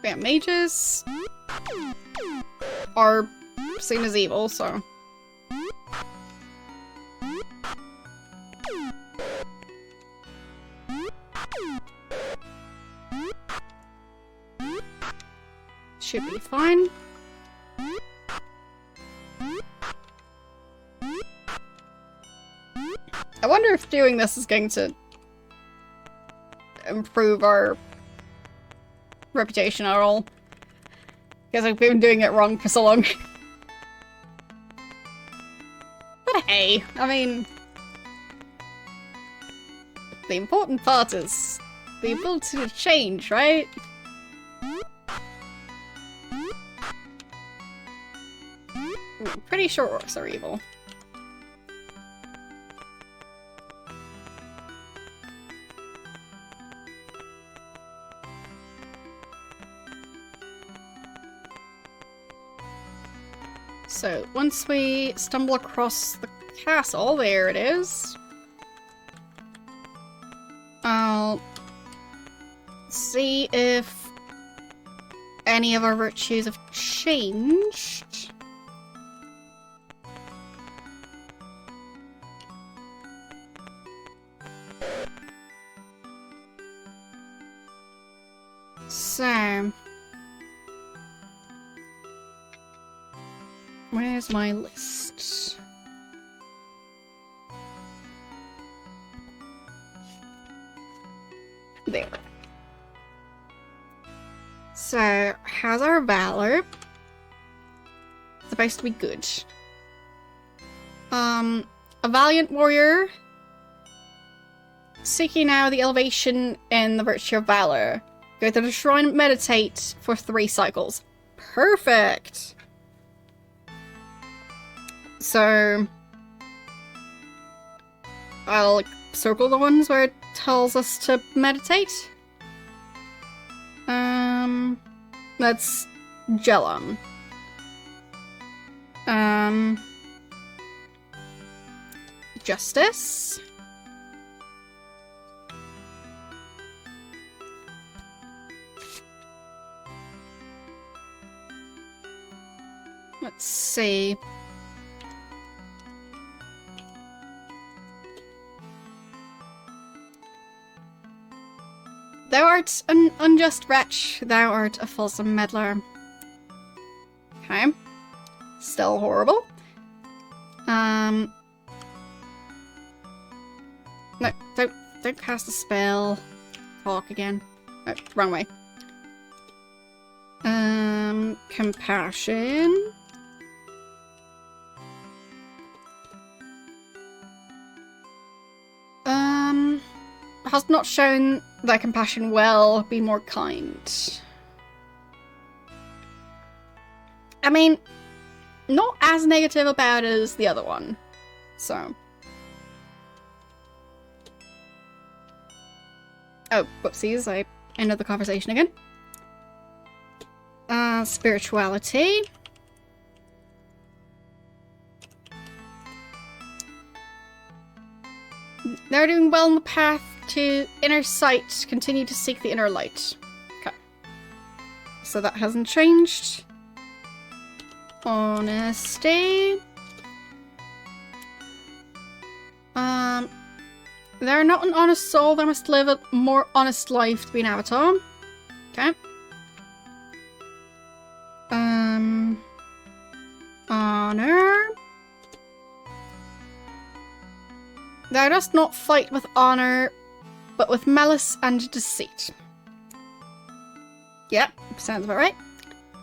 Yeah, mages are seen as evil, so... should be fine. I wonder if doing this is going to improve our reputation at all. Because I've been doing it wrong for so long. But hey, I mean... the important part is the ability to change, right? I'm pretty sure orcs are evil. So once we stumble across the castle, there it is. I'll see if any of our virtues have changed. So, where's my list? There. So, how's our valor? Supposed to be good. A valiant warrior. Seeking now the elevation in the virtue of valor. Go to the shrine and meditate for 3 cycles. Perfect! So, I'll circle the ones where it tells us to meditate. That's Jellum. Justice. Let's see. Thou art an unjust wretch. Thou art a fulsome meddler. Okay. Still horrible. No, don't cast a spell. Talk again. Oh, wrong way. Compassion. Has not shown that compassion well. Be more kind. I mean, not as negative about it as the other one. So. Oh, whoopsies, I ended the conversation again. Spirituality. They're doing well on the path to inner sight. Continue to seek the inner light. Okay. So that hasn't changed. Honesty. They're not an honest soul. They must live a more honest life to be an avatar. Okay. Honor. Thou dost not fight with honor, but with malice and deceit. Yep, sounds about right.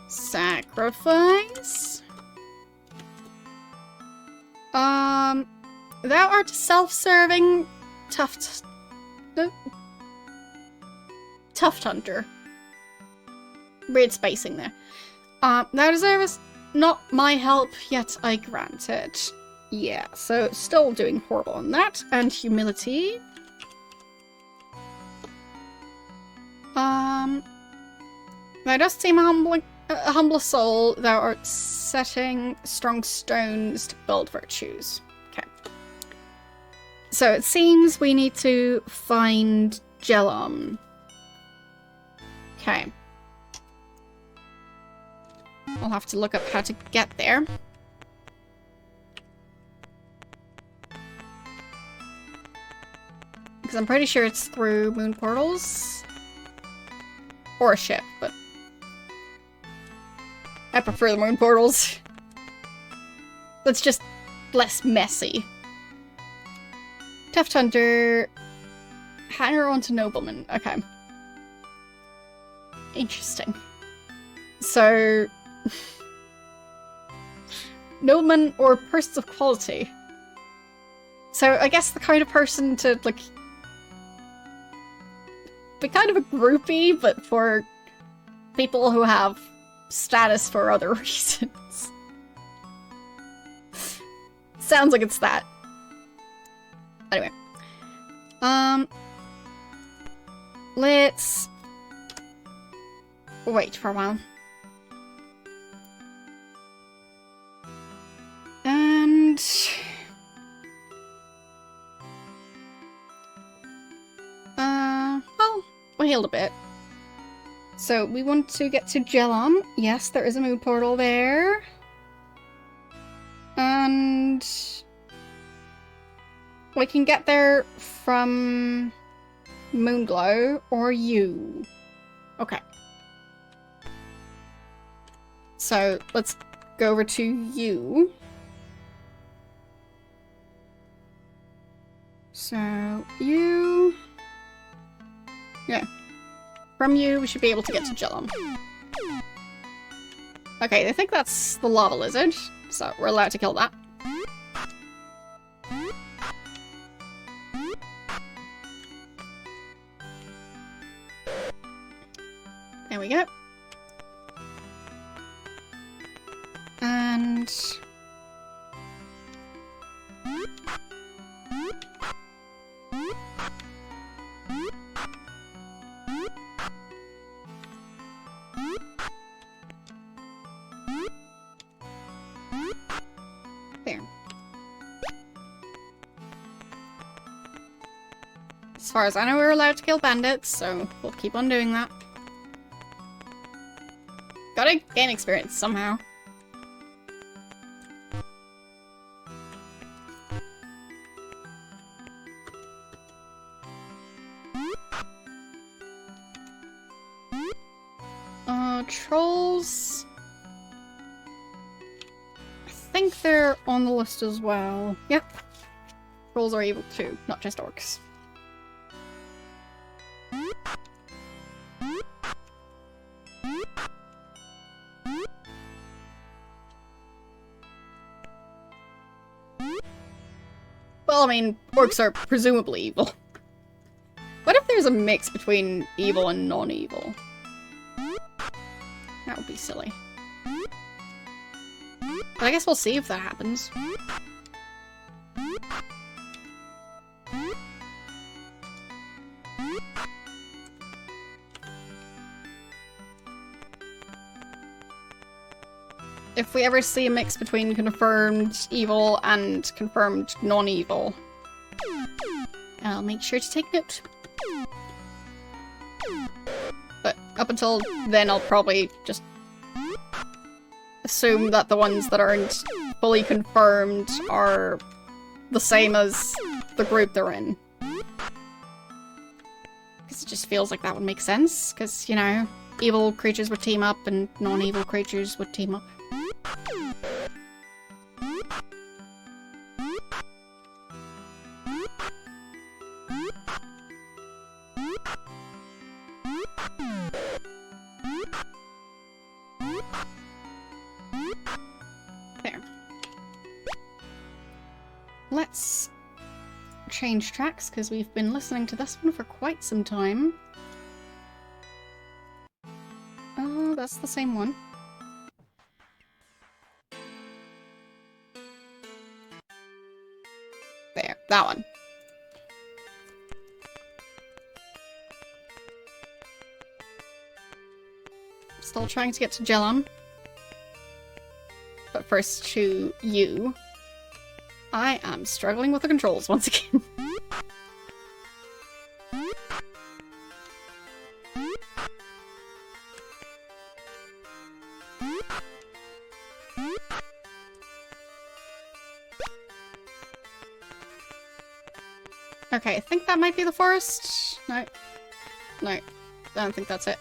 Sacrifice. Thou art self-serving tuft hunter. Weird spacing there. Thou deservest not my help, yet I grant it. Yeah, so still doing horrible on that. And humility. Thou dost seem a humble soul. Thou art setting strong stones to build virtues. Okay. So it seems we need to find Jellum. Okay. I'll have to look up how to get there. Because I'm pretty sure it's through moon portals. Or a ship, but I prefer the moon portals. That's just less messy. Tuft Hunter. Hanger onto Nobleman. Okay. Interesting. So Nobleman or persons of quality. So I guess the kind of person to like be kind of a groupie, but for people who have status for other reasons. Sounds like it's that. Anyway. Let's wait for a while. we healed a bit. So we want to get to Gelom. Yes, there is a moon portal there. And we can get there from Moonglow or you. Okay. So let's go over to you. So you... Yeah. From you, we should be able to get to Gelom. Okay, I think that's the lava lizard, so we're allowed to kill that. There we go. And... there. As far as I know, we're allowed to kill bandits, so we'll keep on doing that. Gotta gain experience somehow. Trolls... I think they're on the list as well. Yep. Trolls are evil too, not just orcs. Well, I mean, orcs are presumably evil. What if there's a mix between evil and non-evil? That would be silly. But I guess we'll see if that happens. If we ever see a mix between confirmed evil and confirmed non-evil, I'll make sure to take note. But up until then, I'll probably just assume that the ones that aren't fully confirmed are the same as the group they're in. Because it just feels like that would make sense, because, you know, evil creatures would team up and non-evil creatures would team up. There. Let's change tracks, because we've been listening to this one for quite some time. Oh, that's the same one. There, that one. Still trying to get to Gelom. But first to you. I am struggling with the controls once again. Okay, I think that might be the forest. No. No. I don't think that's it.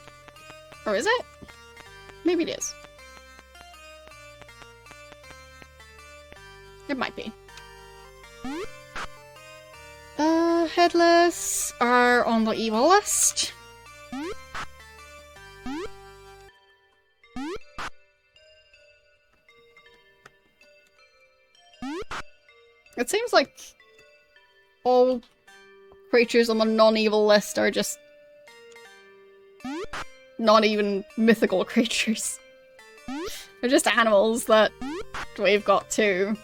Or is it? Maybe it is. It might be. Headless are on the evil list. It seems like all creatures on the non-evil list are just not even mythical creatures. They're just animals that we've got too.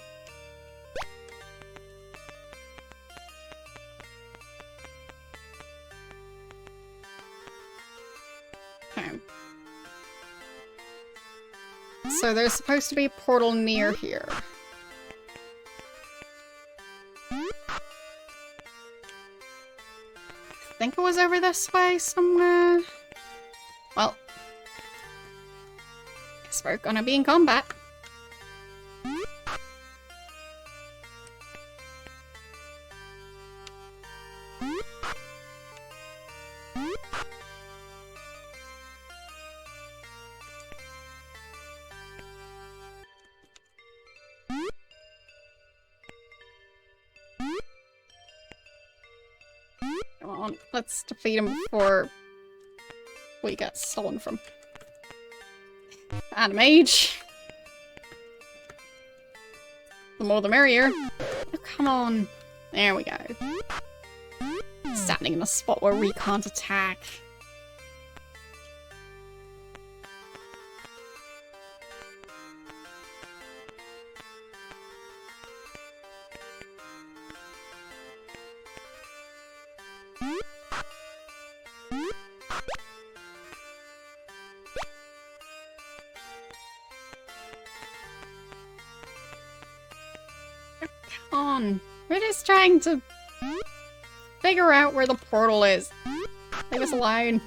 Okay. So there's supposed to be a portal near here. think it was over this way somewhere. Well, guess we're gonna be in combat. Come on, let's defeat him before we get stolen from. Animage. The more the merrier. Oh, come on. There we go. Standing in a spot where we can't attack. On. We're just trying to figure out where the portal is. Leave us alone.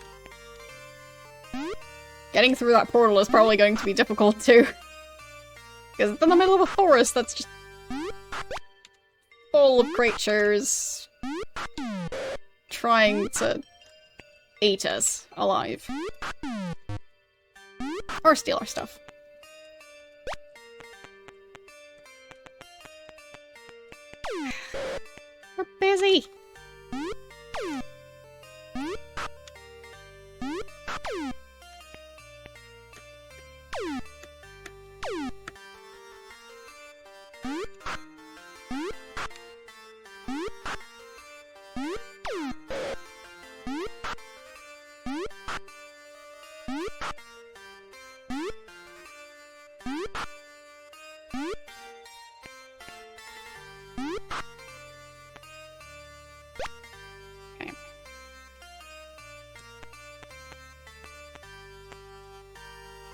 Getting through that portal is probably going to be difficult too. Because it's in the middle of a forest that's just full of creatures trying to eat us alive. Or steal our stuff. We're busy.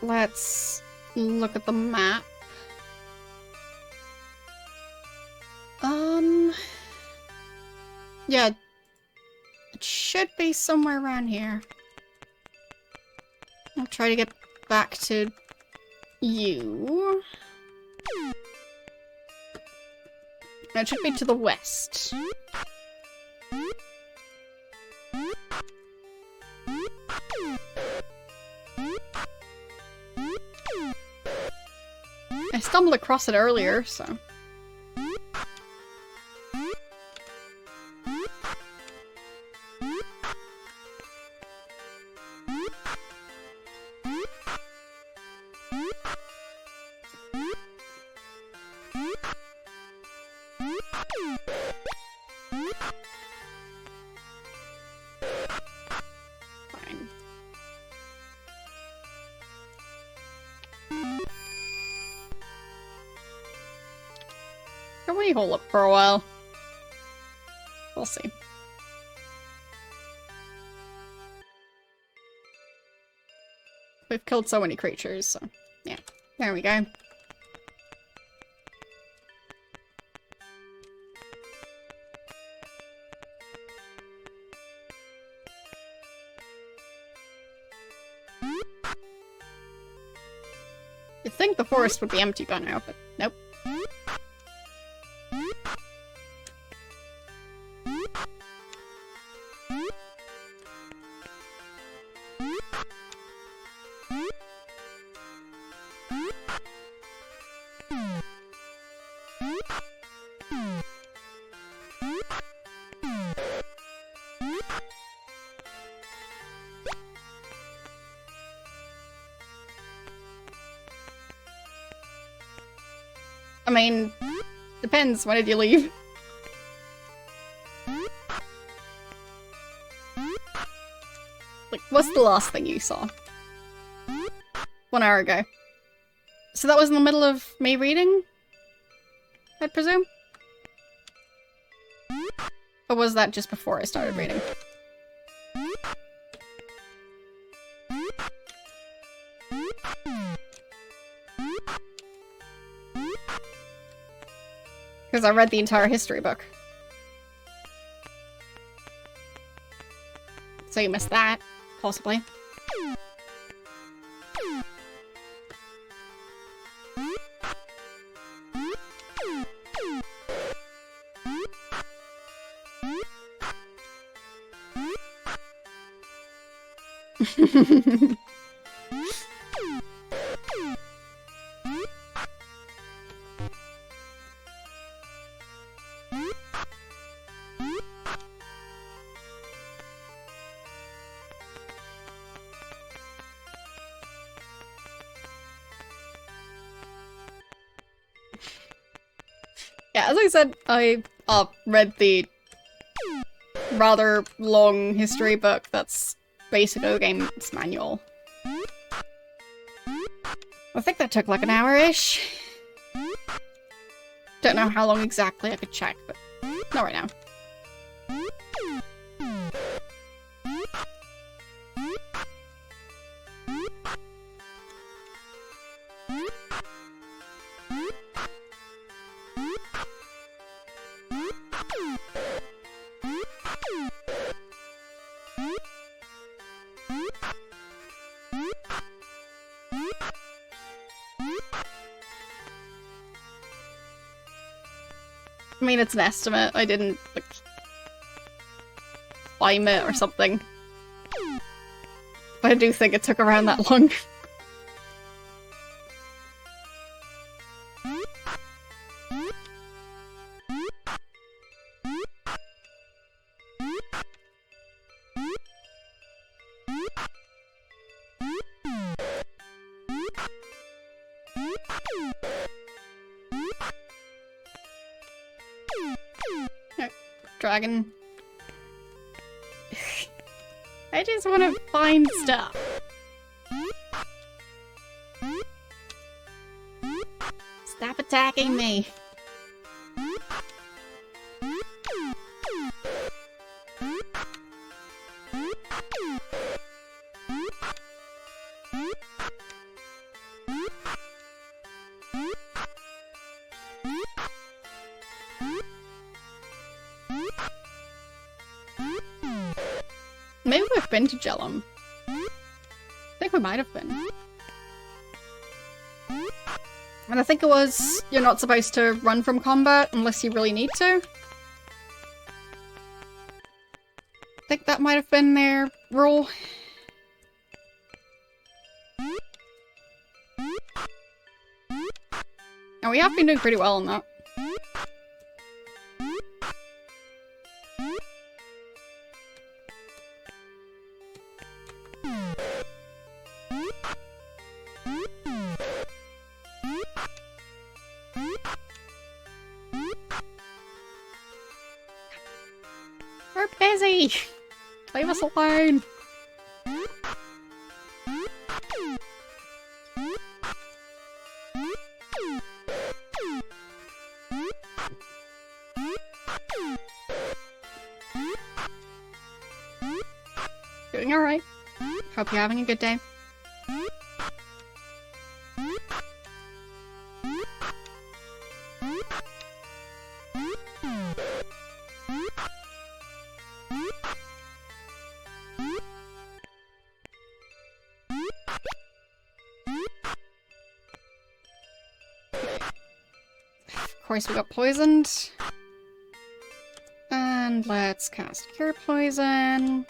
Let's look at the map. Yeah, it should be somewhere around here. I'll try to get back to you. It should be to the west. I stumbled across it earlier, so... Fine. Can we hold up for a while? We'll see. We've killed so many creatures, so yeah. There we go. You'd think the forest would be empty by now, but nope. I mean, depends. When did you leave? Like, what's the last thing you saw? 1 hour ago. So that was in the middle of me reading? I'd presume? Or was that just before I started reading? Because I read the entire history book. So you missed that, possibly. Yeah, as I said, I read the rather long history book that's basic O Games manual. I think that took like an hour-ish. Don't know how long exactly, I could check, but not right now. I mean, it's an estimate. I didn't, like, time it or something. But I do think it took around that long. Dragon. I just want to find stuff. Stop attacking me. Maybe we've been to Jellum. I think we might have been. And I think it was, you're not supposed to run from combat unless you really need to. I think that might have been their rule. And we have been doing pretty well on that. We're busy! Leave us alone! Doing alright. Hope you're having a good day. Of course we got poisoned. And let's cast Cure Poison.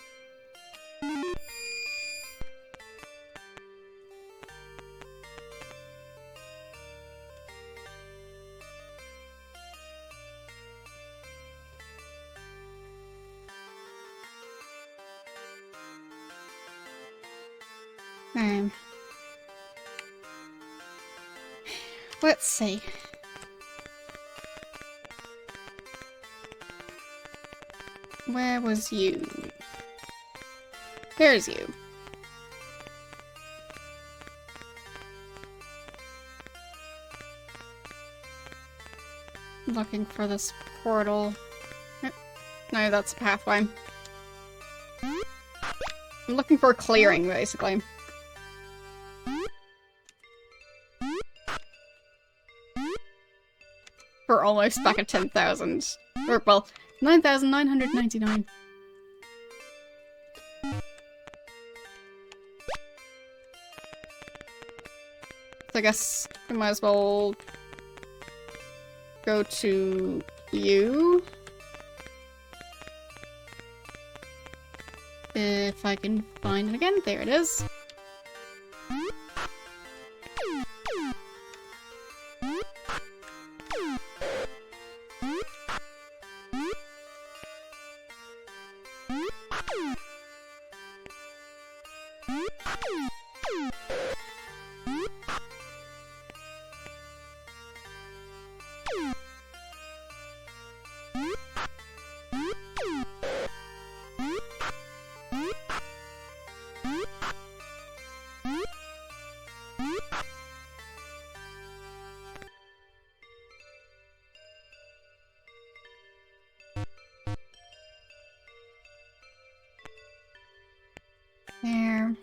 Let's see. Where was you? There's you. Looking for this portal. No, that's a pathway. I'm looking for a clearing, basically. We're almost back at 10,000. Or, well, 9,999. I guess we might as well go to you. If I can find it again. There it is. There.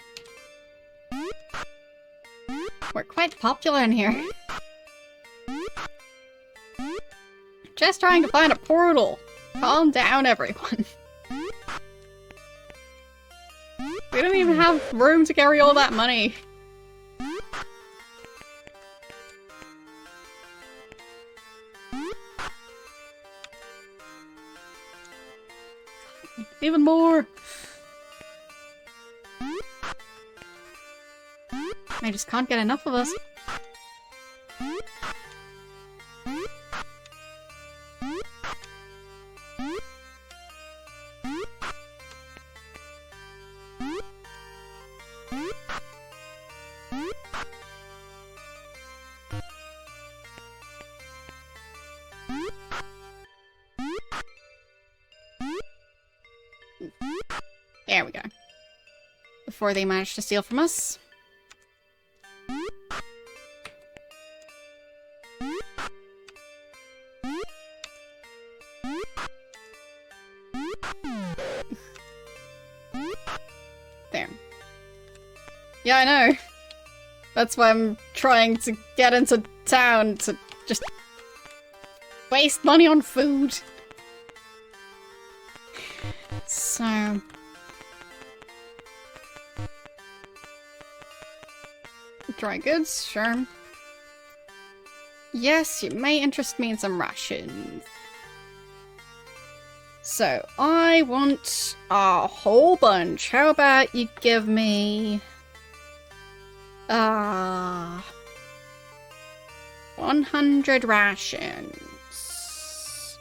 We're quite popular in here. Just trying to find a portal. Calm down, everyone. We don't even have room to carry all that money. Even more. I just can't get enough of us. There we go. Before they manage to steal from us. There. Yeah, I know. That's why I'm trying to get into town to just waste money on food. So... dry goods, sure. Yes, you may interest me in some rations. So, I want a whole bunch. How about you give me... 100 rations.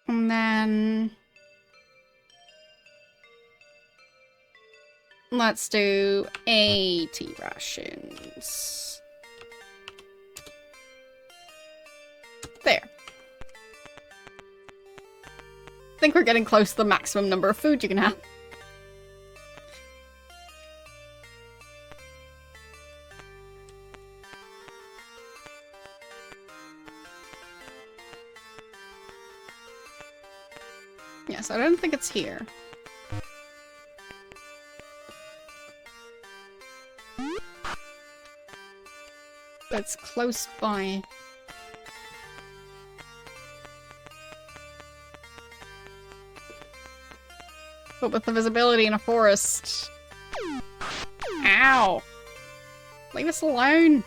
And then... let's do 80 rations. There. I think we're getting close to the maximum number of food you can have. Yes, I don't think it's here. That's close by. But with the visibility in a forest. Ow! Leave us alone!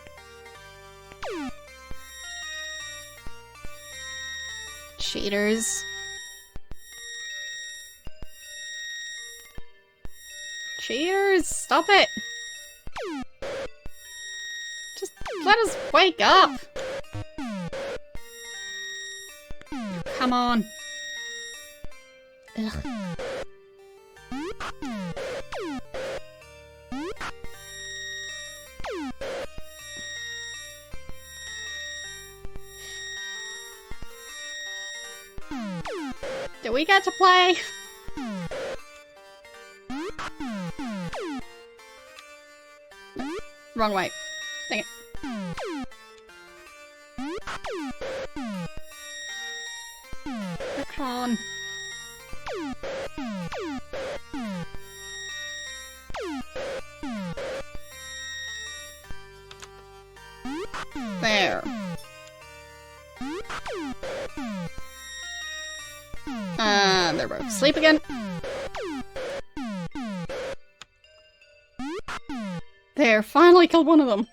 Cheaters. Cheaters! Stop it! Just let us wake up! Come on. Ugh. Do we get to play? Wrong way. Dang it. Come on. There. They're both asleep again. There, finally killed one of them.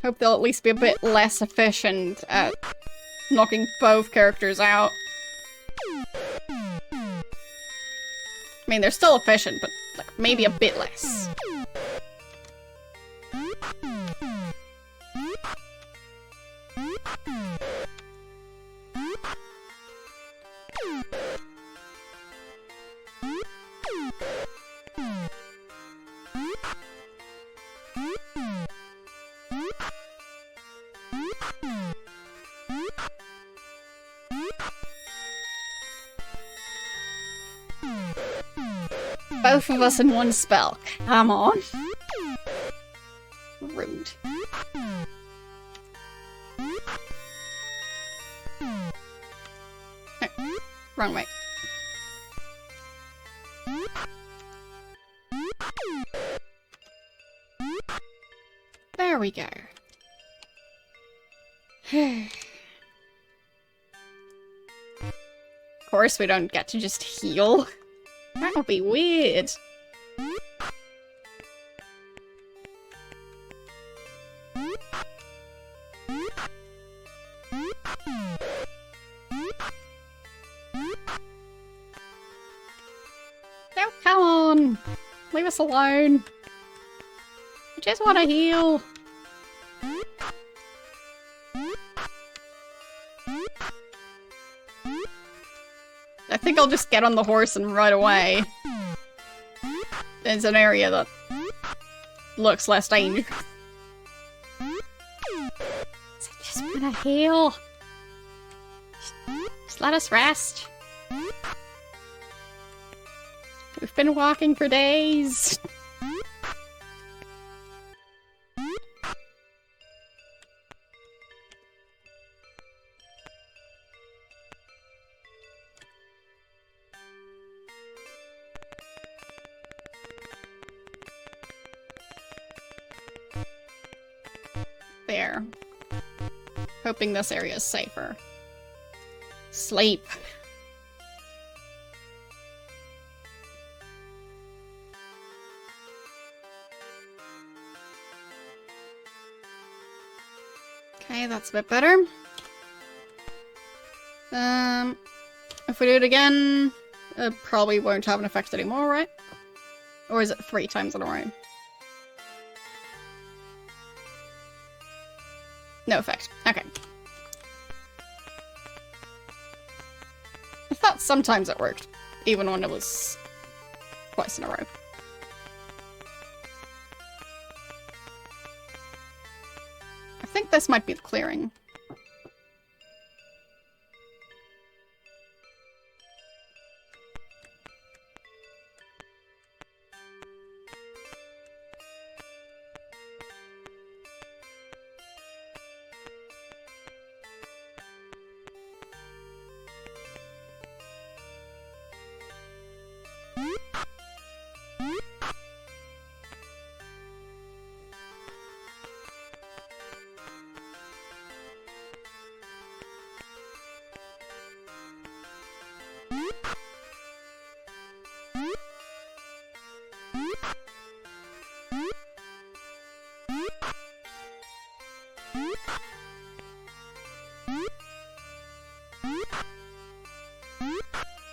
Hope they'll at least be a bit less efficient at knocking both characters out. I mean, they're still efficient, but like, maybe a bit less. Both of us in one spell. Come on. Rude. No, wrong way. There we go. Of course we don't get to just heal. That would be weird. No, come on! Leave us alone. I just want to heal. I think I'll just get on the horse and ride away. There's an area that looks less dangerous. I just wanna heal. Just let us rest. We've been walking for days. There. Hoping this area is safer. Sleep. Okay, that's a bit better. If we do it again, it probably won't have an effect anymore, right? Or is it 3 times in a row? No effect. Okay. I thought sometimes it worked, even when it was twice in a row. I think this might be the clearing.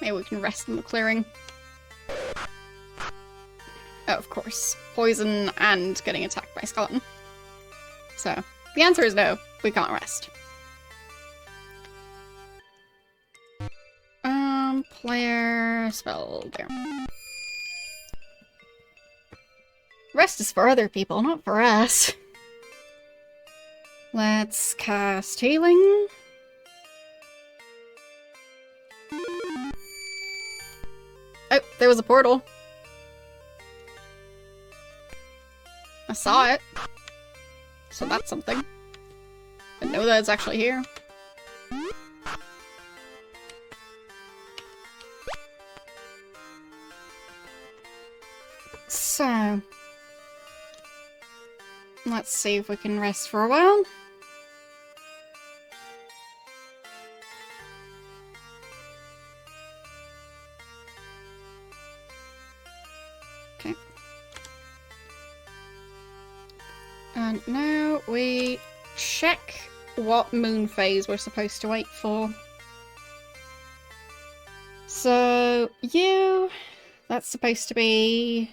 Maybe we can rest in the clearing. Oh, of course. Poison and getting attacked by a skeleton. So, the answer is no. We can't rest. Player spell there. Rest is for other people, not for us. Let's cast healing. Oh, there was a portal. I saw it. So that's something. I know that it's actually here. So, let's see if we can rest for a while. Okay. And now we check what moon phase we're supposed to wait for. So, that's supposed to be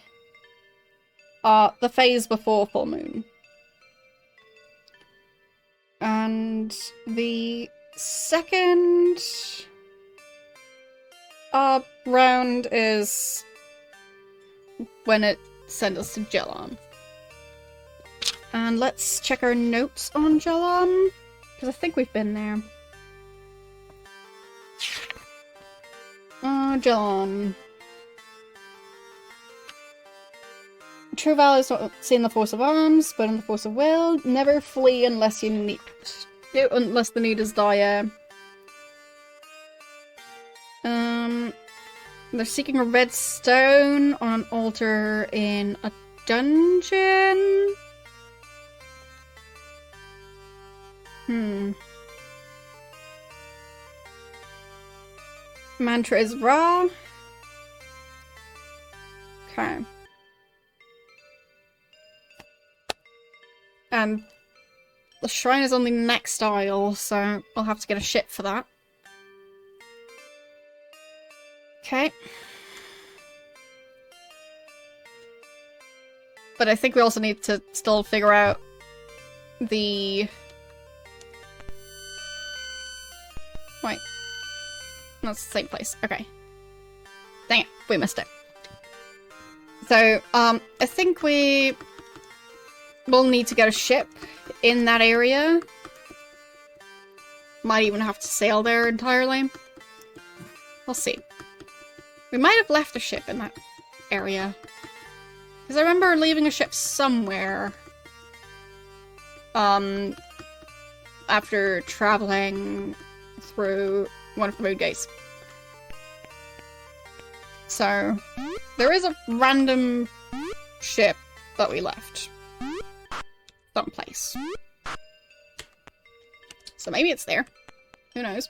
the phase before full moon. And the second round is when it sent us to Gelon. And let's check our notes on Gelon, because I think we've been there. Gelon. True value is not seen in the force of arms, but in the force of will. Never flee unless you need, unless the need is dire. They're seeking a red stone on an altar in a dungeon. Mantra is raw. Okay. And the shrine is on the next aisle, so I'll have to get a ship for that. Okay. But I think we also need to still figure out the... Wait. That's the same place. Okay. Dang it. We missed it. So, I think we will need to get a ship in that area. Might even have to sail there entirely. We'll see. We might have left a ship in that area. Because I remember leaving a ship somewhere. After traveling through one of the moon gates. So, there is a random ship that we left. Someplace. So maybe it's there. Who knows?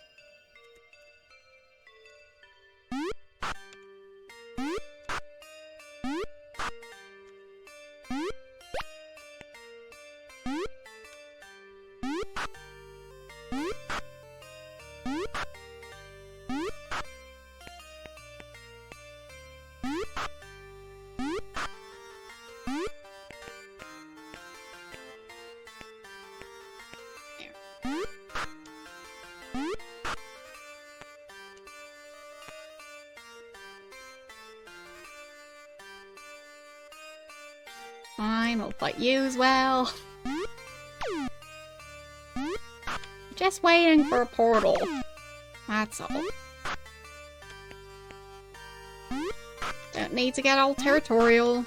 Fine, I'll fight you as well. Just waiting for a portal. That's all. Don't need to get all territorial.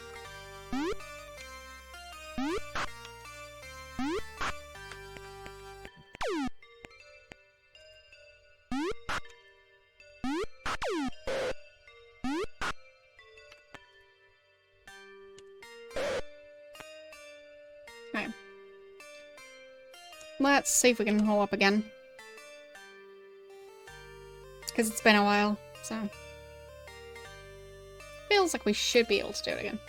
Okay. Let's see if we can hole up again. Because it's been a while, so... Feels like we should be able to do it again.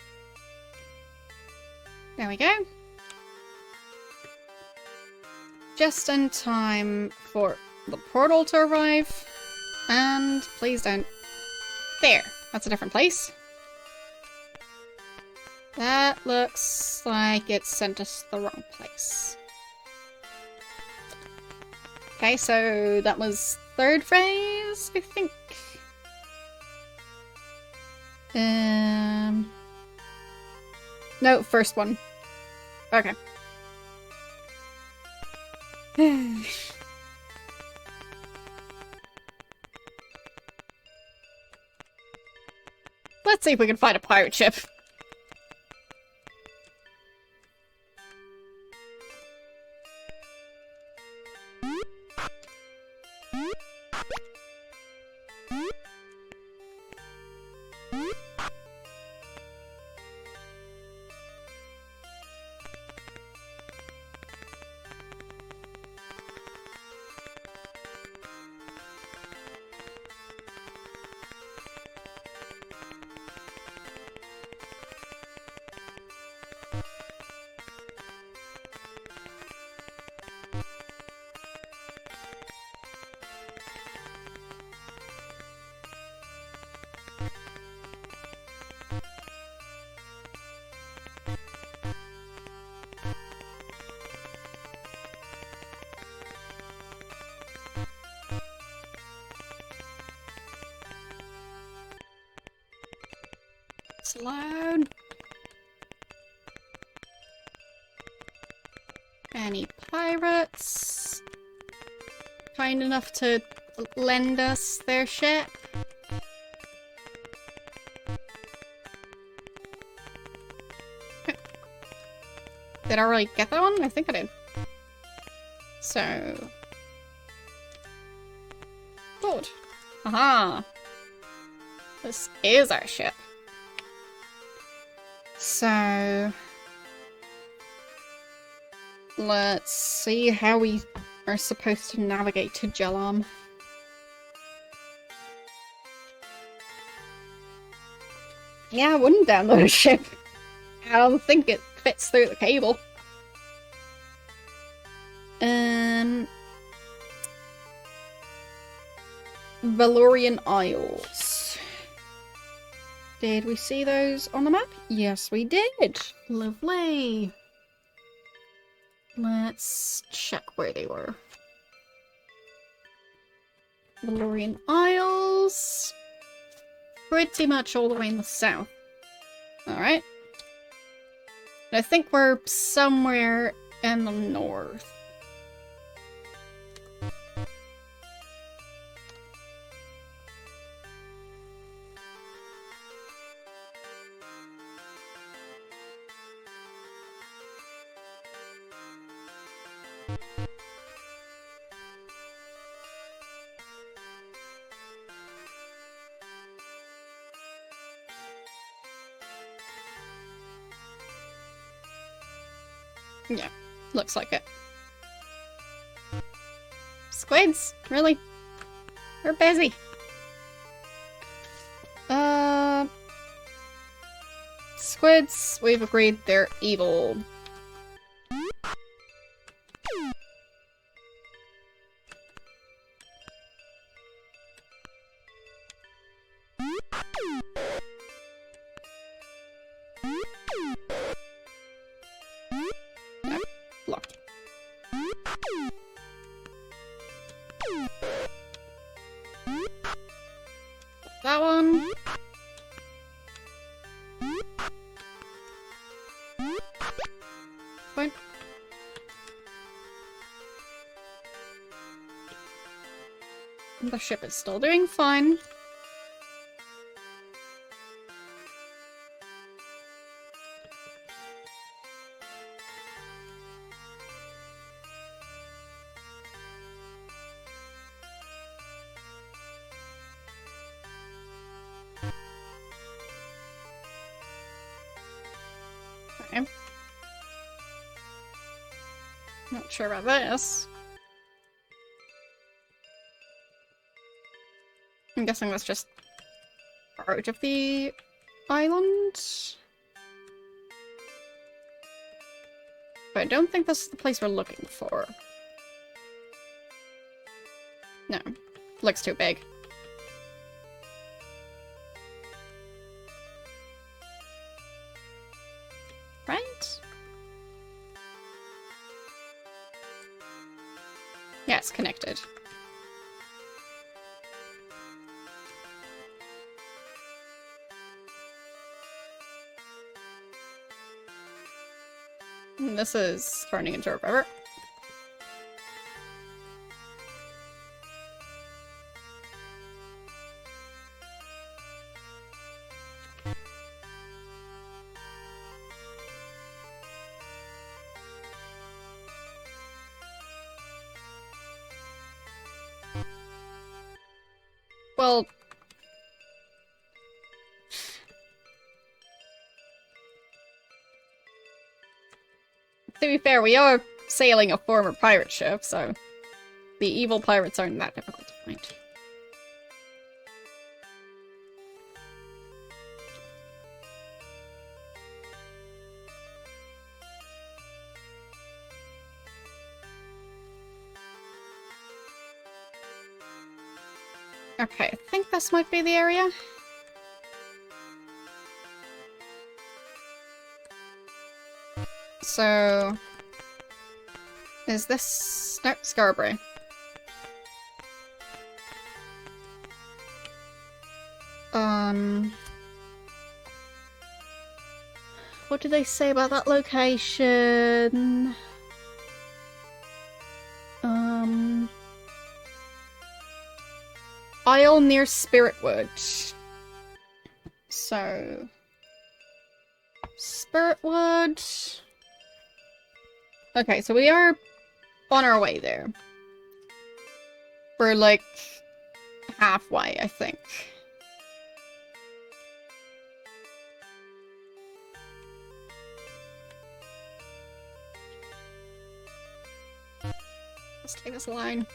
There we go. Just in time for the portal to arrive. And please don't... There! That's a different place. That looks like it sent us to the wrong place. Okay, so that was third phase, I think. No, first one. Okay. Let's see if we can find a pirate ship. loud. Any pirates kind enough to lend us their ship? Did I already get that one? I think I did. So... Good. Aha! This is our ship. So... let's see how we are supposed to navigate to Jalam. Yeah, I wouldn't download a ship. I don't think it fits through the cable. Valorian Isles. Did we see those on the map? Yes, we did. Lovely. Let's check where they were. Valorian Isles. Pretty much all the way in the south. Alright. I think we're somewhere in the north. Yeah, looks like it. Squids? Really? We're busy. Squids, we've agreed they're evil. Locked. That one. Fine. The ship is still doing fine. Okay. Not sure about this. I'm guessing that's just part of the island. But I don't think this is the place we're looking for. No. Looks too big. Right? Yeah, it's connected. And this is turning into a river. Well... to be fair, we are sailing a former pirate ship, so the evil pirates aren't that difficult to find. Okay, I think this might be the area. So... is this... no, Scarborough. What do they say about that location? Isle near Spiritwood. So... Spiritwood... Okay, so we are on our way there. We're like halfway, I think. Let's take this line.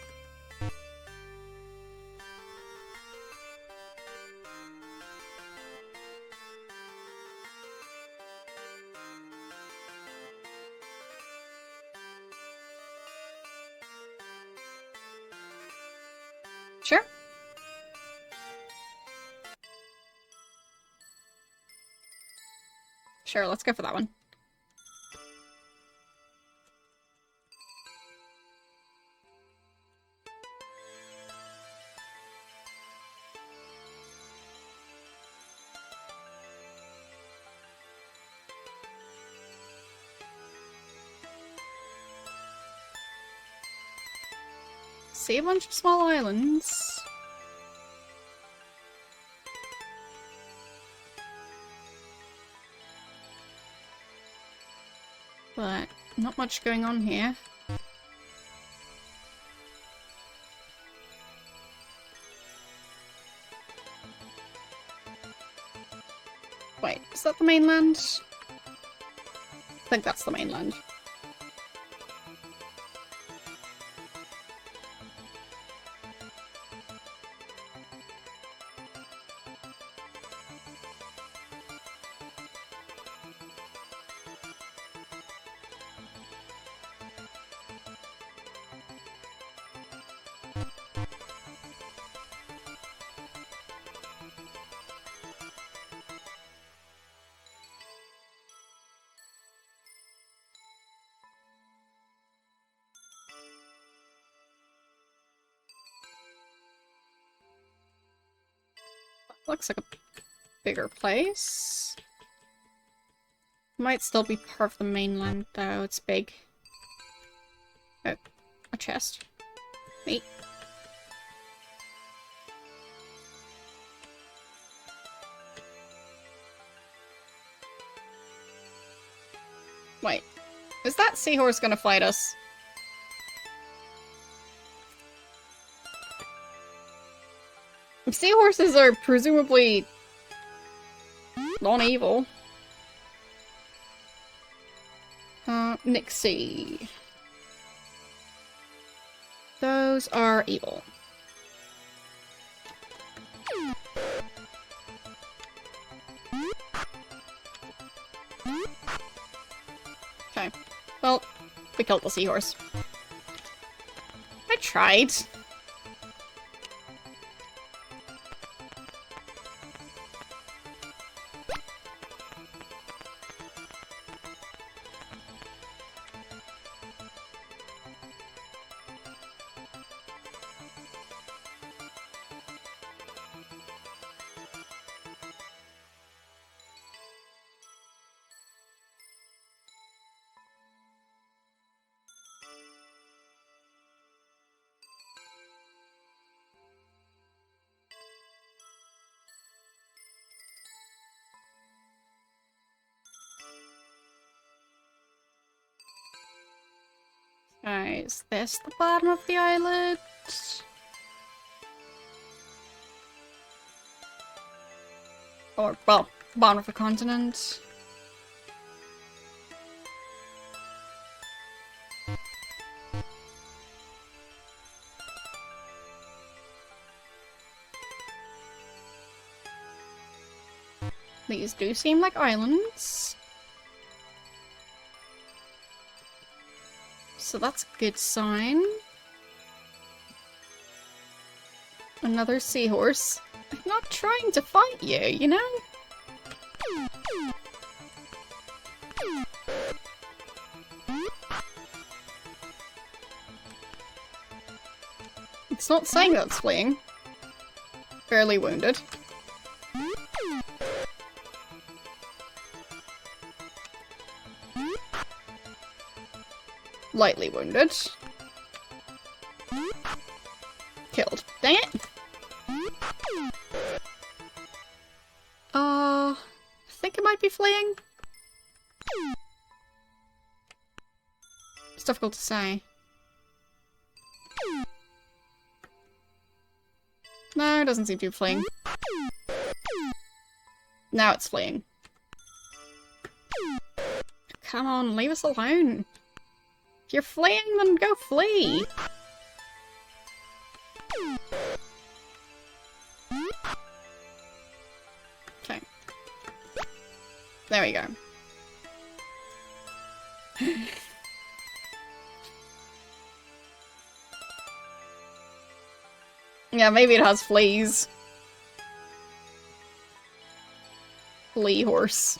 Sure. Sure, let's go for that one. See a bunch of small islands. But not much going on here. Wait, is that the mainland? I think that's the mainland. Looks like a bigger place. Might still be part of the mainland though, it's big. Oh, a chest. Neat. Wait, is that seahorse gonna fight us? Seahorses are presumably non-evil. Nixie. Those are evil. Okay. Well, we killed the seahorse. I tried. Okay, is this the bottom of the island? Or, well, bottom of the continent. These do seem like islands. So that's a good sign. Another seahorse. I'm not trying to fight you, you know? It's not saying that it's fleeing. Barely wounded. lightly wounded. Killed. Dang it! I think it might be fleeing. It's difficult to say. No, it doesn't seem to be fleeing. Now it's fleeing. Come on, leave us alone. If you're fleeing, then go flee. Okay. There we go. Yeah, maybe it has fleas. Flea horse.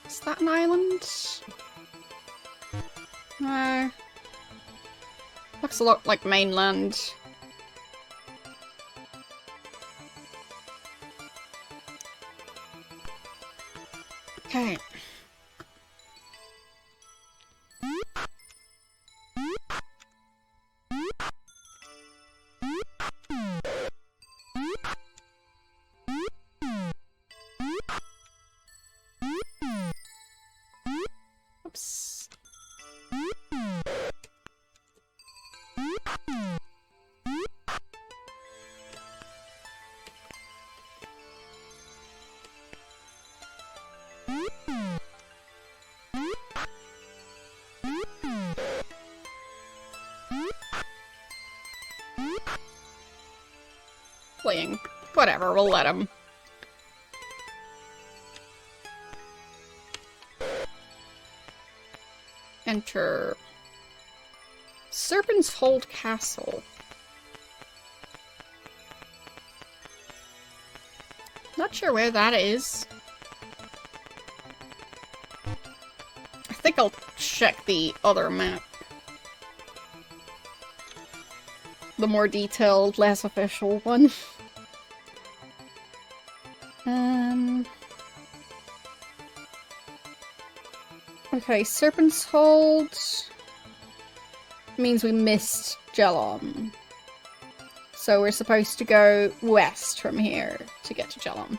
Is that an island? No. Looks a lot like mainland. Okay. Oops. Playing. Whatever, we'll let him. Enter. Serpent's Hold Castle. Not sure where that is. I think I'll check the other map. The more detailed, less official one. Okay, Serpent's Hold means we missed Jelom. So we're supposed to go west from here to get to Jelom.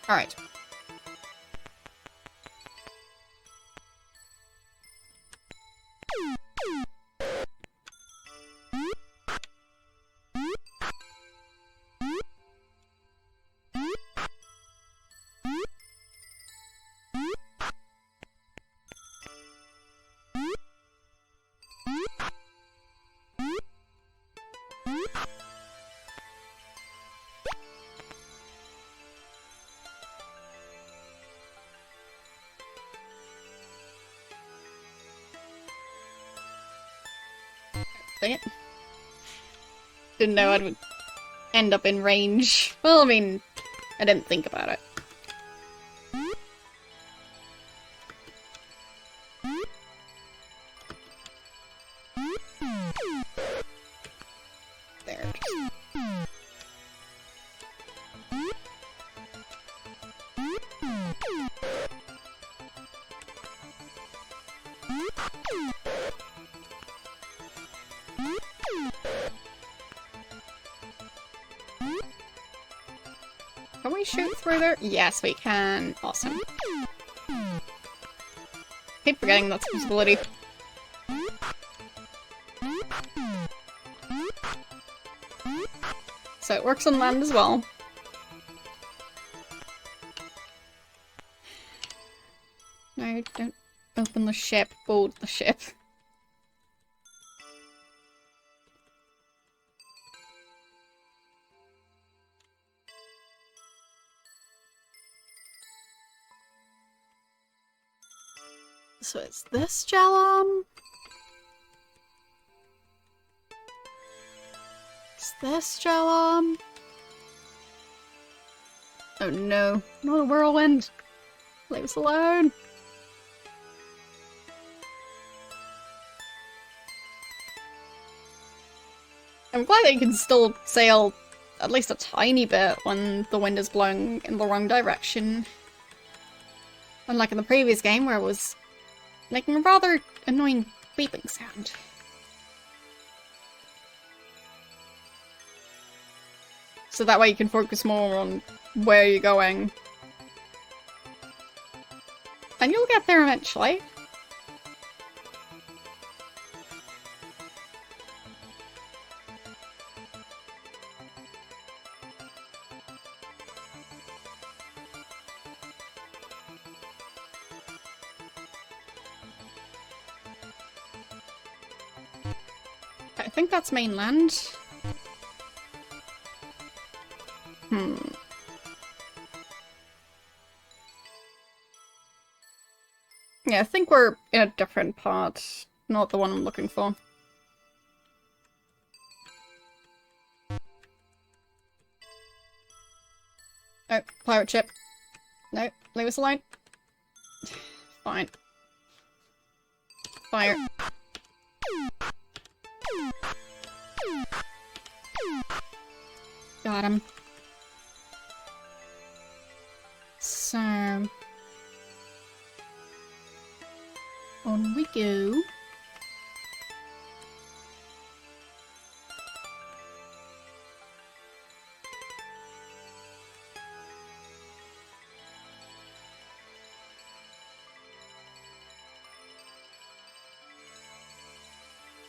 Alright. Dang it. Didn't know I'd end up in range. Well, I mean, I didn't think about it. There. Can we shoot through there? Yes, we can. Awesome. Keep forgetting that's a possibility. So it works on land as well. No, don't open the ship. Board the ship. So it's this Jelom? Is this gel? Oh no, not a whirlwind. Leave us alone. I'm glad that you can still sail at least a tiny bit when the wind is blowing in the wrong direction. Unlike in the previous game where it was making a rather annoying beeping sound. So that way you can focus more on where you're going. And you'll get there eventually. I think that's mainland. Yeah, I think we're in a different part, not the one I'm looking for. Oh, pirate ship. No, leave us alone. Fine. Fire. Got him. So... on we go.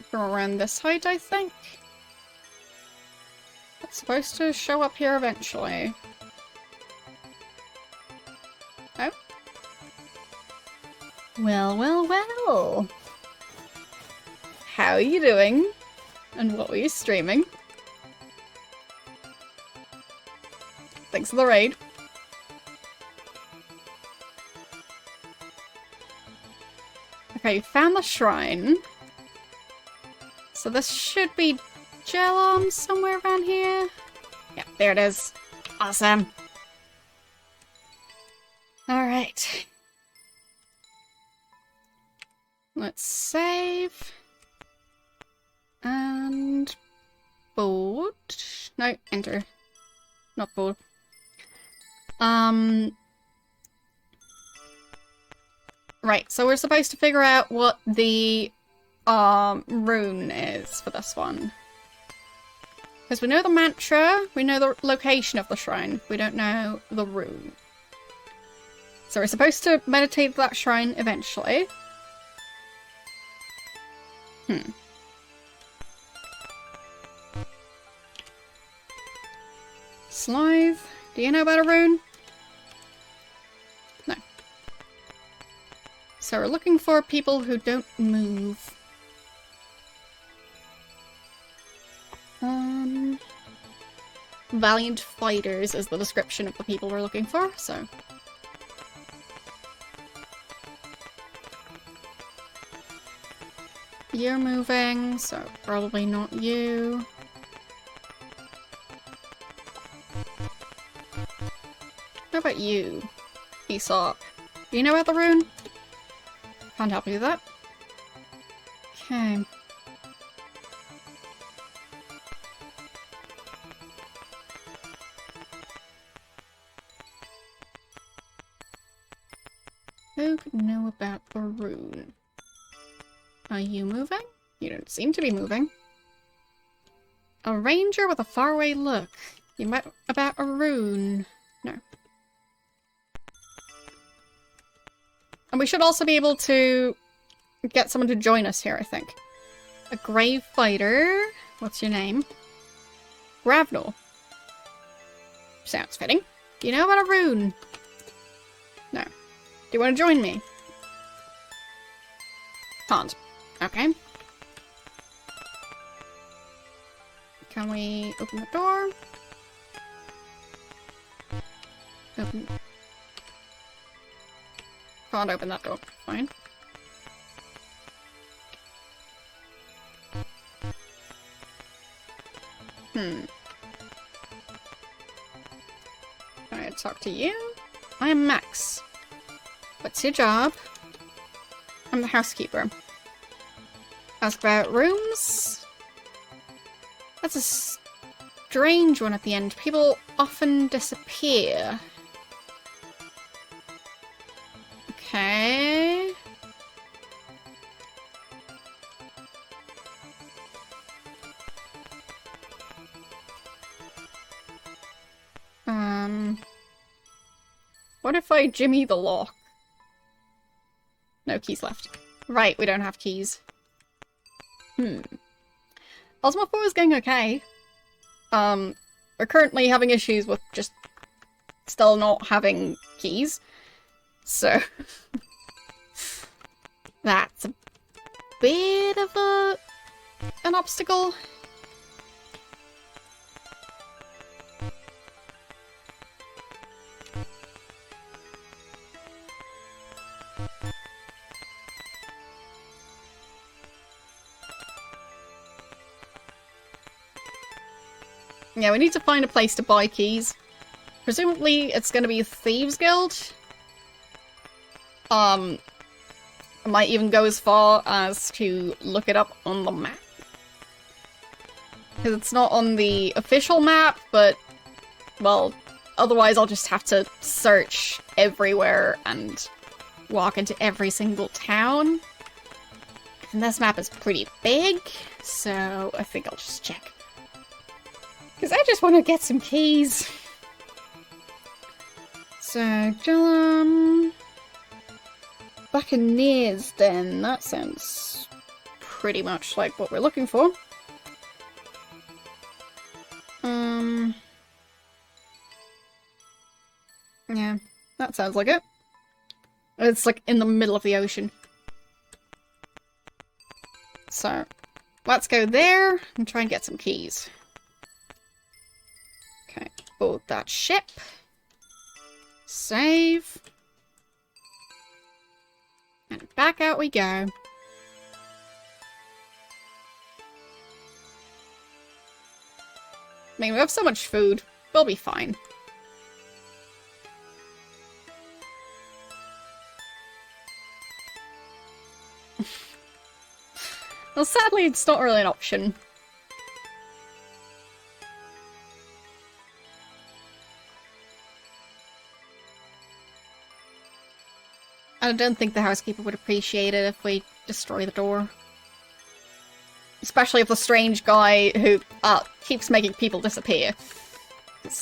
From around this height, I think. It's supposed to show up here eventually. Oh. Well, well, well. How are you doing? And what were you streaming? Thanks for the raid. Okay, found the shrine. So this should be Jelom somewhere around here. Yeah, there it is. Awesome. Alright. Let's save. And... board? No, enter. Not board. Right, so we're supposed to figure out what the rune is for this one. Because we know the mantra, we know the location of the shrine, we don't know the rune. So we're supposed to meditate at that shrine eventually. Slithe, do you know about a rune? No. So we're looking for people who don't move. Valiant fighters is the description of the people we're looking for, so... You're moving, so probably not you. How about you, Aesop? Do you know about the rune? Can't help you with that. Okay. Who could know about the rune? Are you moving? You don't seem to be moving. A ranger with a faraway look. You met about a rune. No. And we should also be able to get someone to join us here, I think. A grave fighter. What's your name? Gravnor. Sounds fitting. Do you know about a rune? No. Do you want to join me? Can't. Okay. Can we open the door? Open. Can't open that door. Fine. Can I talk to you? I am Max. What's your job? I'm the housekeeper. Ask about rooms? That's a strange one at the end. People often disappear. Okay. What if I jimmy the lock? No keys left. Right, we don't have keys. Ultima 4 is going okay. We're currently having issues with just still not having keys. So that's a bit of an obstacle. Yeah, we need to find a place to buy keys. Presumably it's gonna be a Thieves Guild. I might even go as far as to look it up on the map. Because it's not on the official map, but, well, otherwise I'll just have to search everywhere and walk into every single town. And this map is pretty big, so I think I'll just check. Because I just want to get some keys. So, Buccaneers Den. That sounds pretty much like what we're looking for. Yeah, that sounds like it. It's like in the middle of the ocean. So, let's go there and try and get some keys. Okay, board that ship. Save. And back out we go. I mean, we have so much food. We'll be fine. Well, sadly, it's not really an option. I don't think the housekeeper would appreciate it if we destroy the door. Especially if the strange guy who keeps making people disappear.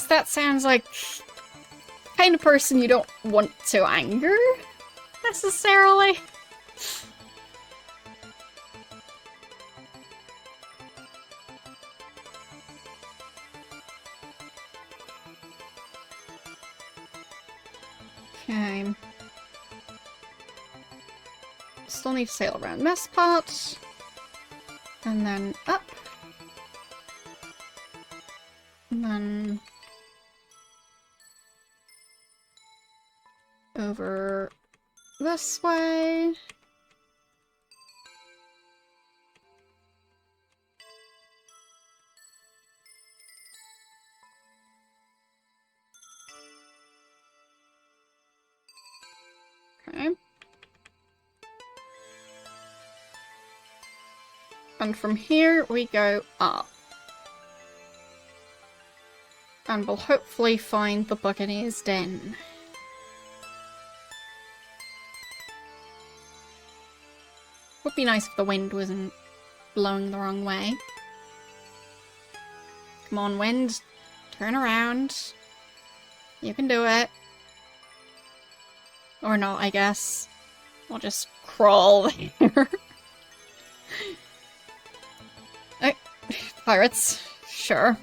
That sounds like the kind of person you don't want to anger, necessarily. Okay. Still need to sail around this part. And then up. And then over this way. Okay. And from here we go up. And we'll hopefully find the Buccaneers Den. Would be nice if the wind wasn't blowing the wrong way. Come on, wind. Turn around. You can do it. Or not, I guess. I'll just crawl there. Oh, pirates. Sure.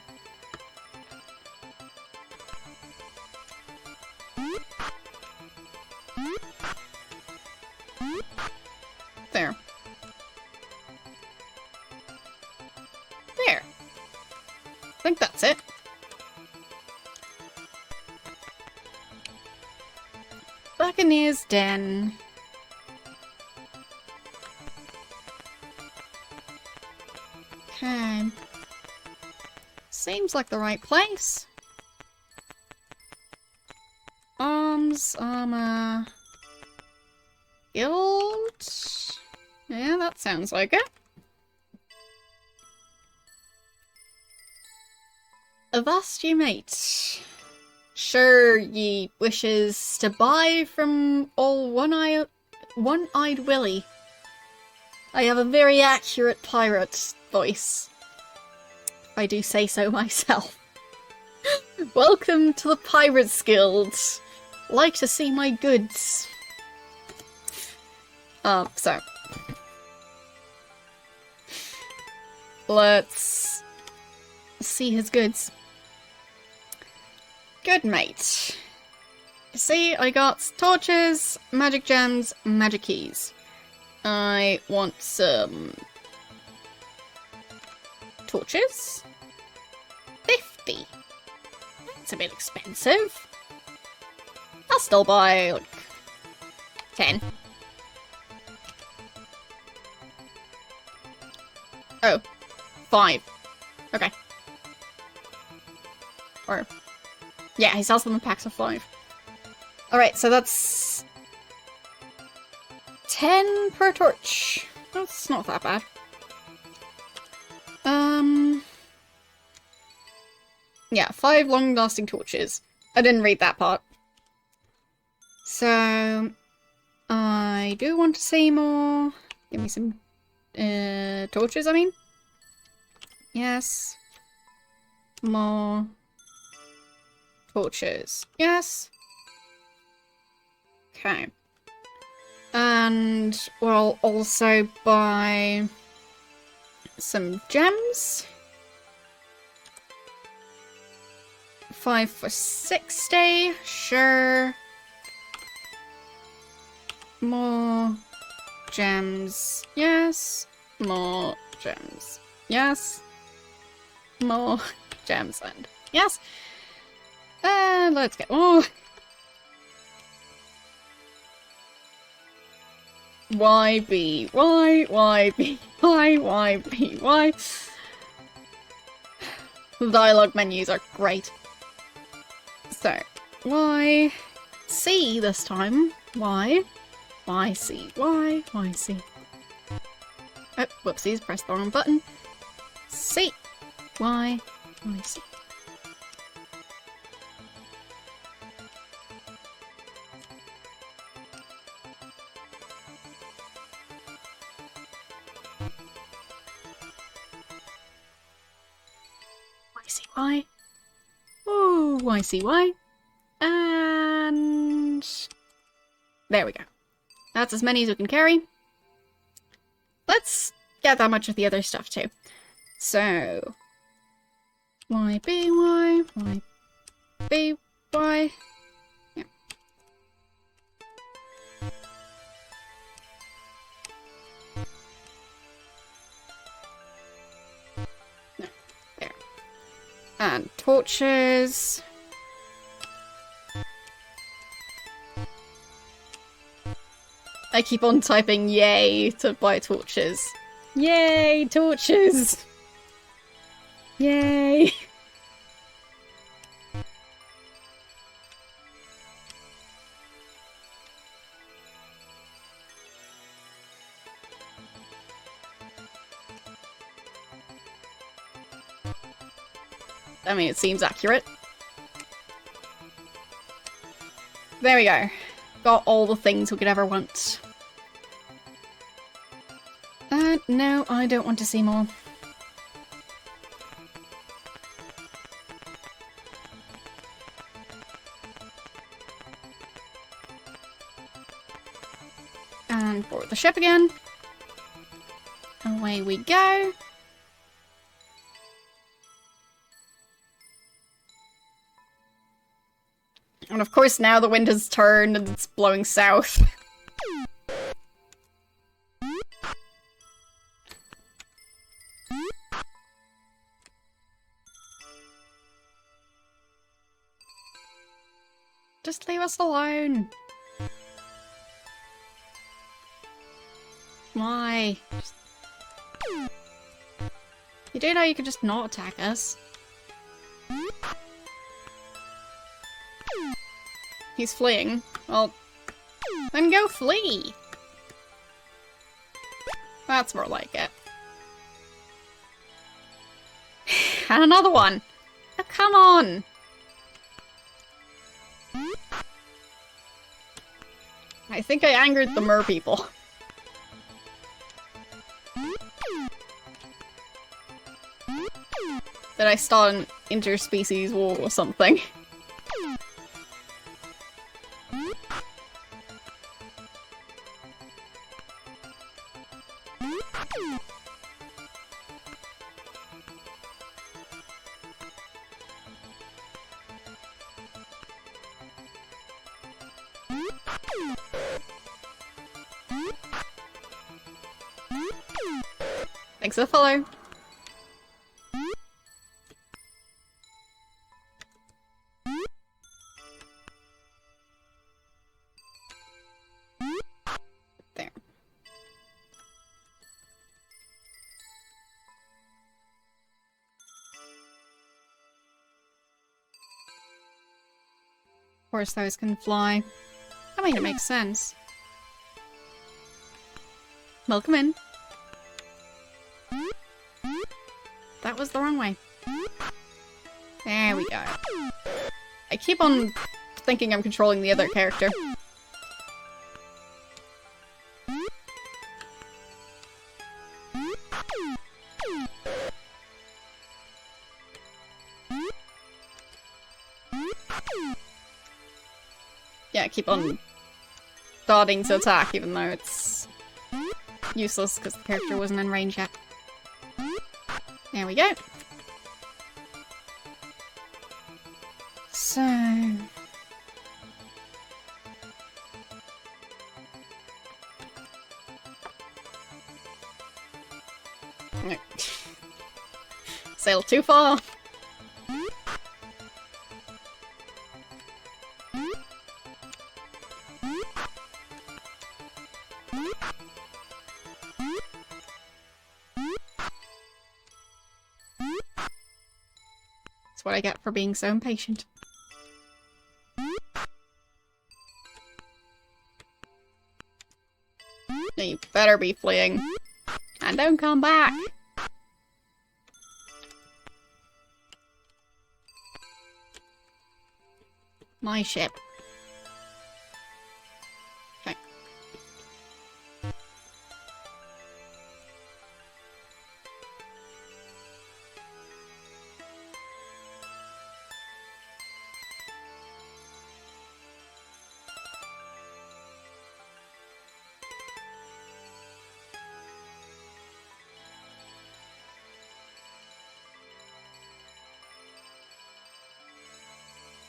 There. There. I think that's it. Buccaneers Den. Okay. seems like the right place. Arms, armor... Guild? Yeah, that sounds like it. Avast ye mate. Sure ye wishes to buy from all one-eyed Willy. I have a very accurate pirate voice, if I do say so myself. Welcome to the Pirates Guild. Like to see my goods. So. Let's see his goods. Good mate. See, I got torches, magic gems, magic keys. I want some torches. 50. That's a bit expensive. I'll still buy like 10. Oh, 5. Okay. Or, yeah, he sells them in packs of 5. Alright, so that's 10 per torch. That's not that bad. Yeah, 5 long-lasting torches. I didn't read that part. So, I do want to see more. Give me some torches, I mean. Yes. More torches. Yes. Okay. And we'll also buy some gems. 5 for 60. Sure. More gems. Yes. More gems. Yes. More gems and yes. And let's get more. Y, B, Y, Y, B, Y, Y, B, Y. The dialogue menus are great. So, Y, C this time. Y, Y, C, Y, Y, C. Oh, whoopsies, pressed the wrong button. C, Y, Y, C. Y. Ooh, YCY. And there we go. That's as many as we can carry. Let's get that much of the other stuff too. So YBY, YBY. Yeah. No, there. And torches. I keep on typing yay to buy torches. Yay, torches! Yay! I mean, it seems accurate. There we go. Got all the things we could ever want. No, I don't want to see more. And board the ship again. Away we go. And of course now the wind has turned and it's blowing south. Just leave us alone. Why? You do know you could just not attack us. He's fleeing. Well, then go flee! That's more like it. And another one! Oh, come on! I think I angered the mer people. That I start an interspecies war or something. Thanks for the follow. There. Of course those can fly. I mean, it makes sense. Welcome in. That was the wrong way. There we go. I keep on thinking I'm controlling the other character. Yeah, I keep on dodging to attack even though it's useless because the character wasn't in range yet. There we go. So... Sail too far! That's what I get for being so impatient. You better be fleeing. And don't come back! My ship. Okay.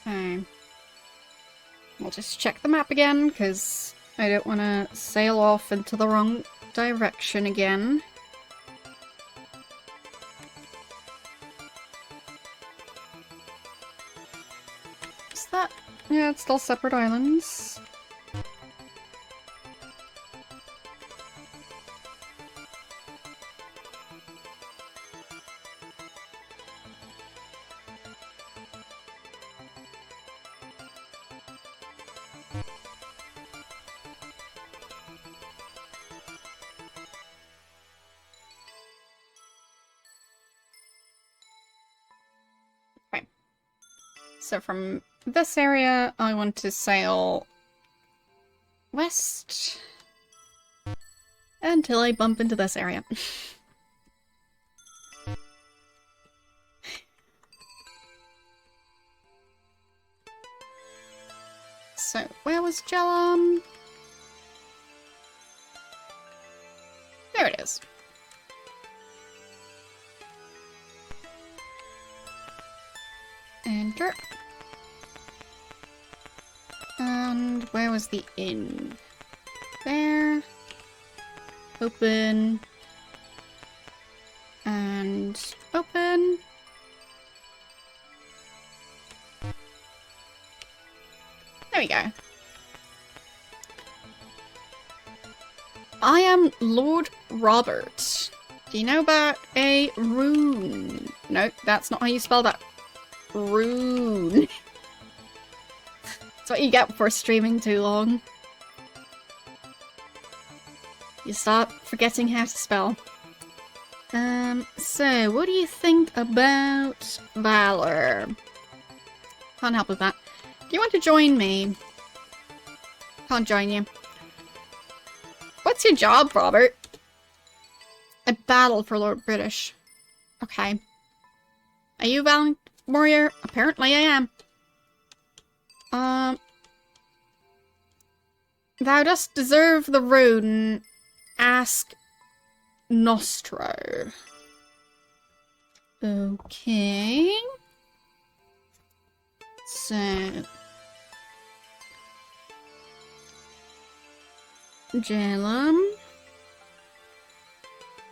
Okay. We'll just check the map again, because I don't want to sail off into the wrong direction again. Is that... yeah, it's still separate islands. So from this area, I want to sail west until I bump into this area. So, where was Jellam? There it is. Enter. And where was the inn? There. Open. And open. There we go. I am Lord Robert. Do you know about a rune? No, that's not how you spell that. Rune. That's what you get for streaming too long. You start forgetting how to spell. So, what do you think about Valor? Can't help with that. Do you want to join me? Can't join you. What's your job, Robert? I battle for Lord British. Okay. Are you a valiant warrior? Apparently I am. Thou dost deserve the rune. Ask Nostro. Okay. So... Jalum.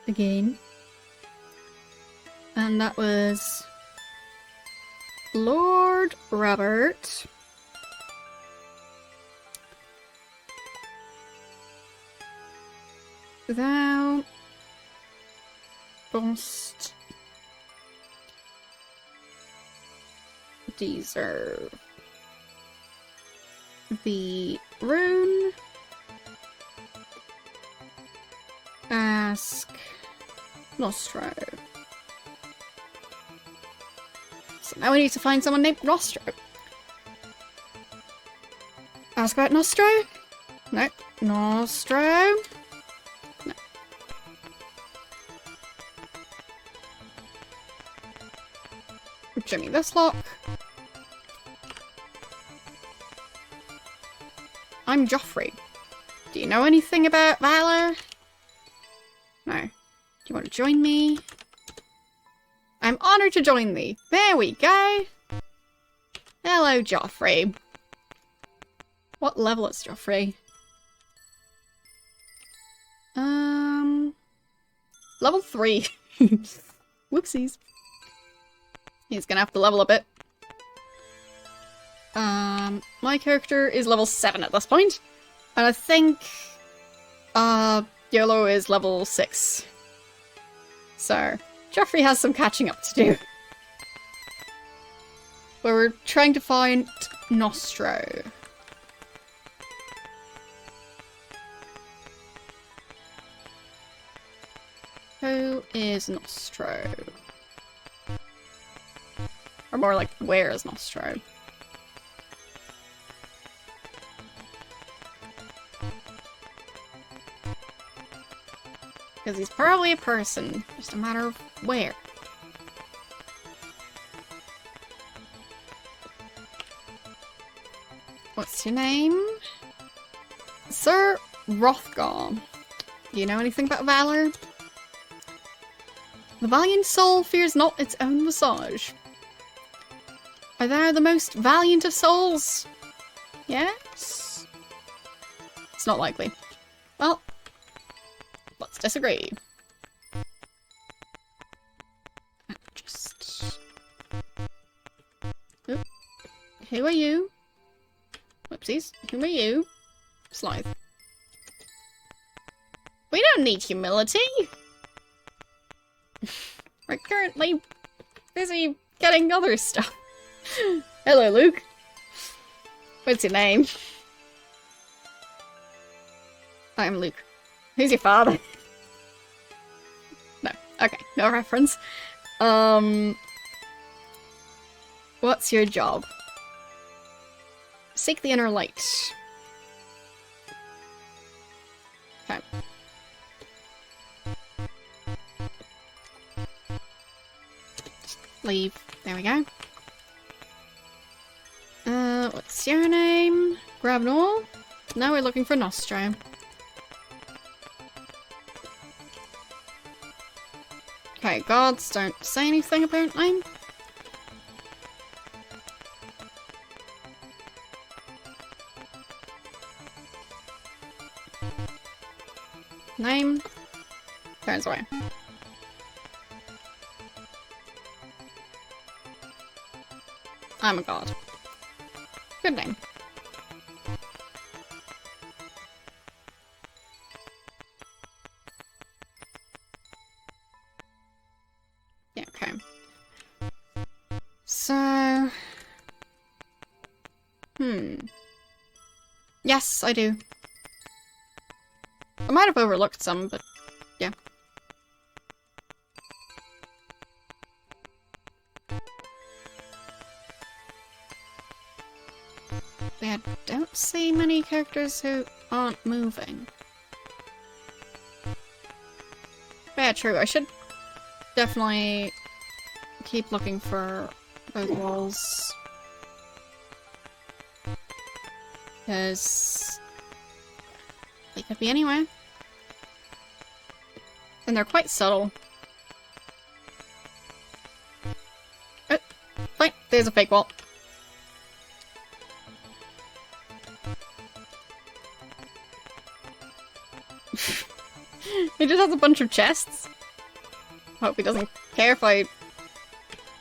Again. And that was... Lord Robert. Thou dost deserve the rune. Ask Nostro. So now we need to find someone named Nostro. Ask about Nostro? No. Nostro? No. Jimmy this lock. I'm Joffrey. Do you know anything about Valor? No. Do you want to join me? I'm honored to join thee. There we go. Hello, Joffrey. What level is Joffrey? Level 3. Whoopsies. He's gonna have to level a bit. My character is level 7 at this point, and I think, YOLO is level 6. So, Joffrey has some catching up to do. But we're trying to find Nostro. Who is Nostro? Or more like, where is Nostro? Because he's probably a person, just a matter of where. What's your name? Sir Rothgar. Do you know anything about Valor? The valiant soul fears not its own visage. Are thou the most valiant of souls? Yes? It's not likely. Well, let's disagree. Just... Oop. Who are you? Whoopsies. Who are you? Slythe. We don't need humility. We're currently busy getting other stuff. Hello, Luke. What's your name? I'm Luke. Who's your father? No. Okay, no reference. What's your job? Seek the inner light. Okay. Leave. There we go. What's your name? Grabnall? Now we're looking for Nostro. Okay, gods don't say anything apparently. Name? Turns away. I'm a god. Good name. Yeah, okay. So... Yes, I do. I might have overlooked some, but yeah. I don't see many characters who aren't moving. Yeah, true. I should definitely keep looking for those walls. Because they could be anywhere. And they're quite subtle. Oh, fine, there's a fake wall. He just has a bunch of chests. Hope he doesn't care if I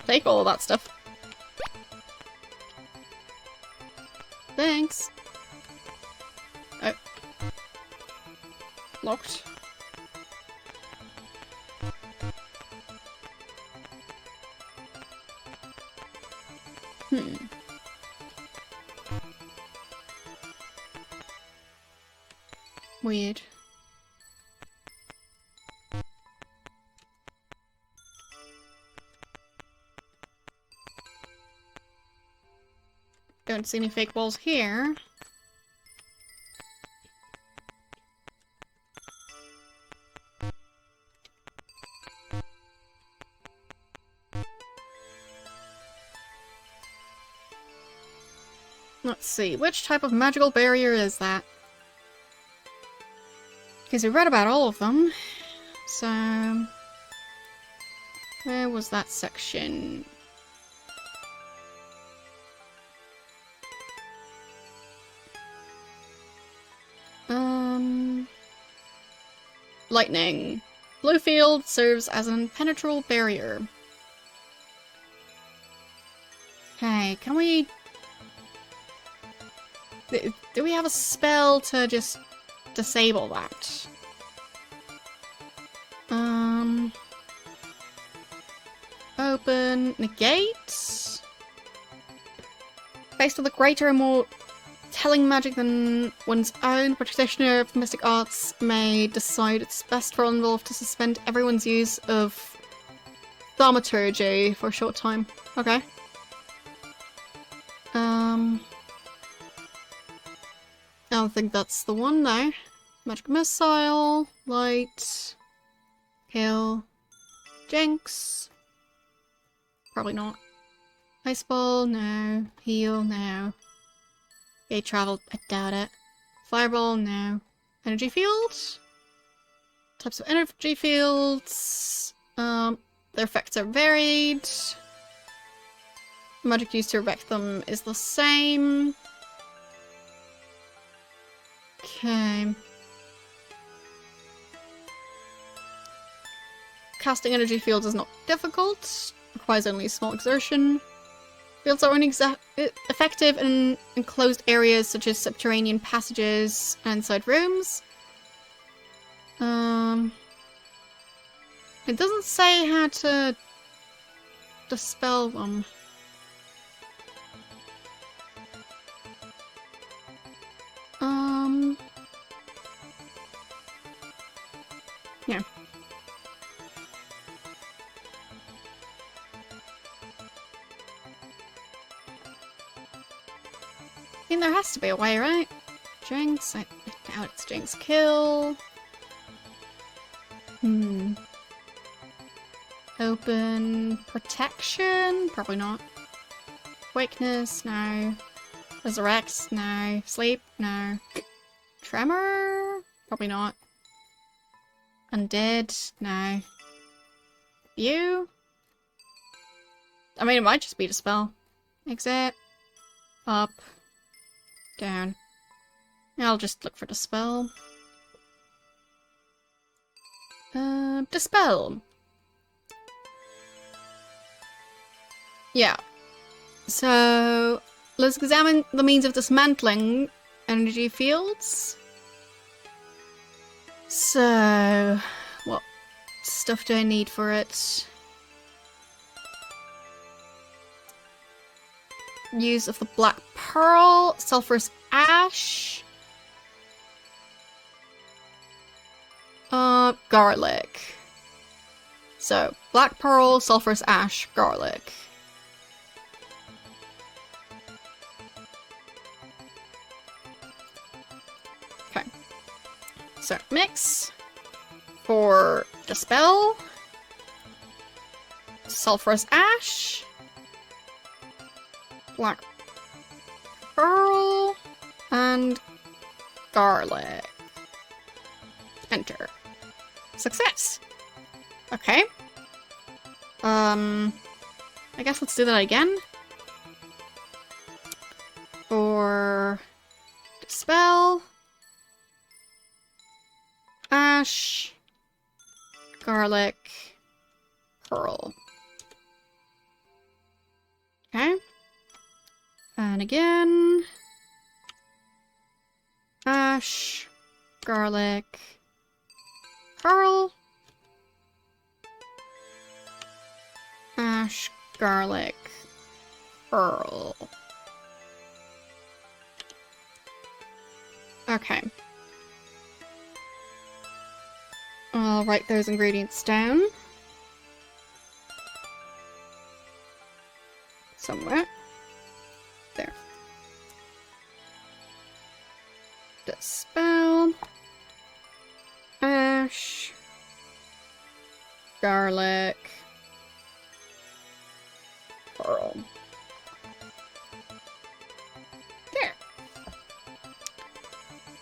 take all of that stuff. Thanks. Oh. Locked. Weird. Don't see any fake walls here. Let's see, which type of magical barrier is that? Because we read about all of them. So... where was that section? Lightning. Blue field serves as an impenetrable barrier. Okay, can we... do we have a spell to just disable that? Open, negate. Based on the greater and more telling magic than one's own, practitioner of mystic arts may decide it's best for one involved to suspend everyone's use of thaumaturgy for a short time. Okay. I don't think that's the one though. Magic missile, light, kill, jinx. Probably not. Ice ball, no. Heal, no. Gate travel, I doubt it. Fireball, no. Energy fields? Types of energy fields. Their effects are varied. Magic used to erect them is the same. Okay. Casting energy fields is not difficult. Requires only a small exertion. Fields are only effective in enclosed areas such as subterranean passages and inside rooms. It doesn't say how to dispel them. Yeah. I mean, there has to be a way, right? Jinx? I doubt it's Jinx. Kill. Open. Protection? Probably not. Weakness? No. Resurrect? No. Sleep? No. Tremor? Probably not. Undead? No. View? I mean, it might just be Dispel. Exit. Up. Down. I'll just look for Dispel. Dispel. Yeah. So, let's examine the means of dismantling energy fields. So, what stuff do I need for it? Use of the Black Pearl, Sulphurous Ash, Garlic. So, black pearl, sulfurous ash, garlic. Okay. So, mix for dispel, sulfurous ash, black pearl, and garlic. Enter. Success! Okay. I guess let's do that again. For dispel, ash, garlic, pearl. Okay. And again. Ash, garlic, pearl. Ash, garlic, pearl. Okay. I'll write those ingredients down. Somewhere. There. Dispel. Ash. Garlic. Pearl. There.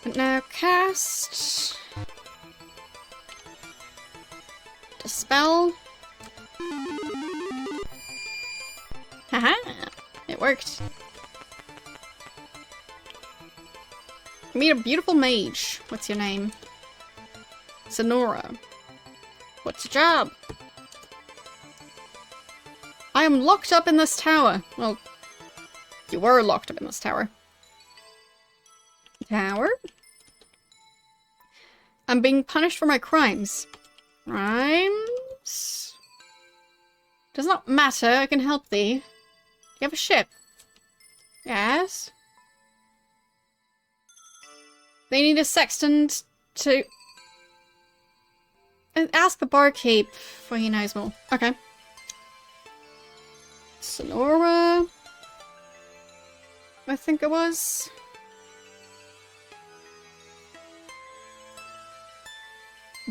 And now cast. Dispel. Haha! It worked. Meet a beautiful mage. What's your name? Sonora. What's your job? I am locked up in this tower. Well, you were locked up in this tower. Tower? I'm being punished for my crimes. Crimes? Does not matter, I can help thee. You have a ship. Yes? They need a sextant to... Ask the barkeep, for he knows more. Okay. Sonora... I think it was.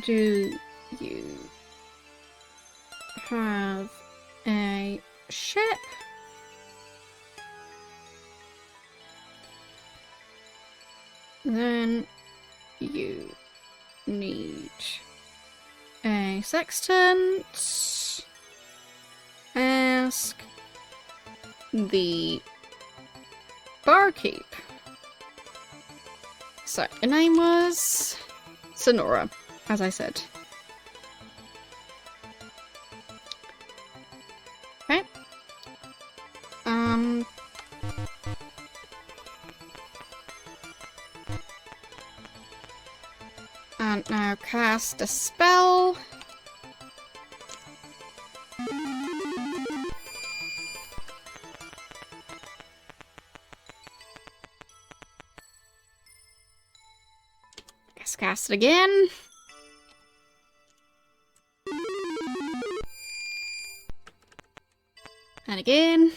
Do you have a ship? Then you need a sextant. Ask the barkeep. So, your name was Sonora, as I said. Okay. And now cast a spell. Let's cast it again. And again.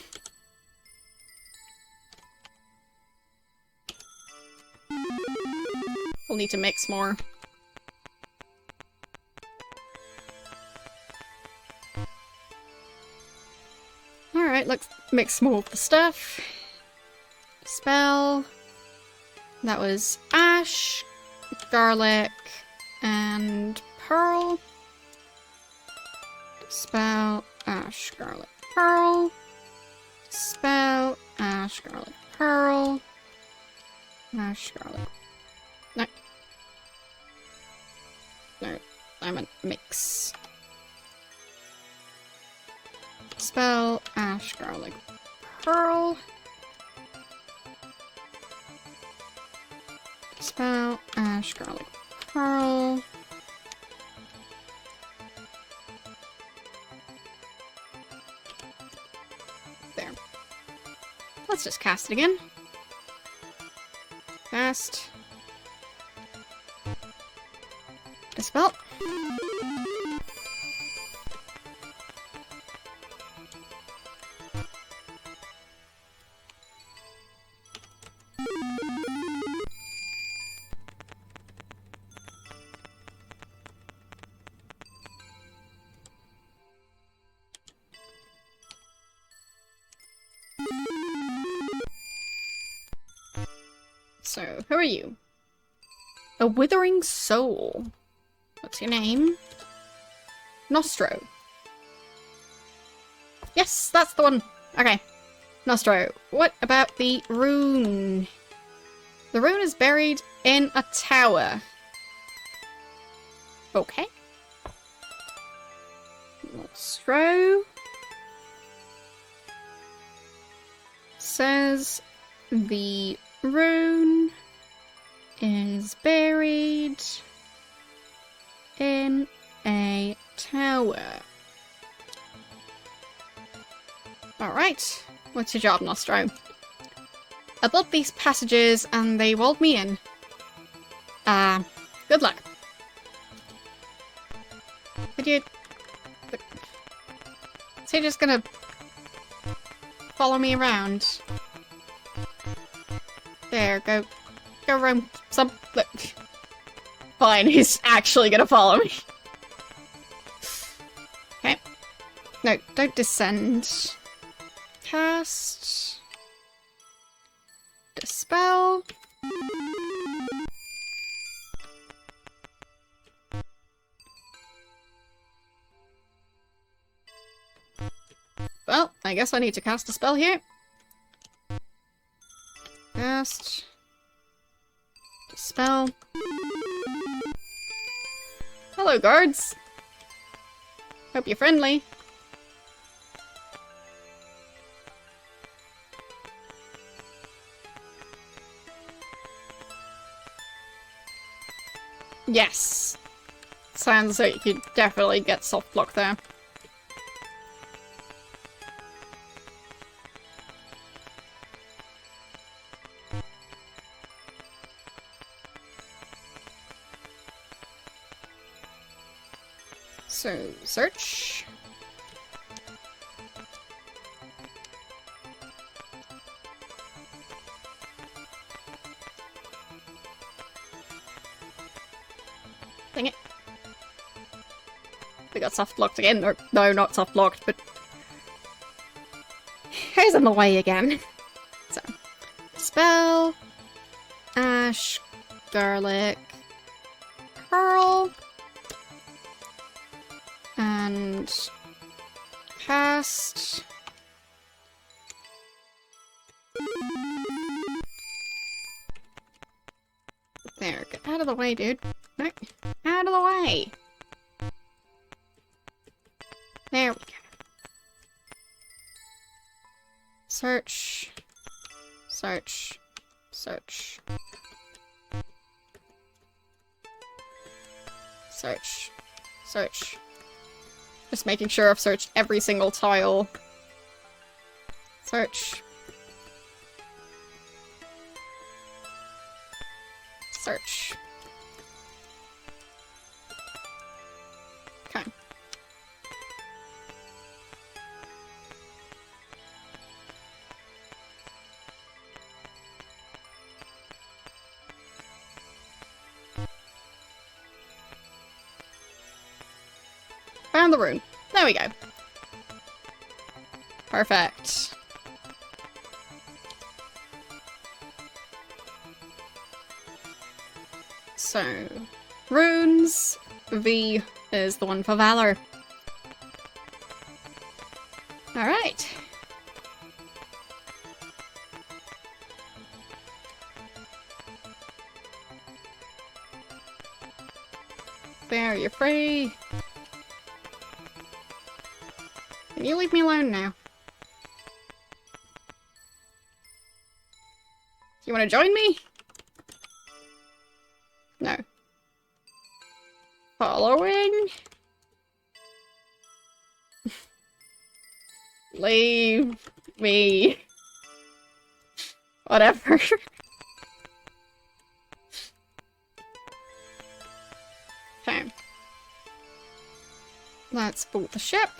We'll need to mix more. Alright, let's mix more of the stuff. Spell. That was ash, garlic, and pearl. Spell, ash, garlic, pearl. Spell, ash, garlic, pearl. Ash, garlic. No. No, I meant mix. Spell, ash, garlic, pearl. Spell, ash, garlic, pearl. There. Let's just cast it again. Cast. Dispel. So, who are you? A withering soul. What's your name? Nostro. Yes, that's the one. Okay. Nostro, what about the rune? The rune is buried in a tower. Okay. Nostro says the rune is buried in a tower. Alright, what's your job, Nostro? I built these passages and they walled me in. Good luck. Could you... Is he just gonna follow me around? There, go around some... Fine, he's actually gonna follow me. Okay. No, don't descend. Cast. Dispel. Well, I guess I need to cast a spell here. Cast. Dispel. Hello, guards. Hope you're friendly. Yes. Sounds like you could definitely get soft block there. So, search. Dang it. We got soft blocked again. Or, no, not soft blocked, but... Here's in the way again. So, spell. Ash. Garlic. Pearl. And cast. There, get out of the way, dude. No, out of the way. There we go. Search. Search. Search. Search. Search. Just making sure I've searched every single tile. Search. Search. Okay. Found the rune. There we go. Perfect. So, runes. V is the one for Valor. Alright. There, you're free. Can you leave me alone now? You want to join me? No. Following? Leave me. Whatever. Okay. let's boot the ship.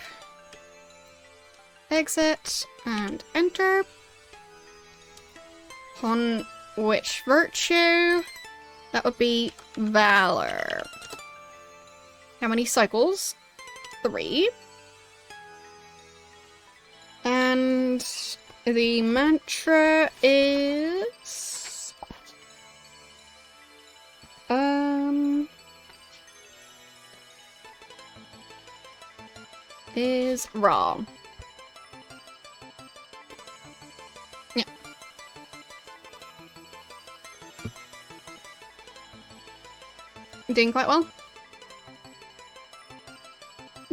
Exit and enter. On which virtue? That would be Valor. How many cycles? 3. And the mantra is... is raw. Yeah. Doing quite well.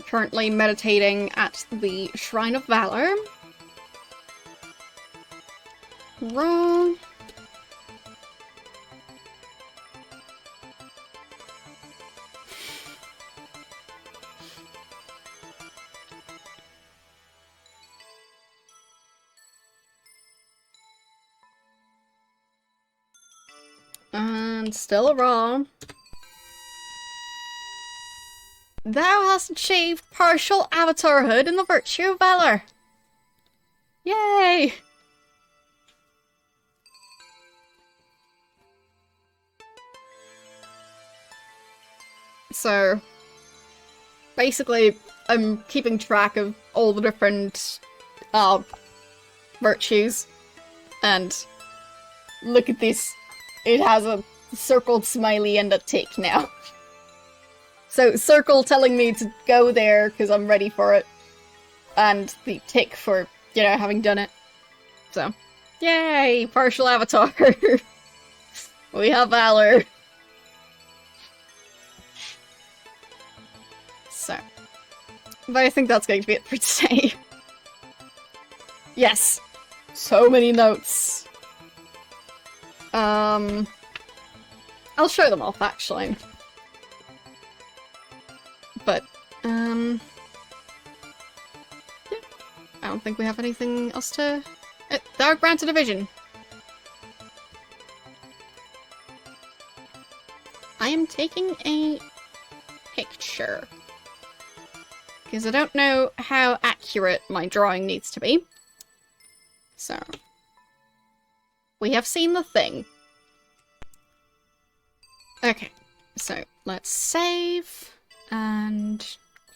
Currently meditating at the Shrine of Valor. Raw. And still raw. Thou hast achieved partial avatarhood in the virtue of valor. Yay! So, basically, I'm keeping track of all the different virtues. And look at this. It has a circled smiley and a tick now. So, circle telling me to go there because I'm ready for it. And the tick for, you know, having done it. So, yay! Partial avatar! We have valor! So, but I think that's going to be it for today. Yes! So many notes. I'll show them off, actually. But, yeah. I don't think we have anything else to... Thou granted a vision. I am taking a picture. Because I don't know how accurate my drawing needs to be. So... we have seen the thing. Okay, so let's save and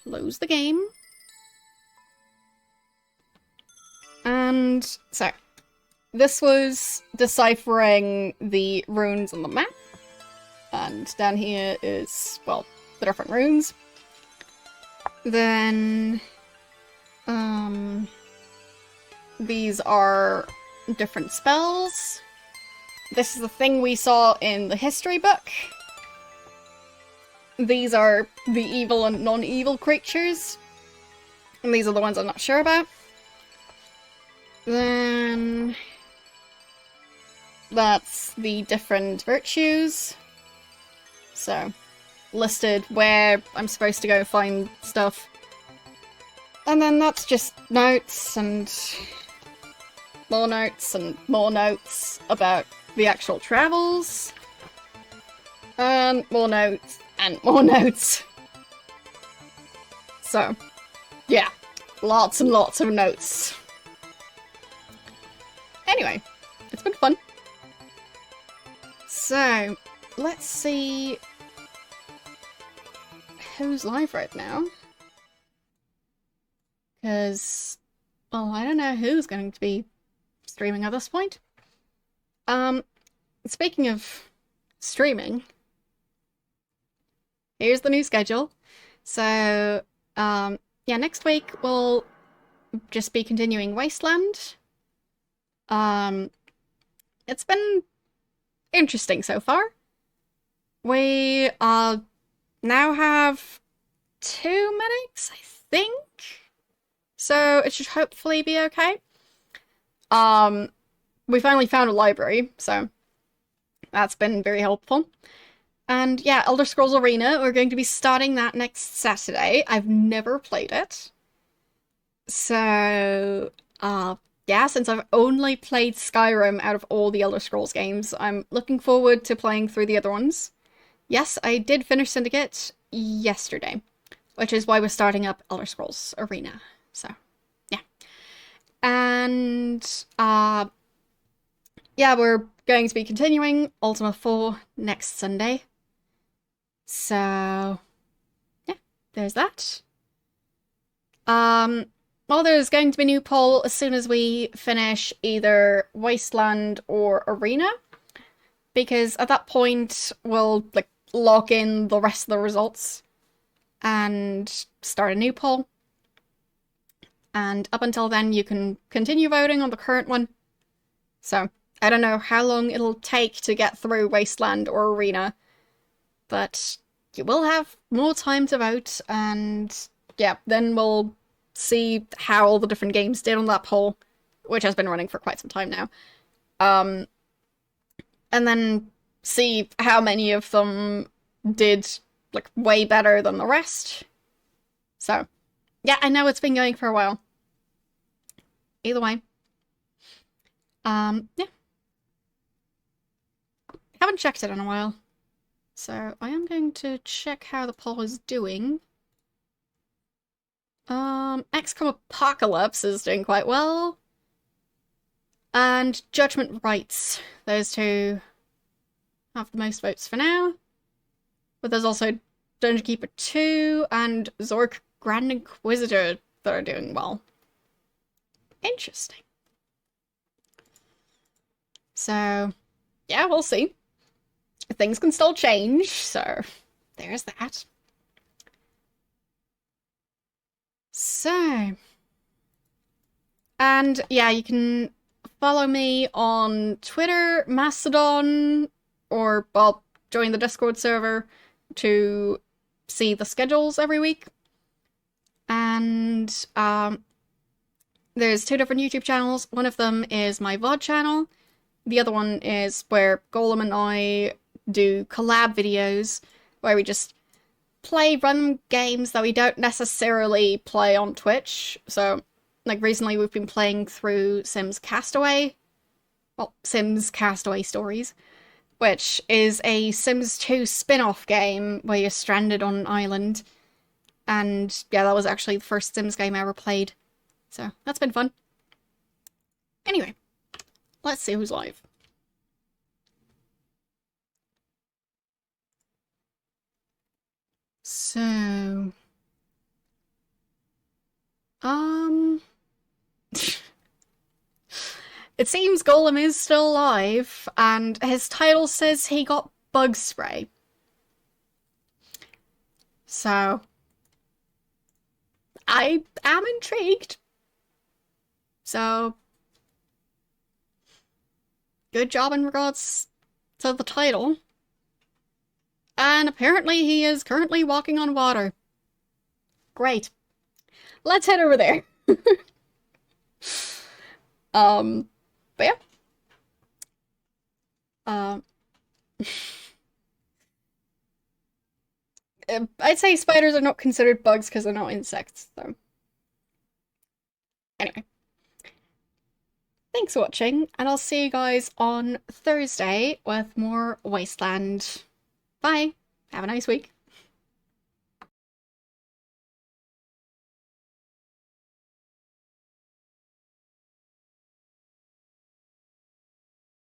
close the game. And so, this was deciphering the runes on the map. And down here is, well, the different runes. Then, these are different spells. This is the thing we saw in the history book. These are the evil and non-evil creatures. And these are the ones I'm not sure about. Then... that's the different virtues. So, listed where I'm supposed to go find stuff. And then that's just notes and more notes about the actual travels. And more notes and more notes. So, yeah, lots and lots of notes. Anyway, it's been fun. So, let's see who's live right now. Because, well, I don't know who's going to be streaming at this point. Speaking of streaming, here's the new schedule. So, yeah, next week we'll just be continuing Wasteland. It's been interesting so far. We now have 2 medics, I think. So it should hopefully be okay. We finally found a library, so that's been very helpful. And yeah, Elder Scrolls Arena, we're going to be starting that next Saturday. I've never played it. So, yeah, since I've only played Skyrim out of all the Elder Scrolls games, I'm looking forward to playing through the other ones. Yes, I did finish Syndicate yesterday. which is why we're starting up Elder Scrolls Arena. So, yeah. And, yeah, we're going to be continuing Ultima 4 next Sunday. So, yeah, there's that. Well, there's going to be a new poll as soon as we finish either Wasteland or Arena, because at that point we'll like lock in the rest of the results and start a new poll. And up until then, you can continue voting on the current one. So I don't know how long it'll take to get through Wasteland or Arena, but you will have more time to vote, and yeah, then we'll see how all the different games did on that poll, which has been running for quite some time now. And then see how many of them did like way better than the rest. So, yeah, I know it's been going for a while. Either way. Yeah. Haven't checked it in a while. So I am going to check how the poll is doing. XCOM Apocalypse is doing quite well. And Judgment Rights. Those two have the most votes for now. But there's also Dungeon Keeper 2 and Zork Grand Inquisitor that are doing well. Interesting. So, yeah, we'll see. Things can still change, so there's that. So, and yeah, you can follow me on Twitter, Mastodon, or, well, join the Discord server to see the schedules every week. And, there's 2 different YouTube channels. One of them is my VOD channel. The other one is where Golem and I do collab videos, where we just play random games that we don't necessarily play on Twitch. So, like, recently we've been playing through Sims Castaway. Well, Sims Castaway Stories, which is a Sims 2 spin-off game where you're stranded on an island. And yeah, that was actually the first Sims game I ever played. So, that's been fun. Anyway, let's see who's live. So... It seems Golem is still alive, and his title says he got bug spray. So... I am intrigued. So... Good job in regards to the title. And apparently he is currently walking on water. Great. Let's head over there. But yeah. I'd say spiders are not considered bugs because they're not insects, so. Anyway. Thanks for watching, and I'll see you guys on Thursday with more Wasteland. Bye. Have a nice week.